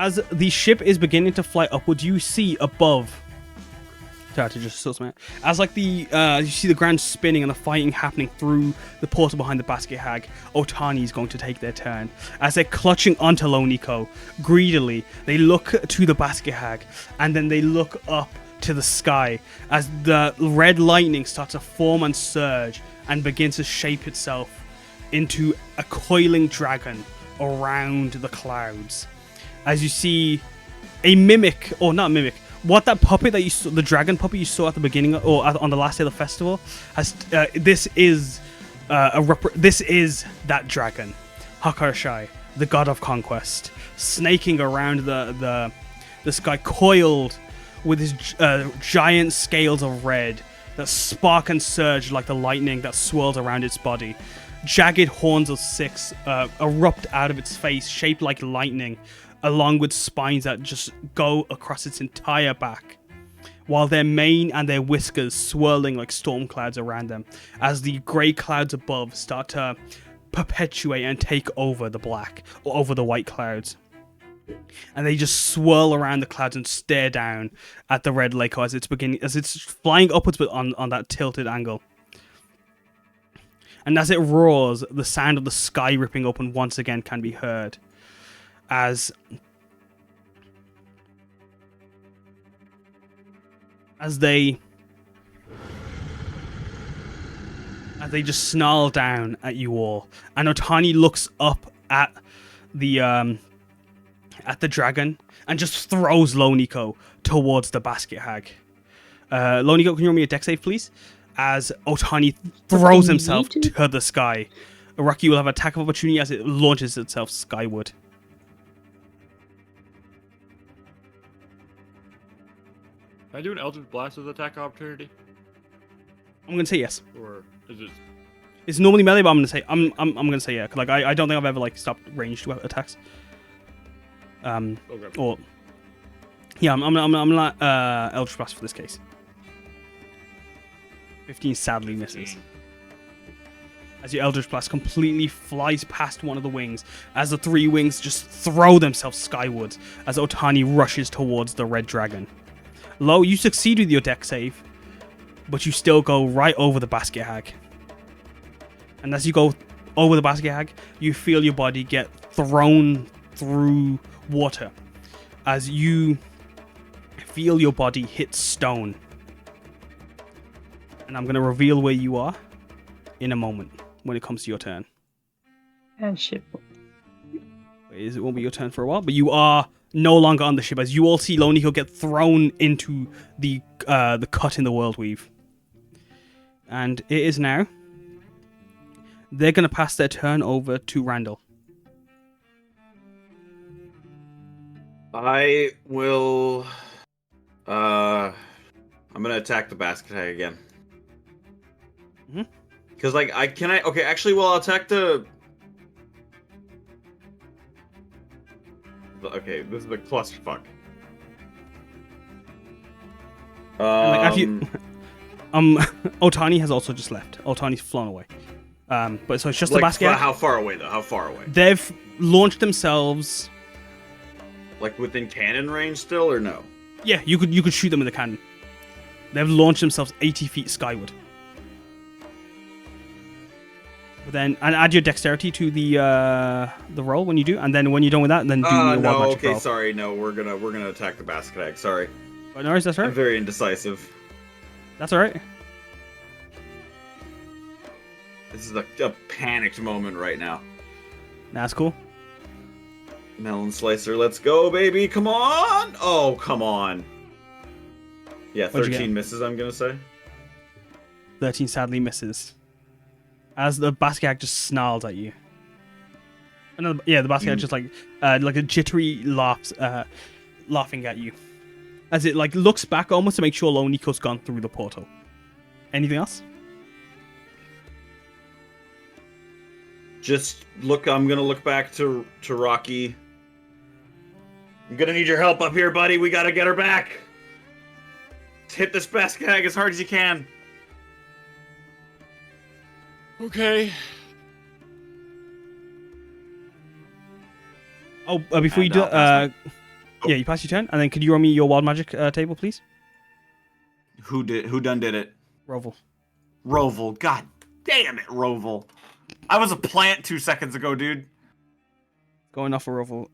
As the ship is beginning to fly upwards, you see above. As like you see the ground spinning and the fighting happening through the portal behind the basket hag, Otani is going to take their turn. As they're clutching onto Loniko, greedily, they look to the basket hag, and then they look up to the sky as the red lightning starts to form and surge and begins to shape itself into a coiling dragon around the clouds. As you see a mimic, or not mimic, what that puppet that you saw, the dragon puppet you saw at the beginning or on the last day of the festival, has this is that dragon, Hakarshai, the god of conquest, snaking around the sky, coiled with his giant scales of red that spark and surge like the lightning that swirls around its body. Jagged horns of 6 erupt out of its face, shaped like lightning, along with spines that just go across its entire back, while their mane and their whiskers swirling like storm clouds around them, as the grey clouds above start to perpetuate and take over the black, or over the white clouds. And they just swirl around the clouds and stare down at the red lake as it's flying upwards but on that tilted angle. And as it roars, the sound of the sky ripping open once again can be heard. As they just snarl down at you all, and Otani looks up at the dragon and just throws Loniko towards the basket hag. Loniko, can you roll me a dex save, please? As Otani throws himself to the sky. Rocky will have an attack of opportunity as it launches itself skyward. Can I do an Eldritch Blast as attack opportunity? I'm gonna say yes. Or is it? It's normally melee, but I'm gonna say yeah. Like I don't think I've ever like stopped ranged attacks. Okay. Or yeah, I'm not Eldritch Blast for this case. 15 sadly misses. As your Eldritch Blast completely flies past one of the wings, as the 3 wings just throw themselves skywards as Otani rushes towards the red dragon. Lo, you succeed with your dex save, but you still go right over the basket hag. And as you go over the basket hag, you feel your body get thrown through water as you feel your body hit stone. And I'm going to reveal where you are in a moment when it comes to your turn. Ship. It won't be your turn for a while, but you are no longer on the ship as you all see Loniko get thrown into the cut in the world weave. And it is now. They're going to pass their turn over to Randall. I will. I'm gonna attack the basket hag again. Mm-hmm. Because like okay, actually, well, I'll attack the. Okay, this is a clusterfuck. And, like, after you, Otani has also just left. Otani's flown away. But so it's just the basket. How far away though? How far away? They've launched themselves. Like within cannon range still, or no? Yeah, you could shoot them with a cannon. They've launched themselves 80 feet skyward. But then, and add your dexterity to the roll when you do, and then when you're done with that, then do your wild no, magic okay, roll. sorry, no, we're gonna attack the basket egg. Sorry, Oh, no worries, that's I'm right. very indecisive. That's all right. This is a panicked moment right now. That's cool. Melon slicer, let's go, baby! Come on! Oh, come on! Yeah, What'd you 13 get? misses. I'm gonna say. 13 sadly misses. As the basket egg just snarls at you. And the basket egg just like a jittery laughs, laughing at you. As it like looks back almost to make sure Loniko's gone through the portal. Anything else? Just look. I'm gonna look back to Rocky. I'm gonna need your help up here, buddy. We gotta get her back. Hit this basket egg as hard as you can. Okay. Oh, before you do that, yeah, you pass your turn, and then could you roll me your wild magic table, please? Who done did it? Roval. Roval. God damn it, Roval. I was a plant 2 seconds ago, dude. Going off for Roval.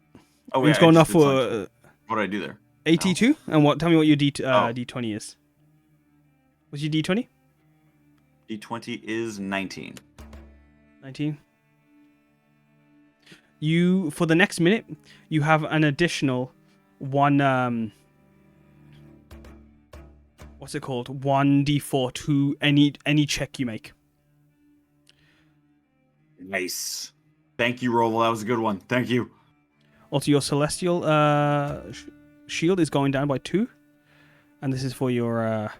Oh, He's yeah, going I off just did for something. What did I do there? 82. And what? Tell me what your Oh. D20 is. What's your D20? D20 is 19. 19. You, for the next minute, you have an additional one, what's it called? 1d4 to any check you make. Nice. Thank you, Roval. That was a good one. Thank you. Also, your celestial shield is going down by 2. And this is for your,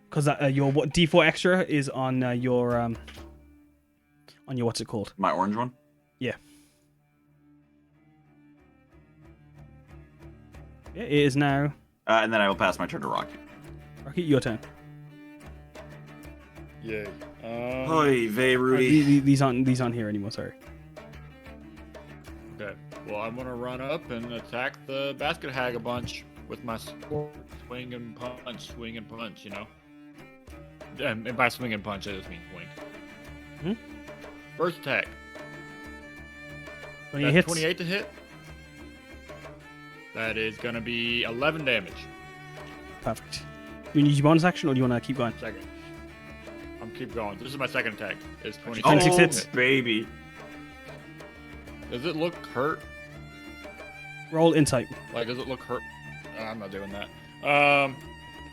because your d4 extra is on your what's it called? My orange one? Yeah. Yeah, it is now. And then I will pass my turn to Rocky. Rocky, your turn. Yay. Hoi vey, Rudy. These aren't here anymore. Sorry. Okay. Well, I'm gonna run up and attack the basket hag a bunch with my sword. Swing and punch. You know. And by swing and punch, I just mean swing. Hmm? First attack. 20 That's hits. 28 to hit. That is gonna be 11 damage. Perfect. You need your bonus action, or do you want to keep going? Second. I'm keep going. This is my second attack. It's 20. 26 hits. Baby. Does it look hurt? Roll insight. Like, does it look hurt? I'm not doing that.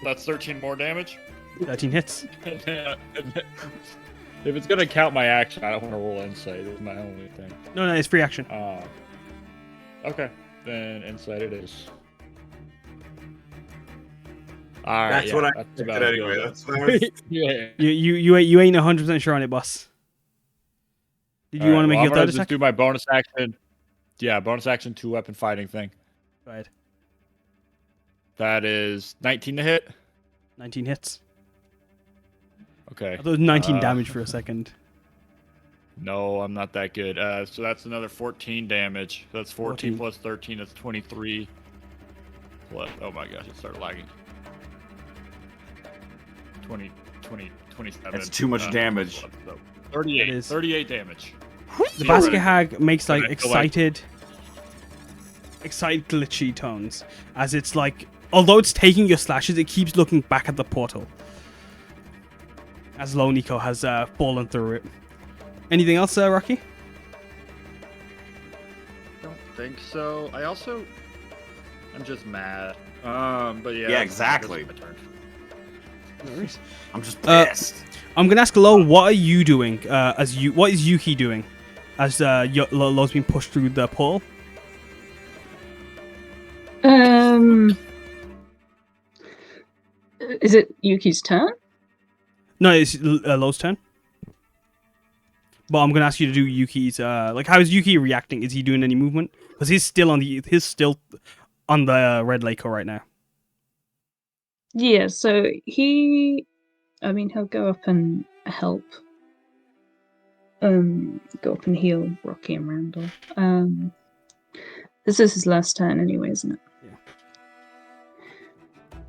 That's 13 more damage. 13 hits. If it's gonna count my action, I don't want to roll insight. It's my only thing. No, it's free action. Okay, then insight it is. All right, That's yeah, what I that's expected about anyway. good. That's what I was... Yeah. You ain't 100% sure on it, boss. Did you want to make well, your I'm gonna third just attack? do my bonus action. Yeah, bonus action 2-weapon fighting thing. Go ahead. That is 19 to hit. 19 hits. Okay. I thought it was 19 damage for a second. No, I'm not that good. So that's another 14 damage. So that's 14 plus 13. That's 23. Plus, oh my gosh, it started lagging. 27. That's too much damage. So 38. It is. 38 damage. The basket Theoretically. hag makes like Okay, so, like- excited glitchy tones as it's like, although it's taking your slashes, it keeps looking back at the portal as Loniko has fallen through it. Anything else, Rocky? Don't think so. I'm just mad. But yeah. Yeah, exactly. that's my turn. No worries. I'm just pissed. I'm gonna ask Lo, what are you doing? What is Yuki doing as Lo's being pushed through the portal? Is it Yuki's turn? No, it's Lo's turn. But I'm gonna ask you to do Yuki's. Like, how is Yuki reacting? Is he doing any movement? Because he's still on the red lake right now. Yeah, so he'll go up and help. Go up and heal Rocky and Randall. This is his last turn anyway, isn't it?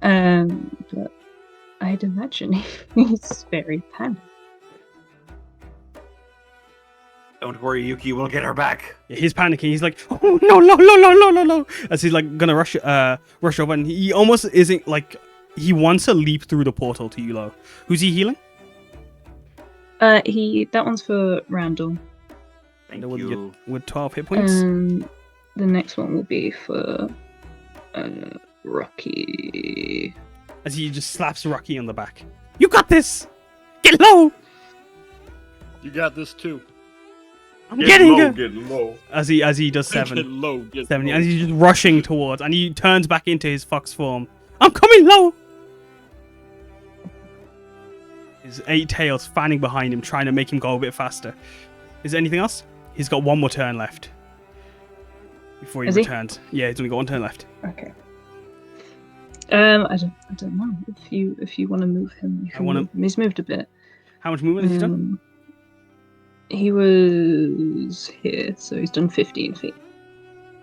Yeah. But I'd imagine he's very panicked. Don't worry, Yuki. We'll get her back. Yeah, he's panicking. He's like, oh no, as he's like gonna rush over, and he almost isn't like he wants to leap through the portal to Yulo. Who's he healing? That one's for Randall. Thank with, you. with 12 hit points. The next one will be for Rocky. As he just slaps Rocky on the back. You got this! Get low! You got this too. I'm getting low, it! get low. As he does 7. Get low, get 70, low. and he's just rushing towards, and he turns back into his fox form. I'm coming low! His 8 tails fanning behind him, trying to make him go a bit faster. Is there anything else? He's got one more turn left. Before he returns. Yeah, he's only got one turn left. Okay. I don't know. If you want to move him, he's moved a bit. How much movement has he done? He was here, so he's done 15 feet.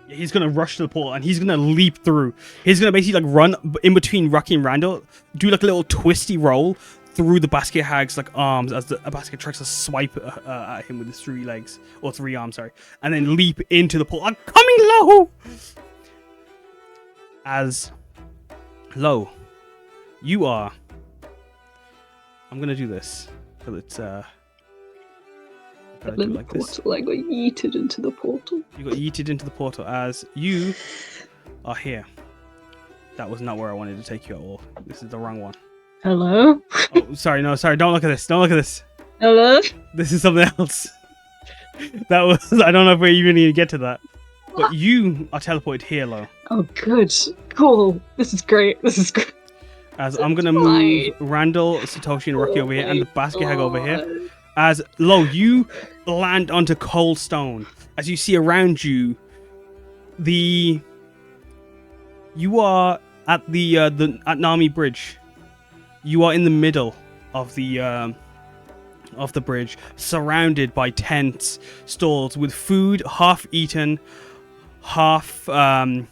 Yeah, he's gonna rush to the portal and he's gonna leap through. He's gonna basically like run in between Rocky and Randall, do like a little twisty roll through the basket hag's like arms as the basket tries to swipe at him with his 3 legs or 3 arms, sorry, and then leap into the portal. I'm coming low. As low, you are. I'm gonna do this because it's Like this. I got yeeted into the portal. You got yeeted into the portal as you are here. That was not where I wanted to take you at all. This is the wrong one. Hello? Oh, sorry, no, sorry. Don't look at this. Don't look at this. Hello? This is something else. That was. I don't know if we even need to get to that. But you are teleported here, Lo. Oh, good. Cool. This is great. As I'm going to move Randall, Satoshi, and Rocky over here, and the basket hag over here. As Lo, you land onto cold stone. As you see around you, you are at at Nami Bridge. You are in the middle of the bridge, surrounded by tents, stalls with food half eaten, half thrown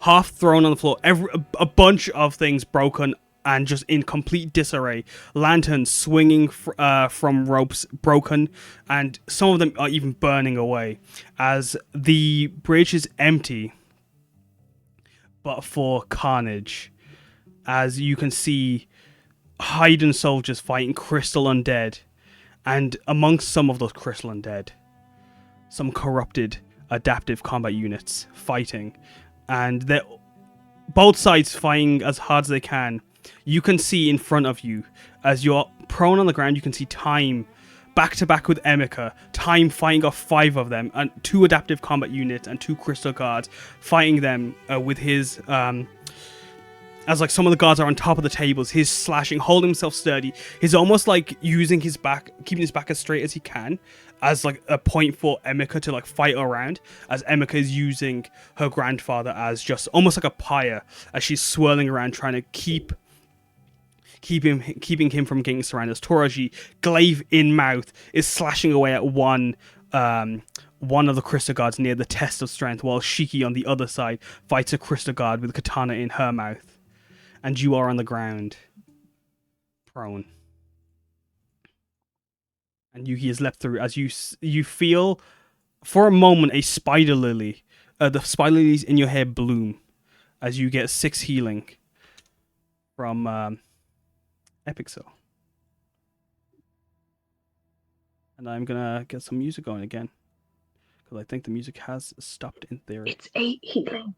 on the floor. A bunch of things broken and just in complete disarray. Lanterns swinging from ropes broken, and some of them are even burning away. As the bridge is empty, but for carnage. As you can see, Haydn soldiers fighting crystal undead, and amongst some of those crystal undead, some corrupted adaptive combat units fighting, and they're both sides fighting as hard as they can. You can see in front of you, as you're prone on the ground, you can see Time back to back with Emika. Time fighting off 5 of them, and 2 adaptive combat units and 2 crystal guards fighting them with his as like some of the guards are on top of the tables, he's slashing, holding himself sturdy. He's almost like using his back, keeping his back as straight as he can, as like a point for Emika to like fight around, as Emika is using her grandfather as just almost like a pyre, as she's swirling around trying to keeping him from getting surrounded. As Toraji, glaive in mouth, is slashing away at one of the crystal guards near the test of strength, while Shiki on the other side fights a crystal guard with katana in her mouth. And you are on the ground, prone. And Yuki is leapt through as you feel, for a moment, a spider lily. The spider lilies in your hair bloom as you get 6 healing from Epic Cell. And I'm gonna get some music going again, because I think the music has stopped in theory. It's 8 healing.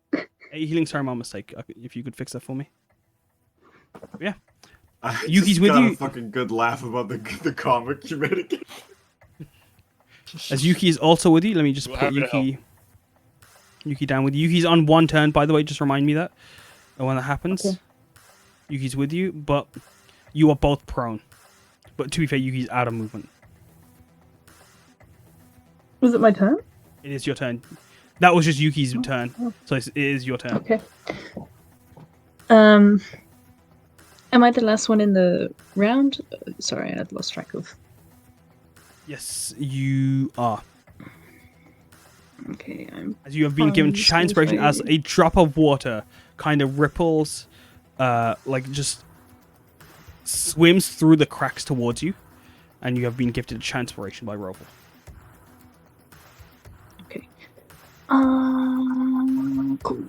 8 healing, sorry, my mistake. If you could fix that for me. Yeah. Yuki's with you. A fucking good laugh about the comic you made again. As Yuki is also with you, let me just put Yuki down with you. Yuki's on 1 turn, by the way, just remind me that when that happens. Okay. Yuki's with you, but you are both prone. But to be fair, Yuki's out of movement. Was it my turn? It is your turn. That was just Yuki's turn, so it is your turn. Okay. Am I the last one in the round? Sorry, I'd lost track of. Yes, you are. Okay, I'm. As you have been given Fine, Chai Inspiration, as sorry. a drop of water kind of ripples, like just swims through the cracks towards you, and you have been gifted Chai Inspiration by Roval. Okay. Cool.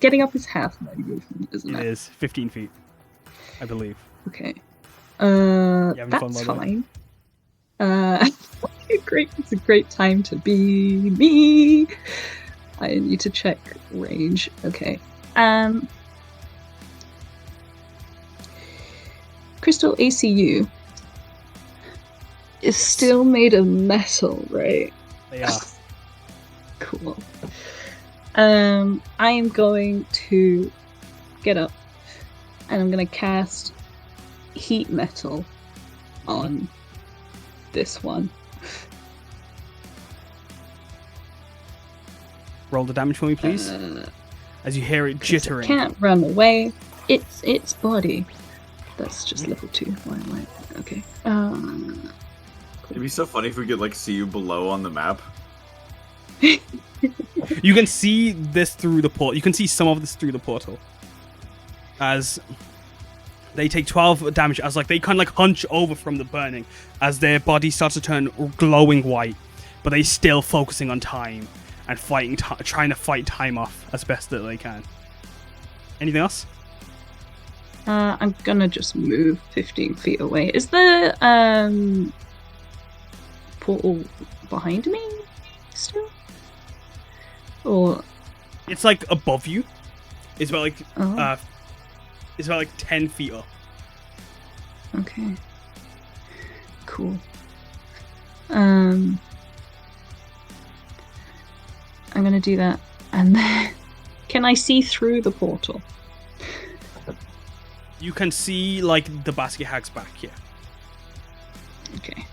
Getting up is half my movement, isn't It it? is 15 feet, I believe. Okay. having fun, That's by the way? fine. Great. It's a great time to be me. I need to check range. Okay. Crystal ACU is still made of metal, right? They are. Cool. I am going to get up and I'm going to cast heat metal on this one. Roll the damage for me, please. As you hear it 'Cause jittering. It can't run away. It's its body. That's just level 2. Why am I? Okay. It'd be so funny if we could like see you below on the map. You can see this through the portal. You can see some of this through the portal. As they take 12 damage, as like they kind of like hunch over from the burning, as their body starts to turn glowing white, but they still focusing on time and fighting, trying to fight time off as best that they can. Anything else? I'm gonna just move 15 feet away. Is the portal behind me still? Or It's like above you. It's about like oh, it's about like 10 feet up. okay, cool. I'm gonna do that, and then can I see through the portal? You can see like the basket hag's back here, Okay,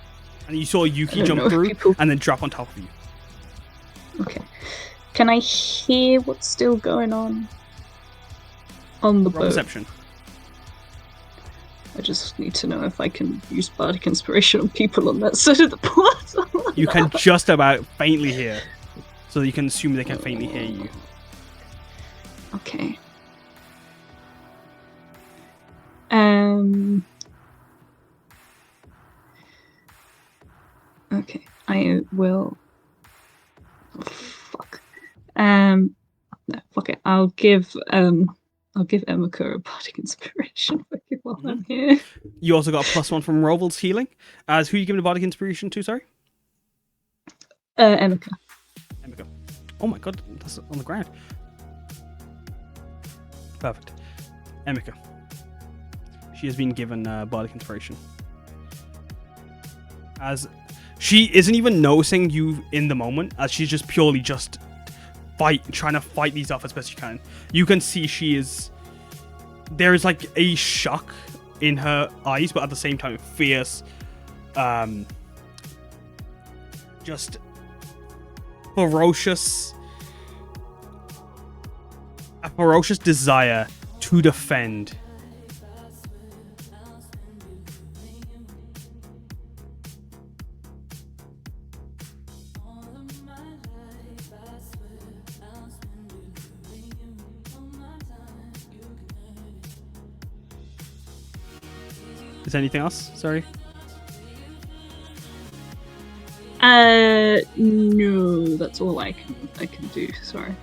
and you saw Yuki I don't know jump if through people- and then drop on top of you. okay. Can I hear what's still going on the Roll boat? perception. I just need to know if I can use bardic inspiration on people on that side of the portal. You can just about faintly hear, so you can assume they can faintly hear you. Okay. Okay, I will. Oh, fuck. No, fuck it. I'll give Emika a bardic inspiration while I'm here. You also got a +1 from Roval's healing. As who are you giving a bardic inspiration to? Sorry, Emika. Emika. Oh my god, that's on the ground. Perfect. Emika. She has been given bardic inspiration. As she isn't even noticing you in the moment, as she's just purely just trying to fight these off as best she can. You can see she is. There is like a shock in her eyes, but at the same time, fierce. Just ferocious. A ferocious desire to defend. Is there anything else? Sorry. No, that's all I can do. Sorry.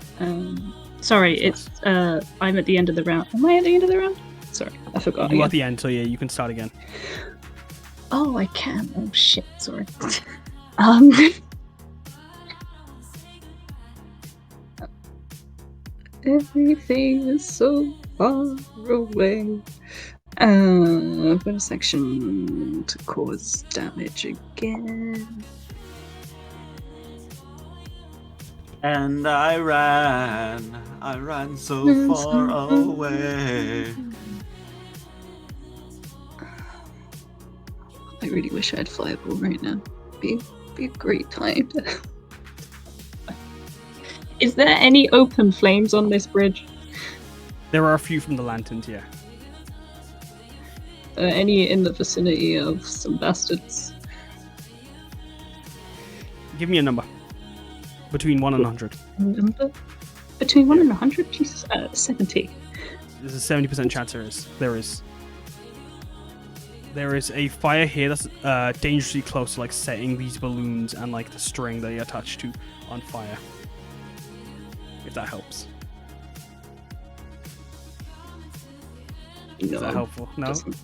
Sorry, it's I'm at the end of the round. Am I at the end of the round? Sorry, I forgot. You again. at the end, so yeah, you can start again. Oh, I can. Oh shit, sorry. Everything is so far away. Bonus action to cause damage again. And I ran so far away. I really wish I had fireball right now. Be a great time. Is there any open flames on this bridge? There are a few from the lanterns, yeah. Any in the vicinity of some bastards? Give me a number. Between 1 and 100. Number? Between 1 and 100? Jesus, 70. There's a 70% chance there is. There is a fire here that's dangerously close to like setting these balloons and like the string that you're attached to on fire. If that helps. No. Is that helpful? No? Doesn't.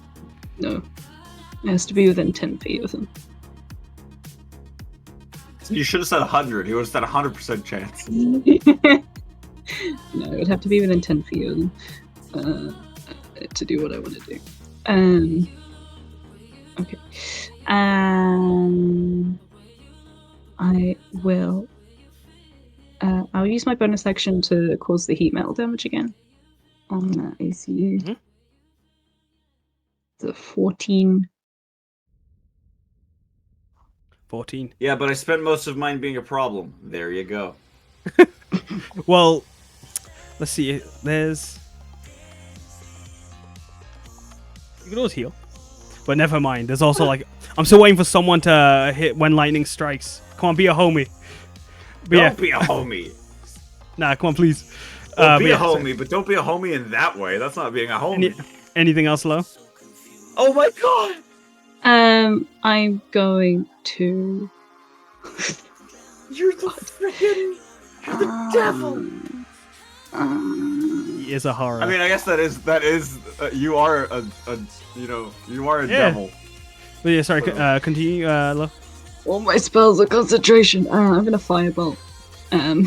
No. It has to be within 10 feet of them. You should have said 100. He would have said 100% chance. No, it would have to be within 10 feet of them to do what I want to do. Okay. I will. I'll use my bonus action to cause the heat metal damage again on that ACU. Mhm. The 14. 14. Yeah, but I spent most of mine being a problem. There you go. Well, let's see. There's. You can always heal. But never mind. There's also like. I'm still waiting for someone to hit when lightning strikes. Come on, be a homie. But Don't yeah. be a homie. Nah, come on, please. Well, be but a yeah, so- homie, but don't be a homie in that way. That's not being a homie. Anything else, Lo? Oh my god! I'm going to. You're the freaking. You're the devil. He is a horror. I mean, I guess that is. You are a Yeah. devil. But yeah, sorry. Continue, Lo. All my spells are concentration. I'm gonna fireball. You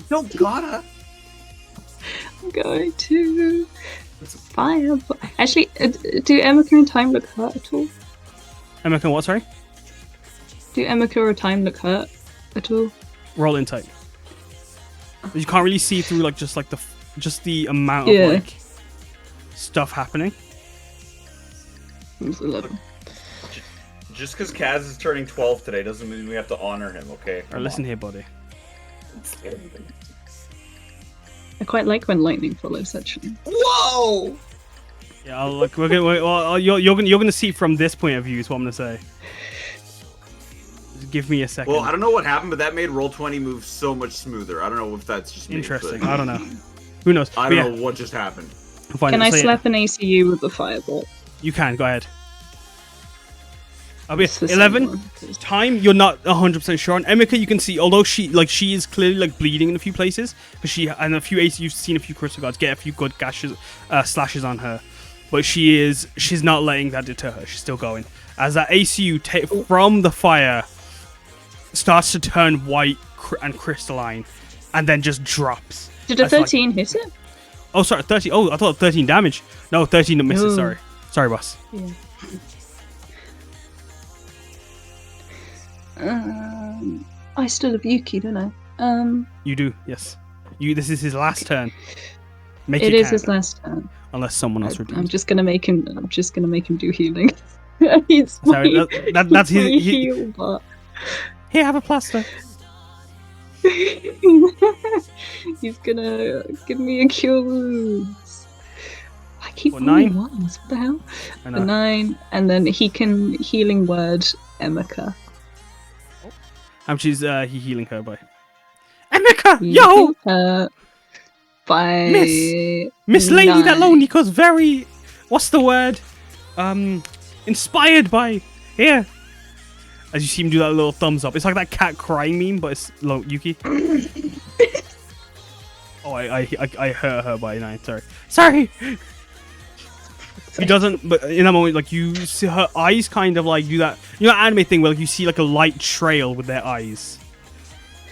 don't gotta. I'm going to fireball. Actually, do Emeka and Time look hurt at all? Emeka, what? Sorry. Do Emeka or Time look hurt at all? Roll insight. You can't really see through like just the amount of Yeah. like stuff happening. It's 11. Just because Kaz is turning 12 today doesn't mean we have to honor him, okay? Alright, listen here, buddy. I quite like when lightning follows. Actually. Whoa! Yeah, you're gonna see from this point of view. Is what I'm gonna say. Just give me a second. Well, I don't know what happened, but that made Roll20 move so much smoother. I don't know if that's just me, Interesting. but I don't know. Who knows? I But don't yeah, know what just happened. fine, Can I so yeah, slap an ACU with the fireball? You can go ahead. I'll be It's the same 11. one. Time you're not 100% sure on. Emeka, you can see, although she is clearly like bleeding in a few places, because and a few ACUs, you've seen a few crystal guards get a few good gashes, slashes on her, but she's not letting that deter her. She's still going as that ACU from the fire starts to turn white and crystalline, and then just drops. Did a That's like- 13 hit it? Oh, sorry, 13. Oh, I thought 13 damage. No, 13 that misses. No. Sorry, boss. Yeah. I still have Yuki, don't I? You do, yes. This is his last turn. Make It your is count, his last turn. unless someone else I'm redeems. just gonna make him. I'm just gonna make him do healing. He's Sorry, my- that's he's his. my heal bot. Here, have a plaster. He's gonna give me a cure wounds. I keep What, rolling 9? ones. What the hell? I A know. 9, and then he can healing word Emeka. How much is he healing her by? Emeka, yo, By Miss Lady, that 9. lonely cause very. What's the word? Inspired by. Here. As you see him do that little thumbs up. It's like that cat crying meme, but it's Yuki. Oh, I hurt her by 9. Sorry. He doesn't, but in that moment, like you see her eyes kind of like do that. You know, that anime thing where like, you see like a light trail with their eyes.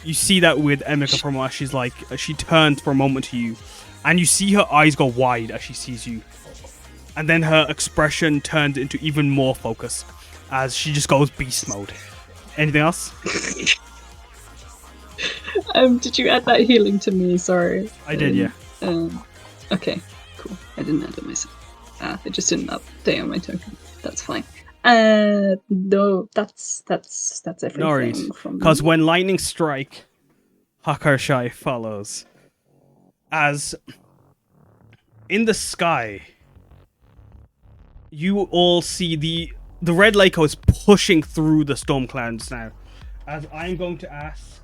You see that with Emeka from where she's like she turns for a moment to you, and you see her eyes go wide as she sees you, and then her expression turns into even more focus as she just goes beast mode. Anything else? Did you add that healing to me? Sorry. I did, yeah. Okay, cool. I didn't add it myself. It just didn't update on my token. That's fine. No, that's everything No worries. from Because me. when lightning strike, Hakarshai follows. As in the sky, you all see the red lake is pushing through the storm clouds now. As I'm going to ask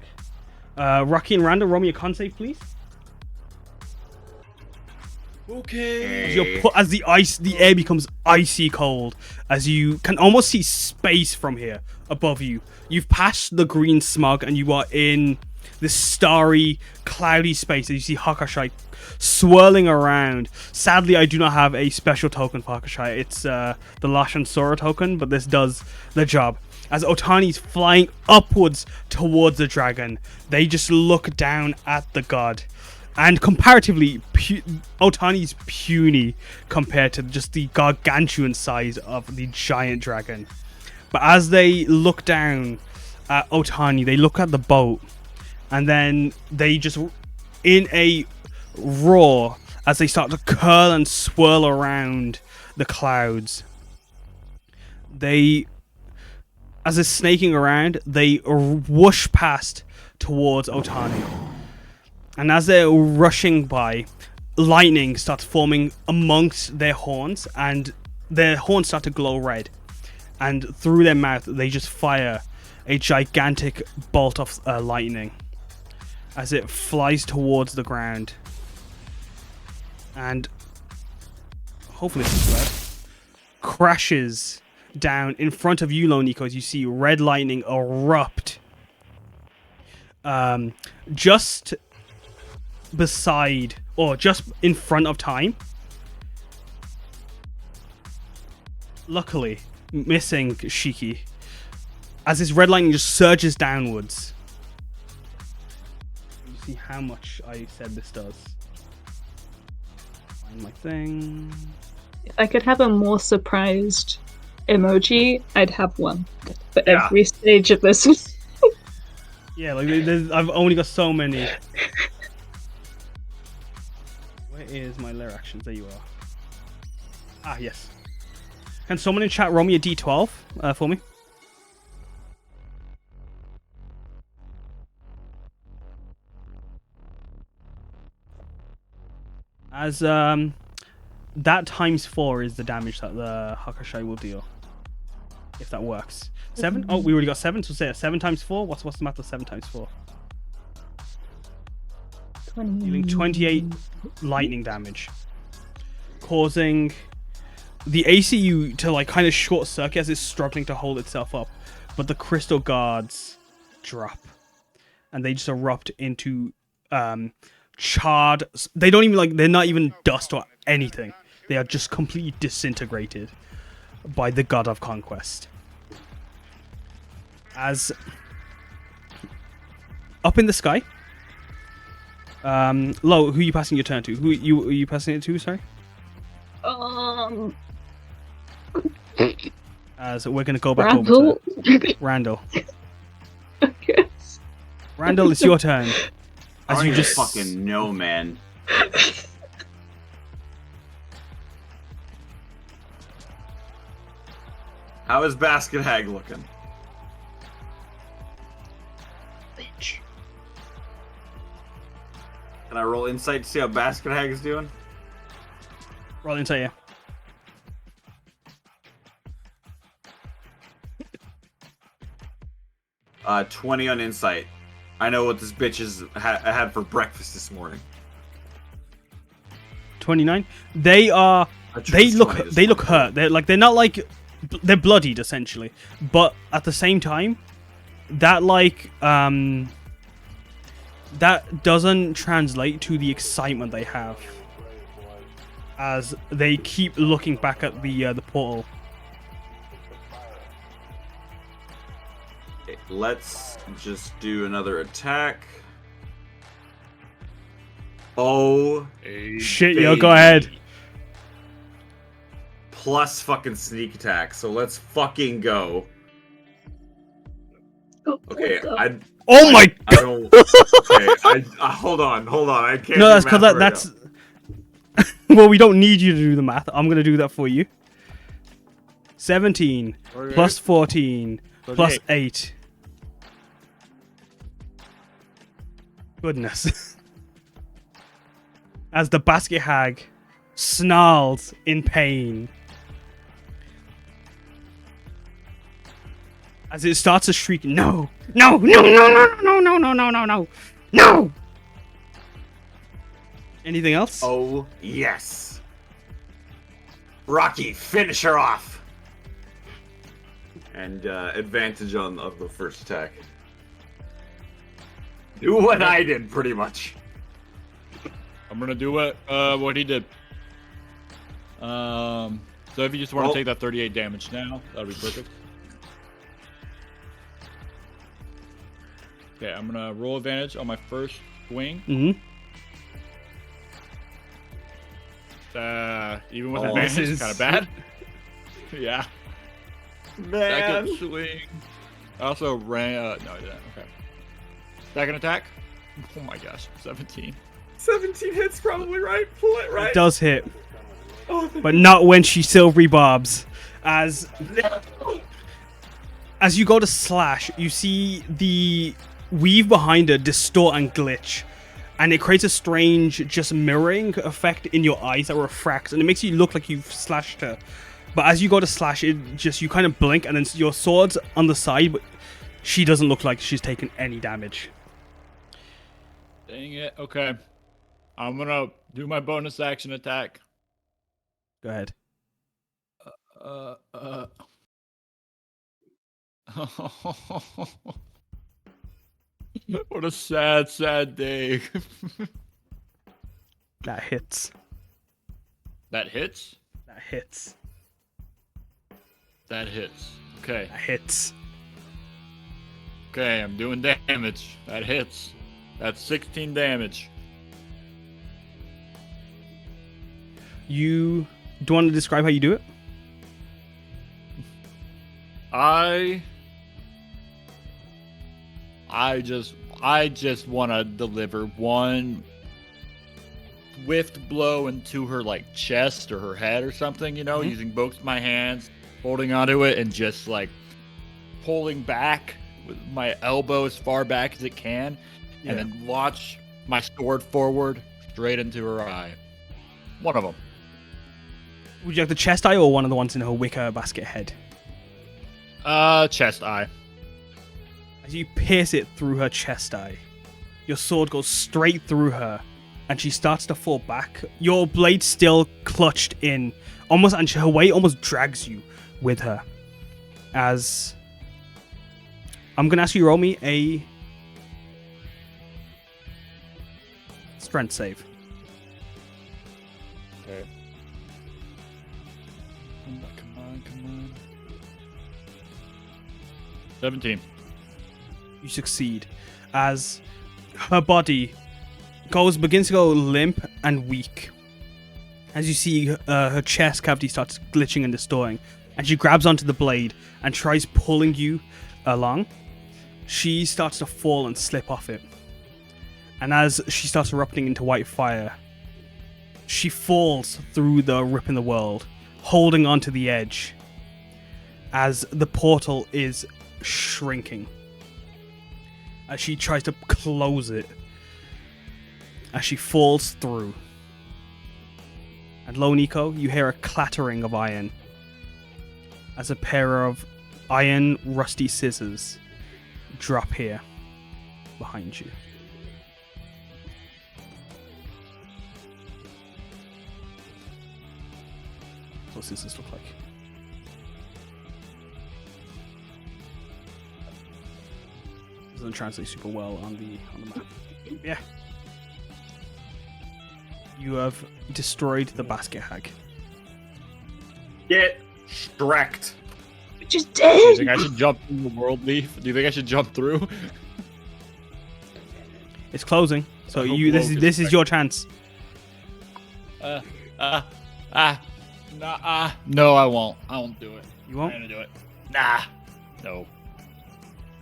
Rocky and Randall, roll me a con save, please. Okay. As the air becomes icy cold, as you can almost see space from here above you. You've passed the green smog and you are in this starry, cloudy space. As you see Hakarshai swirling around. Sadly, I do not have a special token for Hakarshai. It's the Lashan Sora token, but this does the job. As Otani's flying upwards towards the dragon, they just look down at the god. And comparatively, Otani's puny compared to just the gargantuan size of the giant dragon. But as they look down at Otani, they look at the boat, and then they just, in a roar, as they start to curl and swirl around the clouds, as it's snaking around, they whoosh past towards Otani. And as they're rushing by, lightning starts forming amongst their horns, and their horns start to glow red. And through their mouth, they just fire a gigantic bolt of lightning as it flies towards the ground. And hopefully this is red. Crashes down in front of you, Loniko, as you see red lightning erupt. Just beside, or just in front of time. Luckily, missing Shiki, as this red lightning just surges downwards. You see how much I said this does. Find my thing. If I could have a more surprised emoji, I'd have one. But every stage of this. Yeah, like I've only got so many. Where is my layer actions? There you are. Ah, yes. Can someone in chat roll me a d12 for me? As that times 4 is the damage that the Hakarshai will deal. If that works. 7? Oh, we already got 7, so say 7 times 4. What's the math of 7 times 4? Dealing 28 lightning damage. Causing the ACU to like kind of short circuit as it's struggling to hold itself up. But the crystal guards drop. And they just erupt into charred. They don't even they're not even dust or anything. They are just completely disintegrated by the god of conquest. As up in the sky, Lo, who are you passing your turn to? Who are you passing it to? Sorry. So we're gonna go back Randall? over to Randall. Okay. Randall, it's your turn. I As don't you even just fucking know, man. How is Basket Hag looking? Bitch. Can I roll insight to see how Basket Hag is doing? roll into you. Uh, 20 on insight. I know what this bitch had for breakfast this morning. 29. They are. I They chose look. 20 this They look morning. hurt. They're not like. They're bloodied essentially, but at the same time, that that doesn't translate to the excitement they have as they keep looking back at the portal. Okay, let's just do another attack. Oh, Shit, yo, go ahead. plus fucking sneak attack. So let's fucking go. Oh, Okay, God. Oh my I god! don't. Okay, hold on. I can't. No, do that's because math right that's. now. Well, we don't need you to do the math. I'm gonna do that for you. 17 plus 14 plus 8. Goodness. As the basket hag snarls in pain. As it starts to shriek, no, no, no, no, no, no, no, no, no, no, no, no. Anything else? Oh, yes. Rocky, finish her off. And advantage on of the first attack. Do what I did, pretty much. I'm gonna do what he did. So if you just want to take that 38 damage now, that'll be perfect. Okay, I'm gonna roll advantage on my first swing. Mm-hmm. Even with advantage, it's kind of bad. Yeah. Man. Second swing. I also ran. No, I didn't. Okay. Second attack. Oh my gosh, 17. 17 hits, probably right. Pull it right. It does hit, Oh, but not when she still rebobs. As you go to slash, you see the weave behind her distort and glitch, and it creates a strange just mirroring effect in your eyes that refracts, and it makes you look like you've slashed her. But as you go to slash, it just, you kind of blink, and then your sword's on the side, but she doesn't look like she's taken any damage. Dang it. Okay. I'm gonna do my bonus action attack. Go ahead. What a sad, sad day. That hits. That hits? That hits. That hits. Okay. That hits. Okay, I'm doing damage. That hits. That's 16 damage. Do you want to describe how you do it? I just want to deliver one swift blow into her like chest or her head or something, you know, using both my hands, holding onto it and just like pulling back with my elbow as far back as it can, and then launch my sword forward straight into her eye. One of them. Would you like the chest eye or one of the ones in her wicker basket head? Chest eye. As you pierce it through her chest eye, your sword goes straight through her, and she starts to fall back. Your blade still clutched in, almost, and her weight almost drags you with her. As I'm gonna ask you to roll me a strength save. Okay. Come on. 17. You succeed, as her body begins to go limp and weak. As you see her chest cavity starts glitching and distorting, and she grabs onto the blade and tries pulling you along. She starts to fall and slip off it. And as she starts erupting into white fire, she falls through the rip in the world, holding onto the edge, as the portal is shrinking. As she tries to close it, as she falls through. And lo, Nico, you hear a clattering of iron as a pair of iron rusty scissors drop here behind you. What scissors look like? Doesn't translate super well on the map. Yeah. You have destroyed the basket hag. Get strecked. Just Do you dead. think I should jump through the world leaf? Do you think I should jump through? It's closing, so I hope you Logan's this is right. your chance. No, I won't. I won't do it. You won't? I'm gonna do it. Nah. No.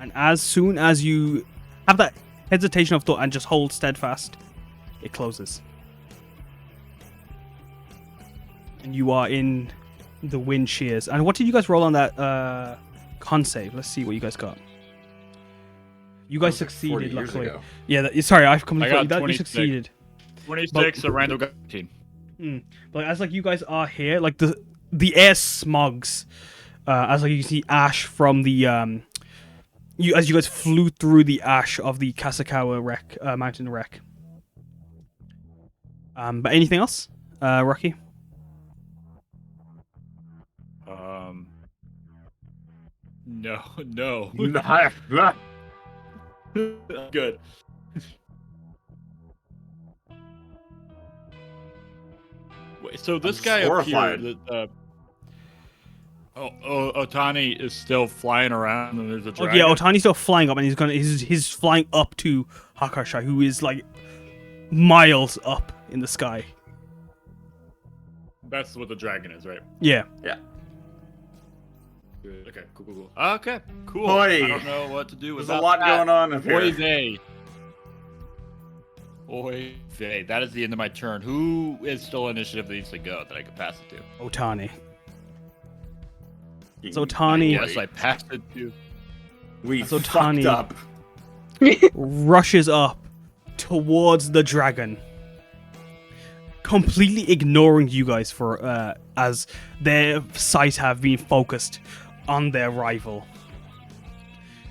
And as soon as you have that hesitation of thought and just hold steadfast, it closes. And you are in The wind shears. And what did you guys roll on that con save? Let's see what you guys got. You guys That was like 40 succeeded, years luckily. ago. Yeah, sorry, I've completely I got that you 26. succeeded. 26, so Randall got 18. But as like you guys are here, like the air smogs, as like you can see ash from the as you guys flew through the ash of the Kasakawa wreck, mountain wreck. But anything else, Rocky? No. Good. Wait, so this I'm guy up horrified. here, Otani is still flying around, and there's a Oh dragon. yeah, Otani's still flying up, and he's flying up to Hakarsha, who is like miles up in the sky. That's what the dragon is, right? Yeah. Good. Okay, cool. Okay, cool. Boy. I don't know what to do with There's a lot going on up Oy here. vey. Oy vey. That is the end of my turn. Who is still initiative that needs to go that I could pass it to? Otani. So Otani Yes, I passed it to. We So fucked Tani- up. rushes up towards the dragon, completely ignoring you guys for as their sights have been focused on their rival.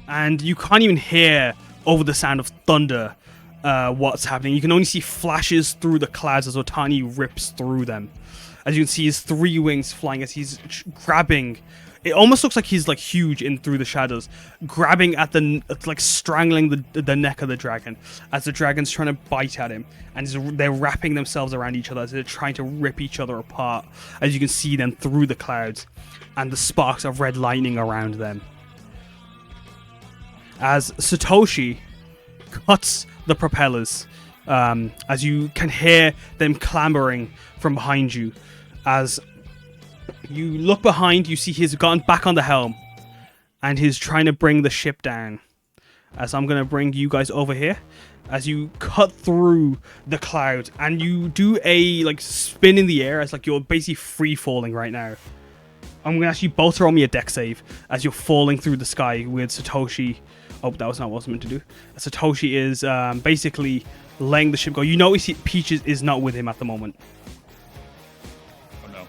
And you can't even hear over the sound of thunder what's happening. You can only see flashes through the clouds as Otani rips through them. As you can see his 3 wings flying as he's grabbing. It almost looks like he's like huge in through the shadows, grabbing at like strangling the neck of the dragon as the dragon's trying to bite at him, and they're wrapping themselves around each other as they're trying to rip each other apart. As you can see them through the clouds, and the sparks of red lightning around them. As Satoshi cuts the propellers, as you can hear them clamoring from behind you, as you look behind, you see he's gotten back on the helm, and he's trying to bring the ship down. As I'm gonna bring you guys over here, as you cut through the clouds, and you do a like spin in the air, as like you're basically free falling right now. I'm gonna ask you both to roll me a deck save as you're falling through the sky with Satoshi. Oh, that was not what I was meant to do. Satoshi is basically letting the ship go. You notice Peaches is not with him at the moment. Oh no.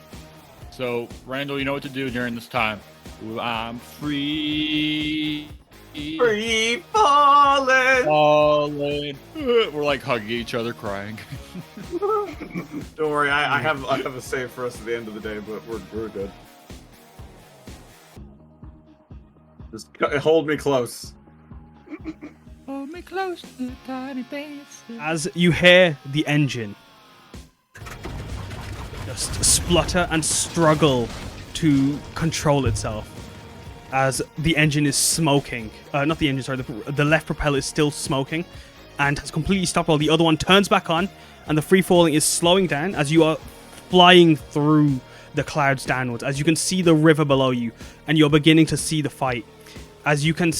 So Randall, you know what to do during this time. Ooh, I'm free. Free falling. Falling. We're like hugging each other, crying. Don't worry, I have a save for us at the end of the day, but we're good. Just hold me close. Hold me close to the tiny base. As you hear the engine just splutter and struggle to control itself, as the engine is smoking. Not the engine, sorry, the left propeller is still smoking and has completely stopped while the other one turns back on, and the free falling is slowing down as you are flying through the clouds downwards. As you can see the river below you, and you're beginning to see the fight. As you can,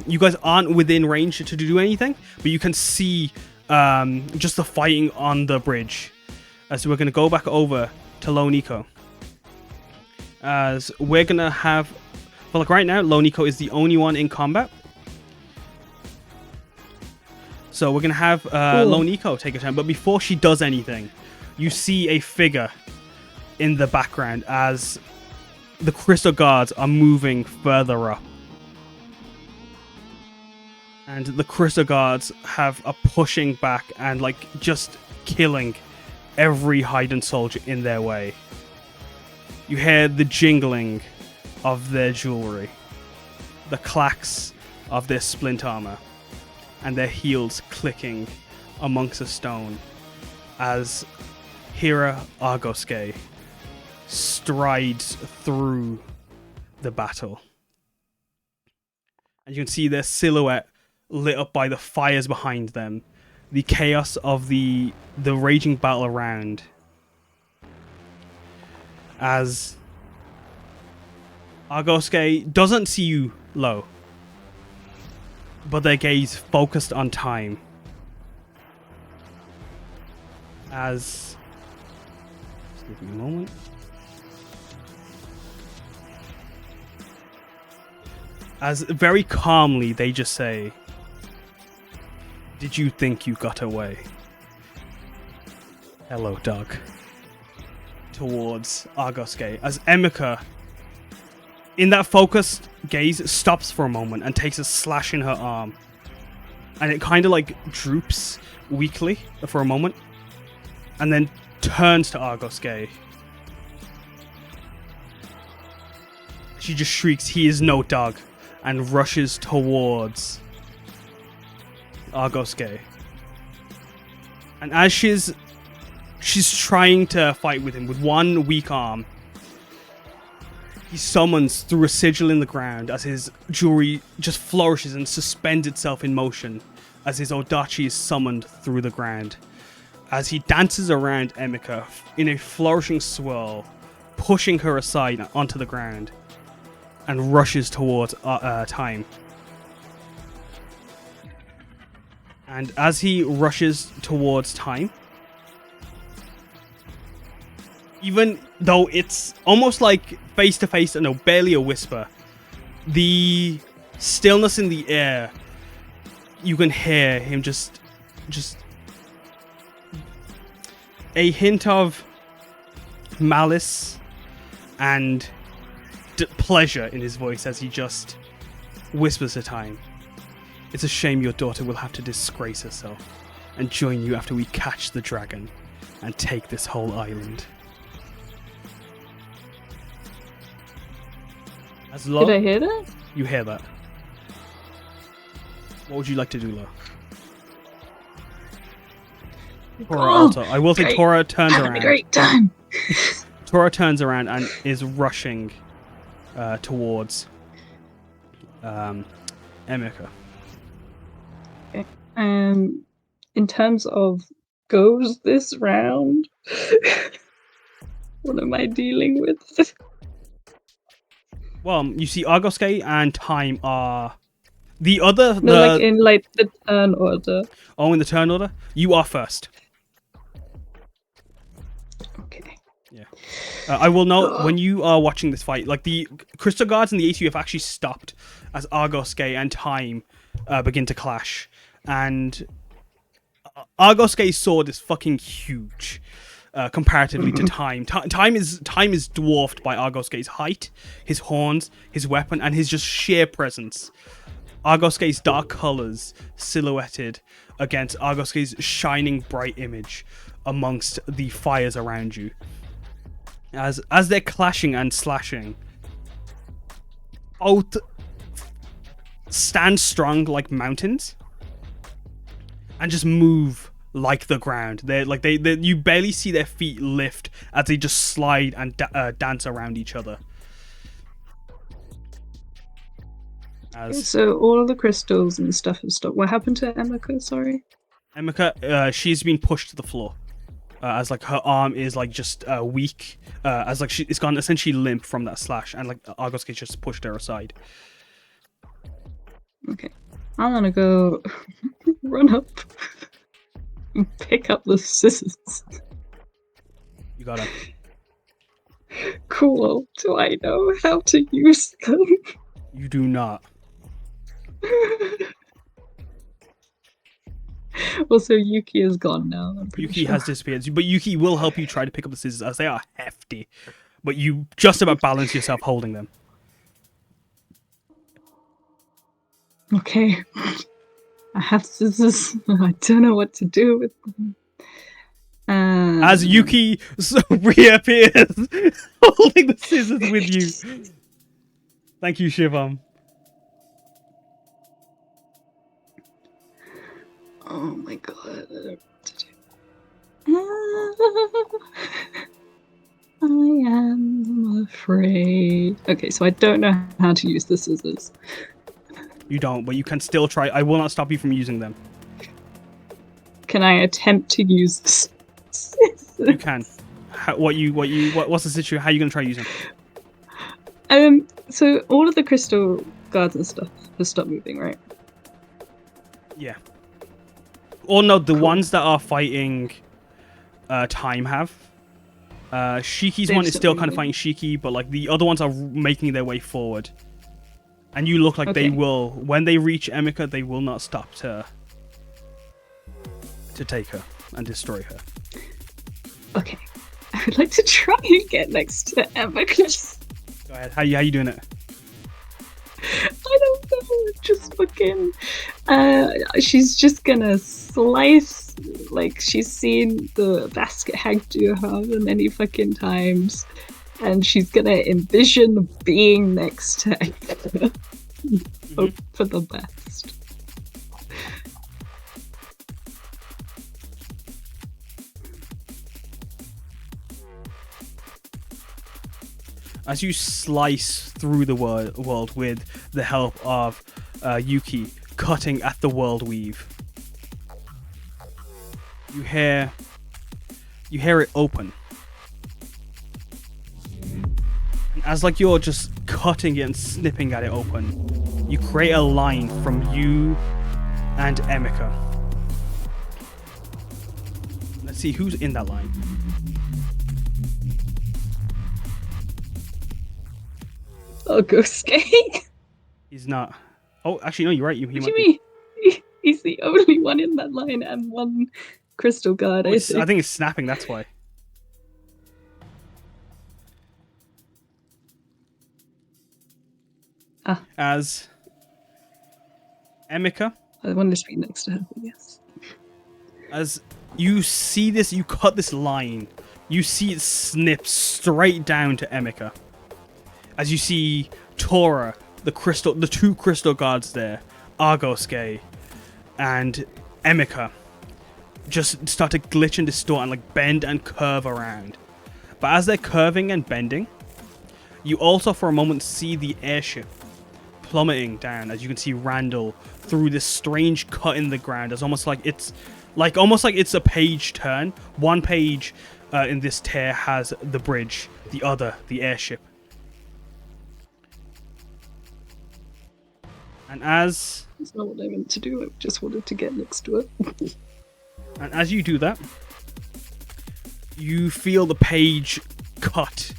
you guys aren't within range to do anything, but you can see just the fighting on the bridge. So we're going to go back over to Loniko. As we're going to have, well, like right now, Loniko is the only one in combat. So we're going to have Loniko take a turn, but before she does anything, you see a figure in the background as the crystal guards are moving further up. And the crystal guards are pushing back and like just killing every hidden soldier in their way. You hear the jingling of their jewelry, the clacks of their splint armor, and their heels clicking amongst the stone as Hira Argoske strides through the battle. And you can see their silhouette lit up by the fires behind them, the chaos of the raging battle around, as Argoske doesn't see you low, but their gaze focused on time. As, just give me a moment. As very calmly they just say, "Did you think you got away? Hello, dog." Towards Argoske, as Emika, in that focused gaze, stops for a moment and takes a slash in her arm. And it kind of like droops weakly for a moment. And then turns to Argoske. She just shrieks, "He is no dog," and rushes towards Argoske. And as she's trying to fight with him with one weak arm, he summons through a sigil in the ground as his jewelry just flourishes and suspends itself in motion as his Odachi is summoned through the ground. As he dances around Emika in a flourishing swirl, pushing her aside onto the ground, and rushes towards Time. And as he rushes towards Time, even though it's almost like face to face and barely a whisper, the stillness in the air, you can hear him just a hint of malice and pleasure in his voice as he just whispers to Time, "It's a shame your daughter will have to disgrace herself and join you after we catch the dragon and take this whole island." As Lo, Did I hear that? you hear that. What would you like to do, Lo? Tora also. I will say great. Tora turns Having a around. great time. Tora turns around and is rushing towards Emika. In terms of goes this round, what am I dealing with? Well, you see Argoske and Time are the other... No, like in like the turn order. Oh, in the turn order? You are first. Okay. Yeah. I will note, when you are watching this fight, like the Crystal Guards and the ATU have actually stopped as Argoske and Time begin to clash. And Argoske's sword is fucking huge. Comparatively to Time. Time is dwarfed by Argoske's height, his horns, his weapon, and his just sheer presence. Argoske's dark colors silhouetted against Argoske's shining bright image amongst the fires around you. As they're clashing and slashing, both stand strong like mountains and just move like the ground. They're like they you barely see their feet lift as they just slide and dance around each other. So all of the crystals and stuff have stopped. What happened to Emika? Sorry. Emika, she's been pushed to the floor as like her arm is like just weak, as like it's gone essentially limp from that slash, and like Argoske just pushed her aside. Okay, I'm gonna go run up and pick up the scissors. You got it. Cool. Do I know how to use them? You do not. Well, so Yuki is gone now. I'm pretty Yuki sure. has disappeared, but Yuki will help you try to pick up the scissors as they are hefty. But you just about balance yourself holding them. Okay. I have scissors. I don't know what to do with them. As Yuki reappears, holding the scissors with you. Thank you, Shivam. Oh my god. I don't know what to do. I am afraid. Okay, so I don't know how to use the scissors. You don't, but you can still try. I will not stop you from using them. Can I attempt to use the scissors? You can. What's the situation? How are you going to try using them? So all of the crystal guards and stuff have stopped moving, right? Yeah. Or no, the ones that are fighting Time have. Shiki's They've one is still stopped kind of moving. fighting Shiki, but like the other ones are making their way forward. And you look like they Okay. will, when they reach Emika, they will not stop to take her and destroy her. Okay. I would like to try and get next to Emma because Go ahead. How you doing it? I don't know. Just fucking. She's just gonna slice. Like, she's seen the basket hag do how many fucking times. And she's gonna envision being next to Emma. Hope for the best. As you slice through the world with the help of Yuki cutting at the world weave, you hear it open. And as like you're just cutting it and snipping at it open, you create a line from you and Emika. Let's see who's in that line. I'll go skate. He's not. Oh, actually, no, you're right. He What might do you be. mean? He's the only one in that line and one crystal guard, Oh, I think. I think it's snapping, that's why. Ah. As Emika, I wanted to be next to her, but yes. as you see this, you cut this line, you see it snip straight down to Emika. As you see Tora, the two crystal guards there, Argoske and Emika, just start to glitch and distort and like bend and curve around. But as they're curving and bending, you also for a moment see the airship plummeting down. As you can see Randall through this strange cut in the ground. It's almost like it's a page turn. One page in this tear has the bridge, the other the airship. And as That's not what I meant to do. I just wanted to get next to her. And as you do that, you feel the page cut.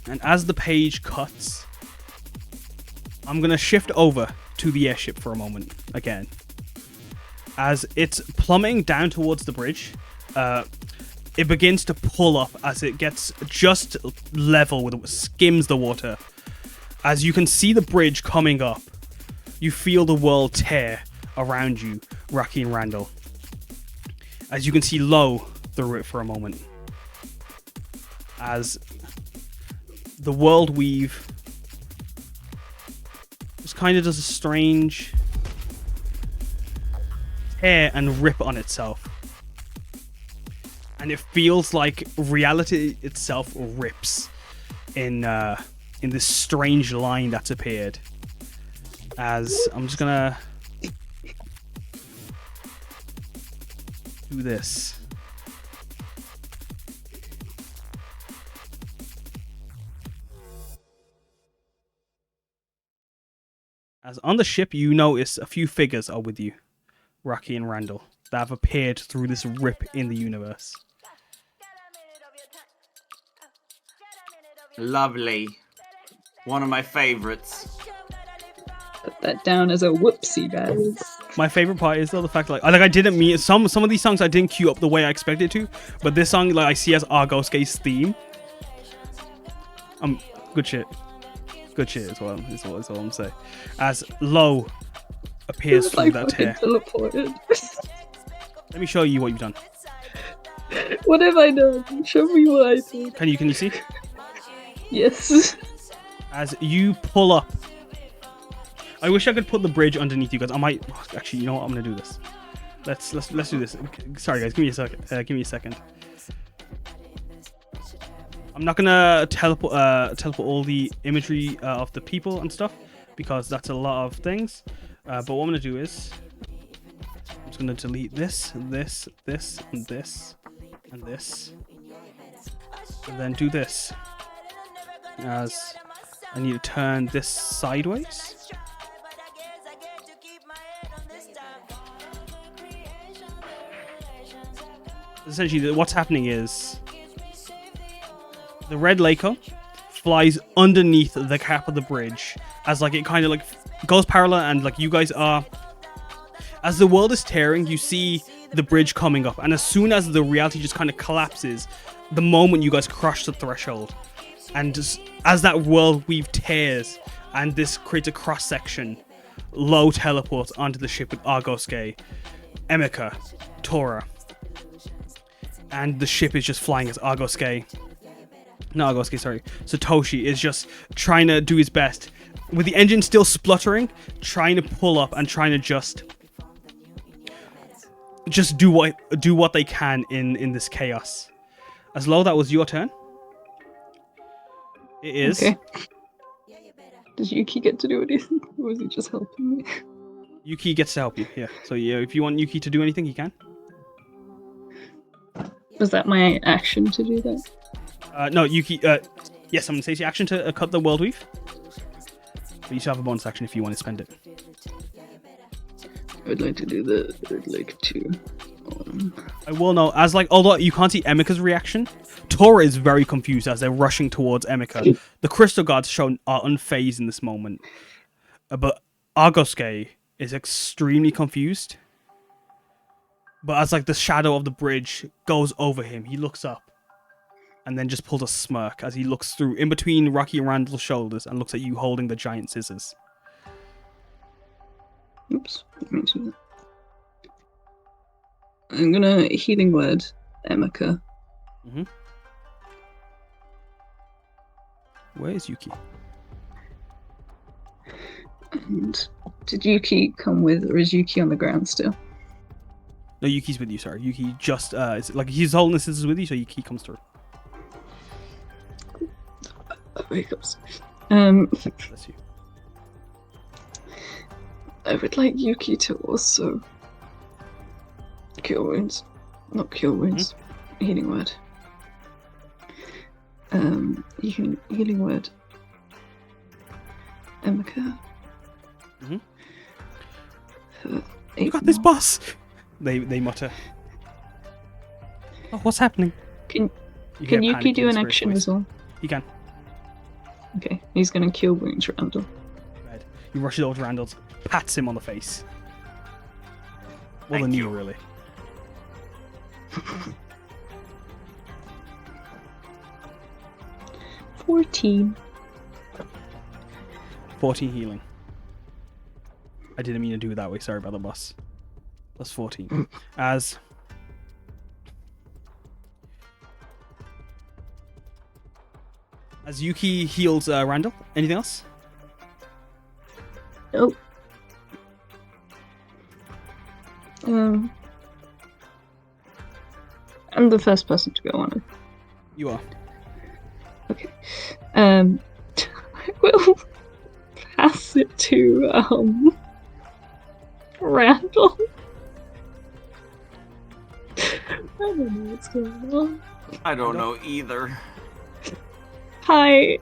And as the page cuts, I'm going to shift over to the airship for a moment again. As it's plummeting down towards the bridge, it begins to pull up as it gets just level with skims the water. As you can see the bridge coming up, you feel the world tear around you, Rocky and Randall. As you can see low through it for a moment. As the world weave just kind of does a strange tear and rip on itself. And it feels like reality itself rips in this strange line that's appeared. As I'm just gonna do this. As on the ship, you notice a few figures are with you, Rocky and Randall, that have appeared through this rip in the universe. Lovely. One of my favorites. Put that down as a whoopsie, guys. My favorite part is though the fact like I didn't mean some of these songs I didn't queue up the way I expected to, but this song like I see as Argoske's theme. Good shit. Good shit as well. Is all I'm saying. As Low appears It's through like that fucking tear. teleported. Let me show you what you've done. What have I done? Show me what I did. Can you see? Yes. As you pull up. I wish I could put the bridge underneath you guys. I might actually. You know what? I'm gonna do this. Let's do this. Sorry guys, give me a second. Give me a second. I'm not gonna teleport all the imagery of the people and stuff because that's a lot of things. But what I'm gonna do is I'm just gonna delete this, this, this, and this, and this, and then do this. As I need to turn this sideways. Essentially, what's happening is the red Laco flies underneath the cap of the bridge as like it kind of like goes parallel, and like you guys are, as the world is tearing, you see the bridge coming up, and as soon as the reality just kind of collapses, the moment you guys crush the threshold, and just, as that world weave tears and this creates a cross section, Lo teleports onto the ship with Argoske, Emeka, Tora, and the ship is just flying as Satoshi is just trying to do his best with the engine still spluttering, trying to pull up and trying to just do what they can in this chaos. As Lo, that was your turn. It is. Okay. Does Yuki get to do anything, or was he just helping me? Yuki gets to help you. Yeah. So yeah, if you want Yuki to do anything, he can. Was that my action to do that? No, Yuki. Yes, someone says your action to cut the world weave. But you still have a bonus action if you want to spend it. I'd like to do that. I'd like to. I will know, as like, although you can't see Emeka's reaction, Tora is very confused as they're rushing towards Emeka. The crystal guards are unfazed in this moment, but Argoske is extremely confused. But as like the shadow of the bridge goes over him, he looks up and then just pulls a smirk as he looks through in between Rocky and Randall's shoulders and looks at you holding the giant scissors. Oops. Let me do that. I'm gonna healing word Emeka. Mm-hmm. Where is Yuki? And did Yuki come with, or is Yuki on the ground still? No, Yuki's with you, sorry. Yuki just, it's like he's holding the scissors with you, so Yuki comes through. Here he comes. Bless you. I would like Yuki to also cure wounds. Not cure wounds. Healing word. Healing word. Emeka. You got this, boss! They mutter. Oh, what's happening? Can hear Yuki panic do in an Spirit's action voice. as well? He can. Okay, he's gonna cure wounds Randall. Red. He rushes over to Randall, pats him on the face. Well, the knee, really. 14. 14 healing. I didn't mean to do it that way. Sorry about the boss. Plus 14. As Yuki heals Randall. Anything else? Nope. I'm the first person to go on it. You are. Okay. I will pass it to Randall. I don't know what's going on. I don't know either. Hi.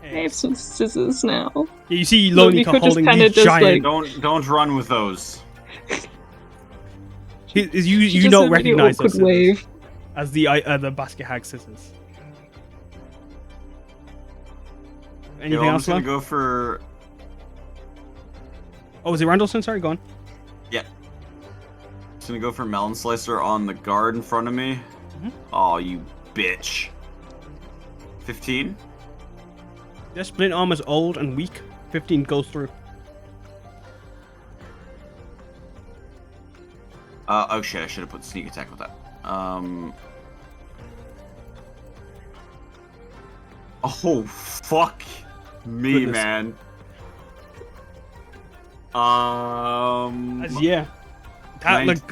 I have some scissors now. Yeah, you see Lonika Nico holding just kinda these does, giant. Don't run with those. You She don't does a really recognize awkward those scissors wave. as the basket hag scissors. Anything I'm else? just gonna Lon? go for. Oh, was it Randall's turn? Sorry, go on. Yeah. Just gonna go for melon slicer on the guard in front of me. Mhm. Oh, you bitch. 15. Their splint armor's old and weak. 15 goes through. Oh shit! I should have put sneak attack with that. Oh fuck me, Goodness. man. Yeah. That, like,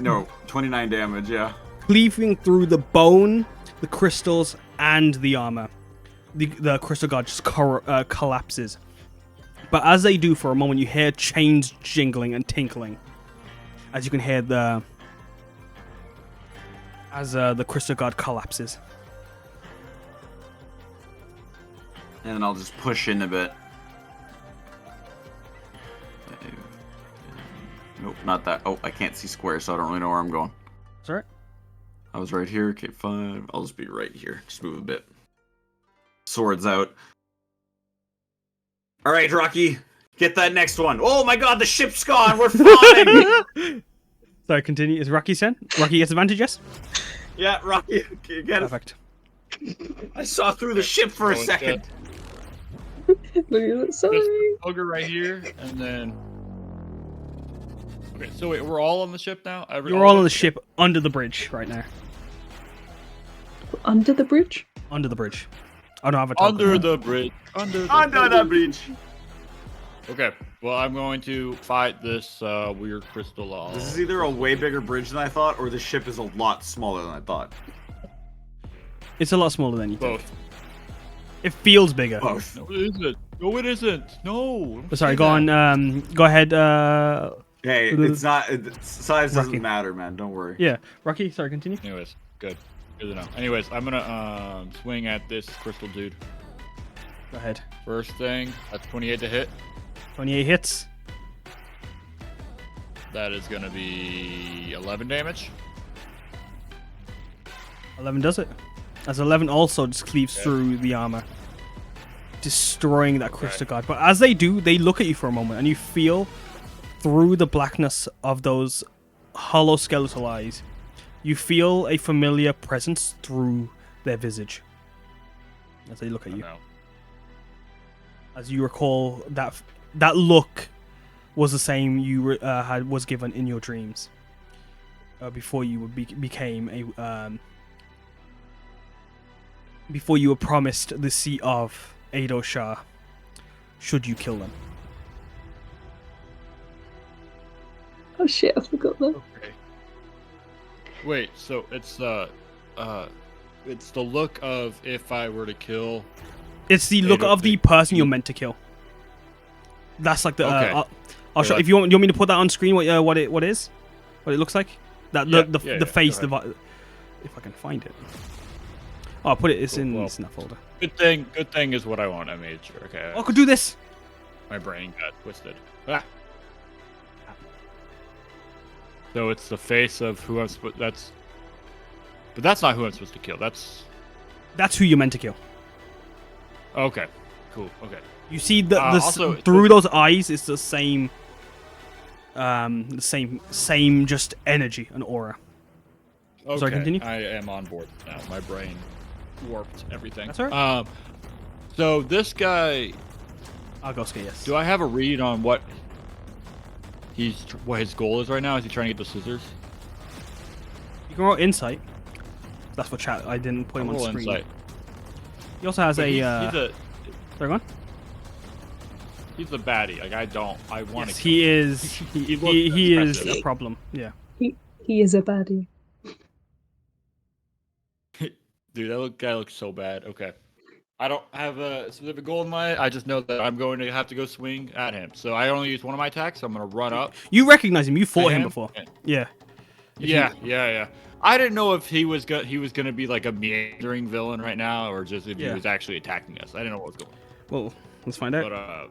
29 damage. Yeah. cleaving through the bone, the crystals, and the armor. The crystal guard just collapses. But as they do, for a moment, you hear chains jingling and tinkling. As you can hear the crystal guard collapses. And then I'll just push in a bit. Nope, not that. Oh, I can't see squares, so I don't really know where I'm going. Sorry. I was right here. Okay, 5. I'll just be right here. Just move a bit. Swords out. All right, Rocky, get that next one. Oh my God, the ship's gone. We're flying. Sorry, continue. Is Rocky's turn? Rocky gets advantage, yes? Yeah, Rocky, get it. Perfect. I saw through the ship for a Going second. Sorry. This ogre right here, and then. Okay, so wait, we're all on the ship now. You're all on the ship under the bridge right now. Under the bridge? Under the bridge. I don't have a token. Under the bridge. Under the bridge. Okay, well, I'm going to fight this weird crystal. This is either a way bigger bridge than I thought, or the ship is a lot smaller than I thought. It's a lot smaller than you think. Both. It feels bigger. Both. No, it isn't. No, it isn't. No. don't Sorry, say go that. on. Go ahead. Hey, it's not. Size Rocky. doesn't matter, man. Don't worry. Yeah, Rocky. Sorry, continue. Anyways, good. Good to know. Anyways, I'm gonna swing at this crystal dude. Go ahead. First thing, that's 28 to hit. 28 hits. That is gonna be 11 damage. 11 does it. As 11 also just cleaves through the armor, destroying that crystal guard. But as they do, they look at you for a moment, and you feel through the blackness of those hollow skeletal eyes, you feel a familiar presence through their visage as they look at you. No. As you recall, that look was the same you was given in your dreams before you became a before you were promised the seat of Ado Shah. Should you kill them? Oh shit, I forgot that. Okay. Wait, so it's the look of if I were to kill. It's the look Ado- of the person you're meant to kill. That's like the. Okay. I'll show. If you want me to put that on screen, what it looks like. That Yeah, the yeah, the yeah, face, go ahead. if I can find it. Oh, I'll put it. It's in Well, that folder. Good thing is what I want. I made sure. Okay. Oh, I could do this. My brain got twisted. Ah. So it's the face of who I'm supposed. But that's not who I'm supposed to kill. That's That's who you're meant to kill. okay. Cool. Okay. You see Also, through those eyes, it's the same. Same just energy and aura. Okay. Sorry, continue. I am on board now. My brain warped everything. That's all right. So this guy, I'll go skate. Yes. do I have a read on what his goal is right now? Is he trying to get the scissors? You can roll insight. That's what chat. I didn't put him on Roll screen. insight. He also has He's a. a Sorry, go on. he's a baddie. Like I want Yes, to. he is. He looks He is impressive. a problem. Yeah. He is a baddie. Dude, that guy looks so bad. Okay. I don't have a specific goal in mind. I just know that I'm going to have to go swing at him. So I only use one of my attacks. So I'm going to run up. You recognize him. You fought him him? before. Yeah. Yeah. Yeah. I didn't know if he was going to be like a meandering villain right now, or just if he Yeah. was actually attacking us. I didn't know what was going on. Well, let's find out. But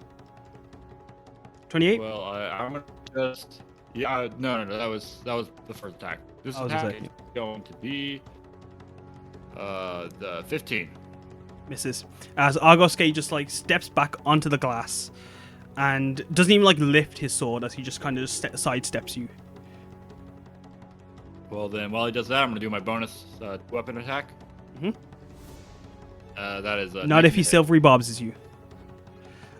28. well, I'm gonna just no. That was the first attack. This I was attack just is going to be the 15. Misses. As Argoske just like steps back onto the glass, and doesn't even like lift his sword as he just kind of sidesteps you. Well, then while he does that, I'm gonna do my bonus weapon attack. Mhm. That is Not if he 19 hit. silvery bobs you.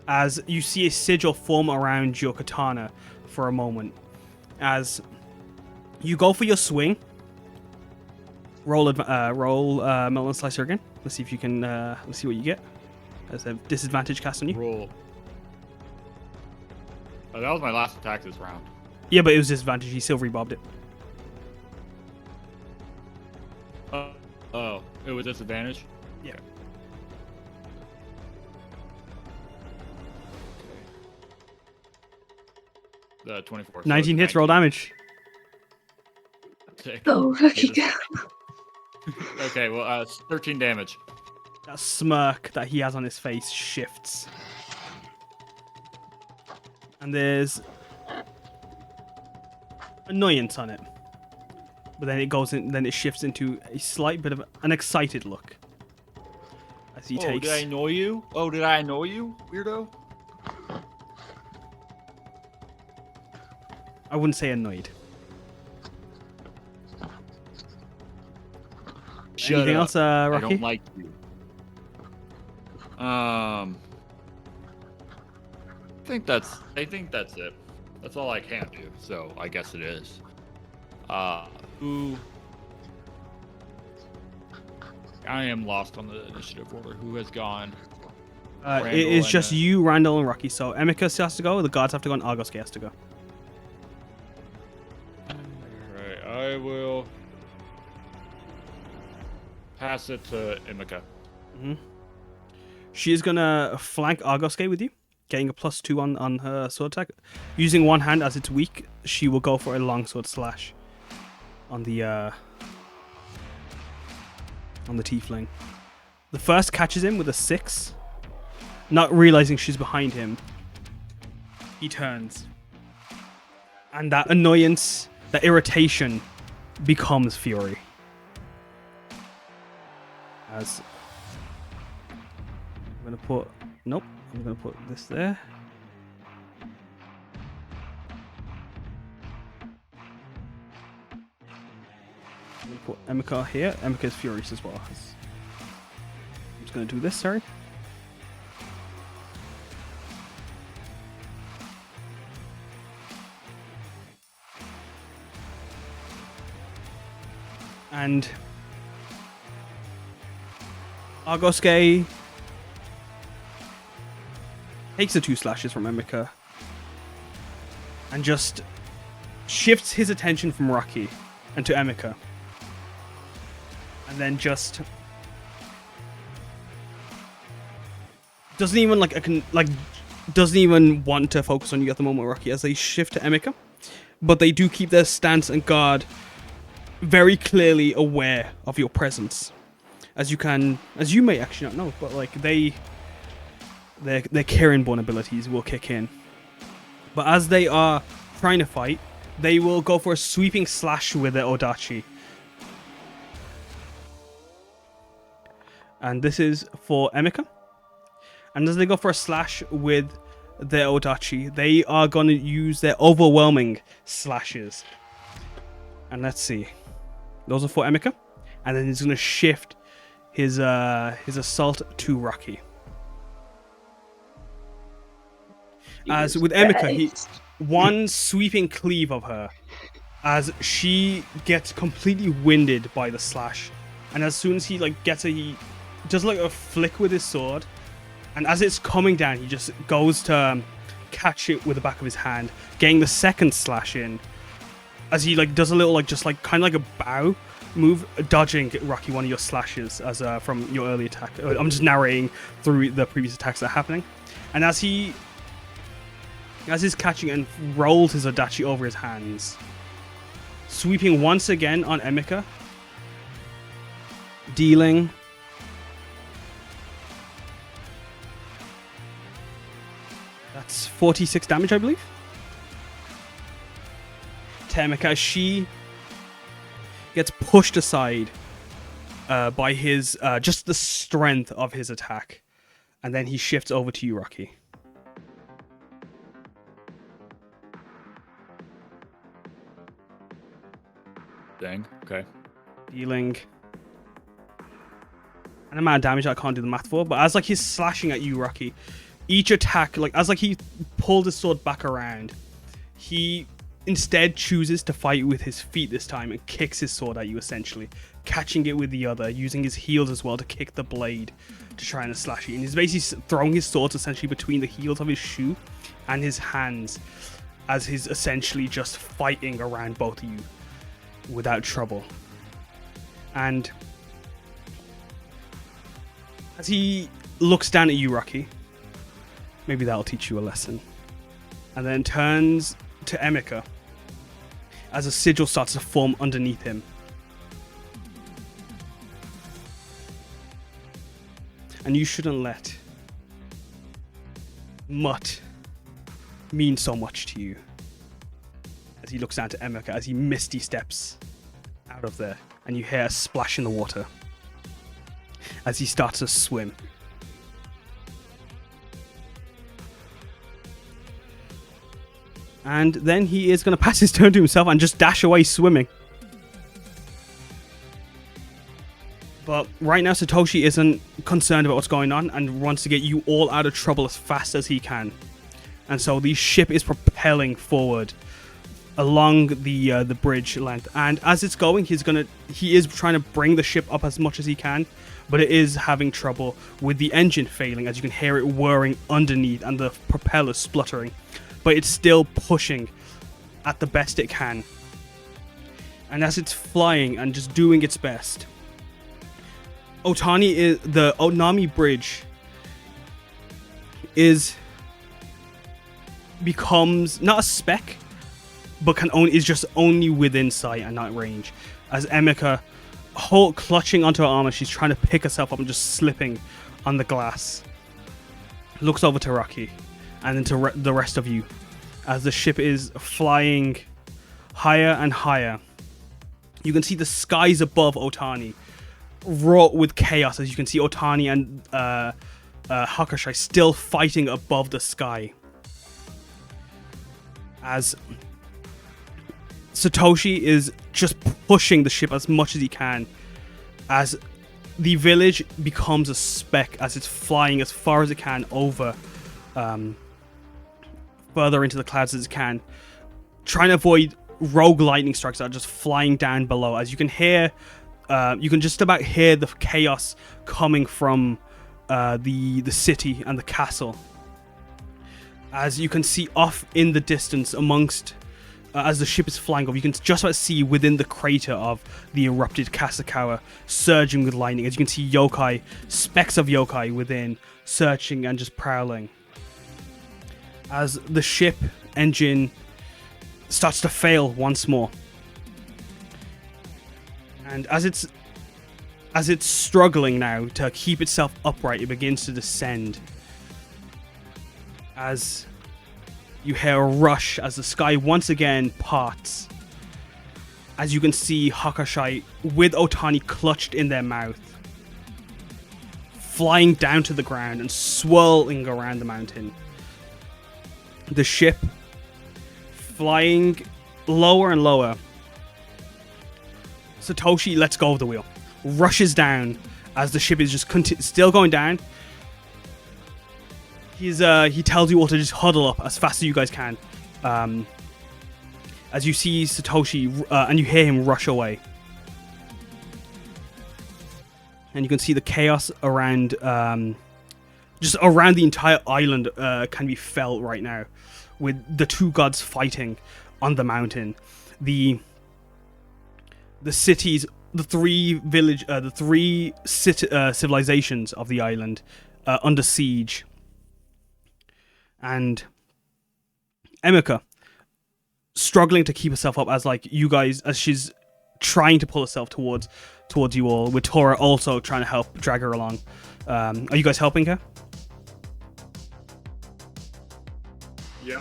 As you see a sigil form around your katana for a moment. As you go for your swing, roll Melon Slicer again. Let's see if you can. Let's see what you get. As a disadvantage cast on you. roll. Oh, that was my last attack this round. Yeah, but it was disadvantage. He silvery bobbed it. Oh, it was disadvantage. Yeah. The 24. so 19 hits. 19. Roll damage. Sick. Oh, lucky Jesus. girl. Okay, well, 13 damage. That smirk that he has on his face shifts. And there's annoyance on it. But then it goes in, then it shifts into a slight bit of an excited look. As he Oh, takes did I annoy you? Oh, did I annoy you, weirdo? I wouldn't say annoyed. Shut Anything up. else, I Rocky? don't like you. I think that's it. That's all I can do. So I guess it is. Who? I am lost on the initiative order. Who has gone? It Randall is and, just you, Randall, and Rocky. So Emika still has to go. The guards have to go, and Argos has to go. Alright, I will pass it to Emika. She is gonna flank Argoske with you, getting a +2 on her sword attack. Using one hand as it's weak, she will go for a longsword slash on the tiefling. The first catches him with a 6. Not realizing she's behind him, he turns, and that annoyance, that irritation, becomes fury. As I'm gonna put, nope, I'm gonna put this there. I'm gonna put Emika here. Emika is furious as well. I'm just gonna do this, sorry. And Argoske takes the 2 slashes from Emika and just shifts his attention from Rocky and to Emika, and then just doesn't even doesn't even want to focus on you at the moment, Rocky, as they shift to Emika, but they do keep their stance and guard, very clearly aware of your presence, as you may actually not know, but like their Kirin-born abilities will kick in. But as they are trying to fight, they will go for a sweeping slash with their Odachi, and this is for Emika. And as they go for a slash with their Odachi, they are going to use their overwhelming slashes. And let's see. Those are for Emika. And then he's going to shift his assault to Rocky. As with Emika, he one sweeping cleave of her as she gets completely winded by the slash. And as soon as he gets her, he does a flick with his sword. And as it's coming down, he just goes to catch it with the back of his hand, getting the second slash in. As he does a little kind of like a bow move, dodging Rocky one of your slashes as from your early attack. I'm just narrating through the previous attacks that are happening. And as he's catching and rolls his Odachi over his hands, sweeping once again on Emika, dealing that's 46 damage, I believe. Emika, she gets pushed aside by his just the strength of his attack, and then he shifts over to you, Rocky. Dang. Okay. Dealing an amount of damage I can't do the math for, but as he's slashing at you, Rocky, each attack, as he pulled his sword back around, he instead chooses to fight with his feet this time and kicks his sword at you, essentially catching it with the other, using his heels as well to kick the blade to try and slash you. And he's basically throwing his swords essentially between the heels of his shoe and his hands, as he's essentially just fighting around both of you without trouble. And as he looks down at you, Rocky, maybe that'll teach you a lesson, and then turns to Emika as a sigil starts to form underneath him. And you shouldn't let Mutt mean so much to you. As he looks down to Emika, as he misty steps out of there, and you hear a splash in the water as he starts to swim. And then he is going to pass his turn to himself and just dash away swimming. But right now, Satoshi isn't concerned about what's going on and wants to get you all out of trouble as fast as he can. And so the ship is propelling forward along the bridge length. And as it's going, he is trying to bring the ship up as much as he can, but it is having trouble with the engine failing, as you can hear it whirring underneath and the propeller spluttering. But it's still pushing at the best it can. And as it's flying and just doing its best, the Onami Bridge becomes not a speck, but is just only within sight and not range. As Emika, clutching onto her armor, she's trying to pick herself up and just slipping on the glass. Looks over to Rocky and then to the rest of you as the ship is flying higher and higher. You can see the skies above Otani wrought with chaos, as you can see Otani and Hakushai still fighting above the sky. As Satoshi is just pushing the ship as much as he can, as the village becomes a speck as it's flying as far as it can over, further into the clouds as it can, trying to avoid rogue lightning strikes that are just flying down below. As you can hear, you can just about hear the chaos coming from the city and the castle. As you can see off in the distance amongst, as the ship is flying off, you can just about see within the crater of the erupted Kasakawa surging with lightning. As you can see yokai, specks of yokai within, searching and just prowling. As the ship engine starts to fail once more. And as it's struggling now to keep itself upright, it begins to descend. As you hear a rush as the sky once again parts. As you can see Hakushai with Otani clutched in their mouth, flying down to the ground and swirling around the mountain. The ship flying lower and lower. Satoshi lets go of the wheel, rushes down as the ship is just still going down. He tells you all to just huddle up as fast as you guys can. As you see Satoshi and you hear him rush away. And you can see the chaos around, just around the entire island can be felt right now, with the two gods fighting on the mountain. The cities, the three civilizations of the island under siege. And Emika struggling to keep herself up as she's trying to pull herself towards you all, with Tora also trying to help drag her along. Are you guys helping her? Yeah.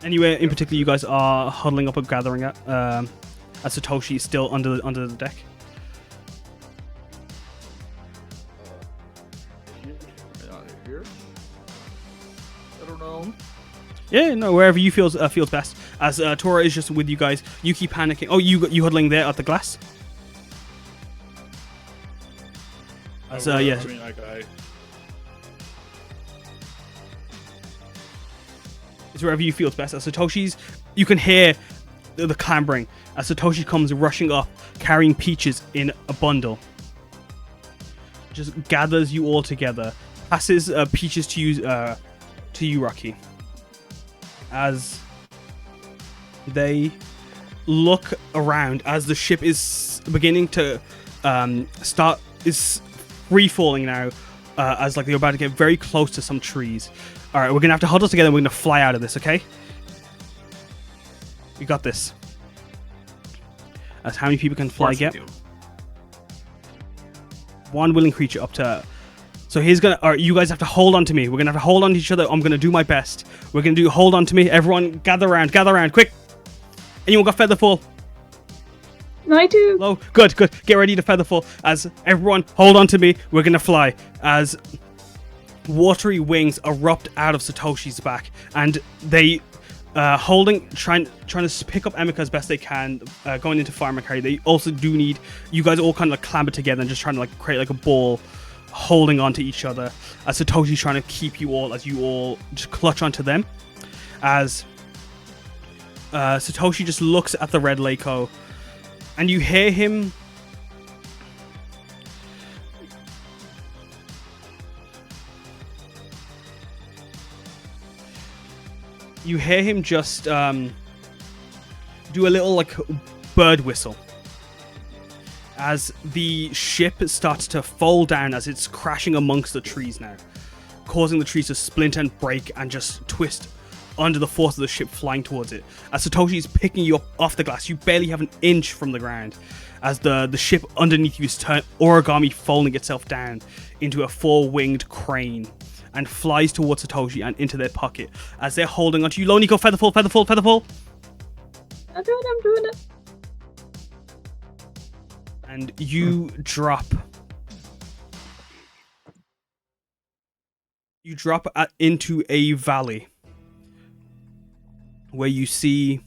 Anywhere in particular you guys are huddling up and gathering at, as Satoshi is still under the deck? Here? I don't know. Yeah, no, wherever you feels best. As Tora is just with you guys, you keep panicking. Oh, you huddling there at the glass? As yeah. I mean, It's wherever you feel best. As Satoshi's, you can hear the clambering as Satoshi comes rushing up, carrying peaches in a bundle. Just gathers you all together, passes peaches to you, Rocky. As they look around, as the ship is beginning to is free falling now, as like they're about to get very close to some trees. All right, we're gonna have to huddle together. And we're gonna fly out of this, okay? We got this. As how many people can fly get? One willing creature up to. So he's gonna. All right, you guys have to hold on to me. We're gonna have to hold on to each other. I'm gonna do my best. We're gonna do hold on to me. Everyone, gather around, quick. Anyone got Featherfall? I do. Hello. Good. Get ready to Featherfall. As everyone, hold on to me. We're gonna fly. As watery wings erupt out of Satoshi's back, and they trying to pick up Emika as best they can, going into fireman carry. They also do need you guys all kind of like clamber together and just trying to like create like a ball, holding onto each other. As Satoshi's trying to keep you all, as you all just clutch onto them. As Satoshi just looks at the red Leiko, and you hear him. You hear him just do a little like bird whistle as the ship starts to fall down as it's crashing amongst the trees now, causing the trees to splinter and break and just twist under the force of the ship flying towards it. As Satoshi is picking you up off the glass, you barely have an inch from the ground as the ship underneath you is origami folding itself down into a four-winged crane and flies towards Satoshi and into their pocket as they're holding onto you. Loniko, featherfall, featherfall, featherfall. I'm doing it. And you drop. You drop into a valley where you see.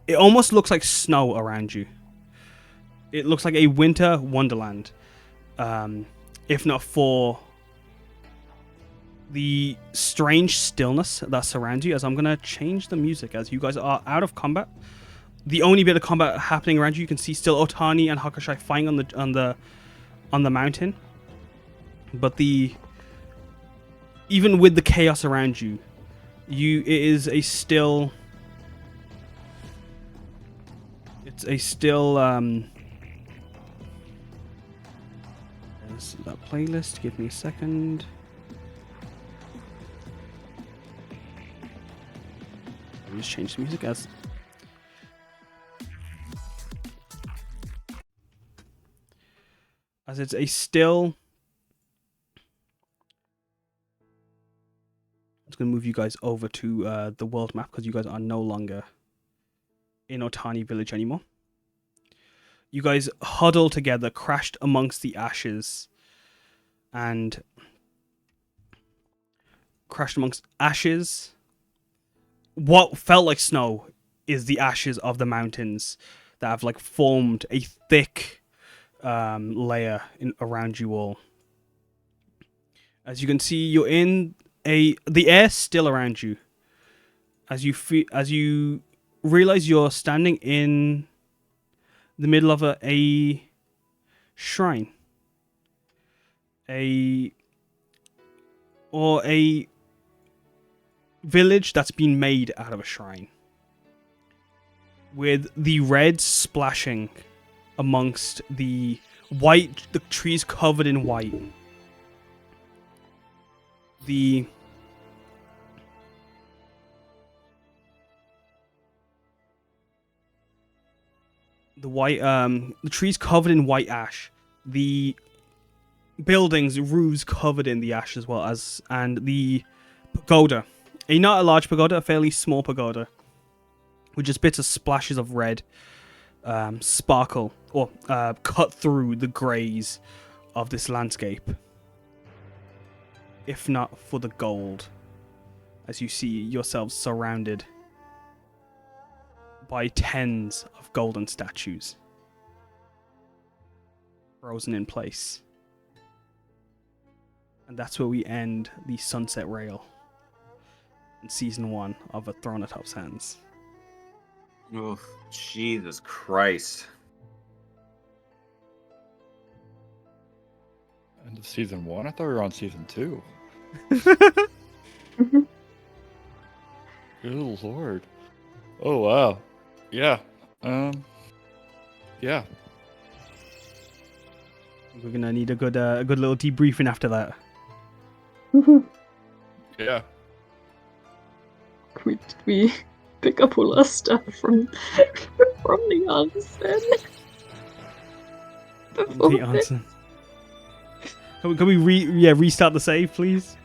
It almost looks like snow around you. It looks like a winter wonderland, if not for the strange stillness that surrounds you. As I'm gonna change the music as you guys are out of combat. The only bit of combat happening around you can see still Otani and Hakushai fighting on the mountain. But even with the chaos around you, it is a still. It's a still there's that playlist. Give me a second. Just change the music as it's a still. I'm just gonna move you guys over to the world map because you guys are no longer in Otani village anymore. You guys huddle together, crashed amongst the ashes, and crashed amongst ashes. What felt like snow is the ashes of the mountains that have like formed a thick layer around you all. As you can see, you're in the air still around you. As you realize you're standing in the middle of a shrine, a village that's been made out of a shrine, with the red splashing amongst the white, the trees covered in white. The white, the trees covered in white ash. The buildings, roofs covered in the ash as well as, and the pagoda. Not a large pagoda, a fairly small pagoda, with just bits of splashes of red sparkle or cut through the greys of this landscape. If not for the gold, as you see yourselves surrounded by tens of golden statues, frozen in place. And that's where we end the Sunset Rail in Season 1 of A Throne Atop Sands. Oh, Jesus Christ. End of season 1? I thought we were on season 2. Good lord. Oh wow. Yeah. Yeah. We're gonna need a good little debriefing after that. Yeah. We pick up all our stuff from the onsen. The onsen. Can we restart the save, please?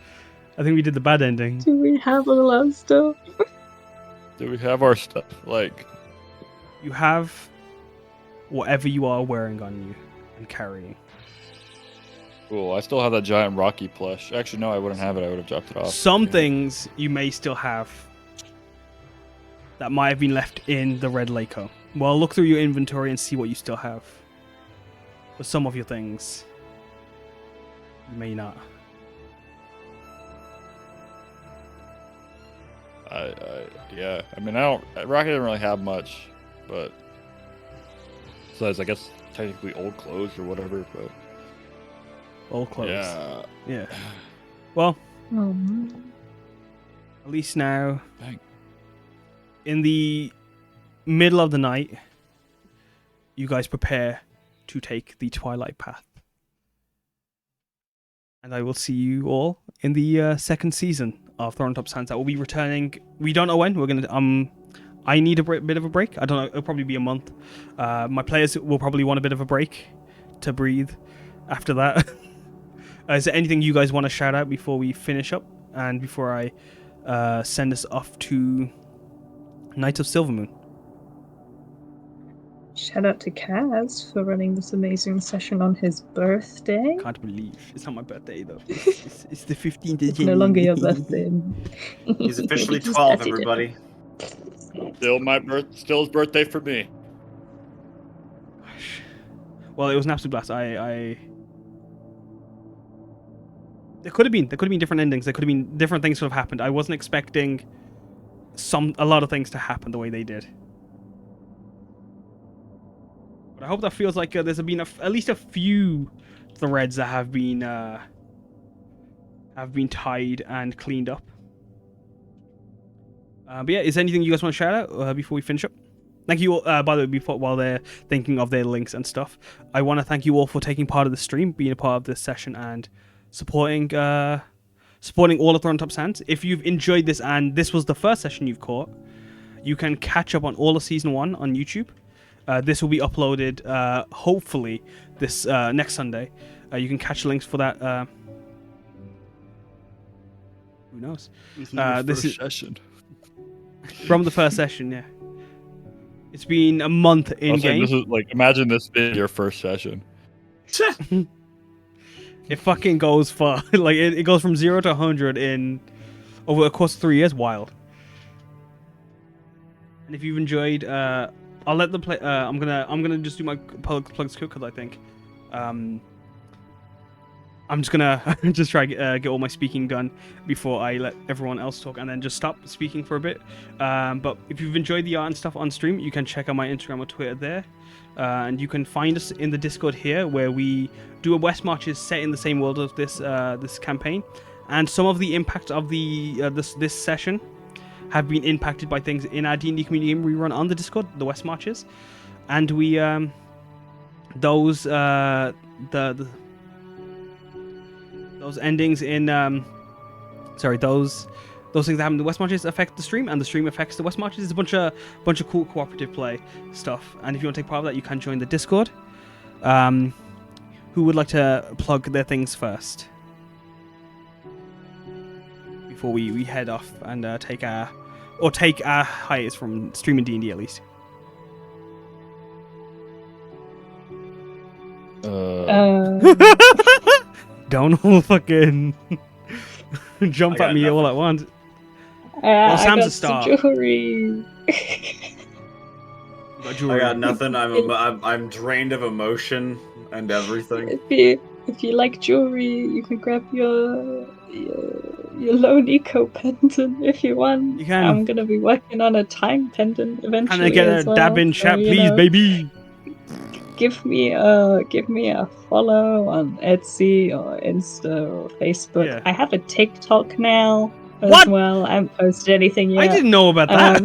I think we did the bad ending. Do we have all our stuff? Do we have our stuff? Like, you have whatever you are wearing on you and carrying. Cool. I still have that giant Rocky plush. Actually, no, I wouldn't have it. I would have dropped it off. Some things you may still have that might have been left in the Red Lake home. Well, look through your inventory and see what you still have. But some of your things, you may not. Yeah. I mean, I don't. Rocky didn't really have much, but besides, I guess technically old clothes or whatever. But Old clothes. yeah. Yeah. Well, Oh, at least now, Dang. in the middle of the night, you guys prepare to take the Twilight Path. And I will see you all in the second season of Atop Sands. That will be returning. We don't know when. We're gonna. I need a bit of a break. I don't know. It'll probably be a month. My players will probably want a bit of a break to breathe after that. Is there anything you guys want to shout out before we finish up and before I send us off to Night of Silvermoon? shout out to Kaz for running this amazing session on his birthday. Can't believe it's not my birthday though. It's the 15th of It's January. no longer your birthday. He's officially It's 12, Saturday. everybody. Still his birthday for me. Well, it was an absolute blast. There could have been different endings. There could have been different things could have happened. I wasn't expecting a lot of things to happen the way they did. But I hope that feels like there's been at least a few threads that have been tied and cleaned up. But yeah, is there anything you guys want to shout out before we finish up? Thank you all, by the way, while they're thinking of their links and stuff, I want to thank you all for taking part of the stream, being a part of this session, and supporting all of Atop Sands. If you've enjoyed this and this was the first session you've caught, you can catch up on all of Season 1 on YouTube. This will be uploaded, hopefully, this next Sunday. You can catch links for that. Who knows? This is session. from the first session, yeah. It's been a month in-game. This is like, imagine this being your first session. It fucking goes far. Like it goes from 0 to 100 in over a course of 3 years. Wild. And if you've enjoyed, I'll let them play. I'm gonna just do my plugs quick because I think I'm just gonna just try get all my speaking done before I let everyone else talk, and then just stop speaking for a bit. But if you've enjoyed the art and stuff on stream, you can check out my Instagram or Twitter there. And you can find us in the Discord here, where we do a West Marches set in the same world of this this campaign, and some of the impact of the this session have been impacted by things in our D&D community game we run on the Discord, the West Marches, and we those endings in those things that happen in the West Marches affect the stream, and the stream affects the West Marches. It's a bunch of cool cooperative play stuff, and if you want to take part of that, you can join the Discord. Who would like to plug their things first before we head off and take our hiatus from streaming D&D at least? Don't all fucking jump at me all at once. Well, Sam's a star. Jewelry. Got I jewelry. got nothing. I'm drained of emotion and everything. If you like jewelry, you can grab your low Nico pendant if you want. You can. I'm gonna be working on a time pendant eventually. Can I get as a well, dab in so, chat, you please, know, baby? Give me a follow on Etsy or Insta or Facebook. Yeah. I have a TikTok now as What? well. I haven't posted anything yet. I didn't know about that.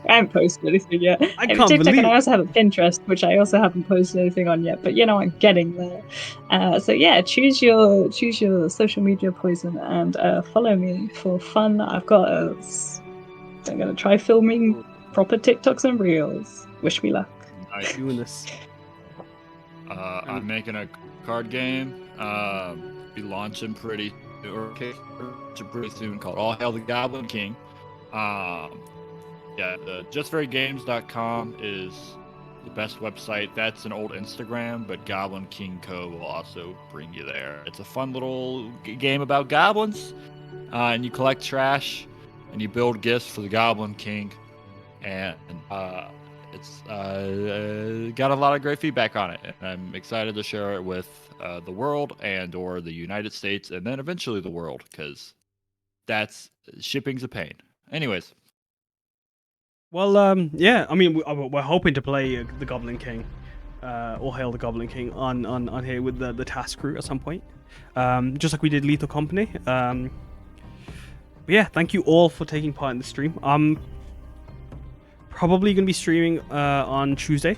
I haven't posted anything yet. I have can't TikTok, believe. and I also have a Pinterest, which I also haven't posted anything on yet. But I'm getting there. So yeah, choose your social media poison and follow me for fun. I'm gonna try filming proper TikToks and reels. Wish me luck. Nice. Doing this. I'm making a card game. Be launching pretty soon called All Hail the Goblin King. Yeah, the justverygames.com is the best website. That's an old Instagram, but Goblin King Co. will also bring you there. It's a fun little game about goblins, and you collect trash, and you build gifts for the Goblin King, and it's got a lot of great feedback on it, and I'm excited to share it with the world and or the United States, and then eventually the world, because shipping's a pain. Anyways. Well, yeah. I mean, we're hoping to play the Goblin King, or Hail the Goblin King on here with the task crew at some point, just like we did Lethal Company. But yeah, thank you all for taking part in the stream. I'm probably gonna be streaming on Tuesday,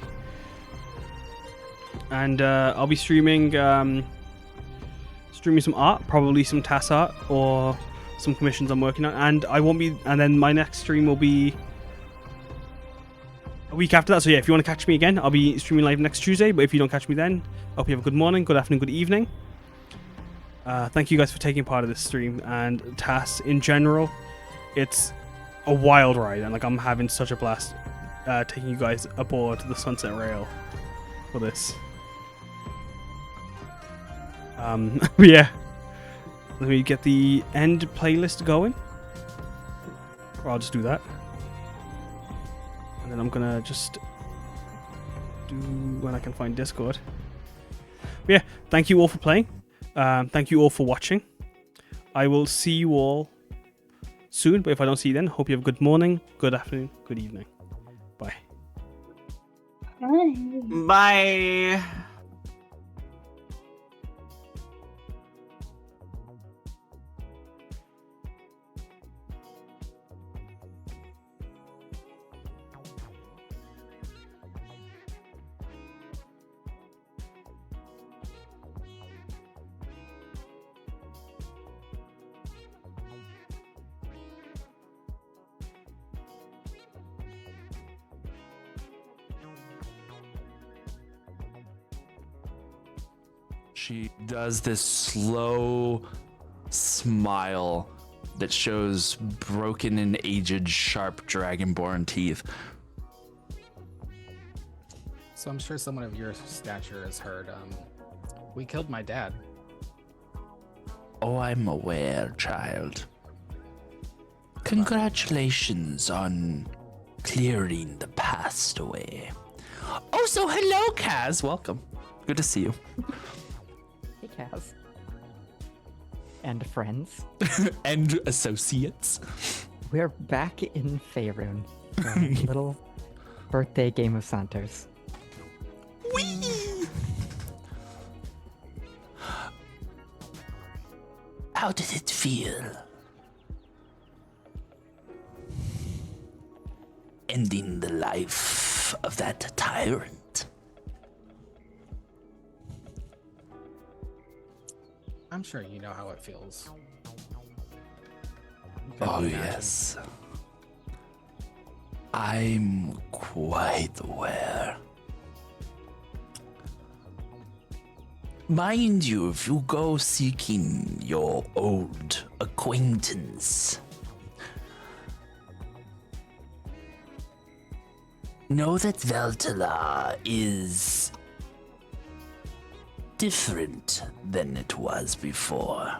and I'll be streaming some art, probably some task art or some commissions I'm working on, and then my next stream will be a week after that. So yeah, if you want to catch me again, I'll be streaming live next Tuesday. But if you don't catch me then, I hope you have a good morning, good afternoon, good evening. Thank you guys for taking part of this stream, and TAS in general. It's a wild ride, and like I'm having such a blast taking you guys aboard the Sunset Rail for this. Yeah, let me get the end playlist going, or I'll just do that. And then I'm gonna just do when I can find Discord. But yeah, thank you all for playing. Thank you all for watching. I will see you all soon, but if I don't see you then, hope you have a good morning, good afternoon, good evening. Bye. Bye. She does this slow smile that shows broken and aged, sharp dragonborn teeth. So I'm sure someone of your stature has heard, we killed my dad. Oh, I'm aware, child. Congratulations on clearing the past away. Oh, so hello, Kaz. Welcome. Good to see you. Hey, Kaz. And friends. And associates. We're back in Faerun for a little birthday game of Santos. Whee! How did it feel? Ending the life of that tyrant. I'm sure you know how it feels. Oh, yes. I'm quite aware. Mind you, if you go seeking your old acquaintance, know that Veltala is different than it was before.